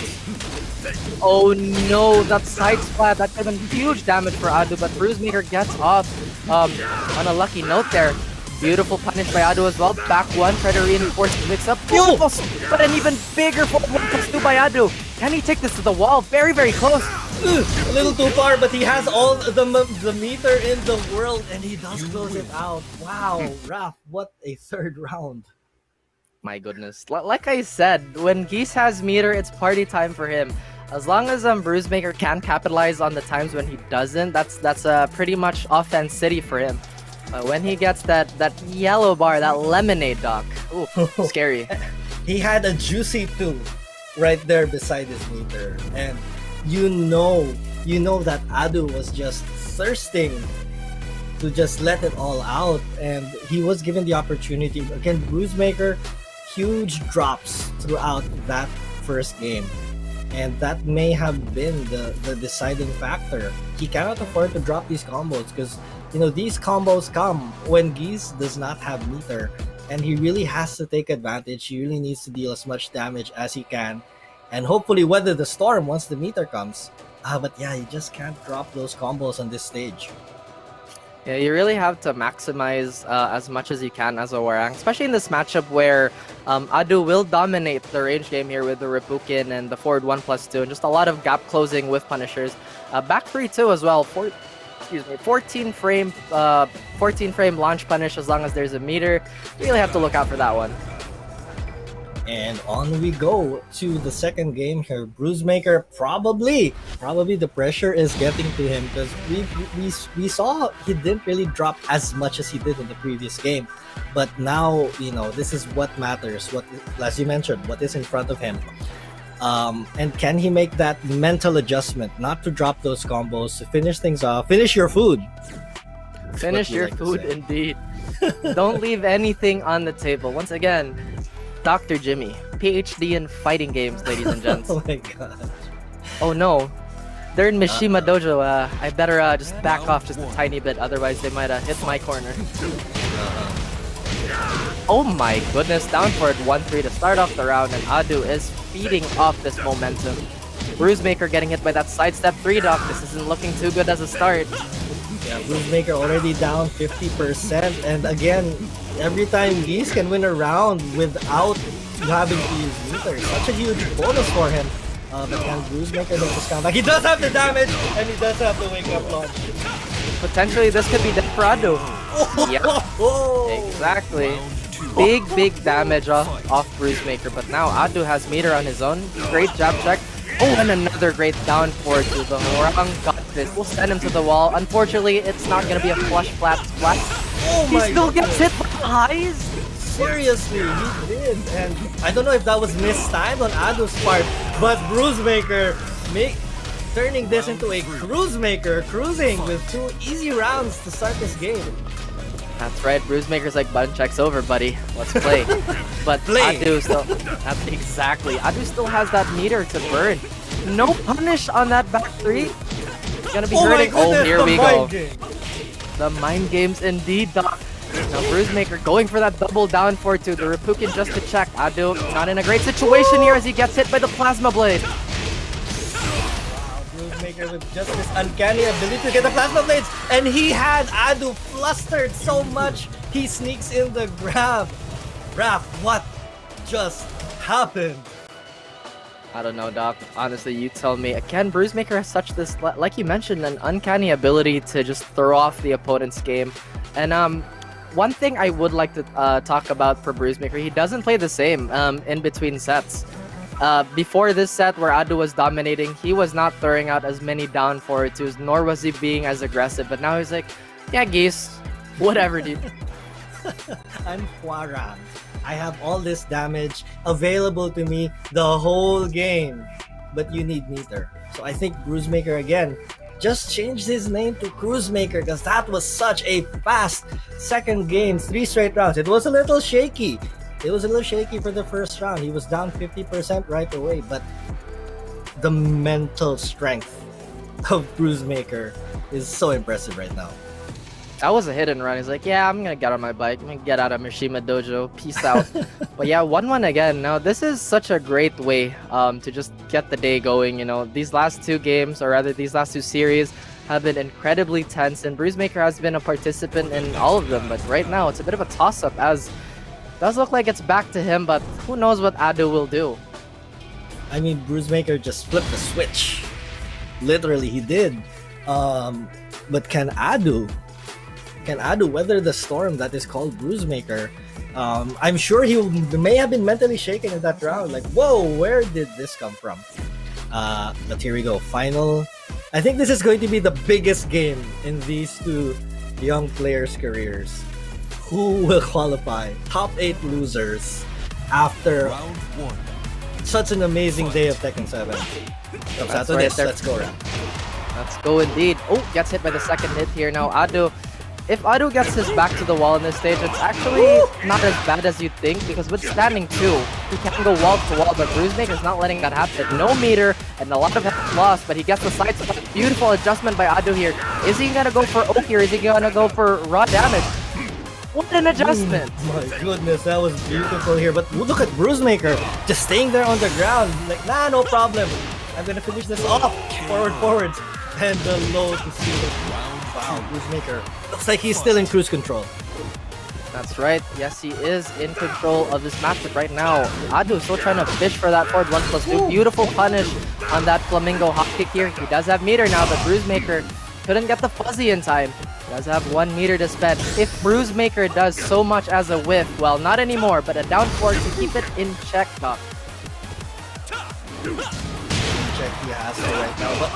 Oh no, that side splat, that could have been huge damage for Adu, but Bruisemaker gets off on a lucky note there. Beautiful punish by Adu as well. Back 1, try to reinforce the mix-up. Beautiful, but an even bigger forward 1+2 by Adu. Can he take this to the wall? Very, very close. A little too far, but he has all the meter in the world, and he does close it out. Wow, Raph, what a third round. My goodness. Like I said, when Geese has meter, it's party time for him. As long as Bruisemaker can capitalize on the times when he doesn't, that's pretty much offense city for him. When he gets that yellow bar, that lemonade, Doc. Ooh, scary. He had a juicy 2 right there beside his meter, and you know that Adu was just thirsting to just let it all out, and he was given the opportunity. Again, Bruisemaker, huge drops throughout that first game, and that may have been the deciding factor. He cannot afford to drop these combos because these combos come when Geese does not have meter, and he really has to take advantage. He really needs to deal as much damage as he can and hopefully weather the storm once the meter comes. But yeah, you just can't drop those combos on this stage. Yeah, you really have to maximize as much as you can as a Hwarang, especially in this matchup where Adu will dominate the range game here with the Rapukin and the forward 1+2, and just a lot of gap closing with punishers. Back 3-2 as well. 14 frame launch punish as long as there's a meter. You really have to look out for that one. And on we go to the second game here. Bruisemaker, probably the pressure is getting to him because we saw he didn't really drop as much as he did in the previous game. But now, this is what matters. What, as you mentioned, what is in front of him. And can he make that mental adjustment not to drop those combos, to finish things off, finish your food. Finish your food, indeed. Don't leave anything on the table. Once again, Dr. Jimmy, PhD in fighting games, ladies and gents. Oh my god. Oh no. They're in Mishima Dojo. I better just back off just a tiny bit, otherwise they might hit my corner. Oh my goodness, down forward 1-3 to start off the round, and Adu is feeding off this momentum. Bruisemaker getting hit by that sidestep 3, Doc. This isn't looking too good as a start. Yeah, Bruisemaker already down 50%, and again, every time Geese can win a round without having to use meter, such a huge bonus for him. But can Bruisemaker make this comeback? He does have the damage, and he does have the wake-up launch. Potentially, this could be dead for Adu. Yeah, exactly. Big damage off Bruisemaker, but now Adu has meter on his own. Great jab check. Oh, and another great down forward to the Horang. Got this. We'll send him to the wall. Unfortunately, it's not going to be a flush flat splat. Oh He my still God. gets hit by the highs. Seriously, he did. And I don't know if that was mistimed on Ado's part, but Bruisemaker turning this into a Cruisemaker, cruising with 2 easy rounds to start this game. That's right. Bruisemaker's like button checks over, buddy. Let's play. But Play. Adu still. That's exactly. Adu still has that meter to burn. No punish on that back 3. It's gonna be Oh my hurting. goodness, Oh, here the we mind go. game. The mind games indeed, Doc. Now Bruisemaker going for that double down for 2. The Reppuken just to check. Adu not in a great situation here as he gets hit by the Plasma Blade. Bruisemaker with just this uncanny ability to get the plasma blades, and he had Adu flustered so much he sneaks in the grab. Raph, what just happened? I don't know, Doc. Honestly, you tell me. Again, Bruisemaker has such this, like you mentioned, an uncanny ability to just throw off the opponent's game. And one thing I would like to talk about for Bruisemaker, he doesn't play the same in between sets. Before this set where Adu was dominating, he was not throwing out as many down forward twos, nor was he being as aggressive. But now he's like, yeah, geese, whatever, dude. I'm Huarang. I have all this damage available to me the whole game, but you need meter. So I think Bruisemaker again just changed his name to Cruisemaker because that was such a fast second game, 3 straight rounds. It was a little shaky. It was a little shaky for the first round. He was down 50% right away, but the mental strength of Bruisemaker is so impressive right now. That was a hit and run. He's like, yeah, I'm gonna get on my bike. I'm gonna get out of Mishima Dojo. Peace out. But yeah, 1-1 again. Now, this is such a great way to just get the day going. You know, these last 2 games, or rather these last 2 series, have been incredibly tense, and Bruisemaker has been a participant in all of them. But right now, it's a bit of a toss-up, as it does look like it's back to him, but who knows what Adu will do. I mean, Bruisemaker just flipped the switch. Literally, he did. But can Adu weather the storm that is called Bruisemaker? I'm sure he may have been mentally shaken in that round. Like, whoa, where did this come from? But here we go. Final. I think this is going to be the biggest game in these 2 young players' careers. Who will qualify? Top 8 losers after Round 1. such an amazing day of Tekken 7. That's So right this, there. let's go. Let's go indeed. Oh, gets hit by the second hit here. Now, Adu, if Adu gets his back to the wall in this stage, it's actually not as bad as you'd think, because with standing 2, he can go wall to wall, but Bruisemaker's not letting that happen. No meter and a lot of health lost, but he gets the side step. Beautiful adjustment by Adu here. Is he gonna go for Oki, or is he gonna go for raw damage? What an adjustment! My goodness, that was beautiful here. But look at Bruisemaker just staying there on the ground. Like, nah, no problem. I'm gonna finish this off. Forwards. And the low to ceiling. Wow, Bruisemaker. Looks like he's still in cruise control. That's right. Yes, he is in control of this matchup right now. Adu still trying to fish for that forward 1+2. Beautiful punish on that Flamingo hop kick here. He does have meter now, but Bruisemaker couldn't get the fuzzy in time. Does have 1 meter to spend. If Bruisemaker does so much as a whiff, well, not anymore, but a down forward to keep it in check, Doc. Check he has it right now. But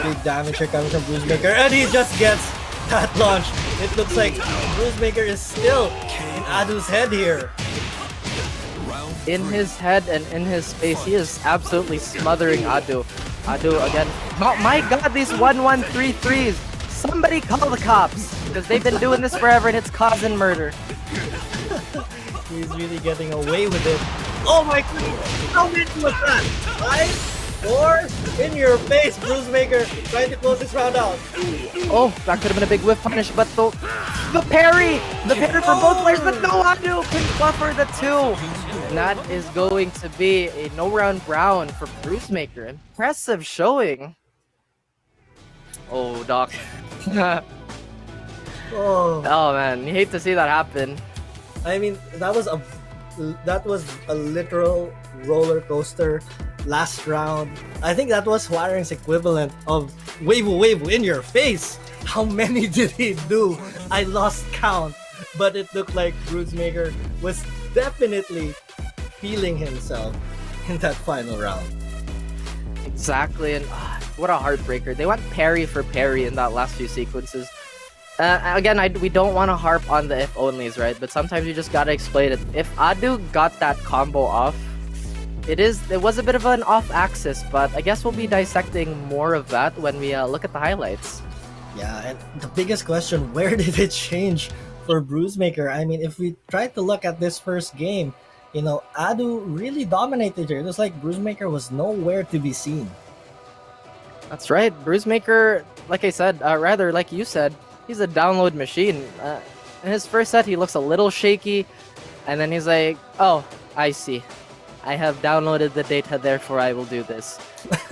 big damage here coming from Bruisemaker, and he just gets that launch. It looks like Bruisemaker is still in Adu's head here. In his head and in his space, he is absolutely smothering Adu. Adu again. Oh my god, these 1-1-3-3s. Somebody call the cops, because they've been doing this forever and it's causing murder. He's really getting away with it. Oh my goodness! How many was that? 5, 4, in your face, Bruisemaker trying to close this round out. Oh, that could have been a big whiff punish, but the parry! The parry for both players, but no, Adu can buffer the 2. And that is going to be a no-round brown for Bruisemaker. Impressive showing. Oh, Doc. Oh, Oh man, you hate to see that happen. I mean, that was a literal roller coaster last round. I think that was Huarang's equivalent of wave in your face. How many did he do? I lost count, but it looked like Bruisemaker was definitely feeling himself in that final round. Exactly, and what a heartbreaker. They went parry for parry in that last few sequences. Again, we don't want to harp on the if-onlys, right? But sometimes you just gotta explain it. If Adu got that combo off, it was a bit of an off-axis, but I guess we'll be dissecting more of that when we look at the highlights. Yeah, and the biggest question, where did it change for Bruisemaker? I mean, if we try to look at this first game, Adu really dominated here. It was like Bruisemaker was nowhere to be seen. That's right. Bruisemaker, like I said, rather like you said, he's a download machine. In his first set, he looks a little shaky, and then he's like, "Oh, I see. I have downloaded the data, therefore I will do this."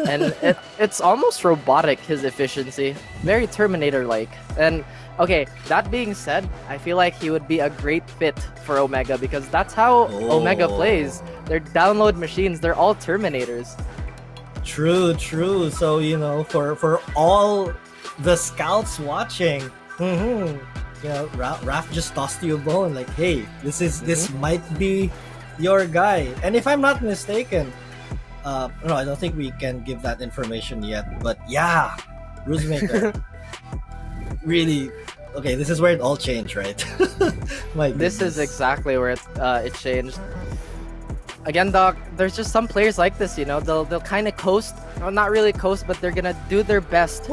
And it's almost robotic, his efficiency. Very Terminator-like. And okay, that being said, I feel like he would be a great fit for Omega because that's how Omega plays. They're download machines. They're all Terminators. True. So, for all the scouts watching, Raph just tossed you a bone like, hey, this might be your guy. And if I'm not mistaken, no, I don't think we can give that information yet. But yeah, Bruisemaker. Really, okay, this is where it all changed, right? This is exactly where it changed. Again, Doc, there's just some players like this, they'll kind of coast, or not really coast, but they're gonna do their best to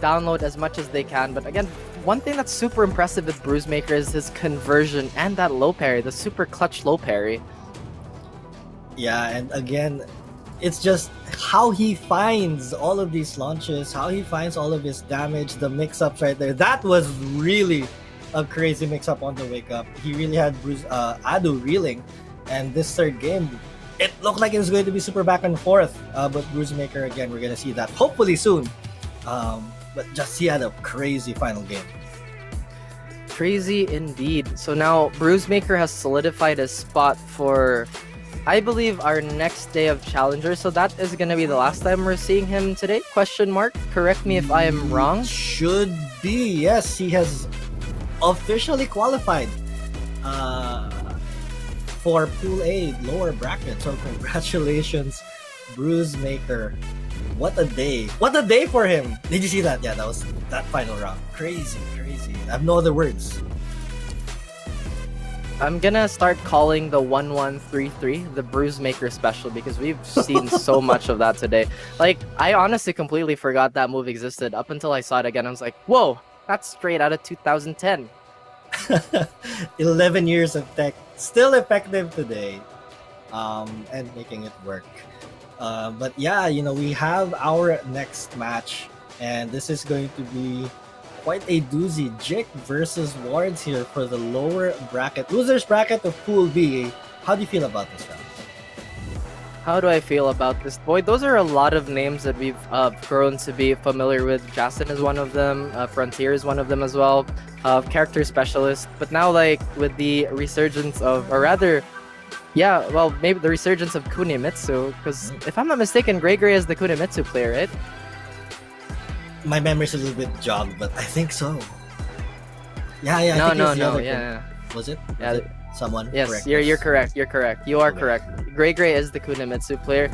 download as much as they can. But again, one thing that's super impressive with Bruisemaker is his conversion and that low parry, the super clutch low parry. Yeah, and again, it's just how he finds all of these launches, how he finds all of his damage, the mix-ups right there. That was really a crazy mix-up on the wake-up. He really had Adu reeling. And this third game, it looked like it was going to be super back and forth. But Bruisemaker, again, we're going to see that hopefully soon. But just he had a crazy final game. Crazy indeed. So now Bruisemaker has solidified his spot for, I believe, our next day of Challenger. So that is going to be the last time we're seeing him today? Question mark. Correct me if I am wrong. Should be. Yes, he has officially qualified for Pool A lower bracket. So congratulations, Bruisemaker. What a day. What a day for him. Did you see that? Yeah, that was that final round. Crazy. I have no other words. I'm gonna start calling the 1133 the Bruisemaker special because we've seen so much of that today. Like, I honestly completely forgot that move existed up until I saw it again. I was like, whoa, that's straight out of 2010. 11 years of tech, still effective today, and making it work. But yeah, we have our next match, and this is going to be quite a doozy. Jik versus Wards here for the lower bracket, losers bracket of Pool B. How do you feel about this round? How do I feel about this? Boy, those are a lot of names that we've grown to be familiar with. Jason is one of them. Frontier is one of them as well. Character specialist. But now, like, with the resurgence of, or rather, yeah, well, maybe the resurgence of Kunimitsu. Because if I'm not mistaken, GreyGrey is the Kunimitsu player, right? My memory's a little bit jogged, but I think so. Yeah, I think it was the other yeah. Was it? Yeah. Was it someone? Yes, correct you're us? correct. You're correct. You are correct. GreyGrey is the Kunimitsu player,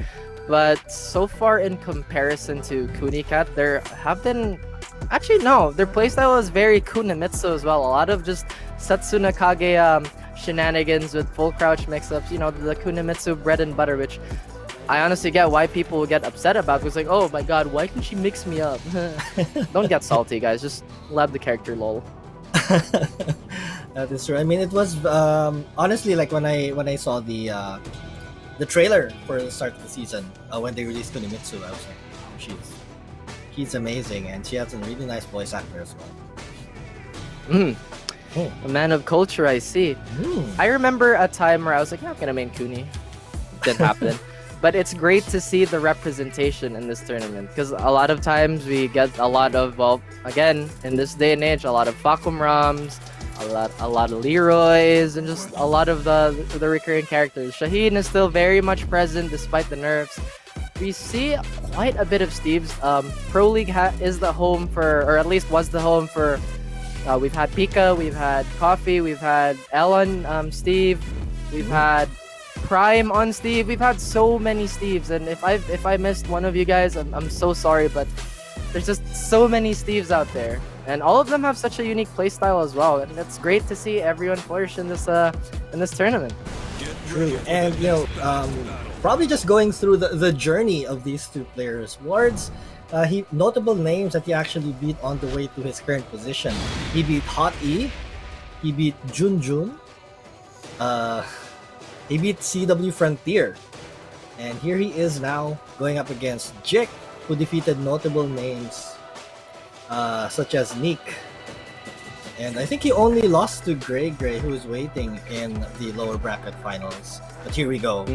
but so far in comparison to Kunicat, there have been actually no. Their playstyle is very Kunimitsu as well. A lot of just Satsuna Kage shenanigans with full crouch mix-ups. The Kunimitsu bread and butter, which I honestly get why people get upset about. It's like, oh my god, why can she mix me up? Don't get salty, guys. Just love the character, lol. That is true. I mean, it was honestly like when I saw the trailer for the start of the season when they released Kunimitsu, I was like, oh, she's amazing, and she has a really nice voice actor as well. A man of culture, I see. I remember a time where I was like, yeah, I'm gonna main Kuni. Didn't happen. But it's great to see the representation in this tournament because a lot of times we get a lot of, well, again, in this day and age, a lot of Fakum Rams, a lot of Leroys, and just a lot of the recurring characters. Shaheen is still very much present despite the nerfs. We see quite a bit of Steves. Pro League is the home for, or at least was the home for, we've had Pika, we've had Coffee, we've had Ellen, Steve, we've had Prime on Steve. We've had so many Steves, and if I missed one of you guys, I'm so sorry, but there's just so many Steves out there, and all of them have such a unique playstyle as well, and it's great to see everyone flourish in this tournament. True, and probably just going through the journey of these two players. Wards, he notable names that he actually beat on the way to his current position. He beat Hot E, he beat Junjun, he beat CW Frontier, and here he is now going up against Jik, who defeated notable names such as Neek. And I think he only lost to GreyGrey, who is waiting in the lower bracket finals. But here we go.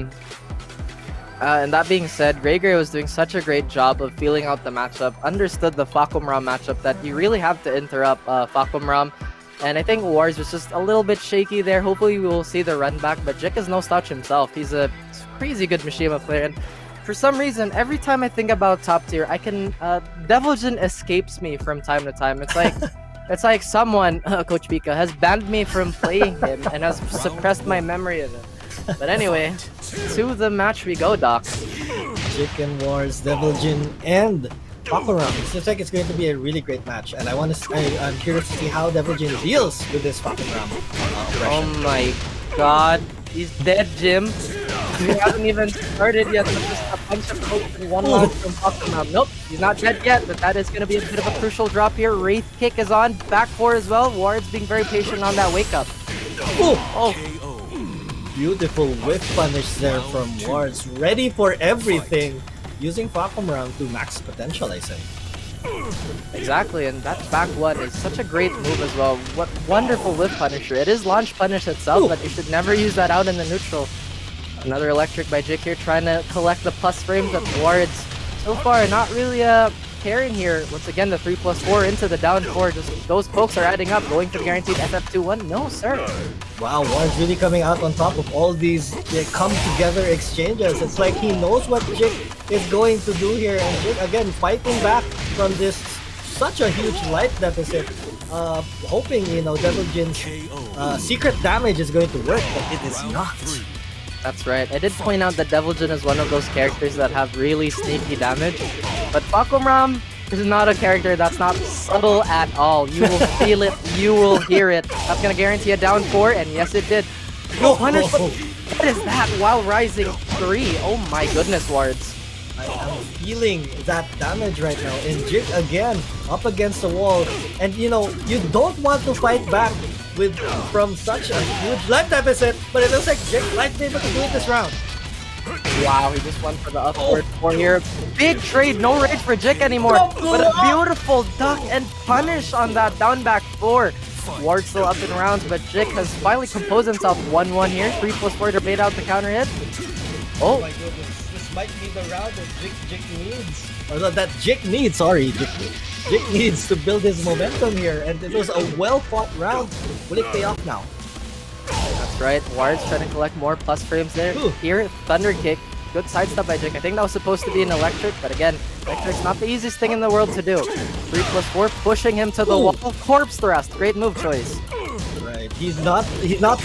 And that being said, GreyGrey was doing such a great job of feeling out the matchup, understood the Fakumram matchup that you really have to interrupt Fakumram. And I think Wars was just a little bit shaky there. Hopefully we will see the run back, but Jik is no slouch himself. He's a crazy good Mishima player. And for some reason, every time I think about top tier, I can Deviljin escapes me from time to time. It's like it's like someone, Coach Pika, has banned me from playing him and has suppressed my memory of him. But anyway, to the match we go, Doc. Chicken Wars, Deviljin, and Fakumram. It seems like it's going to be a really great match, and I'm curious to see how Deviljin deals with this Fakumram Oh oppression. my god, he's dead, Jim. We haven't even started yet. There's just a bunch of folks and one last from Fakumram. Nope, he's not dead yet, but that is going to be a bit of a crucial drop here. Wraith kick is on, back four as well. Ward's being very patient on that wake up. Oh, beautiful whiff punish there from Wards, ready for everything, using Fakumram to max potential, I say. Exactly, and that back one is such a great move as well. What wonderful whiff punisher. It is launch punish itself, but you should never use that out in the neutral. Another electric by Jik here, trying to collect the plus frames of Wards. So far, not really caring here. Once again, the 3+4 into the down 4. Just those pokes are adding up, going for the guaranteed FF2-1. No, sir. Wow, Wards really coming out on top of all these come-together exchanges. It's like he knows what Jik is going to do here, and Jik, again, fighting back from this such a huge life deficit. Hoping, Deviljin's secret damage is going to work, but it is not. That's right. I did point out that Deviljin is one of those characters that have really sneaky damage, but Fakumram is not a character that's not subtle at all. You will feel it, you will hear it. That's gonna guarantee a down 4, and yes it did. No punish, but what is that? While rising 3. Oh my goodness, Wards. I am feeling that damage right now. And Jik again up against the wall. And you don't want to fight back from such a huge life deficit, but it looks like Jik might be able to do it this round. Wow, he just went for the upward 4 here. Big trade, no rage for Jik anymore. But a beautiful duck and punish on that down back 4. Ward still up in rounds, but Jik has finally composed himself. 1-1 here. 3+4 to bait out the counter hit. Oh my goodness, this might be the round that Jik needs. Or that Jik needs, sorry. Jik needs to build his momentum here, and it was a well-fought round. Will it pay off now? That's right. Ward's trying to collect more plus frames there. Ooh. Here, Thunder Kick. Good sidestep by Jik. I think that was supposed to be an electric, but again, electric's not the easiest thing in the world to do. 3+4, pushing him to the wall. Corpse thrust. Great move choice. Right. He's not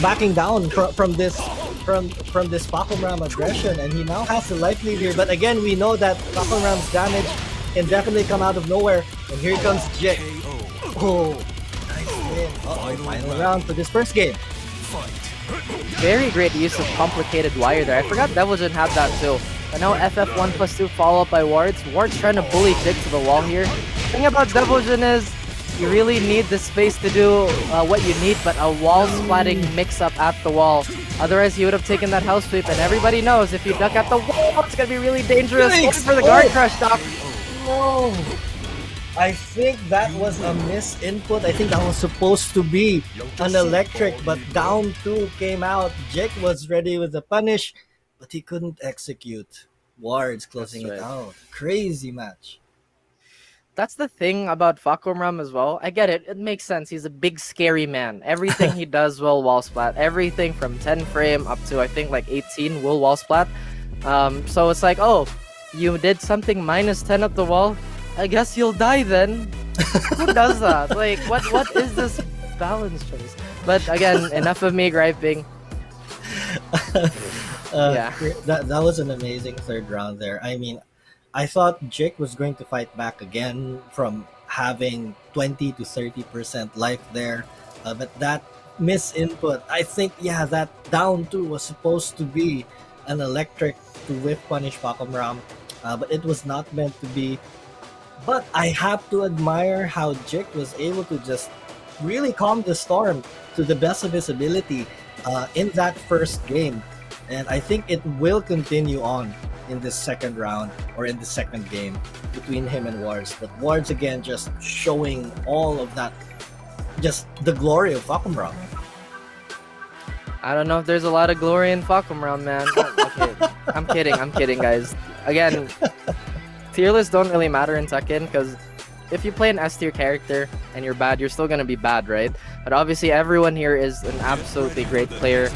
backing down from this Fakumram aggression, and he now has the life lead here. But again, we know that Fakumram's damage can definitely come out of nowhere. And here comes Jik. Oh, nice win. Final round for this first game. Very great use of complicated wire there. I forgot Deviljin had that too. But now FF1+2 follow up by Wards. Wards trying to bully Jik to the wall here. The thing about Deviljin is you really need the space to do what you need, but a wall splatting mix-up at the wall. Otherwise, he would have taken that house sweep, and everybody knows if you duck at the wall, it's going to be really dangerous. Going for the guard crush, Doc. No! I think that was a misinput. I think that was supposed to be an electric, but down 2 came out. Jik was ready with the punish, but he couldn't execute. Wards closing it out. Crazy match. That's the thing about Fakumram as well. I get it. It makes sense. He's a big, scary man. Everything he does will wall splat. Everything from 10 frame up to, I think, like 18 will wall splat. So it's like, oh, you did something -10 at the wall? I guess you'll die then. Who does that? Like, what is this balance choice? But again, enough of me griping. Yeah. That was an amazing third round there. I mean, I thought Jake was going to fight back again from having 20 to 30% life there, but that miss input. I think that down two was supposed to be an electric to whiff punish Pakomram, but it was not meant to be. But I have to admire how Jake was able to just really calm the storm to the best of his ability in that first game. And I think it will continue on in this second round or in the second game between him and Wards. But Wards again just showing all of that, just the glory of Fakumram. I don't know if there's a lot of glory in Fakumram, man. Okay, I'm kidding, guys. Again, tier lists don't really matter in Tekken because if you play an S tier character and you're bad, you're still gonna be bad, right? But obviously, everyone here is an absolutely great player.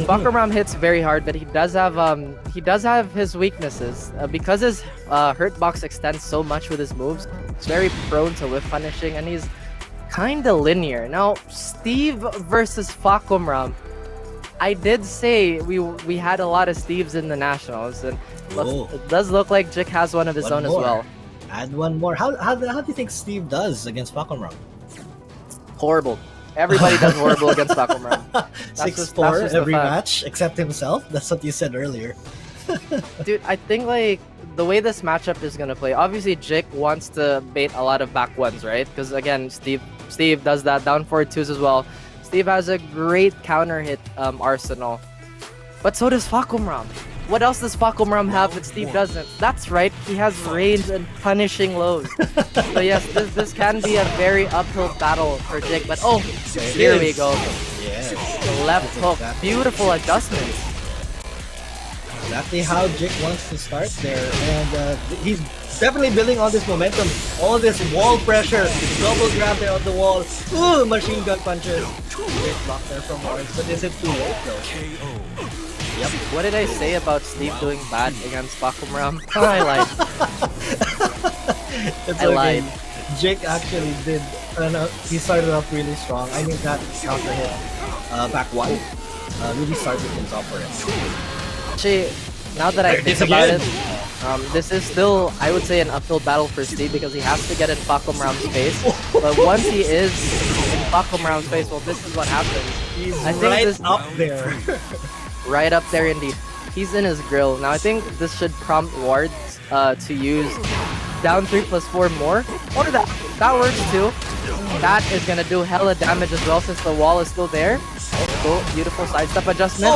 Fakumram hits very hard, but he does have his weaknesses because his hurt box extends so much with his moves. He's very prone to whiff punishing, and he's kinda linear. Now, Steve versus Fakumram. I did say we had a lot of Steves in the Nationals, and it does look like Jik has one of his own as well. Add one more. How do you think Steve does against Fakumram? Horrible. Everybody does horrible against Fakumram. 6-4 every match except himself. That's what you said earlier. Dude, I think like the way this matchup is gonna play, obviously Jik wants to bait a lot of back ones, right? Because again, Steve does that down forward twos as well. Steve has a great counter hit arsenal, but so does Fakumram. What else does Fakumram have that Steve doesn't? That's right, he has range and punishing lows. So yes, this can be a very uphill battle for Jake, but here we go. Yes. Left hook, beautiful adjustments. Exactly how Jake wants to start there, and he's definitely building on this momentum. All this wall pressure, double grab there on the wall. Ooh, machine gun punches. Great block there from Wards, but is it too late though? Yep. What did I say about Steve doing bad against Fakumram? I lied. I lied. Jake actually did. He started off really strong. I mean that counter hit, back one, really started things off for him. Actually, now that I think about it, this is still, I would say, an uphill battle for Steve because he has to get in Fakumram's face. But once he is in Fakumram's face, well, this is what happens. He's I think right up there. Right up there indeed. He's in his grill. Now I think this should prompt Wards to use down 3+4 more. Or that works too. That is gonna do hella damage as well since the wall is still there. Cool, beautiful sidestep adjustment.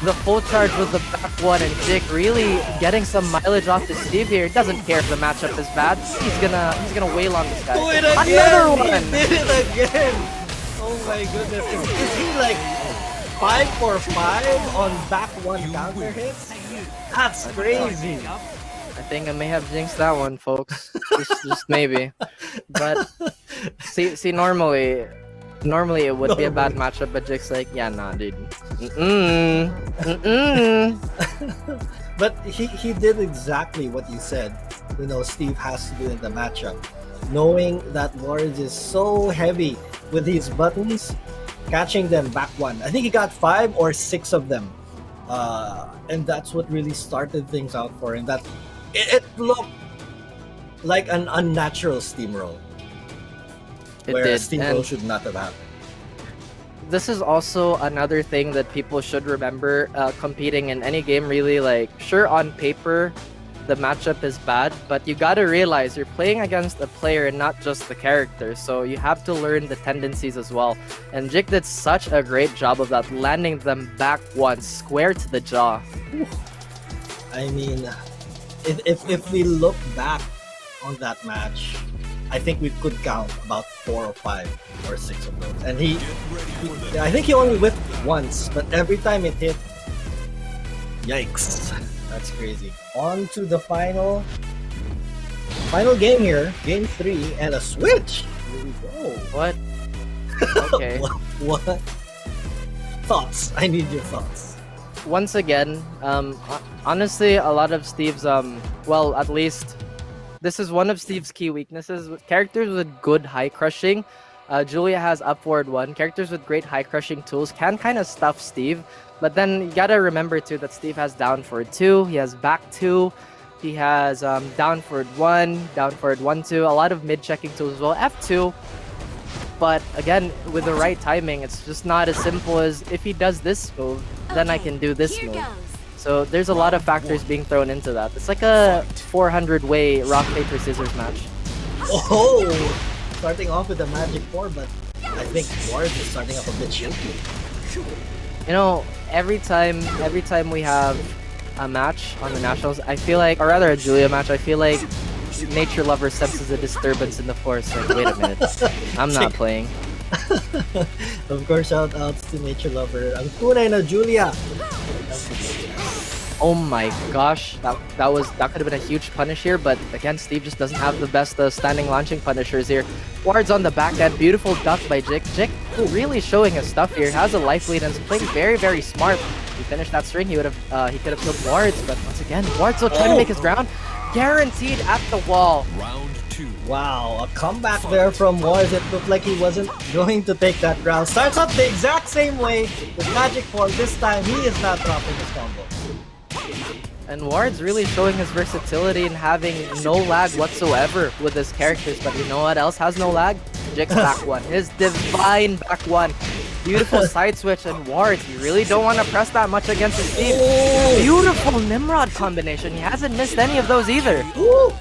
The full charge with the back one, and Jake really getting some mileage off to Steve here. He doesn't care if the matchup is bad. He's gonna wail on this guy. Do it again! Another one! He did it again! Oh my goodness. Is he like 5 for 5 on back one counter hits? That's crazy. I think I may have jinxed that one, folks. just maybe. But see, normally it would be a bad matchup, but Jake's like, yeah, nah, dude. But he did exactly what you said. You know, Steve has to do in the matchup, knowing that Wards is so heavy with his buttons, catching them back one. I think he got 5 or 6 of them, and that's what really started things out for him. That it looked like an unnatural steamroll. Where a steamroll should not have happened. This is also another thing that people should remember competing in any game, really. Like, sure, on paper the matchup is bad, but you gotta realize you're playing against a player and not just the character, so you have to learn the tendencies as well. And Jik did such a great job of that, landing them back once, square to the jaw. I mean, if we look back on that match, I think we could count about 4 or 5 or 6 of those. And I think he only whipped once, but every time it hit, yikes. That's crazy. On to the final game here, game 3, and a switch. Here we go. What? Okay. What? Thoughts? I need your thoughts. Once again, honestly, a lot of Steve's, well, at least this is one of Steve's key weaknesses. Characters with good high crushing Julia has upward 1. Characters with great high crushing tools can kind of stuff Steve. But then you gotta remember too that Steve has down forward 2, he has back 2, he has down forward 1, down forward 1, 2, a lot of mid checking tools as well. F2. But again, with the right timing, it's just not as simple as if he does this move, then I can do this move. So there's a lot of factors being thrown into that. It's like a 400-way rock, paper, scissors match. Oh, starting off with the Magic 4, but I think Wards is starting off a bit shaky. You know, every time we have a match on the Nationals, I feel like, or rather a Julia match, I feel like Nature Lover senses a disturbance in the force. Like, wait a minute, I'm not playing. Of course, shout outs to Nature Lover. Ang tunay na Julia. Oh my gosh, that could have been a huge punish here, but again, Steve just doesn't have the best standing launching punishers here. Wards on the back end, beautiful duck by Jik. Jik really showing his stuff here, has a life lead and is playing very, very smart. If he finished that string, he could have killed Wards, but once again, Wards still trying to make his ground. Guaranteed at the wall. Round 2. Wow, a comeback there from Wards. It looked like he wasn't going to take that round. Starts off the exact same way with Magic 4. This time, he is not dropping his combo. And Ward's really showing his versatility and having no lag whatsoever with his characters. But you know what else has no lag? Jik's back 1. His divine back 1. Beautiful side switch, and Wards, you really don't want to press that much against his team. Beautiful Nimrod combination. He hasn't missed any of those either. Ooh,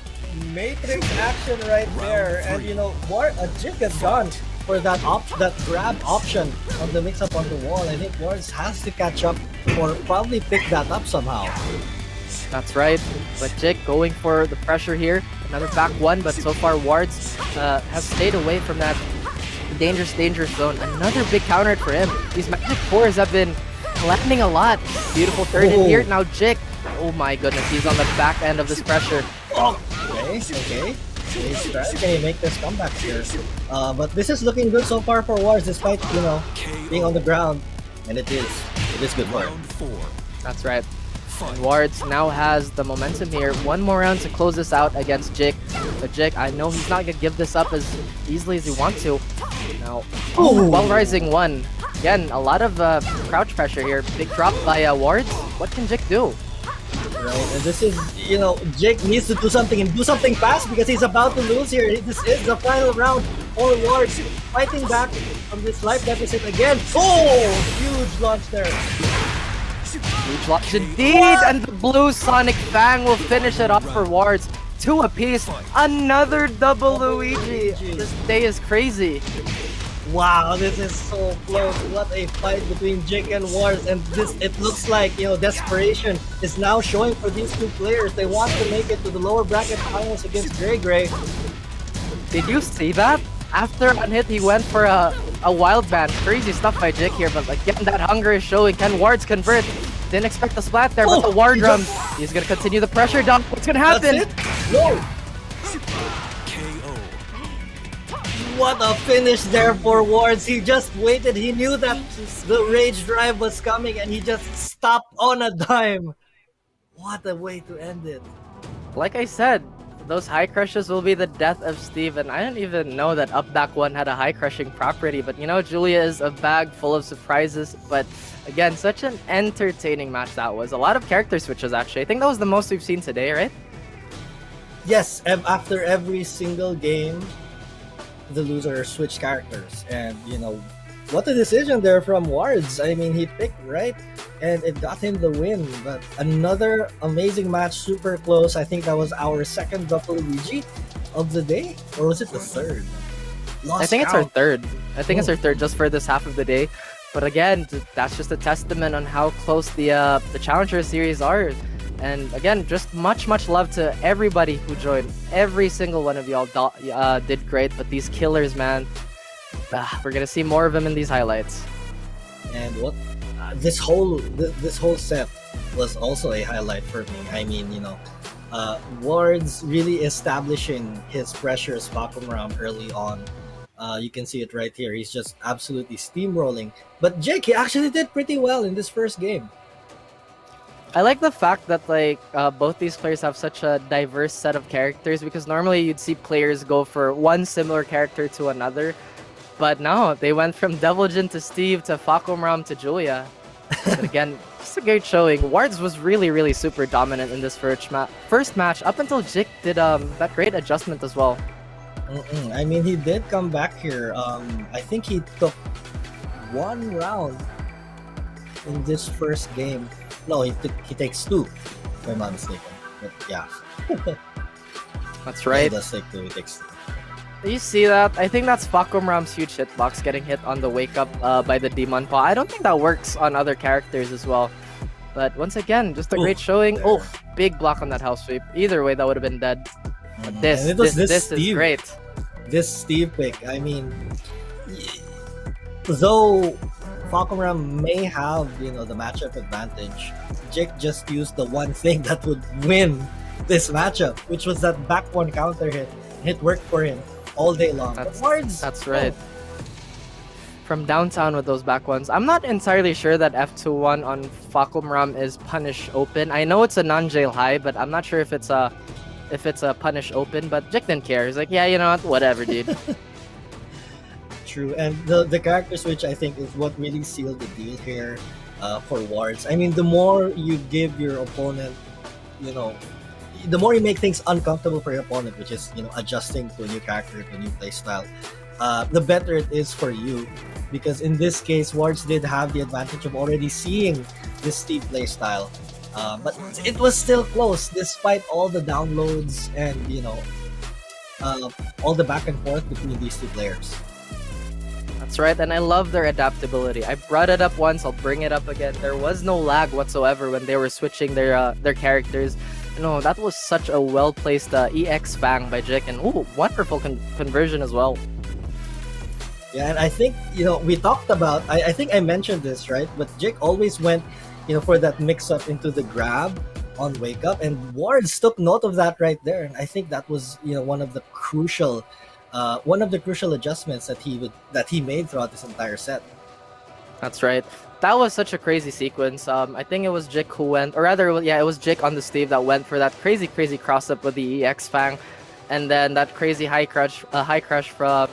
Matrix action right there. And you know, Jik has gone for that grab option on the mix-up on the wall. I think Wards has to catch up or probably pick that up somehow. That's right, but Jik going for the pressure here. Another back 1, but so far Wards has stayed away from that dangerous zone. Another big counter for him. These Magic 4s have been landing a lot. Beautiful third in here. Now Jik, oh my goodness, he's on the back end of this pressure. Okay. Can he make this comeback here? But this is looking good so far for Wards, despite, you know, being on the ground. And it is good for him. Round 4. That's right. And Wards now has the momentum here. One more round to close this out against Jik. But Jik, I know he's not going to give this up as easily as he wants to. Now, while rising 1. Again, a lot of crouch pressure here. Big drop by Wards. What can Jik do? Right, and this is, you know, Jik needs to do something and do something fast because he's about to lose here. This is the final round for Wards. Fighting back from this life deficit again. Oh, huge launch there. Huge launch indeed, and the blue Sonic Fang will finish it off for Wards. 2 apiece, another double Luigi. This day is crazy. Wow, this is so close. What a fight between Jik and Wards, and it looks like, you know, desperation is now showing for these two players. They want to make it to the lower bracket finals against GreyGrey. Did you see that? After unhit, he went for a wild ban. Crazy stuff by Jik here, but again, that hunger is showing. Can Wards convert? Didn't expect the splat there, but the war drums. He's gonna continue the pressure down. What's gonna happen? That's it? No! KO. What a finish there for Wards. He just waited. He knew that the rage drive was coming and he just stopped on a dime. What a way to end it. Like I said, those high crushes will be the death of Steve, and I didn't even know that up back 1 had a high crushing property, but you know, Julia is a bag full of surprises. But again, such an entertaining match that was. A lot of character switches, actually. I think that was the most we've seen today, right? Yes, after every single game, the loser switched characters. And, you know, what a decision there from Wards. I mean, he picked right, and it got him the win. But another amazing match, super close. I think that was our second WBG of the day. Or was it the third? I think it's our third. I think it's our third just for this half of the day. But again, that's just a testament on how close the Challenger Series are. And again, just much love to everybody who joined. Every single one of y'all did great. But these killers, man, we're gonna see more of them in these highlights. And what this whole set was also a highlight for me. I mean, you know, Wards really establishing his pressure Spakum round early on. You can see it right here. He's just absolutely steamrolling. But Jik, he actually did pretty well in this first game. I like the fact that both these players have such a diverse set of characters, because normally you'd see players go for one similar character to another. But no, they went from Deviljin to Steve to Fakumram to Julia. But again, just a great showing. Wards was really super dominant in this first match up until Jik did that great adjustment as well. I mean, he did come back here. I think he took one round in this first game. No, he takes two, if I'm not mistaken. But yeah. That's He right. does take two, he takes two. You see that? I think that's Fakumram's huge hitbox getting hit on the wake up by the Demon Paw. I don't think that works on other characters as well. But once again, just a great showing. there. Oh, big block on that house sweep. Either way, that would have been dead. But And this it was is Steve. great. This Steve pick, I mean, though Falconram may have, the matchup advantage, Jake just used the one thing that would win this matchup, which was that back one counter hit. It worked for him all day long. But Wards, That's right. From downtown with those back ones. I'm not entirely sure that F2-1 on Fakumram is punish open. I know it's a non-jail high, but I'm not sure if it's a punish open. But Jake didn't care. He's like, yeah, you know what? Whatever, dude. True, and the character switch, I think, is what really sealed the deal here for Wards. I mean, the more you give your opponent, the more you make things uncomfortable for your opponent, which is, adjusting to a new character, to a new playstyle, the better it is for you. Because in this case, Wards did have the advantage of already seeing this Steve playstyle. But it was still close, despite all the downloads and, all the back and forth between these two players. That's right, and I love their adaptability. I brought it up once, I'll bring it up again. There was no lag whatsoever when they were switching their characters. That was such a well-placed EX Fang by Jik, and wonderful conversion as well. Yeah, and I think, we talked about, I think I mentioned this, right? But Jake always went, for that mix-up into the grab on Wake Up, and Wards took note of that right there. And I think that was, one of the crucial adjustments that he made throughout this entire set. That's right. That was such a crazy sequence. I think it was Jik who went, or rather, yeah, it was Jik on the Steve that went for that crazy cross-up with the EX Fang. And then that crazy high crush from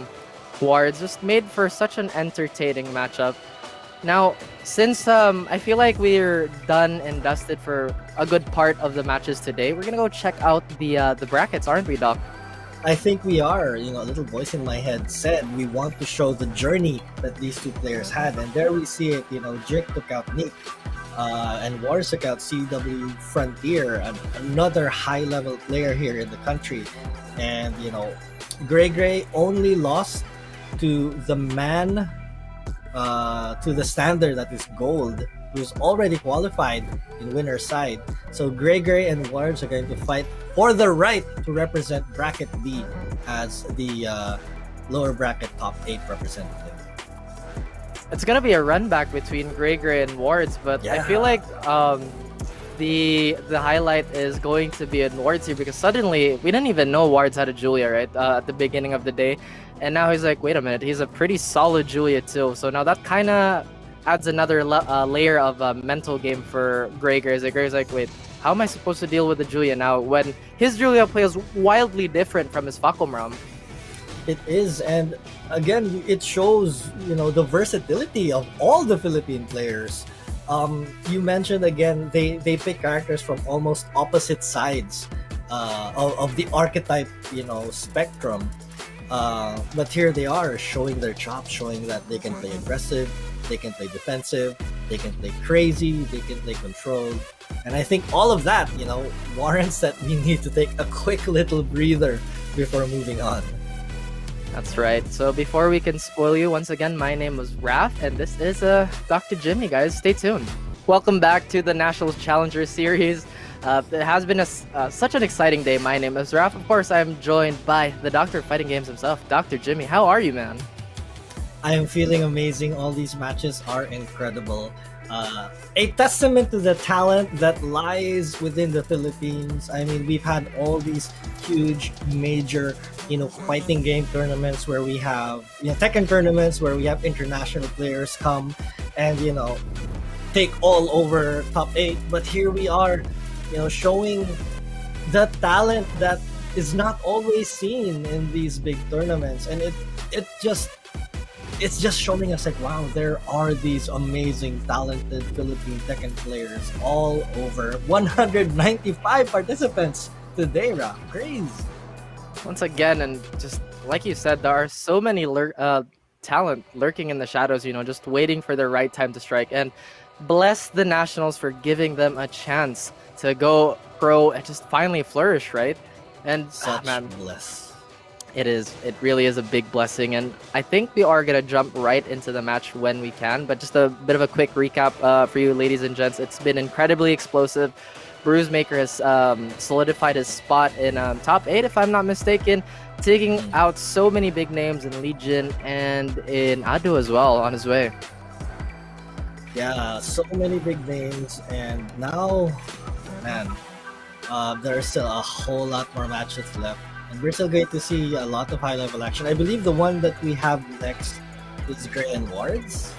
Wards just made for such an entertaining matchup. Now, since I feel like we're done and dusted for a good part of the matches today, we're gonna go check out the brackets, aren't we, Doc? I think we are. A little voice in my head said we want to show the journey that these two players had, and there we see it. Jake took out Nick, and Wards took out CW Frontier, another high-level player here in the country. And GreyGrey only lost to the man, to the standard that is gold, who's already qualified in winner's side. So GreyGrey and Wards are going to fight for the right to represent bracket B as the lower bracket top 8 representative. It's gonna be a run back between GreyGrey and Wards, but I feel like the highlight is going to be in Wards here, because suddenly we didn't even know Wards had a Julia, right, at the beginning of the day, and now he's like, wait a minute, he's a pretty solid Julia too. So now that kind of adds another layer of mental game for GreyGrey. GreyGrey's like, wait, how am I supposed to deal with the Julia now when his Julia plays wildly different from his Fakumram? It is, and again, it shows the versatility of all the Philippine players. You mentioned again they pick characters from almost opposite sides of the archetype spectrum. But here they are showing their chops, showing that they can play aggressive, they can play defensive, they can play crazy, they can play controlled. And I think all of that, warrants that we need to take a quick little breather before moving on. That's right. So before we can spoil you, once again, my name was Raph, and this is Dr. Jimmy, guys. Stay tuned. Welcome back to the Nationals Challenger Series. It has been such an exciting day. My name is Raph. Of course, I'm joined by the Doctor of Fighting Games himself, Dr. Jimmy. How are you, man? I am feeling amazing. All these matches are incredible. A testament to the talent that lies within the Philippines. I mean, we've had all these huge, major, fighting game tournaments where we have, Tekken tournaments where we have international players come and, take all over top 8. But here we are, showing the talent that is not always seen in these big tournaments. And it just it's just showing us like, wow, there are these amazing, talented Philippine Tekken players all over. 195 participants today, Rock. Crazy. Once again, and just like you said, there are so many talent lurking in the shadows, just waiting for their right time to strike. And bless the Nationals for giving them a chance to go pro and just finally flourish, right? And Such man, bliss. it really is a big blessing. And I think we are going to jump right into the match when we can. But just a bit of a quick recap for you, ladies and gents. It's been incredibly explosive. Bruisemaker has solidified his spot in top 8, if I'm not mistaken, taking out so many big names in Legion and in Ado as well on his way. Yeah, so many big names, and now, man, there's still a whole lot more matches left, and we're still going to see a lot of high-level action. I believe the one that we have next is Grey and Wards,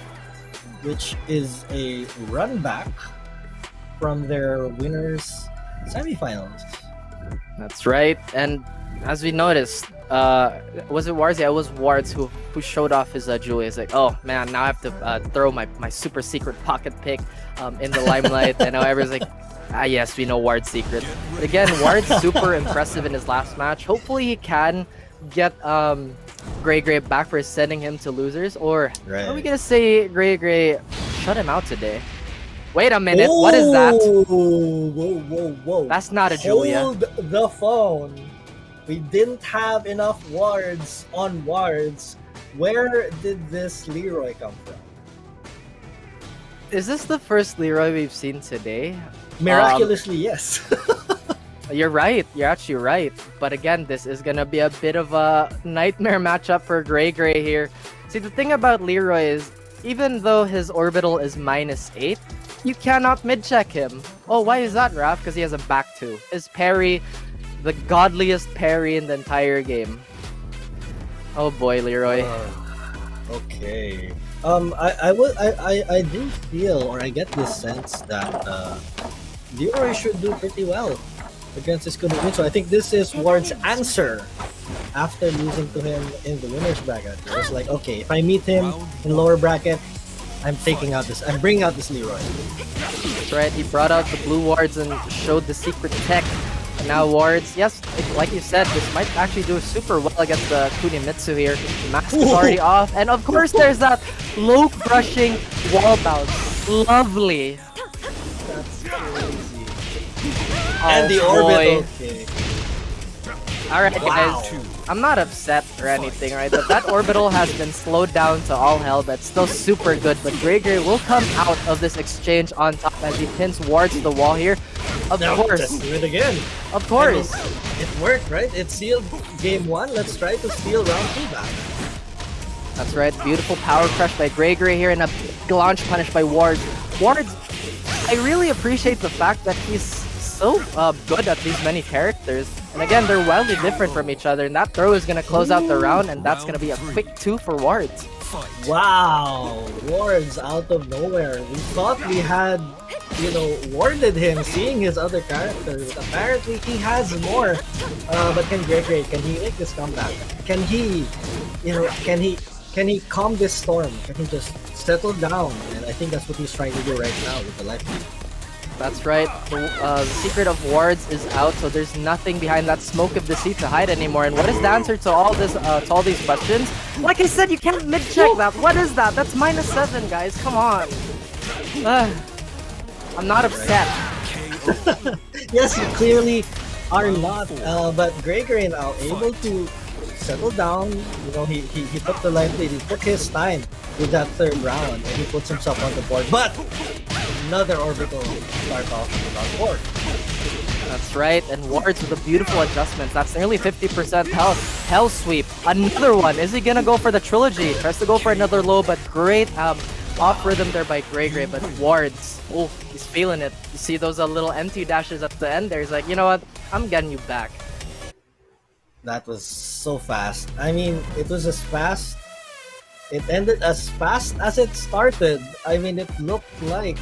which is a run back from their winners semifinals. That's right. And as we noticed, was it Wards? Yeah, it was Wards who showed off his jewelry. It's like, oh man, now I have to throw my super secret pocket pick in the limelight. And now everyone's like, yes, we know Ward's secret. But again, Ward's super impressive in his last match. Hopefully he can get GreyGrey back for sending him to losers. Or are we going to say GreyGrey shut him out today? Wait a minute, what is that? Whoa. That's not a Julia. Hold the phone. We didn't have enough wards on wards. Where did this Leroy come from? Is this the first Leroy we've seen today? Miraculously, yes. You're right. You're actually right. But again, this is going to be a bit of a nightmare matchup for GreyGrey here. See, the thing about Leroy is, even though his orbital is -8, you cannot mid-check him. Oh, why is that, Raph? Because he has a back 2. His parry, the godliest parry in the entire game. Oh boy, Leroy. Okay. I do feel, or I get this sense that Leroy should do pretty well against this Kunicat. So I think this is Ward's answer after losing to him in the winners bracket. It was like, okay, if I meet him in lower bracket, I'm bringing out this Leroy. That's right, he brought out the blue wards and showed the secret tech. And now wards, yes, like you said, this might actually do super well against the Kunimitsu here. The mask is already off. And of course there's that low brushing wall bounce. Lovely. That's crazy. And the orbital. Okay. Alright guys, I'm not upset or anything, right? But that orbital has been slowed down to all hell, but still super good. But GreyGrey will come out of this exchange on top as he pins Wards to the wall here. Of course. Let's do it again. Of course. It worked, right? It sealed game 1. Let's try to steal round 2 back. That's right. Beautiful power crush by GreyGrey here and a launch punish by Wards. Wards, I really appreciate the fact that he's so good at these many characters. And again, they're wildly different from each other. And that throw is going to close out the round. And that's going to be a quick 2 for Wards. Wow. Wards out of nowhere. We thought we had, warded him seeing his other characters. Apparently, he has more. But can GreyGrey, can he make this comeback? Can he, can he calm this storm? Can he just settle down? And I think that's what he's trying to do right now with the life lead. That's right. The secret of Wards is out, so there's nothing behind that smoke of deceit to hide anymore. And what is the answer to all this? To all these questions? Like I said, you can't mid-check that. What is that? That's -7, guys. Come on. I'm not upset. Yes, you clearly are not. But GreyGrey now able to settle down. He took the life lead. He took his time with that 3rd round, and he puts himself on the board. But another orbital start off on board. That's right, and Wards with the beautiful adjustments. That's nearly 50% health. Hell sweep. Another one. Is he gonna go for the trilogy? Tries to go for another low, but great off rhythm there by GreyGrey. But Wards, oh, he's feeling it. You see those little empty dashes at the end there? He's like, you know what? I'm getting you back. That was so fast. I mean, it was as fast. It ended as fast as it started. I mean, it looked like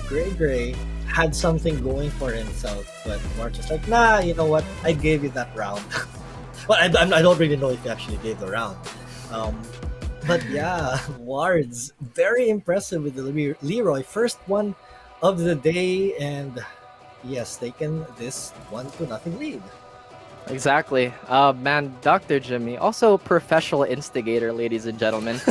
GreyGrey had something going for himself, but March was like, nah, you know what? I gave you that round. Well, I don't really know if he actually gave the round, Um, but yeah, Wards very impressive with the Leroy first one of the day, and he has taken this 1-0 lead. Exactly. Man, Dr. Jimmy, also professional instigator, ladies and gentlemen,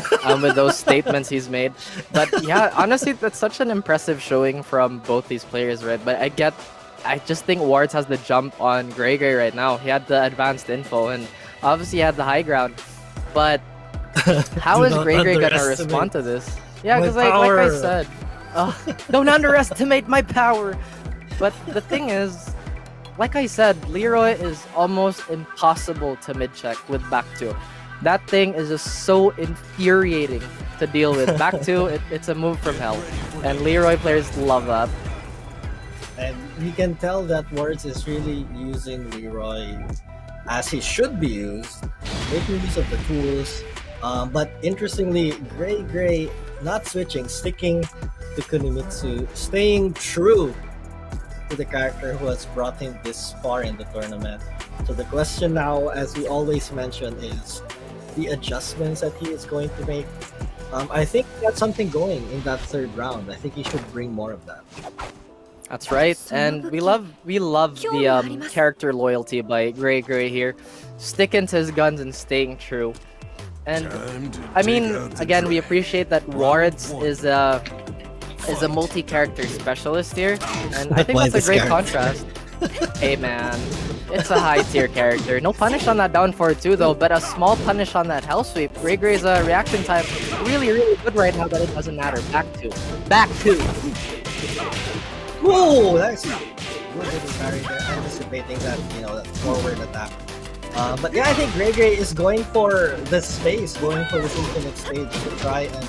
with those statements he's made. But yeah, honestly, that's such an impressive showing from both these players, right? But I just think Wards has the jump on GreyGrey right now. He had the advanced info, and obviously he had the high ground. But how Do is not GreyGrey gonna underestimate respond to this? Yeah, my because like I power. said, don't underestimate my power. But the thing is, like I said, Leroy is almost impossible to mid-check with back two. That thing is just so infuriating to deal with. Back two, it's a move from hell. And Leroy players love that. And we can tell that Wards is really using Leroy as he should be used, making use of the tools. But interestingly, GreyGrey not switching, sticking to Kunimitsu, staying true to the character who has brought him this far in the tournament. So the question now, as we always mention, is the adjustments that he is going to make. I think that's something going in that third round. I think he should bring more of that. That's right, and we love the character loyalty by GreyGrey here, sticking to his guns and staying true. And I mean, again, we appreciate that Wards is a multi-character specialist here, and I think Why that's a this great character? contrast. Hey man, it's a high tier character. No punish on that down forward too though, but a small punish on that hell sweep. GreyGrey's reaction time really good right now, but it doesn't matter. Back two. Whoa, that's good little parry there, anticipating that, that forward attack. But yeah, I think GreyGrey is going for the space, going for this infinite stage to try and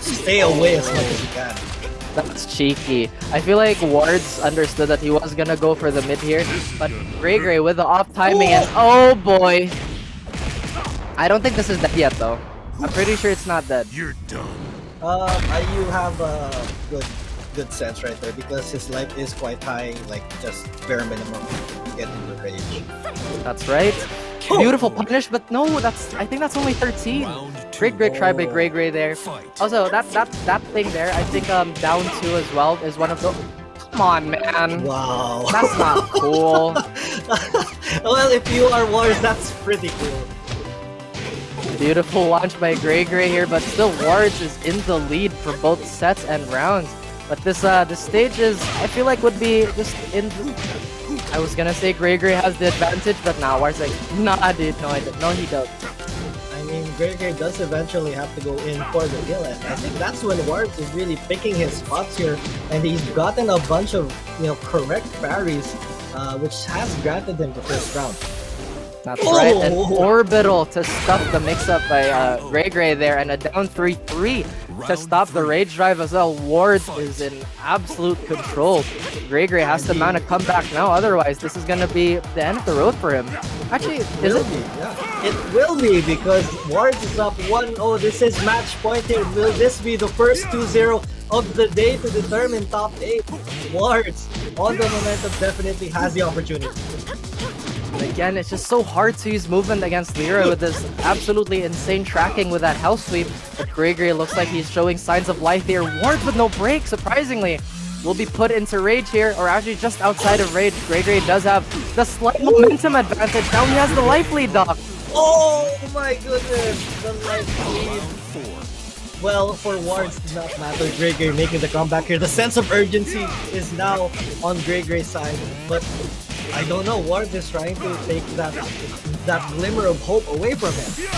stay away as much as he can. That's cheeky. I feel like Wards understood that he was gonna go for the mid here, but GreyGrey with the off timing and oh boy. I don't think this is dead yet though. I'm pretty sure it's not dead. You're done. You have a good sense right there because his life is quite high, like just bare minimum to get into rage. That's right. Beautiful punish, but no, I think that's only 13. Great try by GreyGrey there. Also, that thing there, I think down 2 as well is one of the. Come on, man. Wow. That's not cool. Well, if you are Wards, that's pretty cool. Beautiful launch by GreyGrey here, but still Wards is in the lead for both sets and rounds. But this stage is, I feel like, would be just in. I was gonna say GreyGrey has the advantage, but now Wards like, nah, dude, no, he don't. I mean, GreyGrey does eventually have to go in for the kill, and I think that's when Wards is really picking his spots here, and he's gotten a bunch of correct parries, which has granted him the first round. That's right, an orbital to stuff the mix-up by GreyGrey there, and a down 3-3 to stop the rage drive as well. Wards is in absolute control. GreyGrey has to mount a comeback now, otherwise this is going to be the end of the road for him. Actually, is it? Yeah. It will be, because Wards is up 1-0. This is match point here. Will this be the first 2-0 of the day to determine top 8? Wards, on the momentum, definitely has the opportunity. And again, it's just so hard to use movement against Leroy with this absolutely insane tracking with that hell sweep. But GreyGrey looks like he's showing signs of life here. Wards with no break, surprisingly, will be put into rage here, or actually just outside of rage. GreyGrey does have the slight momentum advantage. Now he has the life lead, Doc. Oh my goodness, the life lead. Well, for Wards, it does not matter. GreyGrey making the comeback here. The sense of urgency is now on GreyGrey's side, but I don't know. Wards is trying to take that glimmer of hope away from him.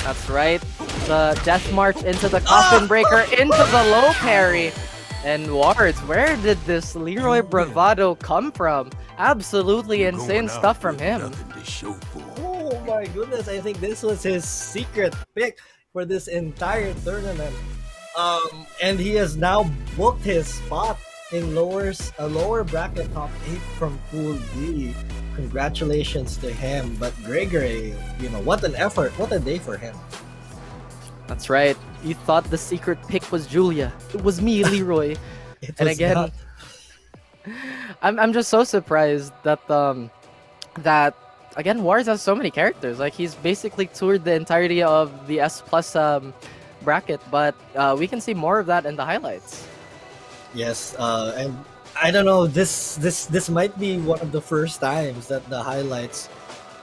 That's right. The death march into the coffin breaker, into the low parry. And Wards, where did this Leroy bravado come from? Absolutely insane stuff from him. Oh my goodness, I think this was his secret pick for this entire tournament. And he has now booked his spot in lower bracket top 8 from Pool D. Congratulations to him. But GreyGrey, what an effort, what a day for him. That's right. You thought the secret pick was Julia. It was me, Leroy. And again, not. I'm just so surprised that that again, Wars has so many characters. Like he's basically toured the entirety of the S plus bracket, but we can see more of that in the highlights. Yes, and I don't know. This might be one of the first times that the highlights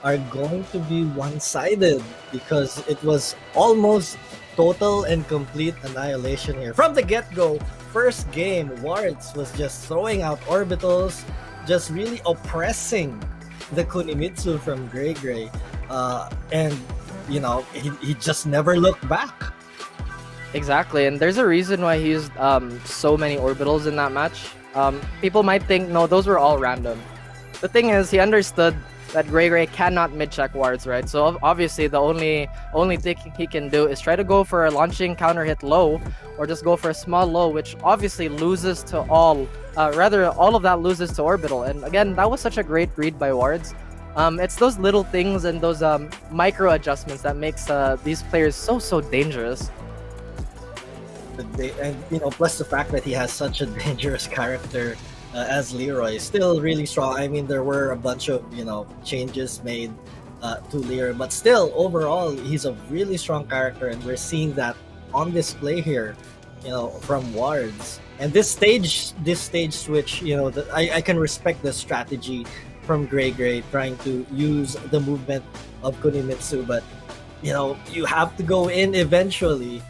are going to be one-sided because it was almost total and complete annihilation here from the get-go. First game, Wards was just throwing out orbitals, just really oppressing the Kunimitsu from GreyGrey, and you know he just never looked back. Exactly, and there's a reason why he used so many orbitals in that match. People might think, no, those were all random. The thing is, he understood that GreyGrey cannot mid-check wards, right? So obviously, the only thing he can do is try to go for a launching counter hit low, or just go for a small low, which obviously loses to all of that loses to orbital. And again, that was such a great read by wards. It's those little things and those micro adjustments that makes these players so dangerous. And you know, plus the fact that he has such a dangerous character as Leroy, still really strong. I mean, there were a bunch of changes made to Leroy, but still overall he's a really strong character, and we're seeing that on display here, from Wards. And this stage switch, I can respect the strategy from GreyGrey trying to use the movement of Kunimitsu, but you have to go in eventually.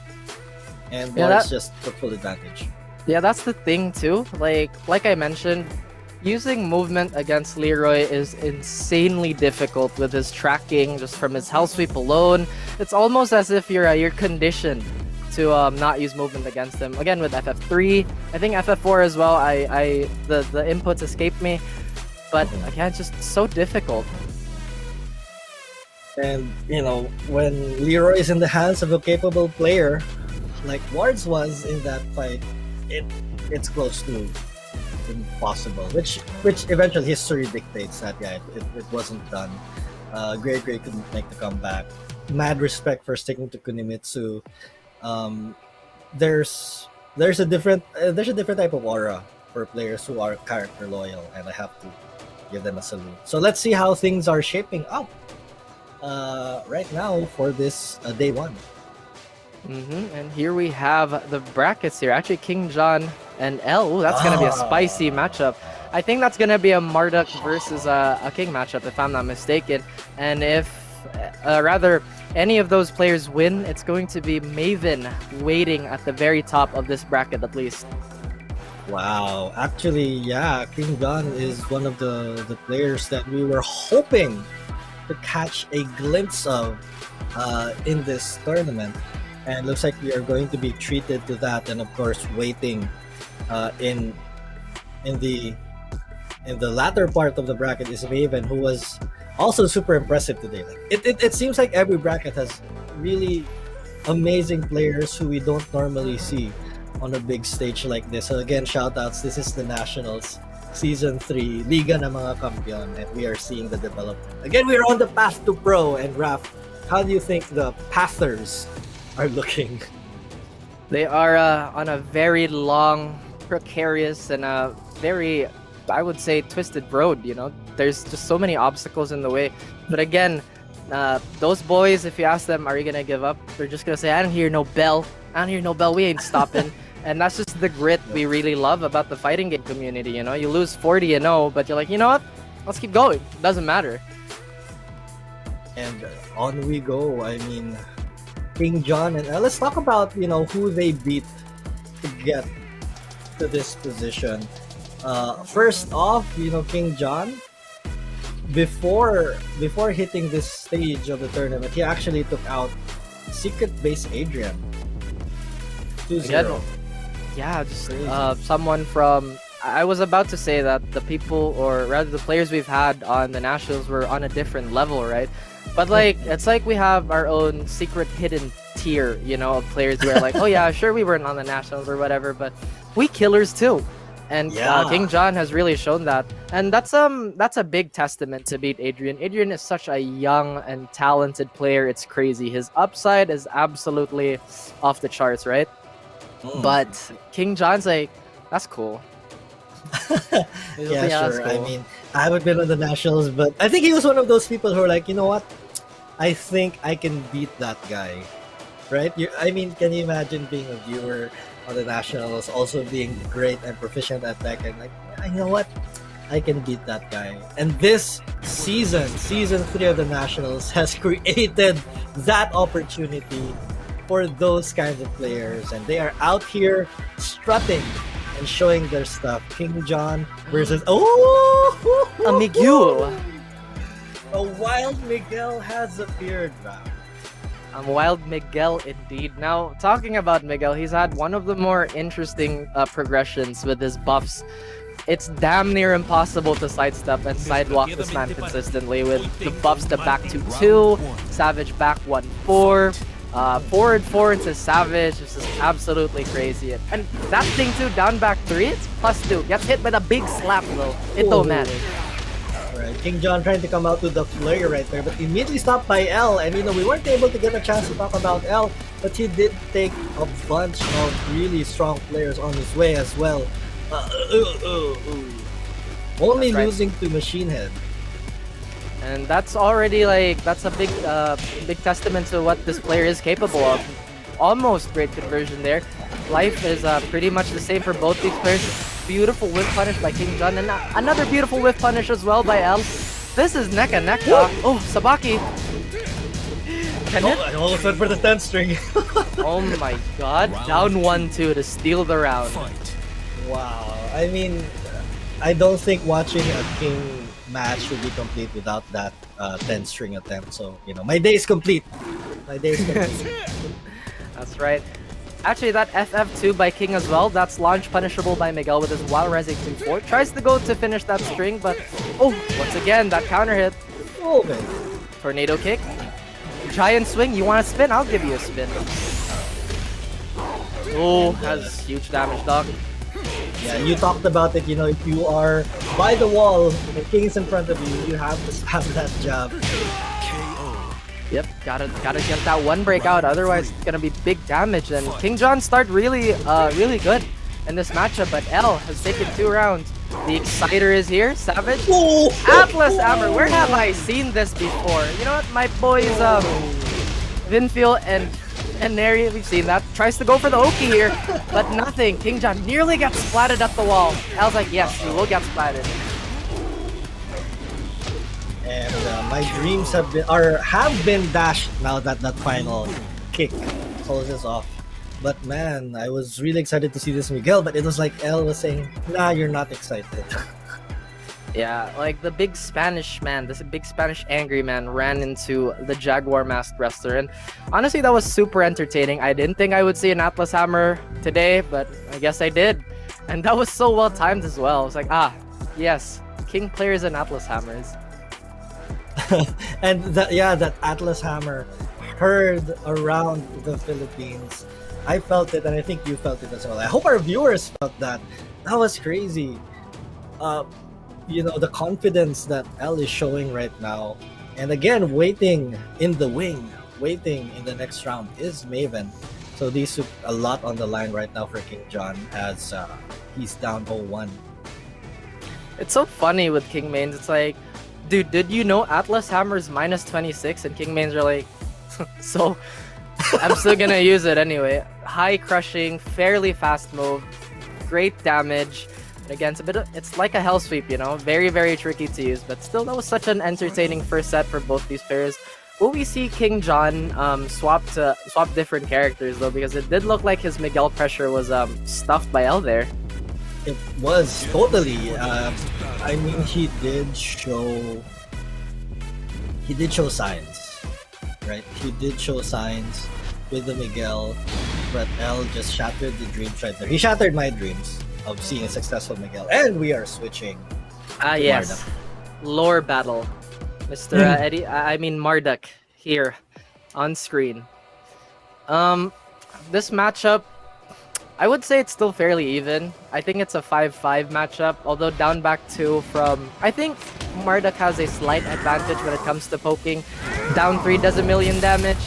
And Wards just took full advantage. Yeah, that's the thing too. Like I mentioned, using movement against Leroy is insanely difficult with his tracking, just from his hell sweep alone. It's almost as if you're conditioned to not use movement against him. Again, with FF3, I think FF4 as well. The inputs escaped me, but again, it's just so difficult. And when Leroy is in the hands of a capable player like Wards was in that fight, it's close to impossible. Which eventually history dictates that it wasn't done. GreyGrey couldn't make the comeback. Mad respect for sticking to Kunimitsu. There's a different type of aura for players who are character loyal, and I have to give them a salute. So let's see how things are shaping up right now for this day one. And here we have the brackets here. Actually, KingJon and L. Ooh, that's going to be a spicy matchup. I think that's going to be a Marduk versus a King matchup, if I'm not mistaken. And if, rather, any of those players win, it's going to be Maiven waiting at the very top of this bracket, at least. Wow. Actually, yeah, KingJon is one of the players that we were hoping to catch a glimpse of in this tournament. And looks like we are going to be treated to that, and of course waiting in the latter part of the bracket is Maiven, who was also super impressive today. Like it seems like every bracket has really amazing players who we don't normally see on a big stage like this. So again, shoutouts. This is the Nationals Season 3, Liga ng mga Kampiyon, and we are seeing the development. Again, we are on the path to pro. And Raph, how do you think the Pathers are looking? They are on a very long, precarious, and a very, I would say, twisted road. There's just so many obstacles in the way. But again, those boys, if you ask them, are you gonna give up? They're just gonna say, I don't hear no bell. We ain't stopping. And that's just the grit we really love about the fighting game community. You lose 40-0, but you're like, you know what? Let's keep going. It doesn't matter. And on we go. I mean, KingJon, and let's talk about who they beat to get to this position. First off, KingJon, before hitting this stage of the tournament, he actually took out Secretbase Adrian 2-0. Yeah, just someone from. I was about to say that the people, or rather the players we've had on the Nationals, were on a different level, right? But it's like we have our own secret hidden tier, of players who are like, oh yeah, sure, we weren't on the Nationals or whatever, but we killers too. And KingJon has really shown that, and that's a big testament to beat Adrian. Adrian is such a young and talented player; it's crazy. His upside is absolutely off the charts, right? But KingJon's like, that's cool. Yeah, sure. Cool. I mean, I haven't been on the nationals, but I think he was one of those people who are like, you know what? I think I can beat that guy, right? I mean, can you imagine being a viewer on the nationals, also being great and proficient at Tekken? Like, you know what? I can beat that guy. And this season 3 of the nationals, has created that opportunity for those kinds of players, and they are out here strutting and showing their stuff. KingJon versus A Miguel. a wild Miguel has appeared, Ram. Wild Miguel indeed. Now, talking about Miguel, he's had one of the more interesting progressions with his buffs. It's damn near impossible to sidestep and sidewalk this man consistently with the buffs to back 2-2, Savage back 1-4, forward 4 into Savage. This is absolutely crazy. And that thing too, down back 3, it's +2. Gets hit with a big slap though. It don't matter. Alright, KingJon trying to come out with the flare right there, but immediately stopped by L. And you know, we weren't able to get a chance to talk about L, but he did take a bunch of really strong players on his way as well. Only That's right. losing to MachineHead. And that's already like, that's a big big testament to what this player is capable of. Almost great conversion there. Life is pretty much the same for both these players. Beautiful whiff punish by KingJon, and another beautiful whiff punish as well by L. This is neck and neck, dog. Oh, Sabaki. Can it? I almost went for the 10th string. Oh my god. Down 1-2 to steal the round. Fight. Wow. I mean, I don't think watching a King match would be complete without that 10 string attempt. So, you know, my day is complete. My day is complete. That's right. Actually, that FF2 by King as well, that's launch punishable by Miguel with his while resing 2-4. Tries to go to finish that string, but oh, once again, that counter hit. Oh, man. Tornado kick. Giant swing, you want to spin? I'll give you a spin. Oh, has huge damage, dog. Yeah, you talked about it, you know, if you are by the wall, the King is in front of you, you have to spam that jab. KO. Yep, gotta get that one break out, otherwise it's gonna be big damage. And KingJon start really good in this matchup, but L has taken 2 rounds. The Exciter is here, Savage. Oh! Atlas Hammer, where have I seen this before? You know what, my boys Vinfield and Neri, we've seen that. Tries to go for the Oki here, but nothing. KingJon nearly gets splatted up the wall. L's like, yes, you will get splatted. And my dreams have been dashed now that that final kick closes off. But man, I was really excited to see this Miguel, but it was like L was saying, nah, you're not excited. Yeah, like the big Spanish man, this big Spanish angry man ran into the Jaguar masked wrestler, and honestly that was super entertaining. I didn't think I would see an Atlas Hammer today, but I guess I did. And that was so well timed as well. I was like, yes, King players and Atlas Hammers. And that Atlas Hammer heard around the Philippines. I felt it, and I think you felt it as well. I hope our viewers felt that. That was crazy. You know, the confidence that L is showing right now. And again, waiting in the wing, waiting in the next round is Maiven. So these took a lot on the line right now for KingJon as he's down 0-1. It's so funny with King Mains. It's like, dude, did you know Atlas Hammer's -26 and King Mains are like, so I'm still gonna use it anyway. High crushing, fairly fast move, great damage. Again, it's like a hell sweep, you know, very, very tricky to use, but still, that was such an entertaining first set for both these pairs. Will we see KingJon swap different characters though, because it did look like his Miguel pressure was stuffed by L there. It was totally. I mean, he did show signs, right? He did show signs with the Miguel, but L just shattered the dreams right there. He shattered my dreams of seeing a successful Miguel, and we are switching. Yes, Marduk. lore battle, Mr. Eddie. I mean Marduk here on screen. This matchup, I would say it's still fairly even. I think it's a 5-5 matchup, although down back 2 from, I think Marduk has a slight advantage when it comes to poking. Down 3 does 1,000,000 damage.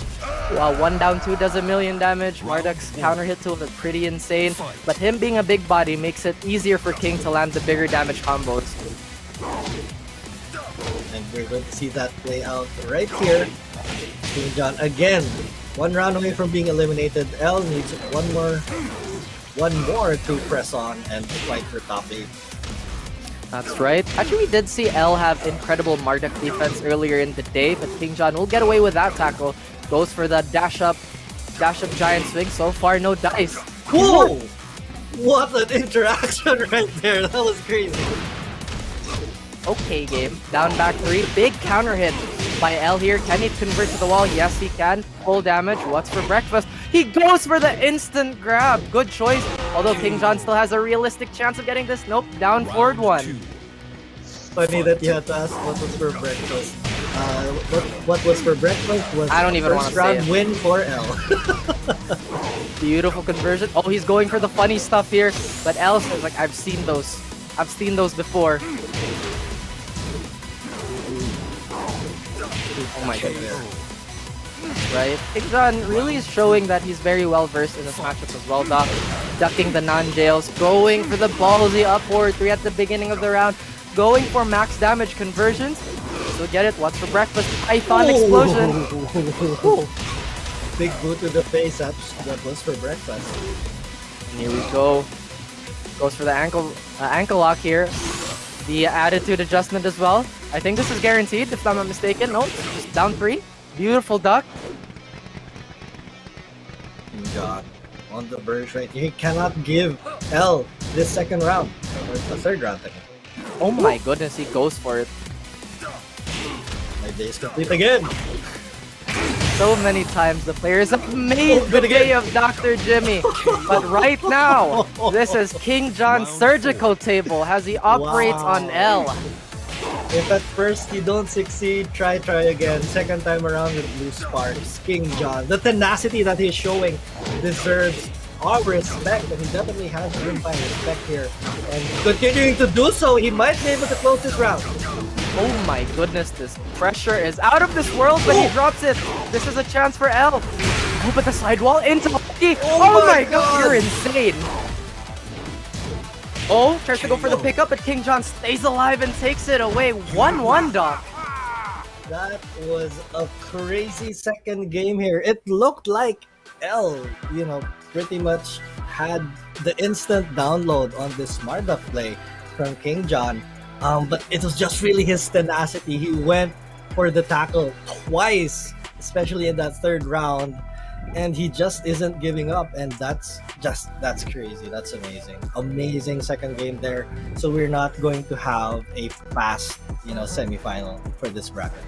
1 down 2 does 1,000,000 damage. Marduk's counter hit tool is pretty insane, but him being a big body makes it easier for King to land the bigger damage combos. we're going to see that play out right here. KingJon again, 1 round away from being eliminated. L needs one more to press on and to fight for top 8. That's right. Actually, we did see L have incredible Marduk defense earlier in the day, but KingJon will get away with that tackle. Goes for the dash up giant swing. So far, no dice. Whoa! What an interaction right there. That was crazy. Okay, game. Down back 3. Big counter hit by L here. Can he convert to the wall? Yes, he can. Full damage. What's for breakfast? He goes for the instant grab. Good choice. Although KingJon still has a realistic chance of getting this. Nope. Down forward 1. Funny that you had to ask what was for breakfast. What was for breakfast was I don't even want to first say round it. win for L. Beautiful conversion. Oh, he's going for the funny stuff here. But L says, like, I've seen those. I've seen those before. Oh my goodness. Right? KingJon really is showing that he's very well versed in this matchup as well, Doc. Ducking the non-jails, going for the ballsy upward 3 at the beginning of the round, going for max damage conversions. So get it, what's for breakfast? Python explosion. Ooh. Big boot to the face, that was for breakfast. And here we go. Goes for the ankle lock here. The attitude adjustment as well. I think this is guaranteed, if I'm not mistaken. No, just down 3. Beautiful duck. KingJon on the verge right here. He cannot give L this second round. Or the third round, technically. Oh my goodness, he goes for it. My day is complete again. So many times the players have made the day of Dr. Jimmy. But right now, this is KingJon's surgical table as he operates on L. If at first you don't succeed, try again. Second time around with blue sparks. KingJon, the tenacity that he's showing deserves our respect, and he definitely has earned my respect here. And continuing to do so, he might be able to close this round. Oh my goodness, this pressure is out of this world, but he drops it. This is a chance for L. Oh, but the sidewall into Oh my god, you're insane. Oh, tries to go for the pickup, but KingJon stays alive and takes it away. 1-1, Doc. That was a crazy second game here. It looked like L, pretty much had the instant download on this Marduk play from KingJon. But it was just really his tenacity. He went for the tackle twice, especially in that third round, and he just isn't giving up, and that's crazy. That's amazing second game there. So we're not going to have a fast semi-final for this bracket.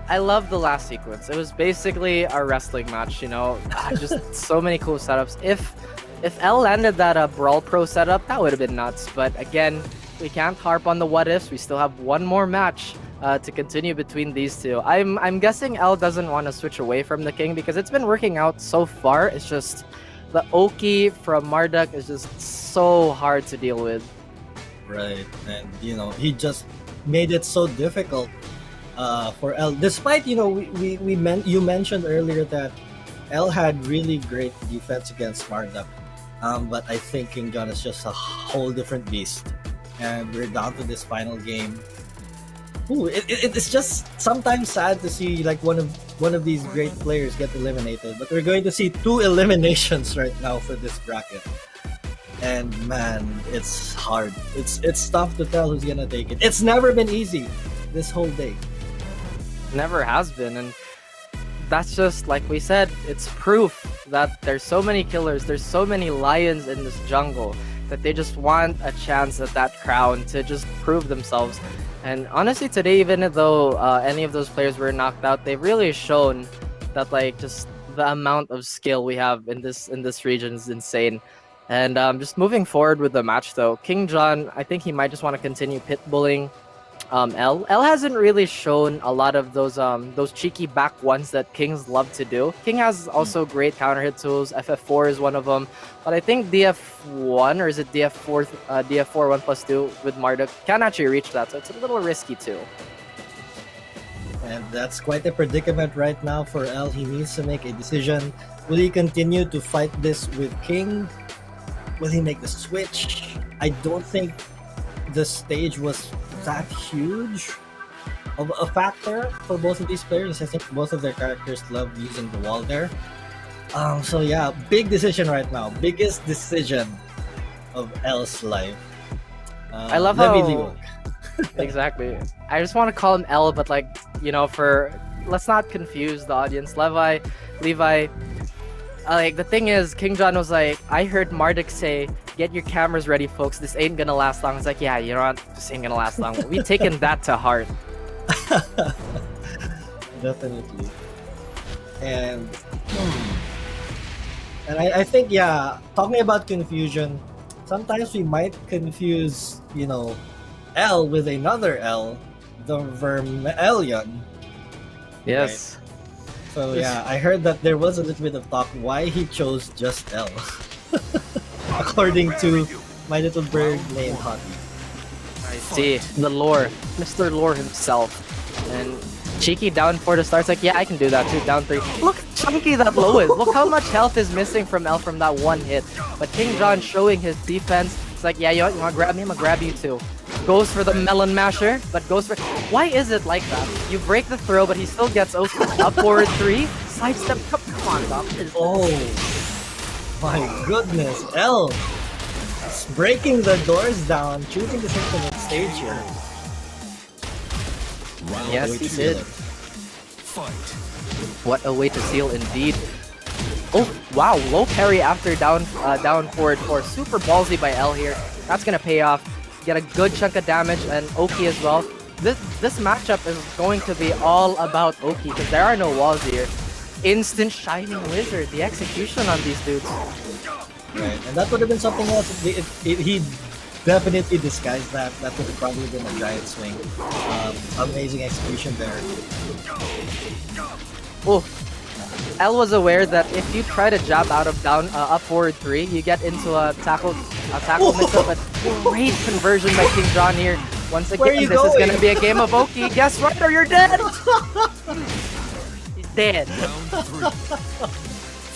I love the last sequence. It was basically a wrestling match, just so many cool setups. If L landed that Brawl Pro setup, that would have been nuts. But again, we can't harp on the what ifs. We still have one more match to continue between these two. I'm guessing L doesn't want to switch away from the King because it's been working out so far. It's just the Oki from Marduk is just so hard to deal with. Right, and he just made it so difficult for L. Despite you mentioned earlier that L had really great defense against Marduk, but I think KingJon is just a whole different beast. And we're down to this final game. Ooh, it's just sometimes sad to see like one of these great players get eliminated. But we're going to see 2 eliminations right now for this bracket. And man, it's hard. It's tough to tell who's gonna take it. It's never been easy this whole day. Never has been, and that's just like we said, it's proof that there's so many killers, there's so many lions in this jungle that they just want a chance at that crown to just prove themselves. And honestly, today, even though any of those players were knocked out, they've really shown that like just the amount of skill we have in this region is insane. And just moving forward with the match though, KingJon, I think he might just want to continue pitbulling L. L hasn't really shown a lot of those cheeky back ones that Kings love to do. King has also great counter hit tools. FF4 is one of them, but I think DF1 or is it DF4 1+2 with Marduk can actually reach that, so it's a little risky too. And that's quite a predicament right now for L. He needs to make a decision. Will he continue to fight this with King? Will he make the switch? I don't think the stage was that huge. a factor for both of these players. I think both of their characters love using the wall there. So yeah, big decision right now. Biggest decision of L's life. I love Levi how- Liwag. Exactly. I just want to call him L, but like, let's not confuse the audience. Levi. Like, the thing is, KingJon was like, I heard Marduk say, get your cameras ready, folks. This ain't gonna last long. It's like, yeah, you know what? This ain't gonna last long. We've taken that to heart. Definitely. And I think, yeah, talking about confusion, sometimes we might confuse, L with another L, the Vermelion. Yes. So yeah, I heard that there was a little bit of talk why he chose just L. According to my little bird named Hottie. I see. The lore. Mr. Lore himself. And Cheeky down 4 to start. It's like, yeah, I can do that too. Down 3. Look how chunky that low is. Look how much health is missing from L from that one hit. But KingJon showing his defense. It's like, yeah, you want to grab me? I'm going to grab you too. Goes for the melon masher, but goes for... Why is it like that? You break the throw, but he still gets up forward 3. Sidestep. Come on, Doc. Oh my goodness, L is breaking the doors down, choosing the infinite stage here. Yes, Way he to did. seal it. Fight. What a way to seal indeed. Oh, wow. Low parry after down forward 4. Super ballsy by L here. That's going to pay off. Get a good chunk of damage, and Oki as well. This matchup is going to be all about Oki because there are no walls here. Instant Shining Wizard. The execution on these dudes. Right, and that would have been something else. He definitely disguised that. That would have probably been a giant swing. Amazing execution there. Oh, L was aware that if you try to jab out of up forward 3, you get into a tackle mix-up. But great conversion by KingJon here. Once again, this is gonna be a game of Oki. Guess what? Or you're dead. He's dead. Round 3.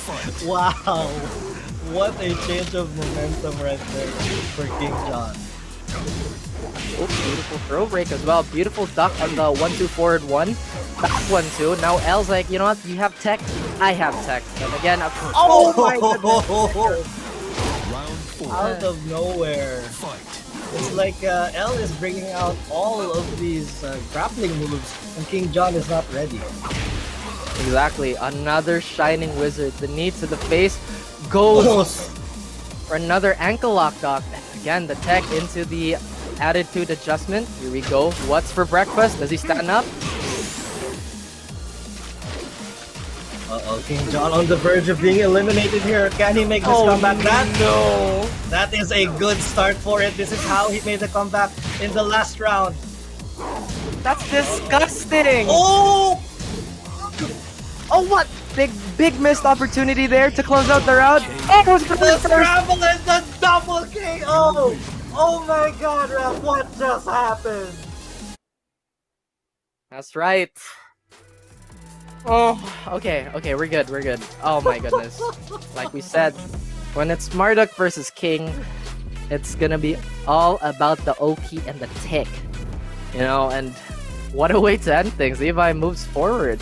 Fight. Wow, what a change of momentum right there for KingJon. Oh, beautiful throw break as well. Beautiful duck on the 1-2 forward 1. Back 1-2. Now L's like, you know what? You have tech. I have tech. And again, oh my goodness. Round 4. Out of nowhere. Fight. It's like L is bringing out all of these grappling moves, and KingJon is not ready. Exactly. Another Shining Wizard. The knee to the face goes for another ankle lock, Doc. Again, the tech into the attitude adjustment. Here we go. What's for breakfast? Does he stand up? Uh-oh, KingJon on the verge of being eliminated here. Can he make this comeback? That is a good start for it. This is how he made the comeback in the last round. That's disgusting. Oh! Oh, what? Big missed opportunity there to close out the round. Oh, it was for the The first. scramble and the double KO! Oh my god, Ref, what just happened? That's right. Oh, okay, we're good. Oh my goodness. Like we said, when it's Marduk versus King, it's gonna be all about the Oki and the tick. And what a way to end things. Levi moves forward.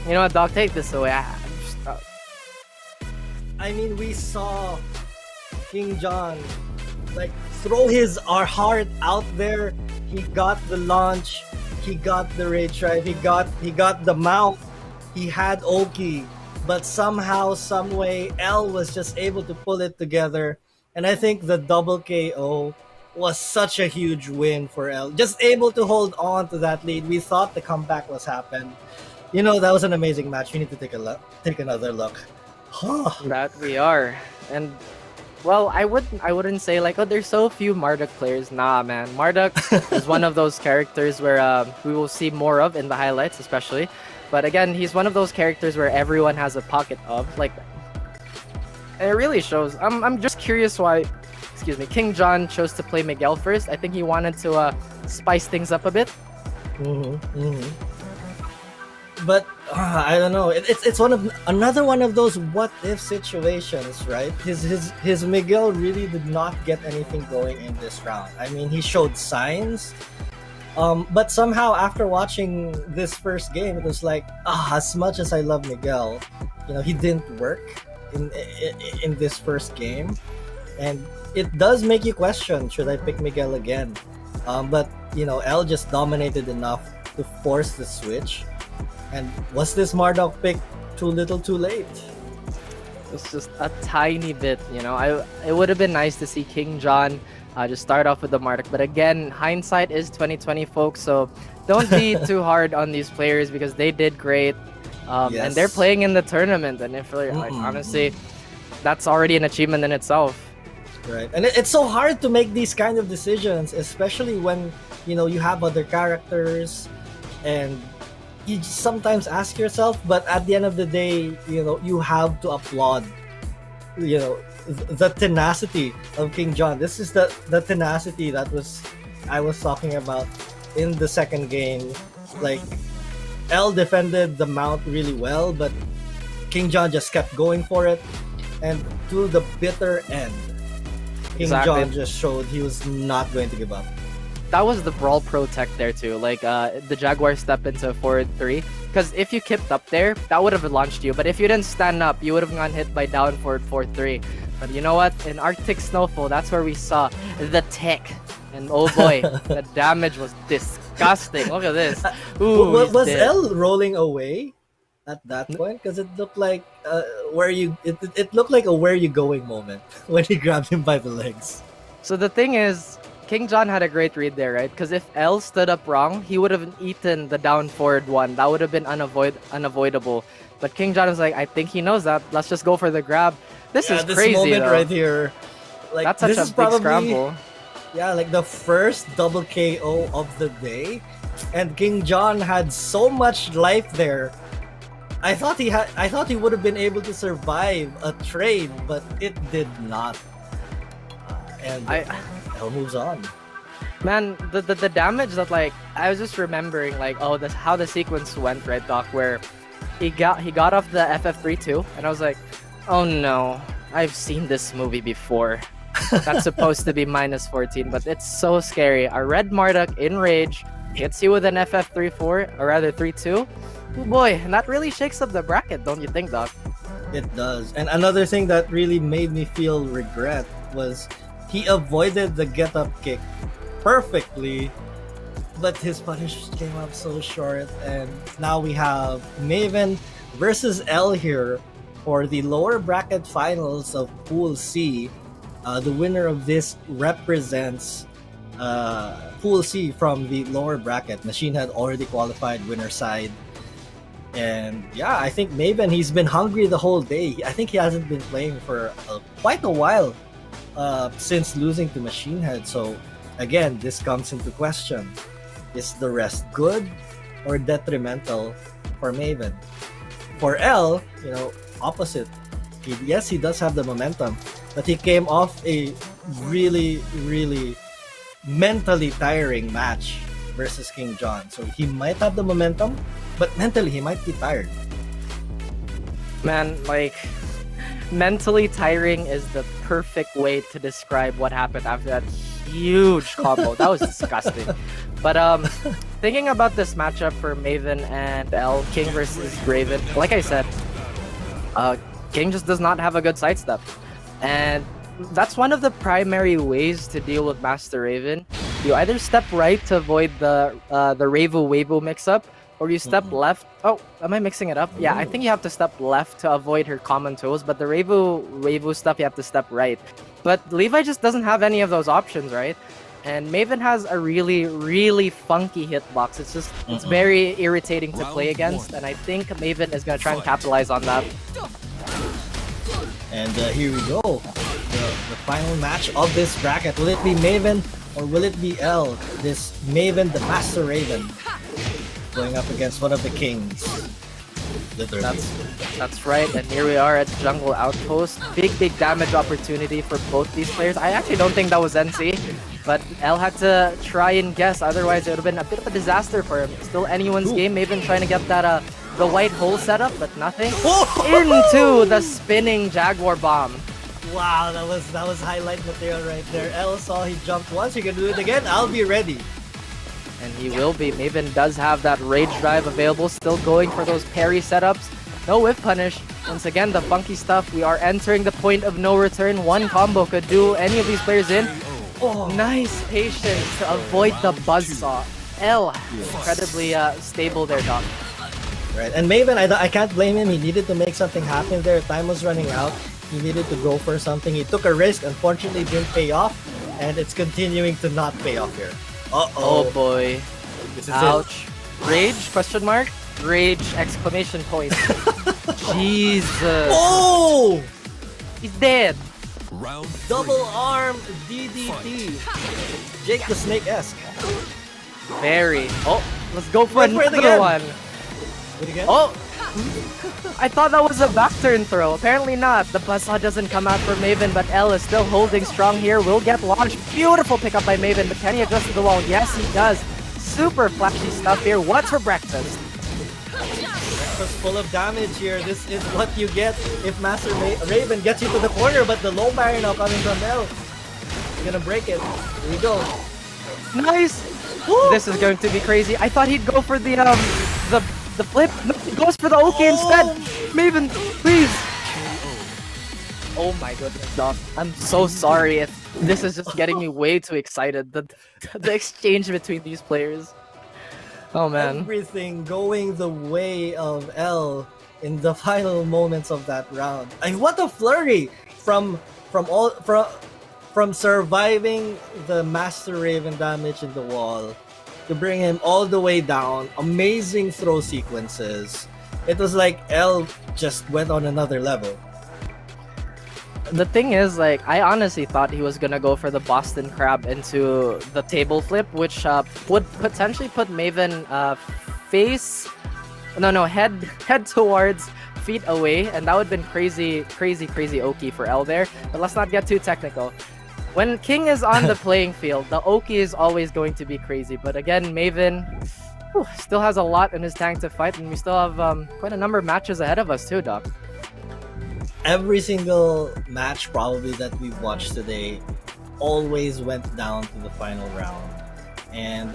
You know what, Doc, take this away. I mean, we saw KingJon throw our heart out there. He got the launch, he got the rage drive, he got the mount, he had Oki, but somehow, some way, L was just able to pull it together. And I think the double KO was such a huge win for L. Just able to hold on to that lead. We thought the comeback was happened. That was an amazing match. We need to take another look. That we are. And well, I wouldn't say there's so few Marduk players. Nah, man. Marduk is one of those characters where we will see more of in the highlights, especially. But again, he's one of those characters where everyone has a pocket of. And it really shows. I'm just curious why, KingJon chose to play Miguel first. I think he wanted to spice things up a bit. But I don't know. It's another one of those what if situations, right? His Miguel really did not get anything going in this round. I mean, he showed signs, But somehow after watching this first game, it was like, as much as I love Miguel, he didn't work in this first game, and it does make you question, should I pick Miguel again? But L just dominated enough to force the switch. And was this Marduk pick too little, too late? It's just a tiny bit, it would have been nice to see KingJon just start off with the Marduk. But again, hindsight is 2020, folks. So don't be too hard on these players because they did great. And they're playing in the tournament. And if honestly, that's already an achievement in itself. Right. And it's so hard to make these kind of decisions, especially when, you have other characters and you sometimes ask yourself, but at the end of the day, you have to applaud, the tenacity of KingJon. This is the tenacity that I was talking about in the second game. Like, L defended the mount really well, but KingJon just kept going for it, and to the bitter end, KingJon just showed he was not going to give up. That was the Brawl Pro tech there too. Like the Jaguar step into forward 3. Because if you kept up there, that would have launched you. But if you didn't stand up, you would have gotten hit by down forward 4-3. But you know what? In Arctic Snowfall, that's where we saw the tech. And oh boy, the damage was disgusting. Look at this. Ooh, was L rolling away at that point? Because it looked like it looked like a where you going moment when he grabbed him by the legs. So the thing is, KingJon had a great read there, right? Because if L stood up wrong, he would have eaten the down forward one. That would have been unavoidable. But KingJon was like, I think he knows that. Let's just go for the grab. This is this crazy, moment though. right here. Like, that's such this a big scramble. Yeah, like the first double KO of the day, and KingJon had so much life there. I thought he would have been able to survive a trade, but it did not. And L moves on. Man, the damage that, like, I was just remembering, like, that's how the sequence went, right, Doc, where he got off the FF3 too, and I was like, oh no, I've seen this movie before. That's supposed to be -14, but it's so scary. A red Marduk in rage hits you with an FF3-4, or rather 3-2. Oh boy, and that really shakes up the bracket, don't you think, Doc? It does. And another thing that really made me feel regret was he avoided the get-up kick perfectly, but his punish came up so short, and now we have Maiven versus L here for the lower bracket finals of Pool C. The winner of this represents Pool C from the lower bracket. MachineHead already qualified winner side. And yeah, I think Maiven, he's been hungry the whole day. I think he hasn't been playing for quite a while since losing to MachineHead. So again, this comes into question. Is the rest good or detrimental for Maiven? For L, opposite. Yes, he does have the momentum, but he came off a really, really mentally tiring match versus KingJon. So he might have the momentum, but mentally he might be tired. Man, like, mentally tiring is the perfect way to describe what happened after that huge combo. That was disgusting. But thinking about this matchup for Maiven and L, King versus Raven, like I said, King just does not have a good sidestep. And that's one of the primary ways to deal with Master Raven. You either step right to avoid the Ravu mix-up, or you step left. Oh, am I mixing it up? Yeah, I think you have to step left to avoid her common tools, but the Ravu stuff, you have to step right. But Levi just doesn't have any of those options, right? And Maiven has a really, really funky hitbox. It's just, it's very irritating to play against, and I think Maiven is going to try and capitalize on that. And here we go. The final match of this bracket. Will it be Maiven or will it be L? This Maiven, the Master Raven, going up against one of the kings. Literally. That's right, and here we are at Jungle Outpost. Big damage opportunity for both these players. I actually don't think that was NC, but L had to try and guess, otherwise it would have been a bit of a disaster for him. Still anyone's game. Maiven trying to get that the white hole set up, but nothing. Into the spinning Jaguar bomb. Wow, that was highlight material right there. L saw he jumped once, he can do it again. I'll be ready. And he will be. Maiven does have that Rage Drive available, still going for those parry setups. No whiff punish. Once again, the funky stuff. We are entering the point of no return. One combo could do any of these players in. Oh, nice patience to avoid the buzzsaw. L, incredibly stable there, Doc. Right, and Maiven, I can't blame him. He needed to make something happen there. Time was running out. He needed to go for something. He took a risk. Unfortunately, didn't pay off. And it's continuing to not pay off here. Oh boy. This is Ouch. Rage? Question mark? Rage! Exclamation point. Jesus. Oh! He's dead. Round Double arm DDT. Jake the Snake-esque. Very. Oh, let's go for Wait for it another again. one. Do it again? Oh! I thought that was a back turn throw. Apparently not. The buzzsaw doesn't come out for Maiven, but L is still holding strong here. Will get launched. Beautiful pickup by Maiven, but can he adjust to the wall? Yes, he does. Super flashy stuff here. What's for breakfast? Breakfast full of damage here. This is what you get if Master Raven gets you to the corner, but the low barrier now coming from L. He's gonna break it. Here we go. Nice! This is going to be crazy. I thought he'd go for the flip. No, he goes for the OK instead. Maiven, please. Oh my goodness, Doc. I'm so sorry if this is just getting me way too excited. The exchange between these players. Oh man. Everything going the way of L in the final moments of that round. And what a flurry from surviving the Master Raven damage in the wall to bring him all the way down. Amazing throw sequences. It was like L just went on another level. The thing is, like, I honestly thought he was gonna go for the Boston Crab into the table flip, which would potentially put Maiven head towards, feet away, and that would have been crazy Oki for L there. But let's not get too technical. When King is on the playing field, the Oki is always going to be crazy. But again, Maiven still has a lot in his tank to fight, and we still have quite a number of matches ahead of us too, Doc. Every single match probably that we've watched today always went down to the final round, and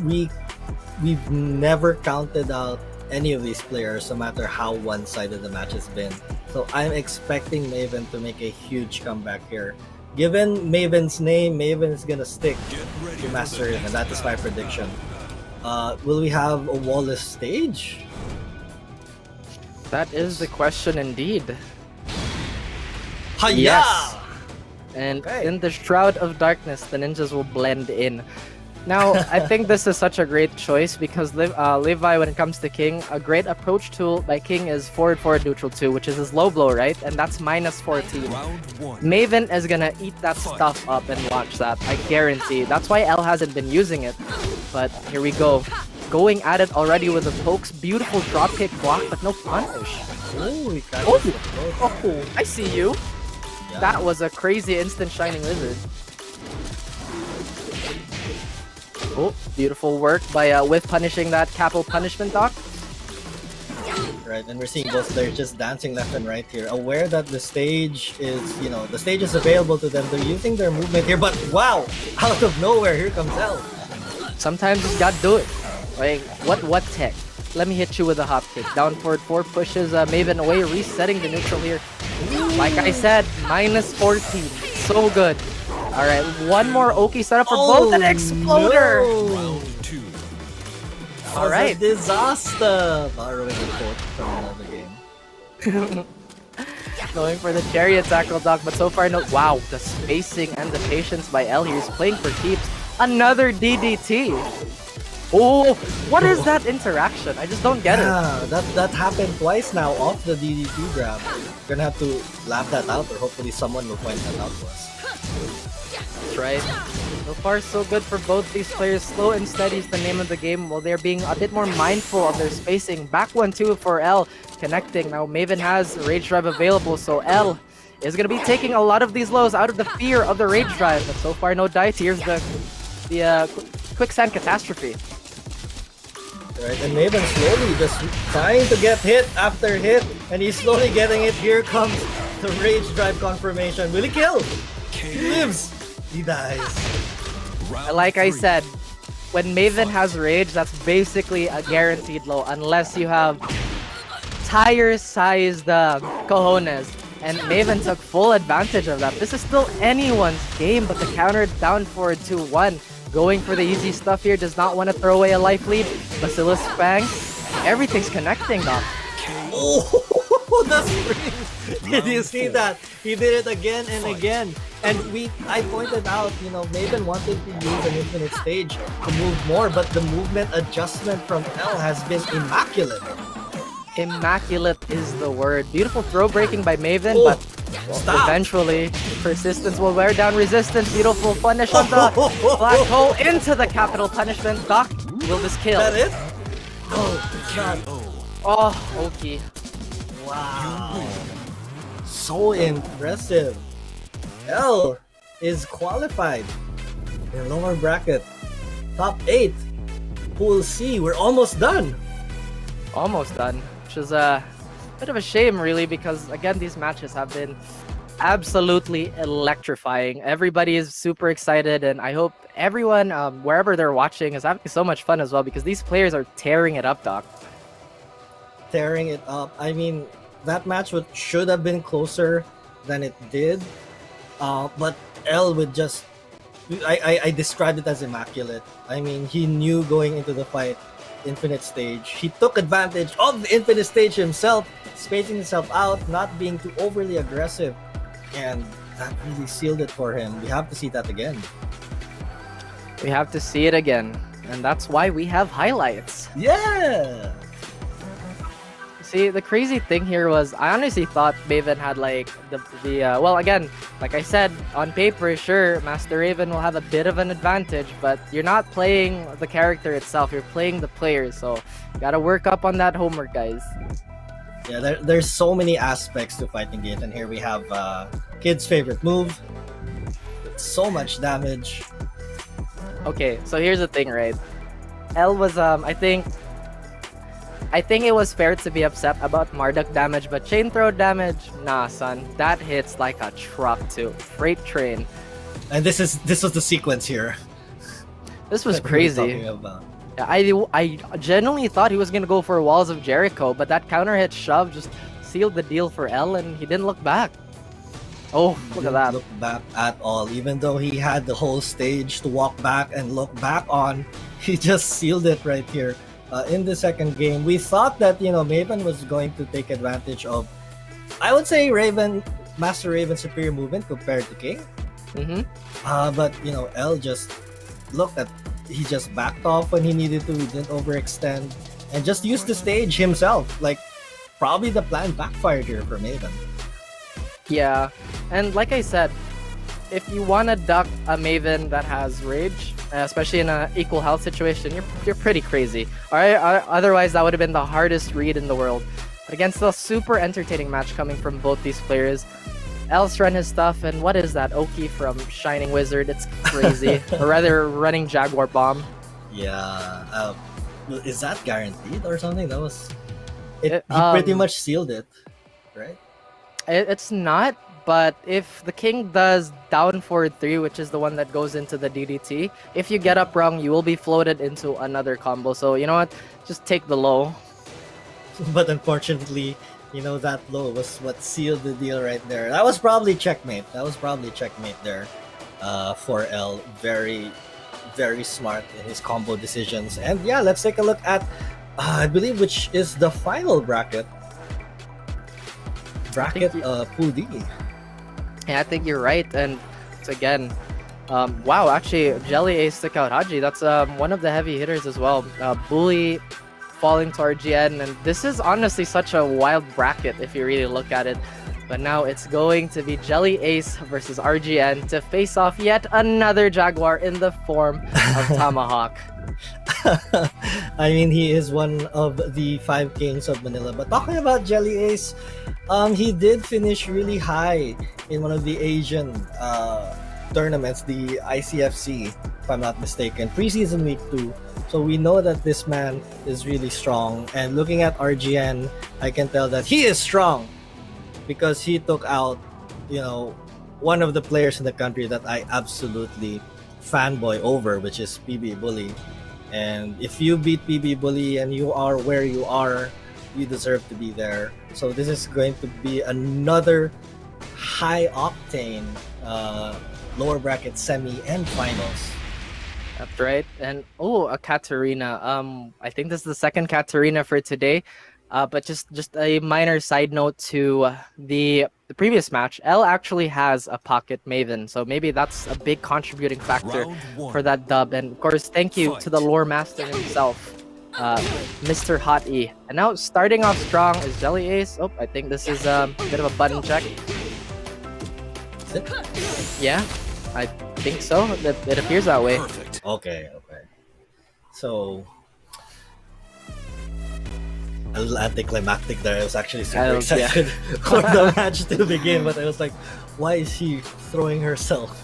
we've never counted out any of these players, no matter how one-sided the match has been. So I'm expecting Maiven to make a huge comeback here. Given Maiven's name, Maiven is gonna stick to Master Raven. That is my prediction. Will we have a Wallace stage? That is the question indeed. Hiya! Yes. And Okay. in the Shroud of Darkness, the ninjas will blend in. Now, I think this is such a great choice because Levi, when it comes to King, a great approach tool by King is forward neutral 2, which is his low blow, right? And that's minus 14. Round one. Maven is gonna eat that stuff up and watch that, I guarantee. That's why L hasn't been using it. But here we go. Going at it already with the pokes. Beautiful dropkick block, but no punish. Oh, we got Oh, I see you. Yeah. That was a crazy instant Shining Lizard. Oh, beautiful work by with punishing that capital punishment, Doc. Right, and we're seeing both players just dancing left and right here, aware that the stage is, the stage is available to them. They're using their movement here, but wow, out of nowhere, here comes L. Sometimes you gotta do it. Like, what tech? Let me hit you with a hop kick. Down forward 4 pushes Maven away, resetting the neutral here. Like I said, minus 14. So good. Alright, one more Oki setup for both an exploder! No. Round two. All right, Alright. disaster. Borrowing a quote from another game. Going for the chariot tackle, Doc, but so far no. Wow, the spacing and the patience by L here. He's playing for keeps. Another DDT. Oh, what is that interaction? I just don't get it. Yeah, that happened twice now off the DDT grab. We're gonna have to laugh that out, or hopefully someone will point that out to us. That's right. So far, so good for both these players. Slow and steady is the name of the game, while they're being a bit more mindful of their spacing. Back 1-2 for L, connecting. Now Maven has Rage Drive available, so L is going to be taking a lot of these lows out of the fear of the Rage Drive. But so far, no dice. Here's the Quicksand Catastrophe. Right, and Maven slowly just trying to get hit after hit, and he's slowly getting it. Here comes the Rage Drive confirmation. Will he kill? He lives. He dies. Round Like I three. said, when Maiven has rage, that's basically a guaranteed low unless you have tire-sized cojones. And Maiven took full advantage of that. This is still anyone's game, but the counter down for 2-1. Going for the easy stuff here, does not want to throw away a life lead. Basilisk Fang, everything's connecting now. Oh, that's great. Did you see that? He did it again and again. And I pointed out, Maiven wanted to use an infinite stage to move more, but the movement adjustment from L has been immaculate. Immaculate is the word. Beautiful throw breaking by Maiven, Oh, but stop. eventually persistence will wear down resistance. Beautiful punish on the black hole into the capital punishment. Doc, will this kill? Is that it? Oh, God. Oh, okay. Wow. So impressive. L is qualified in lower bracket. Top 8. Pool C. We're almost done. Almost done, which is a bit of a shame, really, because again, these matches have been absolutely electrifying. Everybody is super excited, and I hope everyone, wherever they're watching, is having so much fun as well, because these players are tearing it up, Doc. Tearing it up. I mean, that match should have been closer than it did. But L would just... I described it as immaculate. I mean, he knew going into the fight, infinite stage. He took advantage of the infinite stage himself, spacing himself out, not being too overly aggressive. And that really sealed it for him. We have to see that again. We have to see it again, and that's why we have highlights. Yeah! See, the crazy thing here was, I honestly thought Maiven had like well, again, like I said, on paper, sure, Master Raven will have a bit of an advantage, but you're not playing the character itself, you're playing the players, so you gotta work up on that homework, guys. Yeah, there's so many aspects to fighting games, and here we have Kid's favorite move. So much damage. Okay, so here's the thing, right? L was, I think it was fair to be upset about Marduk damage, but chain throw damage, nah, son. That hits like a truck too. Freight train. And this was the sequence here. This was that we were crazy. talking about. Yeah, I genuinely thought he was gonna go for Walls of Jericho, but that counter hit shove just sealed the deal for L, and he didn't look back. Oh, look at that. Look back at all. Even though he had the whole stage to walk back and look back on, he just sealed it right here. In the second game, we thought that Maiven was going to take advantage of, I would say, Master Raven's superior movement compared to King. But L just he just backed off when he needed to. He didn't overextend and just used the stage himself. Like, probably the plan backfired here for Maiven. Yeah, and like I said, if you wanna duck a Maiven that has rage, especially in an equal health situation, you're pretty crazy. Alright, otherwise that would have been the hardest read in the world. But against a super entertaining match coming from both these players, L's run his stuff, and what is that? Oki from Shining Wizard, it's crazy. Or rather, running Jaguar Bomb. Yeah, is that guaranteed or something? That was... He Um, pretty much sealed it, right? It's not, but if the King does down forward 3, which is the one that goes into the DDT, if you get up wrong, you will be floated into another combo. So, you know what? Just take the low. But unfortunately, that low was what sealed the deal right there. That was probably checkmate. There for L. Very, very smart in his combo decisions. And yeah, let's take a look at, I believe, which is the final bracket. Pool D. Yeah, I think you're right. And it's again, wow, actually, JellyAce took out Haji. That's one of the heavy hitters as well. Bully falling to RGN, and this is honestly such a wild bracket if you really look at it. But now it's going to be JellyAce versus RGN to face off yet another Jaguar in the form of Tomahawk. I mean, he is one of the 5 kings of Manila. But talking about JellyAce, he did finish really high in one of the Asian tournaments, the ICFC, if I'm not mistaken, preseason week 2. So we know that this man is really strong. And looking at RGN, I can tell that he is strong because he took out, one of the players in the country that I absolutely fanboy over, which is PB Bully. And if you beat PB Bully and you are where you are, you deserve to be there. So this is going to be another high octane lower bracket semi and finals. That's right. And a Katarina. I think this is the second Katarina for today. But just a minor side note to the previous match. L actually has a pocket Maiven, so maybe that's a big contributing factor Round one. for that dub. And of course, thank you to the lore master himself, Mr. Hot E. And now starting off strong is JellyAce. Oh, I think this is a bit of a button check. Is it? Yeah, I think so. It appears that way. Perfect. Okay. So a little anticlimactic there. I was actually super excited for the match to begin, but I was like, why is she throwing herself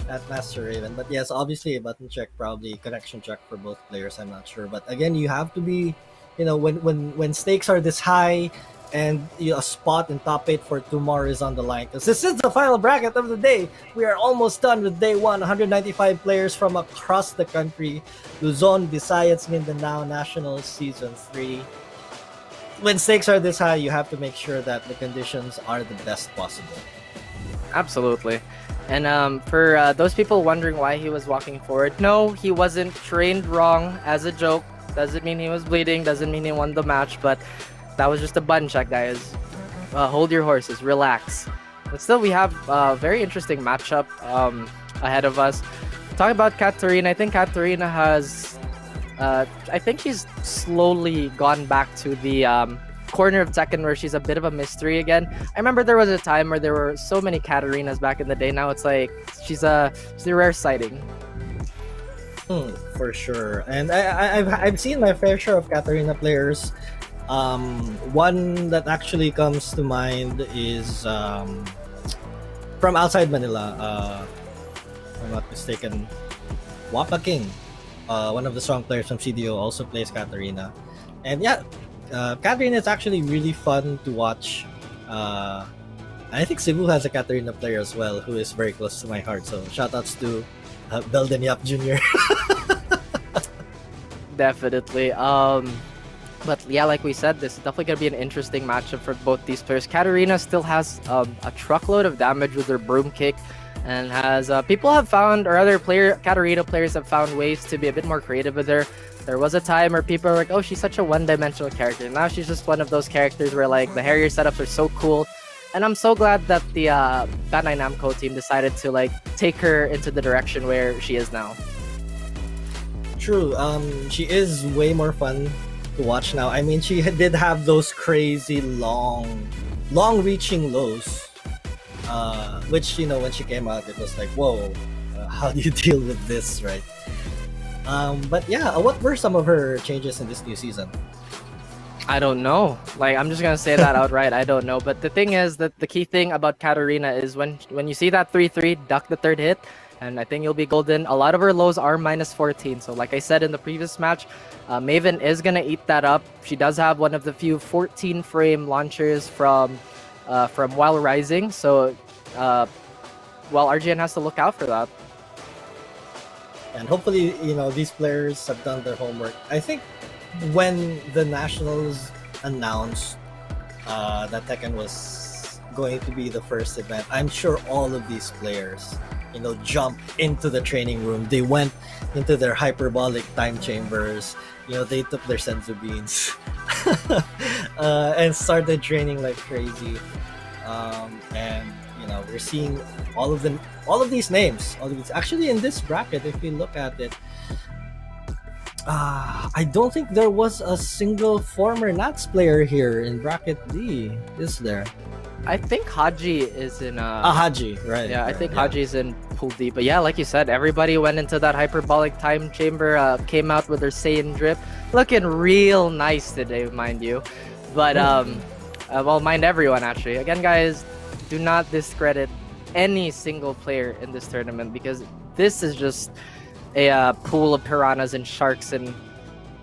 at Master Raven? But yes, obviously a button check, probably connection check for both players. I'm not sure, but again, you have to be, when stakes are this high, and a spot in top 8 for tomorrow is on the line. Because this is the final bracket of the day. We are almost done with day 1. 195 players from across the country. Luzon, Visayas, Mindanao Nationals Season 3. When stakes are this high, you have to make sure that the conditions are the best possible. Absolutely. And for those people wondering why he was walking forward, no, he wasn't trained wrong as a joke. Doesn't mean he was bleeding, doesn't mean he won the match, but that was just a button check, guys. Hold your horses, relax. But still, we have a very interesting matchup ahead of us. Talking about Katarina, I think Katarina has... I think she's slowly gone back to the corner of Tekken where she's a bit of a mystery again. I remember there was a time where there were so many Katarinas back in the day. Now it's like she's a rare sighting. For sure. And I've seen my fair share of Katarina players. One that actually comes to mind is from outside Manila. If I'm not mistaken, Wapa King, one of the strong players from CDO, also plays Katarina. And yeah, Katarina is actually really fun to watch. I think Cebu has a Katarina player as well who is very close to my heart. So shoutouts to Belden Yap Jr. Definitely. But yeah, like we said, this is definitely going to be an interesting matchup for both these players. Katarina still has a truckload of damage with her broom kick, and has people have found, or other Katarina players have found ways to be a bit more creative with her. There was a time where people were like, oh, she's such a one-dimensional character. Now she's just one of those characters where like the Harrier setups are so cool. And I'm so glad that the Bandai Namco team decided to like take her into the direction where she is now. True. She is way more fun to watch now. I mean, she did have those crazy long-reaching lows, which, when she came out, it was like, whoa, how do you deal with this, right? But yeah, what were some of her changes in this new season? I don't know. Like, I'm just gonna say that outright. I don't know. But the thing is that the key thing about Katarina is when you see that 3-3, duck the third hit, and I think you'll be golden. A lot of her lows are -14. So like I said in the previous match, Maiven is gonna eat that up. She does have one of the few 14-frame launchers from While Rising. So RGN has to look out for that. And hopefully, these players have done their homework. I think when the Nationals announced that Tekken was going to be the first event, I'm sure all of these players, jumped into the training room. They went into their hyperbolic time chambers. They took their senzu beans and started training like crazy. And we're seeing all of these names. Actually, in this bracket, if you look at it, I don't think there was a single former Nats player here in bracket D, is there? I think Haji is in Haji, right? Yeah, I think Haji is in Pool D. But yeah, like you said, everybody went into that hyperbolic time chamber, came out with their Saiyan drip, looking real nice today, mind you. But mind everyone actually. Again, guys, do not discredit any single player in this tournament, because this is just a pool of piranhas and sharks and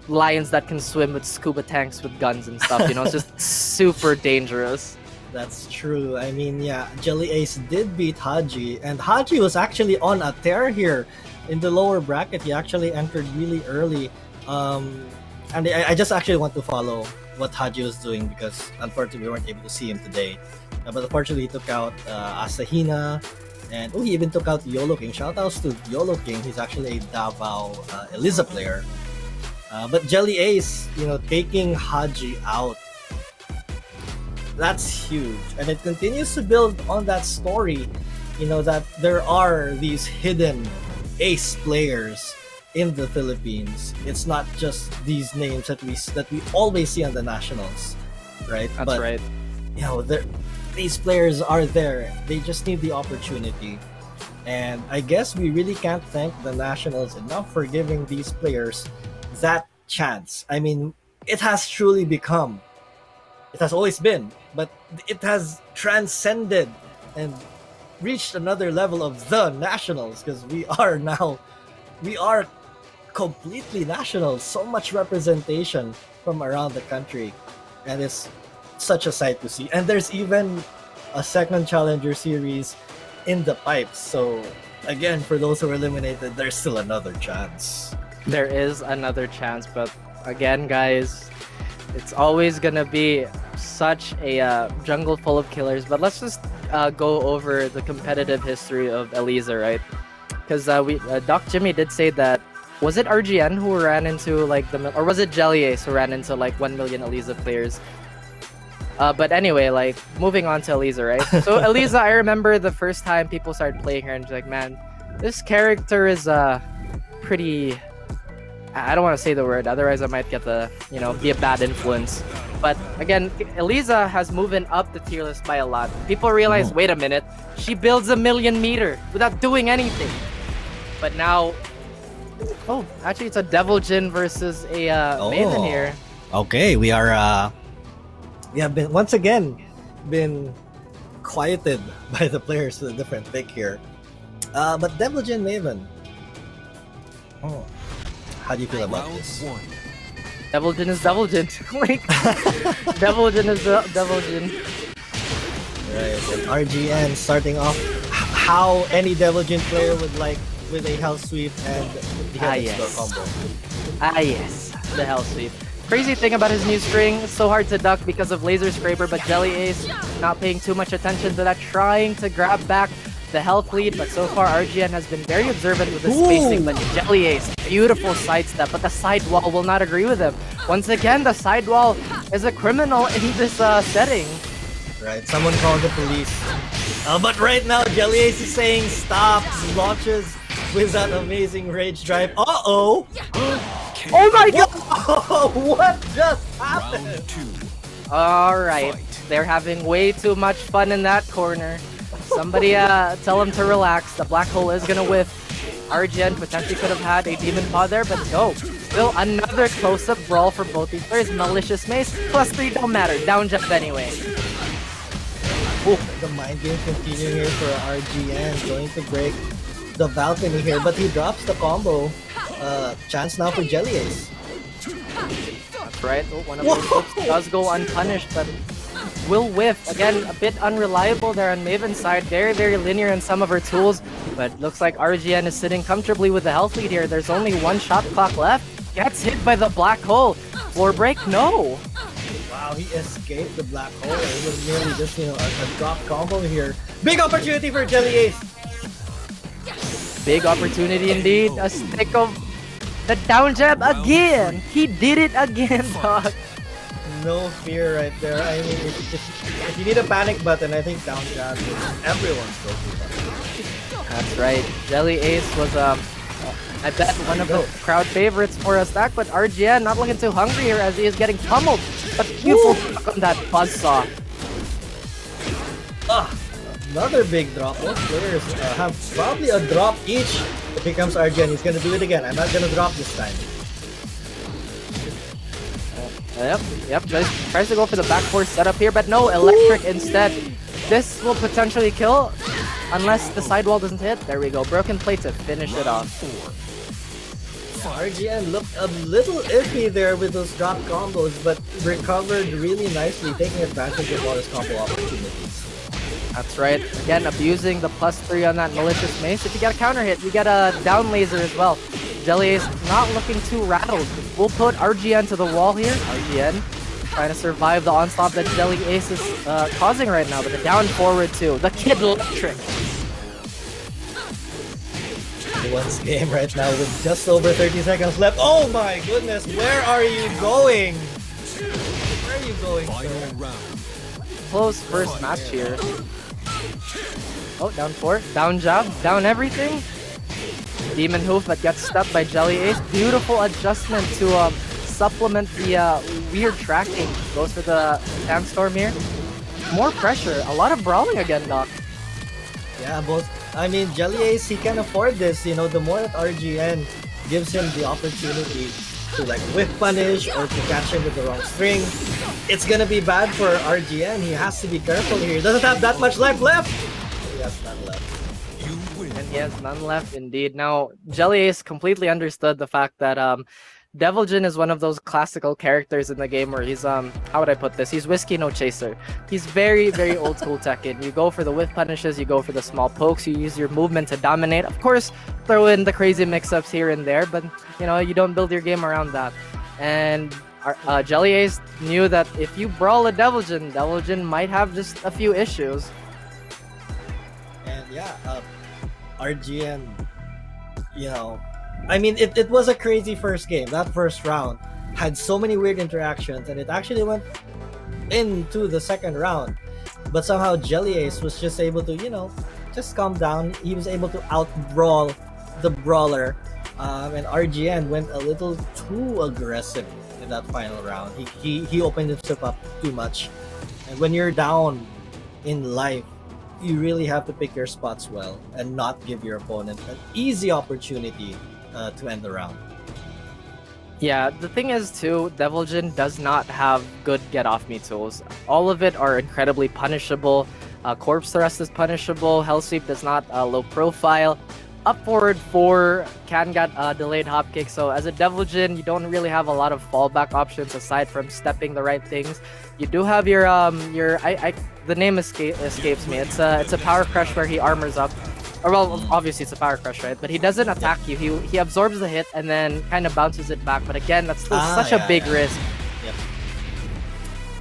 lions that can swim with scuba tanks with guns and stuff. It's just super dangerous. That's true. I mean, yeah, JellyAce did beat Haji, and Haji was actually on a tear here in the lower bracket. He actually entered really early. And I just actually want to follow what Haji was doing because unfortunately we weren't able to see him today. But unfortunately he took out Asahina, and he even took out YOLO King. Shoutouts to YOLO King. He's actually a Davao Eliza player. But JellyAce, taking Haji out, that's huge, and it continues to build on that story. That there are these hidden ace players in the Philippines. It's not just these names that we always see on the nationals, right? That's right. These players are there. They just need the opportunity. And I guess we really can't thank the nationals enough for giving these players that chance. I mean, it has truly become, it has always been, but it has transcended and reached another level of the nationals, because we are completely national. So much representation from around the country, and it's such a sight to see. And there's even a second challenger series in the pipes. So again, for those who are eliminated, there's still another chance. There is another chance, but again, guys, it's always gonna be such a jungle full of killers. But let's just go over the competitive history of Eliza, right? Because Doc Jimmy did say that, was it RGN who ran into or was it JellyAce who ran into 1 million Eliza players? But anyway, moving on to Eliza, right? So Eliza, I remember the first time people started playing her and like, man, this character is pretty, I don't want to say the word, otherwise I might get be a bad influence. But again, Eliza has moving up the tier list by a lot. People realize, wait a minute, she builds a 1,000,000 meter without doing anything. But now, actually it's a Devil Jin versus a Maiven here. Okay, we have been once again been quieted by the players with a different pick here. But Devil Jin Maiven. How do you feel about Round this? 1. Devil Jin is Devil Jin. Devil Jin is Devil Jin. Right, and RGN starting off how any Devil Jin player would like, with a Hell Sweep and the Head yes. combo. Yes, the Hell Sweep. Crazy thing about his new string, it's so hard to duck because of Laser Scraper, but JellyAce not paying too much attention to that, trying to grab back the health lead, but so far RGN has been very observant with the spacing, but JellyAce, beautiful sidestep, but the sidewall will not agree with him. Once again, the sidewall is a criminal in this setting. Right, someone called the police. But right now, JellyAce is saying stop, launches with that amazing rage drive. Uh-oh! Oh my god! What just happened? Round 2. Alright, Fight. they're having way too much fun in that corner. Somebody tell them to relax. The black hole is gonna whiff. RGN potentially could have had a demon paw there, but no. Still another close-up brawl for both these players. Malicious Mace, +3 don't matter. Down jump anyway. Ooh, the mind game continuing here for RGN, going to break the balcony here, but he drops the combo. Chance now for JellyAce. That's right. One of those hooks does go unpunished, but will whiff. Again, a bit unreliable there on Maiven's side. Very, very linear in some of her tools, but looks like RGN is sitting comfortably with the health lead here. There's only one shot clock left. Gets hit by the black hole. Floor break? No. Wow, he escaped the black hole. It was nearly just, a drop combo here. Big opportunity for JellyAce. Big opportunity indeed. A stick of the down jab again. He did it again, dog. No fear right there. I mean, if you need a panic button, I think down jab is everyone's go-to button. That's right. JellyAce was I bet one of the crowd favorites for a stack, but RGN not looking too hungry here as he is getting pummeled. But beautiful block on that buzzsaw. Another big drop. Both players have probably a drop each. If it comes RGN, he's gonna do it again. I'm not gonna drop this time. Yep. Just tries to go for the back four setup here, but no, electric instead. This will potentially kill unless the sidewall doesn't hit. There we go. Broken plate to finish it off. RGN looked a little iffy there with those drop combos, but recovered really nicely, taking advantage of all his combo opportunities. That's right. Again, abusing the +3 on that malicious mace. If you get a counter hit, you get a down laser as well. JellyAce not looking too rattled. We'll put RGN to the wall here. RGN trying to survive the onslaught that JellyAce is causing right now, but the down forward too. The Kid Electric. One's game right now with just over 30 seconds left. Oh my goodness, where are you going? Where are you going, Final sir? round. Close first match here. Oh, down 4. Down jab. Down everything. Demon Hoof that gets stepped by JellyAce. Beautiful adjustment to supplement the weird tracking. Goes for the Sandstorm here. More pressure. A lot of brawling again, Doc. Yeah, both. I mean, JellyAce, he can afford this. You know, the more that RGN gives him the opportunity to like whip punish or to catch him with the wrong string, it's gonna be bad for RGN. He has to be careful here. He doesn't have that much life left. He has none left. You win. And he has none left indeed. Now, JellyAce completely understood the fact that Deviljin is one of those classical characters in the game where he's how would I put this? He's whiskey no chaser. He's very, very old school Tekken. You go for the whiff punishes, you go for the small pokes, you use your movement to dominate. Of course, throw in the crazy mix-ups here and there, but you know, you don't build your game around that. And JellyAce knew that if you brawl a Deviljin, Deviljin might have just a few issues. And yeah, RGN, you know, I mean, it was a crazy first game. That first round had so many weird interactions, and it actually went into the second round. But somehow JellyAce was just able to, you know, just calm down. He was able to out-brawl the brawler, and RGN went a little too aggressive in that final round. He opened himself up too much. And when you're down in life, you really have to pick your spots well and not give your opponent an easy opportunity to end the round. Yeah, the thing is too, Deviljin does not have good get-off-me tools. All of it are incredibly punishable. Corpse Thrust is punishable. Hell Sweep does not low profile. Up forward 4 can get delayed hop kick. So as a Deviljin, you don't really have a lot of fallback options aside from stepping the right things. You do have your the name escapes me. It's a power crush where he armors up. Or well, obviously it's a power crush, right? But he doesn't attack you. He absorbs the hit and then kind of bounces it back. But again, that's still such a big risk. Yep.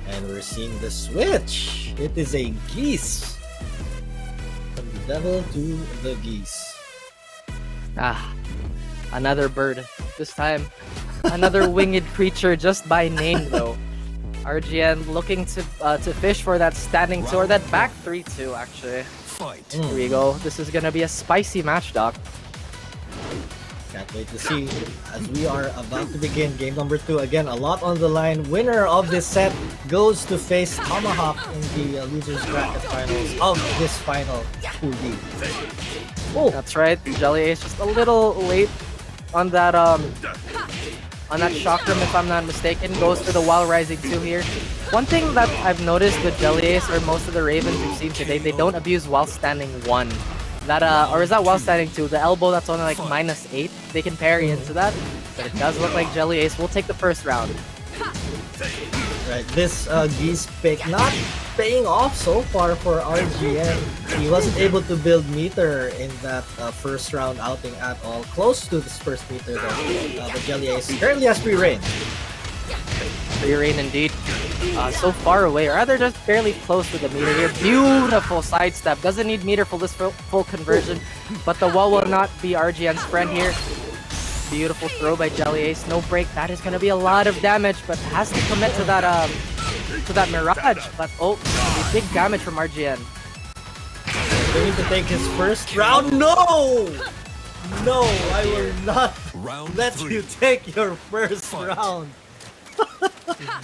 And we're seeing the switch. It is a geese. From the devil to the geese. Ah, another bird. This time, another winged creature just by name though. RGN looking to fish for that standing 2 or that back 3-2 actually. Fight. Here we go. This is gonna be a spicy match, Doc. Can't wait to see as we are about to begin game number 2. Again, a lot on the line. Winner of this set goes to face Tomahawk in the losers bracket finals of this final Pool D. Oh, That's right. JellyAce just a little late on that chakram, if I'm not mistaken. Goes for the Wild Rising 2 here. One thing that I've noticed with JellyAce or most of the Ravens we've seen today, they don't abuse while standing 1. That or is that while standing 2? The elbow that's only like -8. They can parry into that, but it does look like JellyAce will take the first round. right. This geese pick not paying off so far for RGN. He wasn't able to build meter in that first round outing at all. Close to this first meter though, but JellyAce currently has free reign. Free reign indeed. So far away, or rather just barely close to the meter here. Beautiful sidestep. Doesn't need meter for this full conversion, but the wall will not be RGN's friend here. Beautiful throw by JellyAce. No break. That is going to be a lot of damage, but has to commit to that Mirage. But oh, big damage from RGN. Going to take his first round. No! No, I will not Round let 3. you take your first round.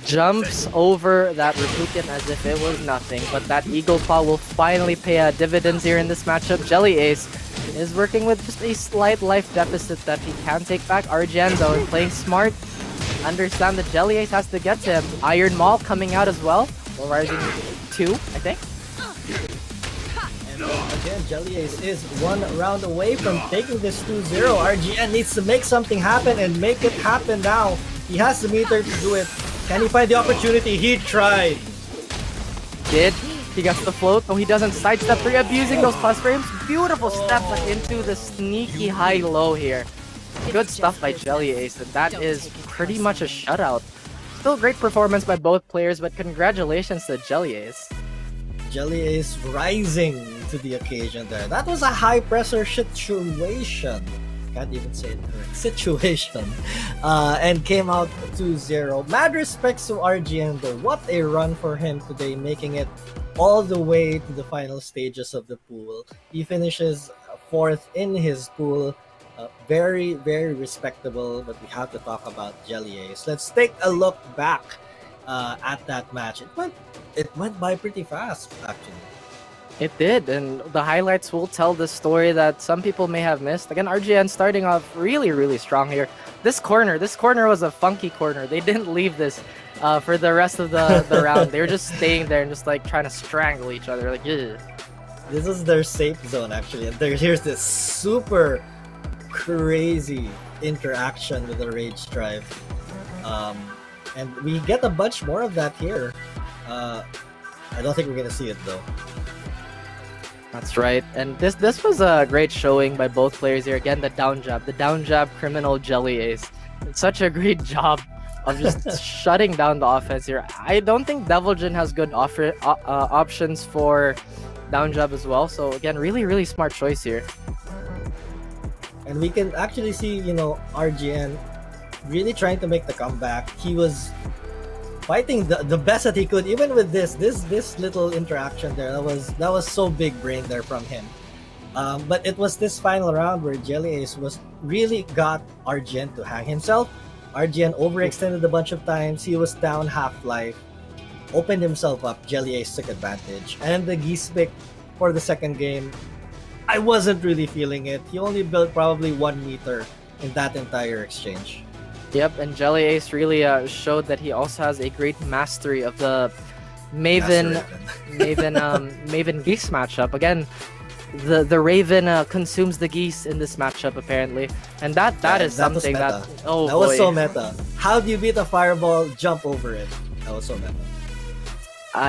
Jumps over that Rapukin as if it was nothing, but that Eagle Claw will finally pay dividends here in this matchup. JellyAce is working with just a slight life deficit that he can take back. RGN though is playing smart. Understand that JellyAce has to get to him. Iron Maul coming out as well. Well, Rising 2, I think. And Again, JellyAce is one round away from taking this 2-0. RGN needs to make something happen and make it happen now. He has the meter to do it. Can he find the opportunity? He tried. He gets the float, though he doesn't sidestep. They're abusing those plus frames. Beautiful step into the sneaky high-low here. Good stuff by JellyAce, and that is pretty much a shutout. Still great performance by both players, but congratulations to JellyAce. JellyAce rising to the occasion there. That was a high-pressure situation. Can't even say it correct. Situation. And came out 2-0. Mad respects to RGN though. What a run for him today, making it all the way to the final stages of the pool. He finishes 4th in his pool. Very, very respectable, but we have to talk about JellyAce. Let's take a look back at that match. It went by pretty fast, actually. It did, and the highlights will tell the story that some people may have missed. Again, RGN starting off really, really strong here. This corner was a funky corner. They didn't leave this for the rest of the round. They were just staying there and just like trying to strangle each other. Like, ugh. This is their safe zone, actually. And here's this super crazy interaction with the Rage Drive. And we get a bunch more of that here. I don't think we're gonna see it though. That's right, and this was a great showing by both players here. Again, the down jab criminal JellyAce. Such a great job of just shutting down the offense here. I don't think Deviljin has good options for down jab as well. So again, really, really smart choice here. And we can actually see, RGN really trying to make the comeback. He was fighting the best that he could, even with this little interaction there. That was so big brain there from him. But it was this final round where JellyAce really got RGN to hang himself. RGN overextended a bunch of times. He was down half life, opened himself up. JellyAce took advantage, and the geese pick for the second game, I wasn't really feeling it. He only built probably 1 meter in that entire exchange. Yep, and JellyAce really showed that he also has a great mastery of the Maiven geese matchup. Again, the Raven consumes the geese in this matchup apparently, and that is something that was so meta. How do you beat a fireball? Jump over it. That was so meta.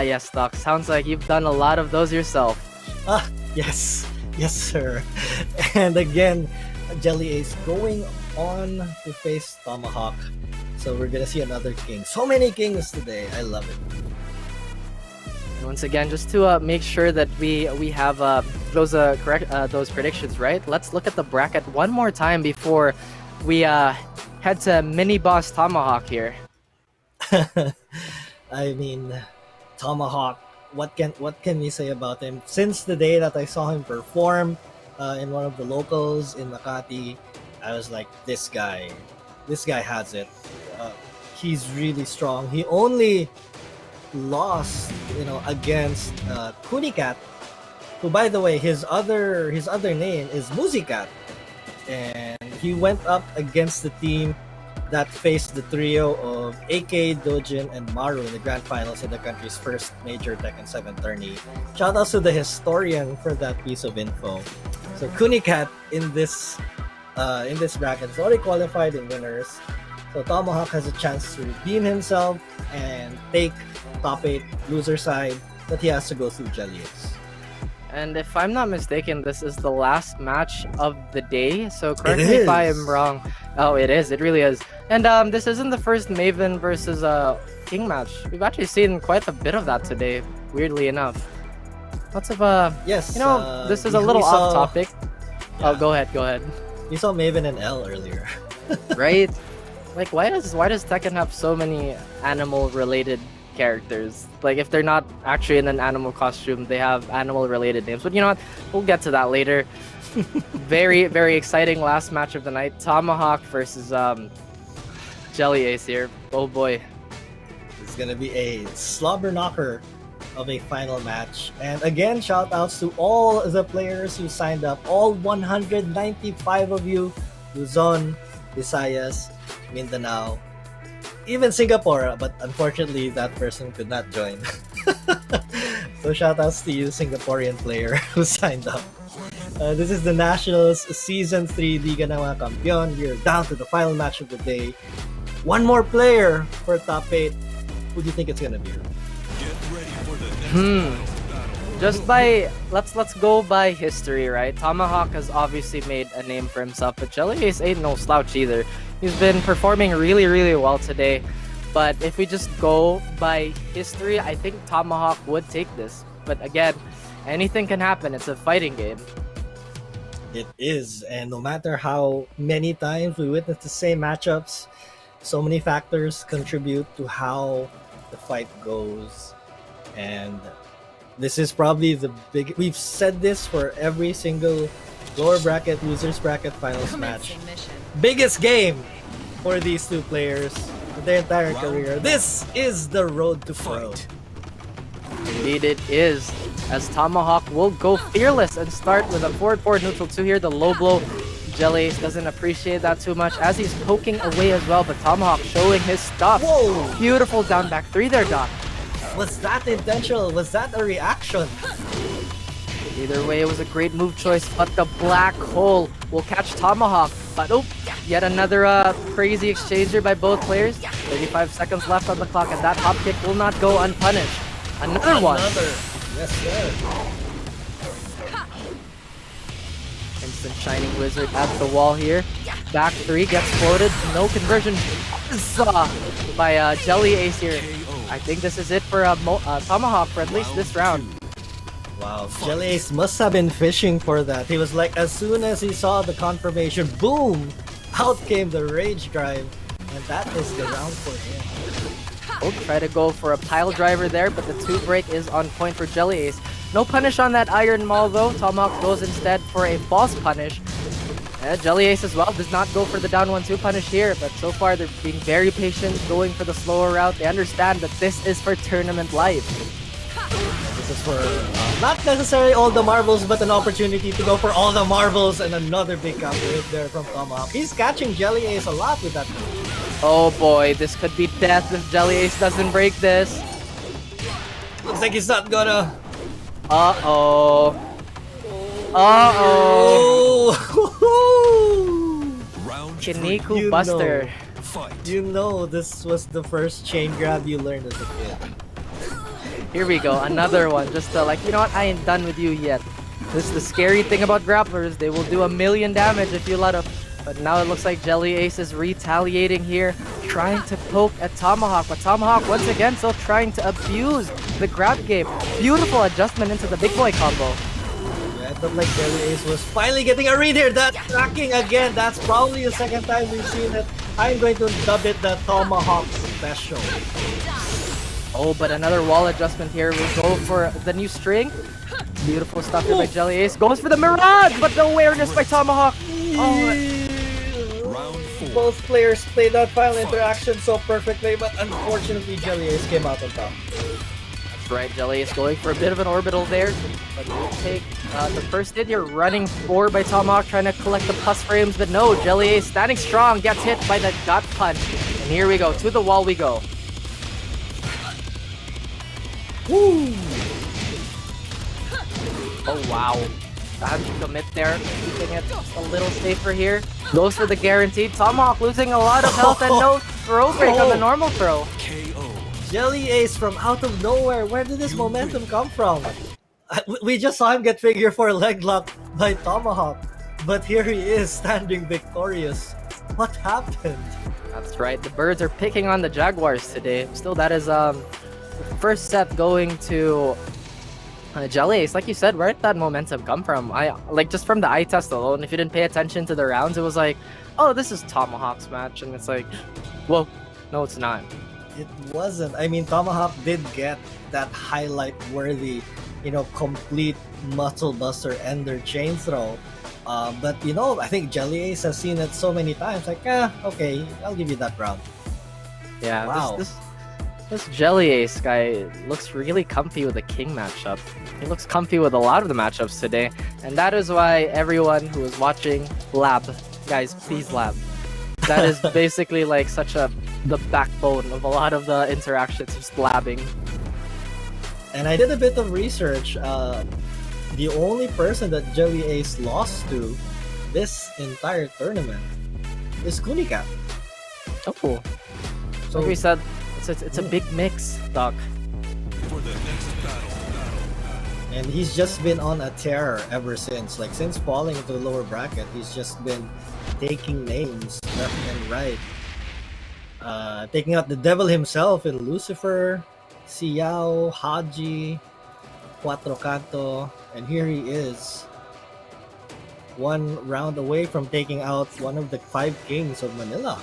Yes, Doc. Sounds like you've done a lot of those yourself. Yes, sir. And again, JellyAce going on to face Tomahawk. So we're gonna see another king. So many kings today. I love it. And once again, just to make sure that we have those those predictions right, let's look at the bracket one more time before we head to mini boss Tomahawk here. I mean, Tomahawk. What can we say about him? Since the day that I saw him perform in one of the locals in Makati, I was like, this guy has it. He's really strong. He only lost, against Kunicat, who, by the way, his other name is Musicat, and he went up against the team that faced the trio of AK, Dojin, and Maru in the grand finals in the country's first major Tekken 7 tourney. Shout out to the historian for that piece of info. So Kunicat in this bracket is already qualified in winners. So Tomahawk has a chance to redeem himself and take top 8 loser side, but he has to go through JellyAce. And if I'm not mistaken, this is the last match of the day. So correct me if I am wrong. Oh, it is. It really is. And this isn't the first Maiven versus King match. We've actually seen quite a bit of that today, weirdly enough. Lots of yes. This is a little off topic. Yeah. Oh, go ahead. We saw Maiven and L earlier. Right? Like, why does Tekken have so many animal-related characters? Like, if they're not actually in an animal costume, they have animal-related names. But you know what? We'll get to that later. Very, very exciting last match of the night. Tomahawk versus JellyAce here. Oh boy. It's gonna be a slobber knocker of a final match. And again, shout outs to all the players who signed up. All 195 of you. Luzon, Visayas, Mindanao, even Singapore, but unfortunately that person could not join. So shoutouts to you, Singaporean player who signed up. This is the Nationals Season 3 Liga ng mga Kampiyon. We are down to the final match of the day. One more player for top 8. Who do you think it's gonna be? Get ready for the next Just by let's go by history, right? Tomahawk has obviously made a name for himself, but JellyAce ain't no slouch either. He's been performing really, really well today. But if we just go by history, I think Tomahawk would take this. But again, anything can happen. It's a fighting game. It is, and no matter how many times we witness the same matchups, so many factors contribute to how the fight goes. And this is probably the big. We've said this for every single lower bracket, losers bracket finals match. Biggest game for these two players for their entire career. This is the road to pro. Indeed it is. As Tomahawk will go fearless and start with a forward neutral 2 here. The low blow. JellyAce doesn't appreciate that too much as he's poking away as well, but Tomahawk showing his stuff. Whoa! Beautiful down back 3 there, Doc. Was that intentional? Was that a reaction? Either way, it was a great move choice, but the black hole will catch Tomahawk. But oh, yet another crazy exchanger by both players. 35 seconds left on the clock, and that hop kick will not go unpunished. Another one. Yes, sir. Instant Shining Wizard at the wall here. Back 3 gets floated. No conversion by JellyAce here. I think this is it for Tomahawk for at least this round. Wow, JellyAce must have been fishing for that. He was like, as soon as he saw the confirmation, boom! Out came the Rage Drive. And that is the round for him. Oh, try to go for a pile driver there, but the 2 break is on point for JellyAce. No punish on that Iron Maul though. Tomahawk goes instead for a boss punish. JellyAce as well does not go for the down 1-2 punish here, but so far they're being very patient, going for the slower route. They understand that this is for tournament life. This is for not necessarily all the marbles, but an opportunity to go for all the marbles, and another big counter hit there from Tomahawk. He's catching JellyAce a lot with that move. Oh boy, this could be death if JellyAce doesn't break this. Looks like he's not gonna. Uh-oh. round Kiniku You Buster. know. fight. You know this was the first chain grab you learned as a kid. Here we go, another one. Just like, you know what, I ain't done with you yet. This is the scary thing about grapplers. They will do 1,000,000 damage if you let them. But now it looks like JellyAce is retaliating here, trying to poke at Tomahawk. But Tomahawk, once again, still trying to abuse the grab game. Beautiful adjustment into the big boy combo. Yeah, it looked like JellyAce was finally getting a read here. That tracking again. That's probably the second time we've seen it. I'm going to dub it the Tomahawk special. Oh, but another wall adjustment here. We'll go for the new string. Beautiful stuff here by JellyAce. Goes for the Mirage, but the awareness by Tomahawk. Oh, Round 4. both players played that final interaction so perfectly, but unfortunately JellyAce came out on top. that's right. JellyAce going for a bit of an orbital there. But we'll take the first hit. You're running forward by Tomahawk, trying to collect the plus frames. But no, JellyAce standing strong, gets hit by the gut punch. And here we go. To the wall we go. Woo! Oh, wow. Bad commit there. Keeping it a little safer here. Goes for the guaranteed. Tomahawk losing a lot of health and no throw break on the normal throw. KO. JellyAce from out of nowhere. Where did this momentum come from? We just saw him get figure 4 leg locked by Tomahawk. But here he is standing victorious. What happened? That's right. The birds are picking on the Jaguars today. Still, that is first step going to JellyAce. Like you said, where did that momentum come from? Like just from the eye test alone, if you didn't pay attention to the rounds, it was like, oh, this is Tomahawk's match, and it's like, whoa, no, it's not. It wasn't. I mean, Tomahawk did get that highlight-worthy, complete muscle buster ender chain throw. But I think JellyAce has seen it so many times. Like, okay, I'll give you that round. Yeah, Wow. This JellyAce guy looks really comfy with the King matchup. He looks comfy with a lot of the matchups today, and that is why everyone who is watching lab. Guys, please lab. That is basically like the backbone of a lot of the interactions, just labbing. And I did a bit of research. The only person that JellyAce lost to this entire tournament is Kunicat. Oh, so like we said, it's a big mix, Doc. For the next battle. And he's just been on a tear ever since. Like, since falling into the lower bracket, he's just been taking names left and right. Taking out the devil himself in Lucifer, Siao, Haji, Cuatro Canto, and here he is. One round away from taking out one of the 5 kings of Manila.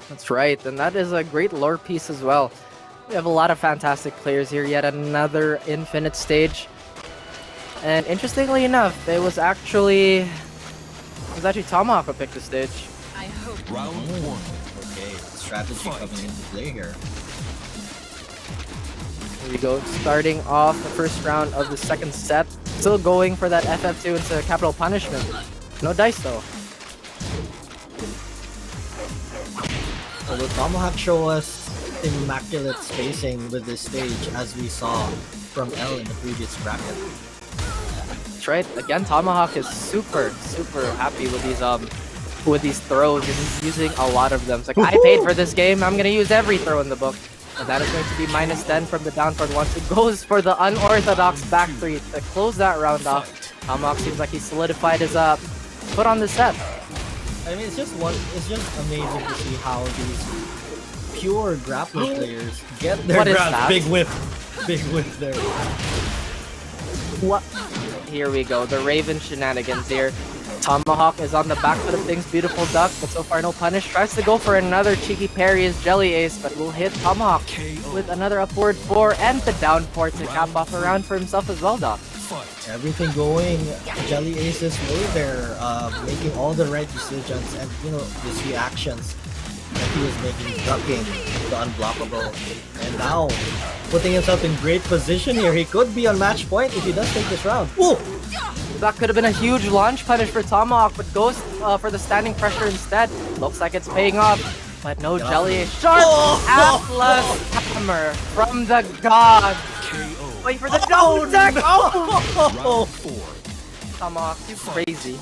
That's right, and that is a great lore piece as well. We have a lot of fantastic players here, yet another infinite stage. And interestingly enough, it was actually Tomahawk who picked the stage. Round 1. Okay, strategy coming into play here. Here we go, starting off the first round of the second set. Still going for that FF2 into capital punishment. No dice though. So will Tomahawk show us immaculate spacing with this stage as we saw from L in the previous bracket? That's right. Again, Tomahawk is super happy with these throws, and he's using a lot of them. It's like, I paid for this game, I'm gonna use every throw in the book. And that is going to be -10 from the down forward once it goes for the unorthodox back 3 to close that round off. Tomahawk seems like he solidified his foot on the set. I mean, it's just amazing to see how these pure grappler players get their What is grabs. that? Big whiff there. What? Here we go, the Raven shenanigans here. Tomahawk is on the back foot of things, beautiful duck, but so far no punish. Tries to go for another cheeky parry as JellyAce, but will hit Tomahawk with another upward 4 and the down 4 to cap off a round for himself as well, Doc. Everything going JellyAce's way there, making all the right decisions, and his reactions that he was making, ducking the unblockable, and now putting himself in great position here. He could be on match point if he does take this round. Ooh! That could have been a huge launch punish for Tomahawk, but goes for the standing pressure instead. Looks like it's paying off, but no JellyAce. Sharp Atlas Hammer from the god. Wait for the double attack. Round 4. Tomahawk, you crazy.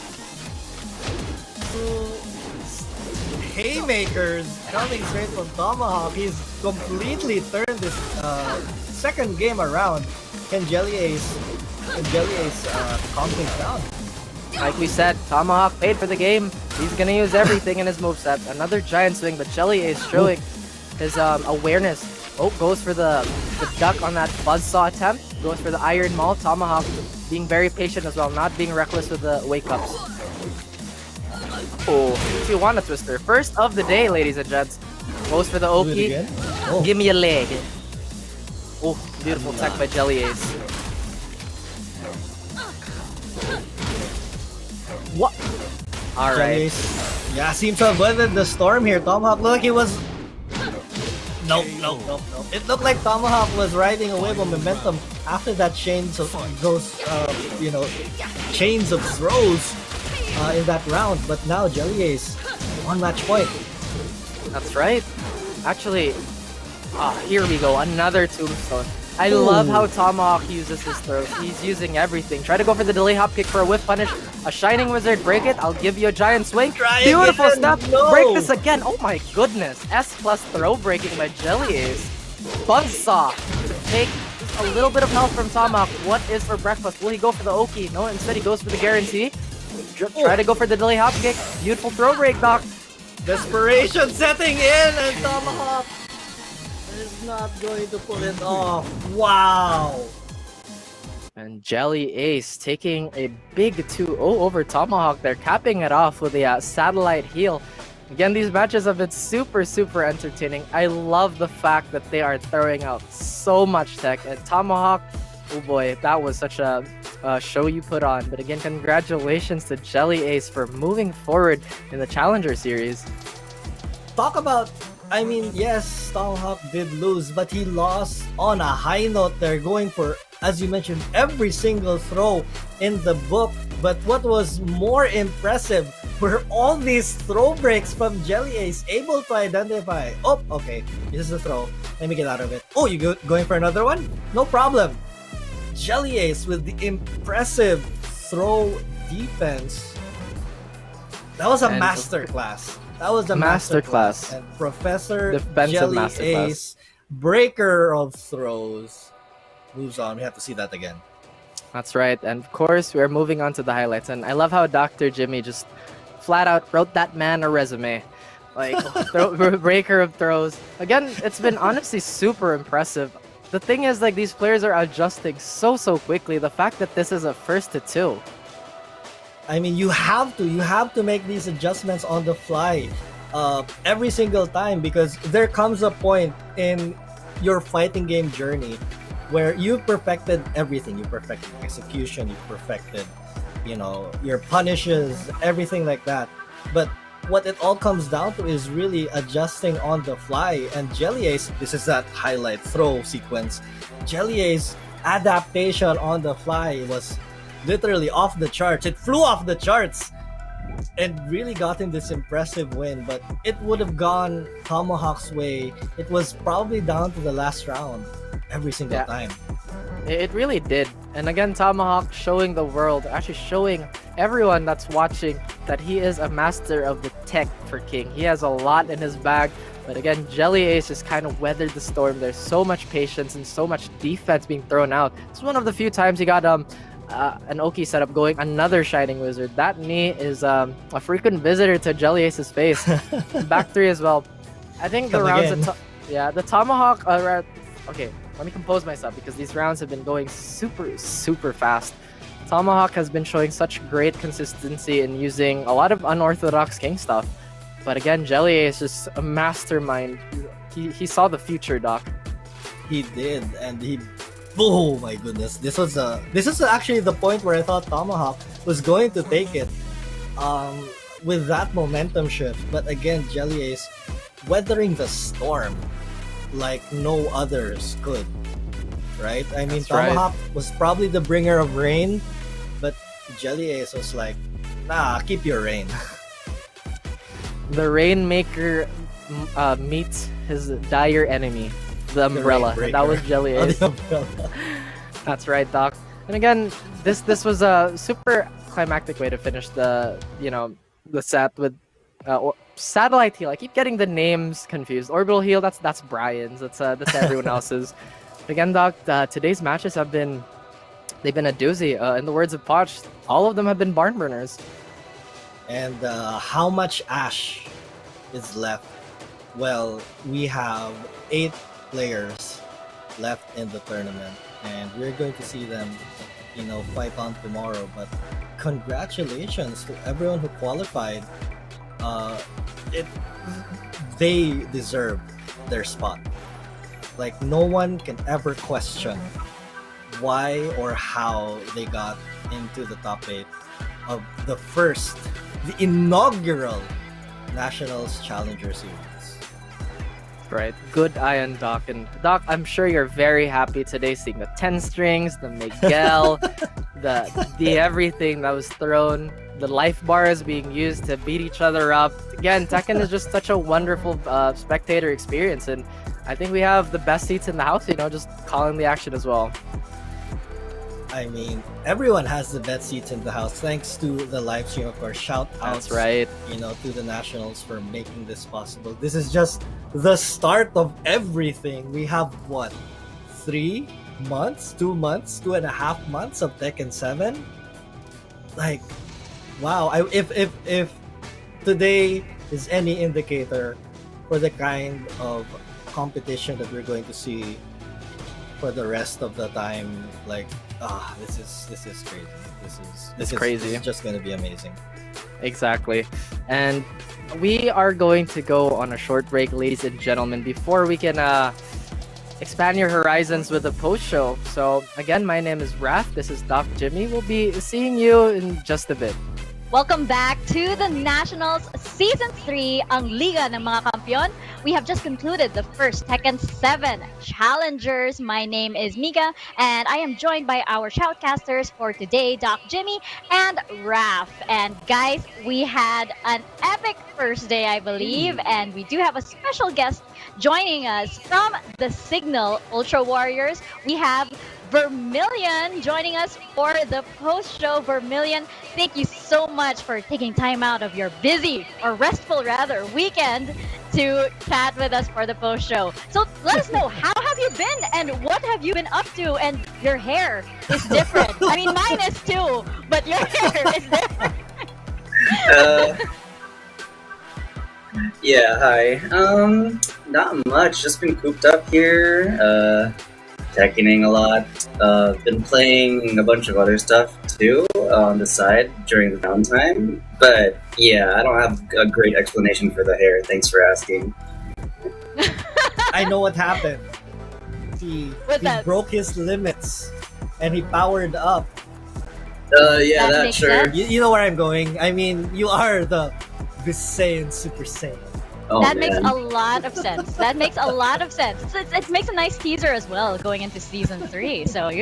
Haymakers coming straight from Tomahawk. He's completely turned this second game around. Can JellyAce calm things down? Like we said, Tomahawk paid for the game. He's gonna use everything in his moveset. Another giant swing, but JellyAce showing his awareness. Oh, goes for the duck on that buzzsaw attempt. Goes for the iron maul. Tomahawk being very patient as well, not being reckless with the wake-ups. Oh, Tijuana Twister. First of the day, ladies and gents. Goes for the Do it Oki. again? Oh. Give me a leg. Oh, beautiful tech by JellyAce. What? Alright. JellyAce, yeah, seems to have weathered the storm here. Tomahawk, look, he was... Nope. It looked like Tomahawk was riding a wave of momentum after that chains of chains of throws in that round. But now JellyAce on match point. That's right. Actually, here we go. Another tombstone. I love how Tomahawk uses his throws. He's using everything. Try to go for the delay hop kick for a whiff punish. A Shining Wizard, break it. I'll give you a giant swing. Beautiful again. step. No. Break this again. Oh my goodness. S plus throw breaking by JellyAce. Buzzsaw to take just a little bit of health from Tomahawk. What is for breakfast? Will he go for the Oki? No, instead he goes for the guarantee. Try to go for the delay hop kick. Beautiful throw break, Doc. Desperation setting in, and Tomahawk is not going to pull it off. Wow. And JellyAce taking a big 2-0 over Tomahawk. They're capping it off with a satellite heal. Again, these matches have been super entertaining. I love the fact that they are throwing out so much tech. And Tomahawk, oh boy, that was such a show you put on. But again, congratulations to JellyAce for moving forward in the Challenger Series. Talk about, I mean, yes, Tomahawk did lose, but he lost on a high note. They're going for, as you mentioned, every single throw in the book. But what was more impressive were all these throw breaks from JellyAce able to identify? Oh, okay. This is a throw. Let me get out of it. Oh, you going for another one? No problem. JellyAce with the impressive throw defense. That was a And- masterclass. That was a Masterclass. masterclass. And Professor Defensive JellyAce, breaker of throws, moves on. We have to see that again. That's right. And of course, we're moving on to the highlights. And I love how Dr. Jimmy just flat out wrote that man a resume. Like, breaker of throws. Again, it's been honestly super impressive. The thing is, like, these players are adjusting so quickly. The fact that this is a first to two. I mean, you have to make these adjustments on the fly every single time, because there comes a point in your fighting game journey where you've perfected everything. You perfected execution, you perfected, your punishes, everything like that. But what it all comes down to is really adjusting on the fly. And JellyAce, this is that highlight throw sequence. JellyAce adaptation on the fly was literally off the charts. It flew off the charts and really got him this impressive win. But it would have gone Tomahawk's way. It was probably down to the last round every single Yeah. time. It really did. And again, Tomahawk showing the world, actually showing everyone that's watching that he is a master of the tech for King. He has a lot in his bag. But again, JellyAce just kind of weathered the storm. There's so much patience and so much defense being thrown out. It's one of the few times he got an Oki setup going, another Shining Wizard. That knee is a frequent visitor to JellyAce's face. Back three as well. I think the Come rounds again. the Tomahawk okay, let me compose myself because these rounds have been going super fast. Tomahawk has been showing such great consistency in using a lot of unorthodox King stuff. But again, JellyAce is just a mastermind. He saw the future, Doc. He did, and oh my goodness, this is actually the point where I thought Tomahawk was going to take it, with that momentum shift. But again, JellyAce weathering the storm like no others could. Right? I mean, That's right. Tomahawk was probably the bringer of rain, but JellyAce was like, nah, keep your rain. The Rainmaker meets his dire enemy, the Umbrella. And that was Oh, JellyAce. the umbrella. That's right, Doc. And again, this was a super climactic way to finish the set with Satellite Heal. I keep getting the names confused. Orbital Heal, that's Brian's. That's everyone else's. Again, Doc, today's matches they've been a doozy. In the words of Poch, all of them have been barn burners. And how much ash is left? Well, we have 8 players left in the tournament, and we're going to see them, fight on tomorrow. But congratulations to everyone who qualified. They deserve their spot. Like, no one can ever question why or how they got into the top 8 of the inaugural Nationals Challenger Series. Right. Good eye on Doc. And Doc, I'm sure you're very happy today seeing the 10 strings, the Miguel, the everything that was thrown, the life bars being used to beat each other up. Again, Tekken is just such a wonderful spectator experience. And I think we have the best seats in the house, just calling the action as well. I mean, everyone has the best seats in the house thanks to the live stream, of course. Shout outs, That's right. to the Nationals for making this possible. This is just the start of everything. We have what? 3 months, 2 months, 2.5 months of Tekken 7? Like, wow. If today is any indicator for the kind of competition that we're going to see for the rest of the time, like, this is crazy. This is crazy. This is just going to be amazing. Exactly. And we are going to go on a short break, ladies and gentlemen, before we can expand your horizons with the post show. So again, my name is Raph. This is Doc Jimmy. We'll be seeing you in just a bit. Welcome back to the Nationals Season 3, ang Liga ng mga Kampiyon. we have just concluded the first Tekken 7 challengers. My name is Mika, and I am joined by our shoutcasters for today, Doc Jimmy and Raph. And guys, we had an epic first day, I believe, and we do have a special guest joining us from the Signal Ultra Warriors. We have Vermilion joining us for the post show. Vermilion, thank you so much for taking time out of your busy, or restful rather, weekend to chat with us for the post show. So let us know, how have you been and what have you been up to? And your hair is different. I mean, mine is too, but your hair is different. Yeah, hi. Not much. Just been cooped up here. Tekkening a lot. Been playing a bunch of other stuff too on the side during the downtime. But yeah, I don't have a great explanation for the hair. Thanks for asking. I know what happened. He broke his limits and he powered up. Yeah, That that makes sure. sense. You know where I'm going. I mean, you are the Saiyan Super Saiyan. Oh, That makes man. a lot of sense. That makes a lot of sense. It makes a nice teaser as well going into season 3. So, if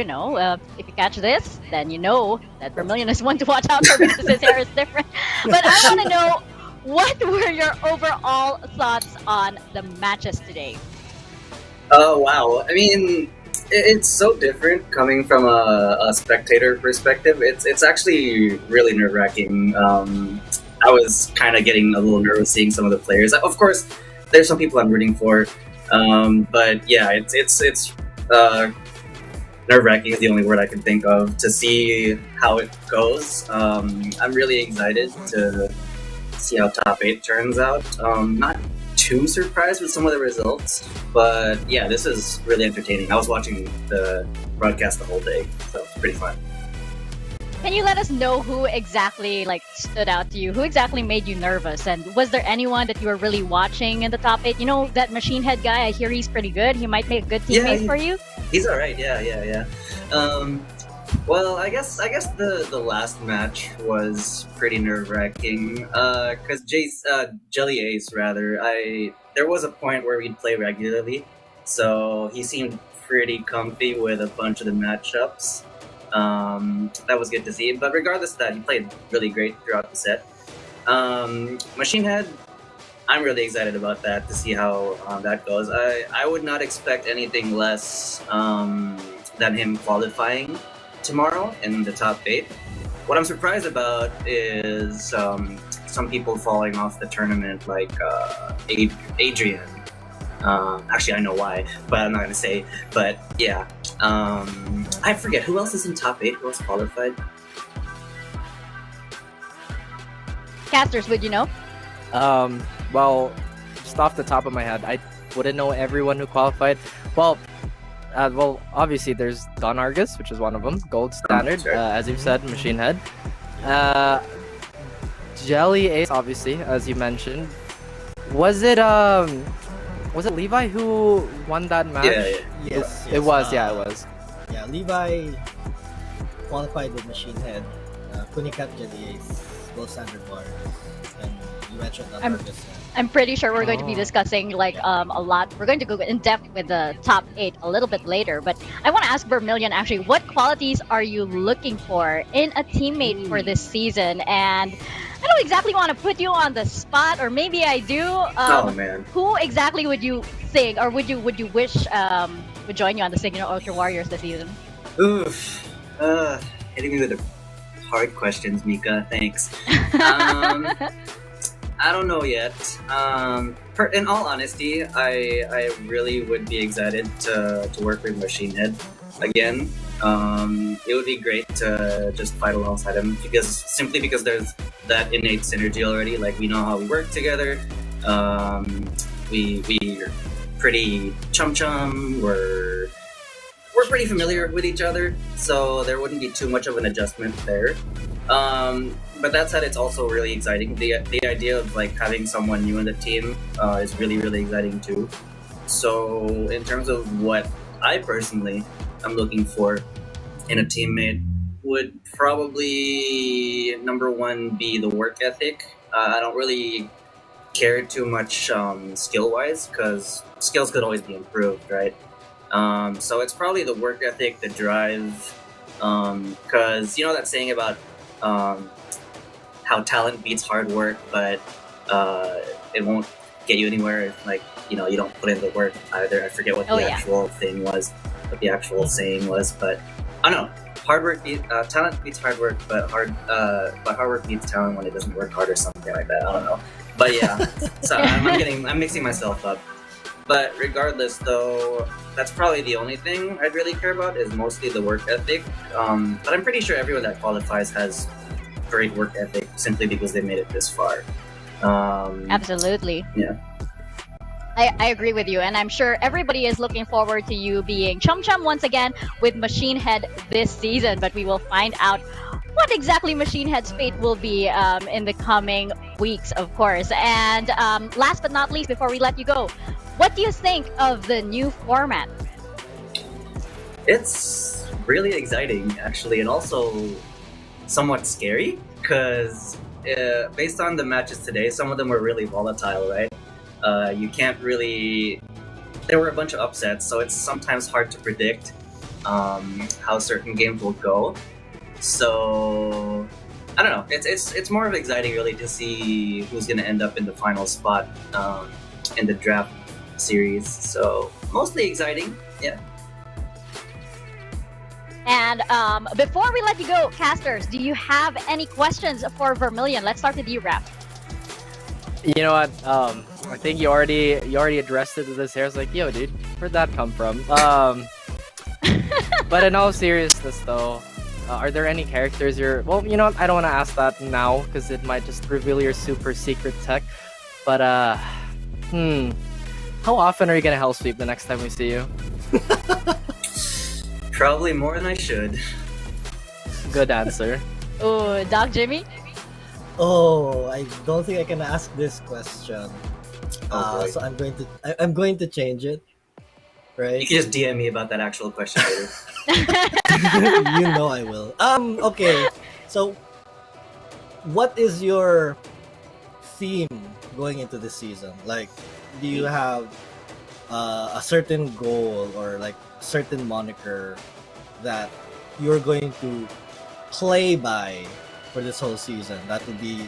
you catch this, then you know that Vermilion is one to watch out for because his hair is different. But I want to know, what were your overall thoughts on the matches today? Oh wow! I mean, it's so different coming from a spectator perspective. It's actually really nerve wracking. I was kind of getting a little nervous seeing some of the players. Of course, there's some people I'm rooting for, but yeah, it's nerve wracking is the only word I can think of to see how it goes. I'm really excited to see how top 8 turns out. Not too surprised with some of the results, but yeah, this is really entertaining. I was watching the broadcast the whole day, so it's pretty fun. Can you let us know who exactly stood out to you? Who exactly made you nervous? And was there anyone that you were really watching in the top 8? You know, that MachineHead guy, I hear he's pretty good. He might make a good teammate for you. He's all right. Yeah. Well, I guess the last match was pretty nerve wracking. Cause JellyAce rather, there was a point where we'd play regularly, so he seemed pretty comfy with a bunch of the matchups. That was good to see. But regardless of that, he played really great throughout the set. MachineHead, I'm really excited about that to see how that goes. I would not expect anything less than him qualifying tomorrow in the top 8. What I'm surprised about is some people falling off the tournament, like Adrian. Actually, I know why, but I'm not going to say. But yeah, I forget who else is in top 8. Who else qualified? Casters, would you know? Well, just off the top of my head, I wouldn't know everyone who qualified. Well, obviously there's Don Argus, which is one of them, gold standard, sure. as you've said, MachineHead. JellyAce, obviously, as you mentioned. Was it Levi who won that match? Yeah. Yes, It was. Yeah, it was. Yeah, Levi qualified with MachineHead, Kunicat, JellyAce, Gold Standard Warriors, and you mentioned I'm- August. I'm pretty sure we're going to be discussing a lot. We're going to go in depth with the top 8 a little bit later. But I want to ask Vermilion, actually, what qualities are you looking for in a teammate for this season? And I don't exactly want to put you on the spot, or maybe I do. Oh man. Who exactly would you think, or would you wish would join you on the Signal Ultra Warriors this season? Oof. Hitting me with the hard questions, Mika. Thanks. I don't know yet. In all honesty, I really would be excited to work with MachineHead again. It would be great to just fight alongside him simply because there's that innate synergy already. Like, we know how we work together. We're pretty chum. We're pretty familiar with each other, so there wouldn't be too much of an adjustment there. But that said, it's also really exciting. The idea of having someone new in the team is really, really exciting too. So in terms of what I personally am looking for in a teammate, would probably number one be the work ethic. I don't really care too much skill wise, because skills could always be improved, right? So it's probably the work ethic, the drive, because you know that saying about how talent beats hard work, but it won't get you anywhere if, like, you know, you don't put in the work either. I forget what the actual thing was, what the actual saying was, but I don't know. Hard work talent beats hard work, but hard work beats talent when it doesn't work hard or something like that. I don't know, but yeah. So I'm mixing myself up. But regardless, though, that's probably the only thing I'd really care about is mostly the work ethic. But I'm pretty sure everyone that qualifies has great work ethic simply because they made it this far. Absolutely. Yeah. I agree with you, and I'm sure everybody is looking forward to you being Chum Chum once again with MachineHead this season. But we will find out what exactly MachineHead's fate will be in the coming weeks, of course. And last but not least, before we let you go, what do you think of the new format? It's really exciting, actually, and also somewhat scary because based on the matches today, some of them were really volatile, right? You can't really. There were a bunch of upsets, so it's sometimes hard to predict how certain games will go. So I don't know. It's more of exciting, really, to see who's going to end up in the final spot in the draft series. So mostly exciting, yeah. And before we let you go, casters, do you have any questions for Vermilion? Let's start with you, Raph. You know what? I think you already addressed it to this here. I was like, yo, dude, where'd that come from? But in all seriousness, though, are there any characters you're... Well, you know what? I don't want to ask that now because it might just reveal your super secret tech. But, how often are you gonna hell sweep the next time we see you? Probably more than I should. Good answer. Oh, Doc Jimmy? Oh, I don't think I can ask this question. So I'm going to change it. Right? You can just DM me about that actual question later. You know I will. Okay. So what is your theme going into this season? Like, do you have a certain goal or like a certain moniker that you're going to play by for this whole season? That would be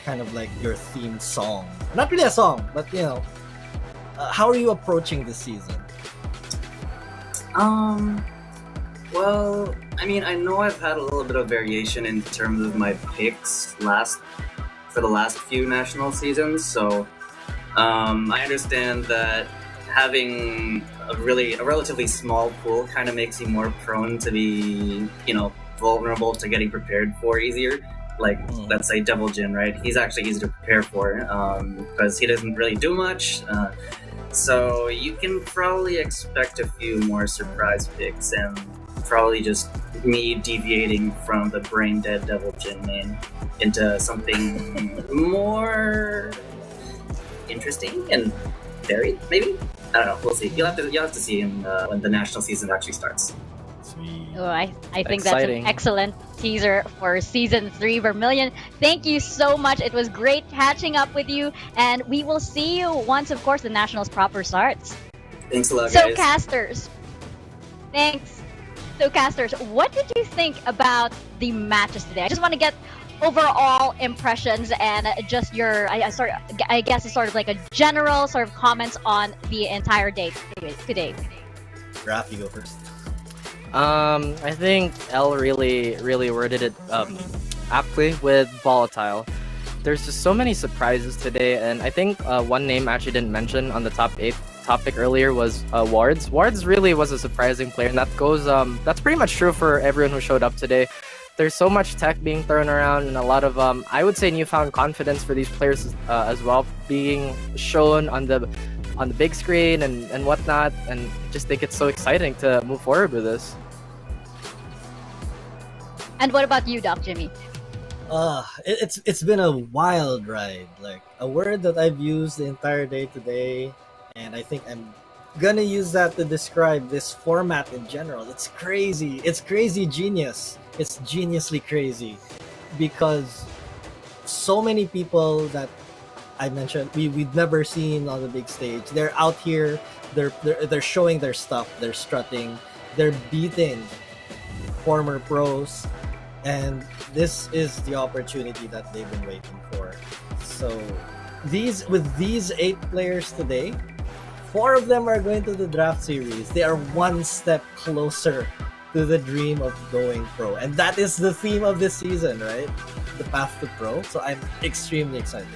kind of like your theme song. Not really a song, but you know, how are you approaching this season? Well, I mean, I know I've had a little bit of variation in terms of my picks for the last few national seasons, so I understand that having a relatively small pool kind of makes you more prone to be, you know, vulnerable to getting prepared for easier. Like, let's say Devil Jin, right? He's actually easy to prepare for because he doesn't really do much. So you can probably expect a few more surprise picks and probably just me deviating from the brain dead Devil Jin main into something more interesting and varied, maybe? I don't know. We'll see. You'll have to see him when the national season actually starts. Oh, I think Exciting. that's an excellent teaser for Season 3. Vermilion, thank you so much. It was great catching up with you, and we will see you once, of course, the Nationals proper starts. Thanks a lot, So, guys. casters, thanks. So, casters, what did you think about the matches today? I just want to get overall impressions and just your, I guess it's sort of like a general sort of comments on the entire day today. Raph, you go first. I think Elle really worded it aptly with volatile. There's just so many surprises today, and I think one name I actually didn't mention on the top 8 topic earlier was Wards. Wards really was a surprising player, and that's pretty much true for everyone who showed up today. There's so much tech being thrown around, and a lot of I would say newfound confidence for these players as well, being shown on the big screen and whatnot, and just think it's so exciting to move forward with this. And what about you, Doc Jimmy? It's been a wild ride. Like, a word that I've used the entire day today, and I think I'm gonna use that to describe this format in general. It's crazy. It's crazy genius. It's geniusly crazy because so many people that I mentioned, we've never seen on the big stage. They're out here. They're showing their stuff. They're strutting. They're beating former pros, and this is the opportunity that they've been waiting for. So these 8 players today, 4 of them are going to the draft series. They are one step closer to the dream of going pro, and that is the theme of this season, right? The path to pro. So I'm extremely excited.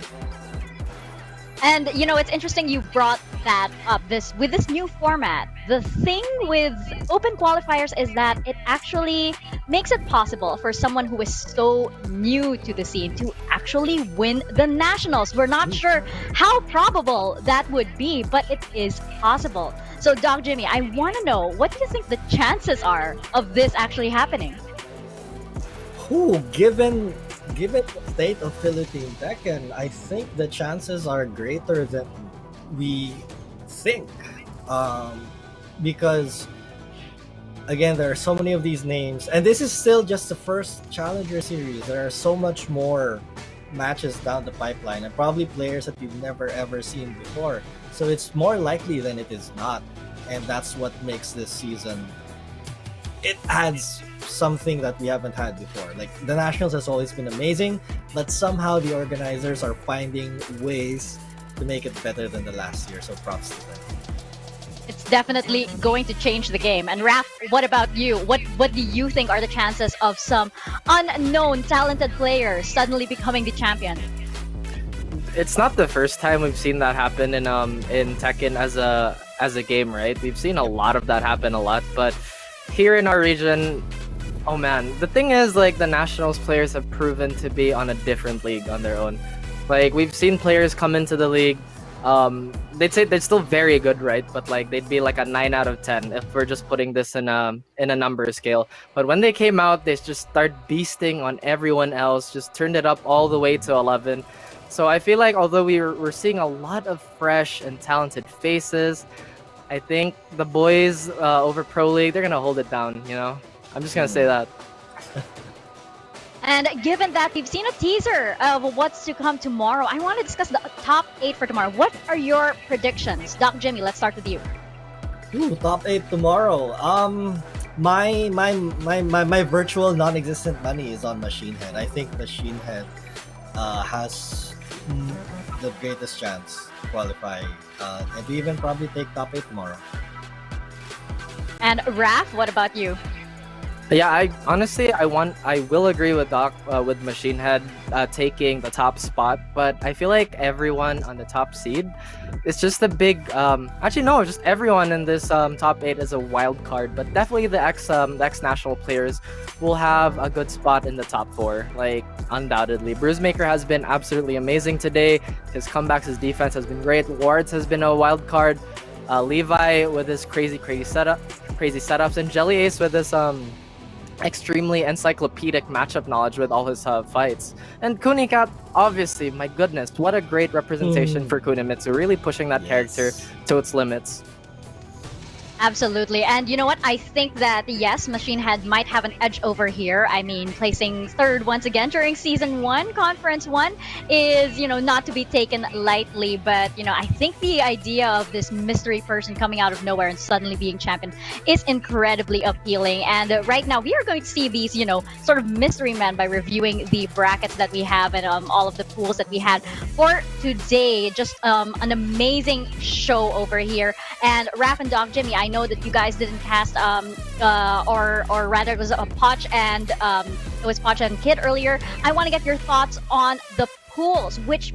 And it's interesting you brought that up. With this new format, the thing with open qualifiers is that it actually makes it possible for someone who is so new to the scene to actually win the nationals. We're not sure how probable that would be, but it is possible. So, Doc Jimmy, I want to know, what do you think the chances are of this actually happening? Given the state of Philippine Tekken, I think the chances are greater than we think. Because again, there are so many of these names, and this is still just the first Challenger series. There are so much more matches down the pipeline, and probably players that you've never ever seen before. So it's more likely than it is not, and that's what makes this season. It adds something that we haven't had before. Like, the Nationals has always been amazing, but somehow the organizers are finding ways to make it better than the last year. So props to them. It's definitely going to change the game. And Raph, what about you? What do you think are the chances of some unknown talented players suddenly becoming the champion? It's not the first time we've seen that happen in Tekken as a game, right? We've seen a lot of that happen a lot, but here in our region, oh man, the thing is, like, the Nationals players have proven to be on a different league on their own. Like, we've seen players come into the league, they'd say they're still very good, right? But like, they'd be like a 9 out of 10 if we're just putting this in a number scale. But when they came out, they just started beasting on everyone else, just turned it up all the way to 11. So I feel like although we're seeing a lot of fresh and talented faces, I think the boys over Pro League, they're gonna hold it down, you know? I'm just gonna say that. And given that we've seen a teaser of what's to come tomorrow, I want to discuss the top 8 for tomorrow. What are your predictions? Doc Jimmy, let's start with you. Top 8 tomorrow. My virtual non-existent money is on MachineHead. I think MachineHead has the greatest chance to qualify, and we even probably take top 8 tomorrow. And Raph, what about you? Yeah, I will agree with Doc with MachineHead taking the top spot, but I feel like everyone on the top seed is just a big just everyone in this top 8 is a wild card, but definitely the ex national players will have a good spot in the top 4, like, undoubtedly. Bruisemaker has been absolutely amazing today. His comebacks, his defense has been great. Wards has been a wild card. Levi with his crazy setups, and JellyAce with this extremely encyclopedic matchup knowledge with all his fights. And Kunicat, obviously, my goodness, what a great representation for Kunimitsu, really pushing that character to its limits. Absolutely. And you know what? I think that, yes, MachineHead might have an edge over here. I mean, placing third once again during Season 1, Conference 1, is, not to be taken lightly. But, I think the idea of this mystery person coming out of nowhere and suddenly being champion is incredibly appealing. And right now, we are going to see these, sort of mystery men by reviewing the brackets that we have and all of the pools that we had for today. Just an amazing show over here. And Raph and Doc Jimmy, I know that you guys didn't cast, or rather it was a Poch and Kid earlier. I want to get your thoughts on the pools. Which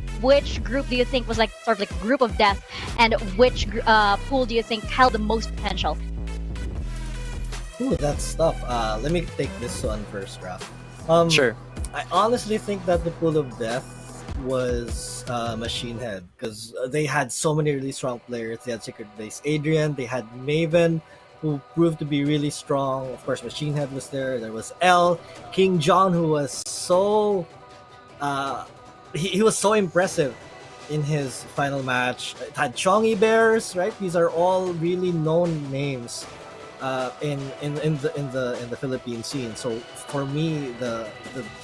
group do you think was like sort of like group of death, and which pool do you think held the most potential? Ooh, that's tough. Let me take this one first, Raph. Sure. I honestly think that the pool of death was MachineHead, because they had so many really strong players. They had Secretbase Adrian, they had Maiven, who proved to be really strong. Of course, MachineHead was there. There was KingJon, who was so he was so impressive in his final match. It had Chongy Bears, right? These are all really known names in the Philippine scene. So for me, the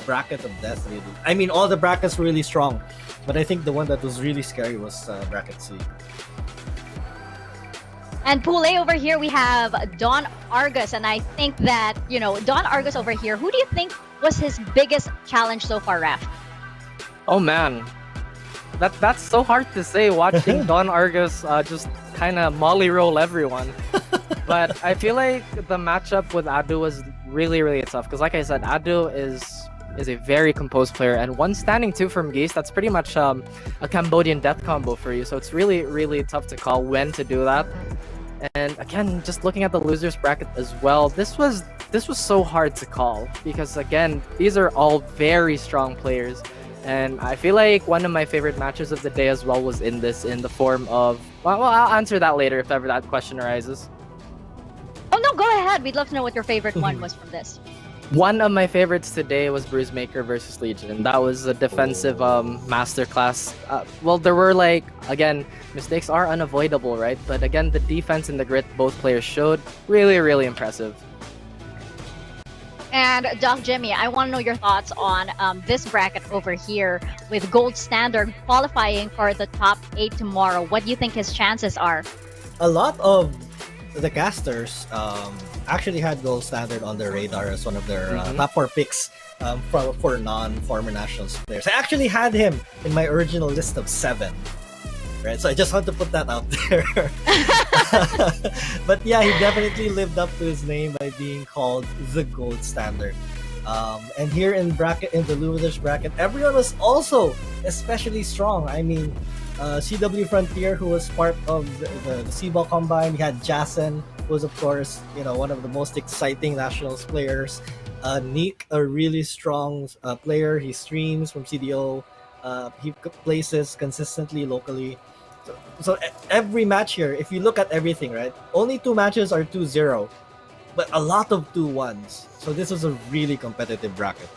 bracket of death really. I mean, all the brackets were really strong, but I think the one that was really scary was bracket C. And Pool A over here, we have Don Argus. And I think that, Don Argus over here, who do you think was his biggest challenge so far, Raf? Oh man, that's so hard to say. Watching Don Argus just kind of molly roll everyone. But I feel like the matchup with Adu was really, really tough. Because like I said, Adu is a very composed player. And one standing two from Geese, that's pretty much a Cambodian death combo for you. So it's really, really tough to call when to do that. And again, just looking at the losers bracket as well, this was so hard to call. Because again, these are all very strong players. And I feel like one of my favorite matches of the day as well was in the form of... Well, I'll answer that later if ever that question arises. Oh no, go ahead. We'd love to know what your favorite one was from this. One of my favorites today was Bruisemaker versus Legion. That was a defensive masterclass. Well, there were again, mistakes are unavoidable, right? But again, the defense and the grit both players showed, really, really impressive. And Doc Jimmy, I want to know your thoughts on this bracket over here with Gold Standard qualifying for the top 8 tomorrow. What do you think his chances are? A lot of the casters actually had Gold Standard on their radar as one of their top 4 picks for non-former nationals players. I actually had him in my original list of 7. Right, so I just want to put that out there. But yeah, he definitely lived up to his name by being called the Gold Standard. And here in the losers bracket, everyone was also especially strong. I mean, CW Frontier, who was part of the C-Ball Combine. We had Jason, who was of course one of the most exciting nationals players. Nick, a really strong player. He streams from CDO. He places consistently locally. So every match here, if you look at everything, right, only 2 matches are 2-0, but a lot of 2-1s. So this was a really competitive bracket.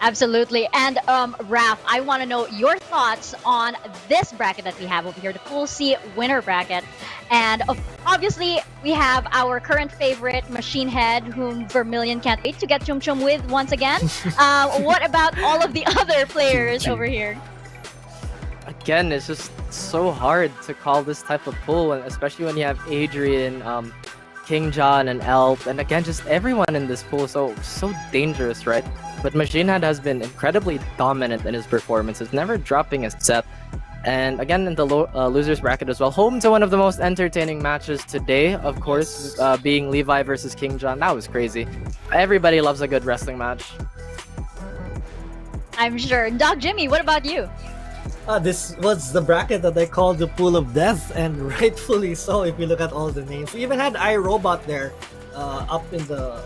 Absolutely. And Raf, I want to know your thoughts on this bracket that we have over here, the Pool C winner bracket. And obviously, we have our current favorite, MachineHead, whom Vermilion can't wait to get Chum Chum with once again. What about all of the other players over here? Again, it's just so hard to call this type of pool, and especially when you have Adrian, KingJon, and Elp, and again, just everyone in this pool. So dangerous, right? But MachineHead has been incredibly dominant in his performances, never dropping a set. And again, in the losers bracket as well, home to one of the most entertaining matches today, of course, being Levi versus KingJon. That was crazy. Everybody loves a good wrestling match. I'm sure. Doc Jimmy, what about you? This was the bracket that I called the Pool of Death, and rightfully so if you look at all the names. We even had iRobot there up in the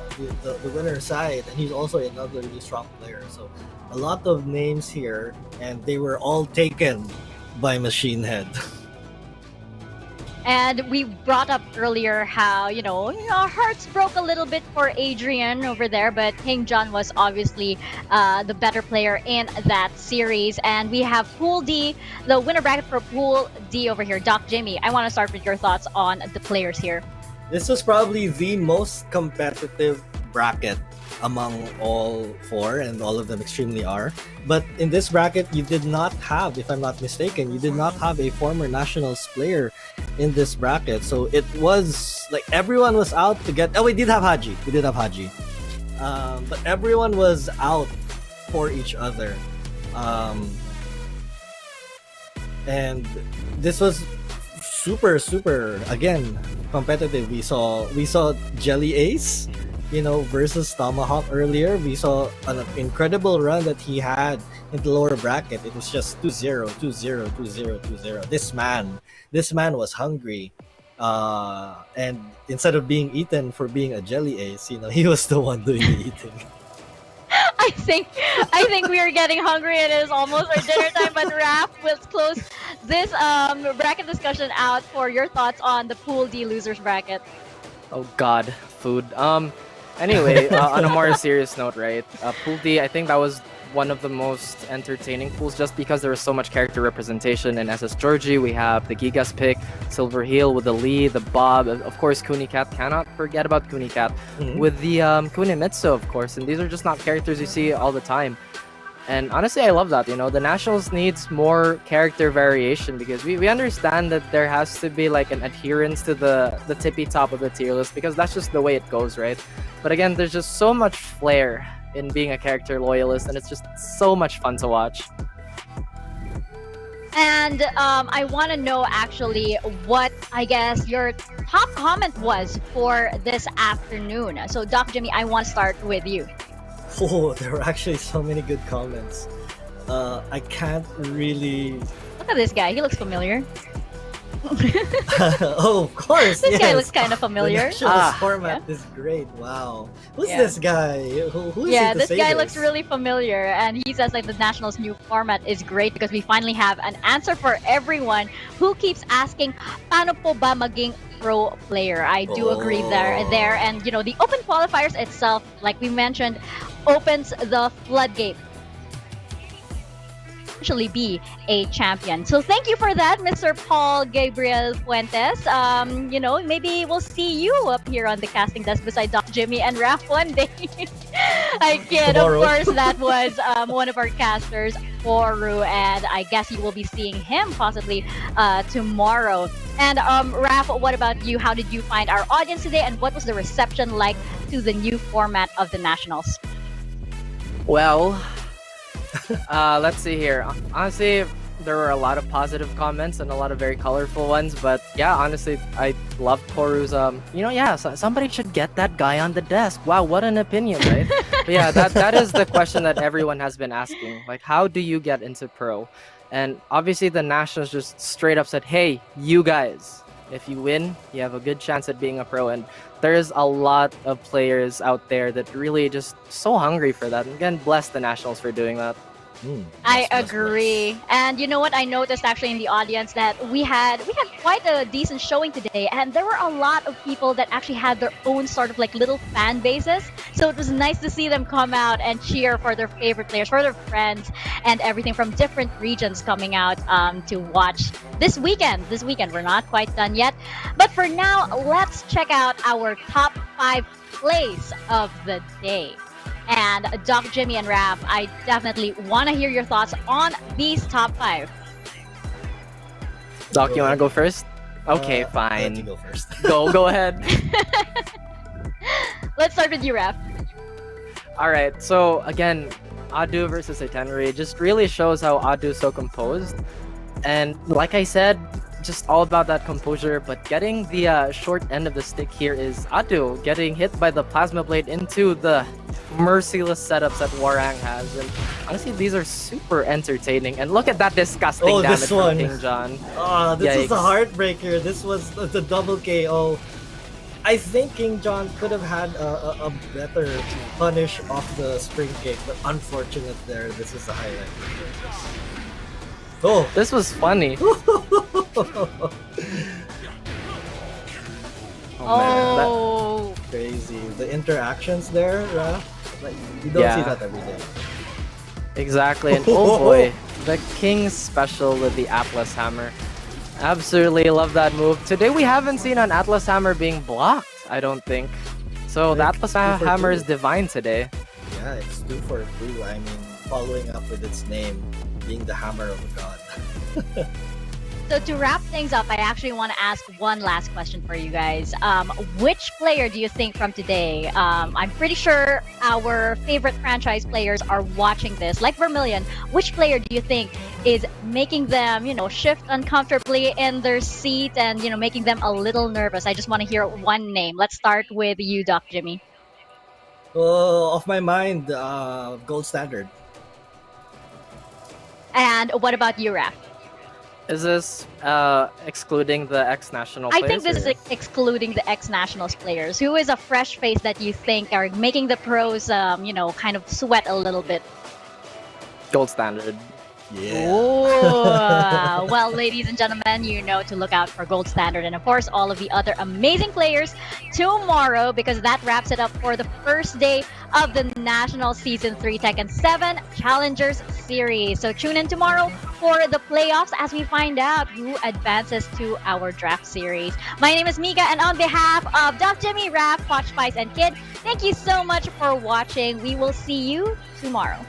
winner's side, and he's also another really strong player. So a lot of names here, and they were all taken by MachineHead. And we brought up earlier how, our hearts broke a little bit for Adrian over there, but KingJon was obviously the better player in that series. And we have Pool D, the winner bracket for Pool D over here. Doc Jamie, I want to start with your thoughts on the players here. This was probably the most competitive bracket among all 4, and all of them extremely are. But in this bracket, you did not have, if I'm not mistaken, you did not have a former nationals player in this bracket. So it was like everyone was out to get... Oh, we did have Haji. But everyone was out for each other. And this was super, again, competitive. We saw JellyAce, versus Tomahawk earlier. We saw an incredible run that he had in the lower bracket. It was just 2-0, 2-0, 2-0, 2-0. This man was hungry. And instead of being eaten for being a JellyAce, he was the one doing the eating. I think we are getting hungry. It is almost our dinner time. But Raph, let's close this bracket discussion out for your thoughts on the Pool D losers bracket. Oh God, food. Anyway, on a more serious note, right? Pool D, I think that was one of the most entertaining pools just because there was so much character representation. In SS Georgie, we have the Gigas pick, Silver Heel with the Lee, the Bob, of course, Kunicat. Cannot forget about Kunicat. With the Kunimitsu, of course. And these are just not characters you see all the time. And honestly, I love that. The Nationals needs more character variation because we understand that there has to be like an adherence to the tippy top of the tier list because that's just the way it goes, right? But again, there's just so much flair in being a character loyalist, and it's just so much fun to watch. And I want to know actually what I guess your top comment was for this afternoon. So Doc Jimmy, I want to start with you. Oh, there were actually so many good comments. I can't really. Look at this guy. He looks familiar. Oh, of course. This guy yes. looks kind of familiar. The Nationals format is great. Wow. Who's Yeah. this guy? Who's Yeah, he to this say guy this? looks really familiar, and he says like the Nationals' new format is great because we finally have an answer for everyone who keeps asking, "Paano po ba maging pro player?" I do agree there, and the open qualifiers itself, like we mentioned, opens the floodgate. Actually be a champion. So thank you for that, Mr. Paul Gabriel Fuentes. Maybe we'll see you up here on the casting desk beside Doc Jimmy and Raph one day. I kid. Tomorrow. Of course, that was one of our casters, Foru, and I guess you will be seeing him possibly tomorrow. And Raph, what about you? How did you find our audience today, and what was the reception like to the new format of the Nationals? Well, let's see here. Honestly, there were a lot of positive comments and a lot of very colorful ones. But yeah, honestly, I loved Koru's. Somebody should get that guy on the desk. Wow, what an opinion, right? But yeah, that is the question that everyone has been asking. Like, how do you get into pro? And obviously, the Nationals just straight up said, "Hey, you guys, if you win, you have a good chance at being a pro." And there's a lot of players out there that really just so hungry for that. And again, bless the Nationals for doing that. I agree. And you know what? I noticed actually in the audience that we had quite a decent showing today, and there were a lot of people that actually had their own sort of like little fan bases. So it was nice to see them come out and cheer for their favorite players, for their friends, and everything from different regions coming out to watch this weekend. This weekend, we're not quite done yet. But for now, let's check out our top 5 plays of the day. And Doc Jimmy and Raph, I definitely want to hear your thoughts on these top 5. Doc, you want to go first? Okay, I'll let fine. you go first. Go ahead. Let's start with you, Raph. All right. So again, Adu versus iTenri just really shows how Adu is so composed, and like I said, just all about that composure. But getting the short end of the stick here is Adu getting hit by the plasma blade into the merciless setups that Warang has, and honestly, these are super entertaining. And look at that disgusting Oh, damage this from one. KingJon. Oh, this was a Yikes. heartbreaker. This was the double KO. I think KingJon could have had a better punish off the spring kick, but unfortunate there. This is the highlight. Oh, This was funny. Oh, crazy. The interactions there, like, you don't see Yeah. that every day. Exactly, and oh boy, the King's special with the Atlas Hammer. Absolutely love that move. Today we haven't seen an Atlas Hammer being blocked, I don't think. So the Like, Atlas 2 for Hammer 2. is divine today. Yeah, it's 2 for 2. I mean, following up with its name, being the hammer of a god. so to wrap things up, I actually want to ask one last question for you guys. Which player do you think from today? I'm pretty sure our favorite franchise players are watching this, like Vermilion. Which player do you think is making them, shift uncomfortably in their seat and, making them a little nervous? I just want to hear one name. Let's start with you, Doc Jimmy. Oh, off my mind, gold standard. And what about you, Raph? Is this excluding the ex-national I players? think this is or- excluding the ex-nationals players. Who is a fresh face that you think are making the pros, kind of sweat a little bit? Gold standard. Oh, well, ladies and gentlemen, you know to look out for Gold Standard and, of course, all of the other amazing players tomorrow because that wraps it up for the first day of the National Season 3 Tekken 7 Challengers Series. So tune in tomorrow for the playoffs as we find out who advances to our draft series. My name is Mika, and on behalf of Doc Jimmy, Raph, Potch Spice, and Kid, thank you so much for watching. We will see you tomorrow.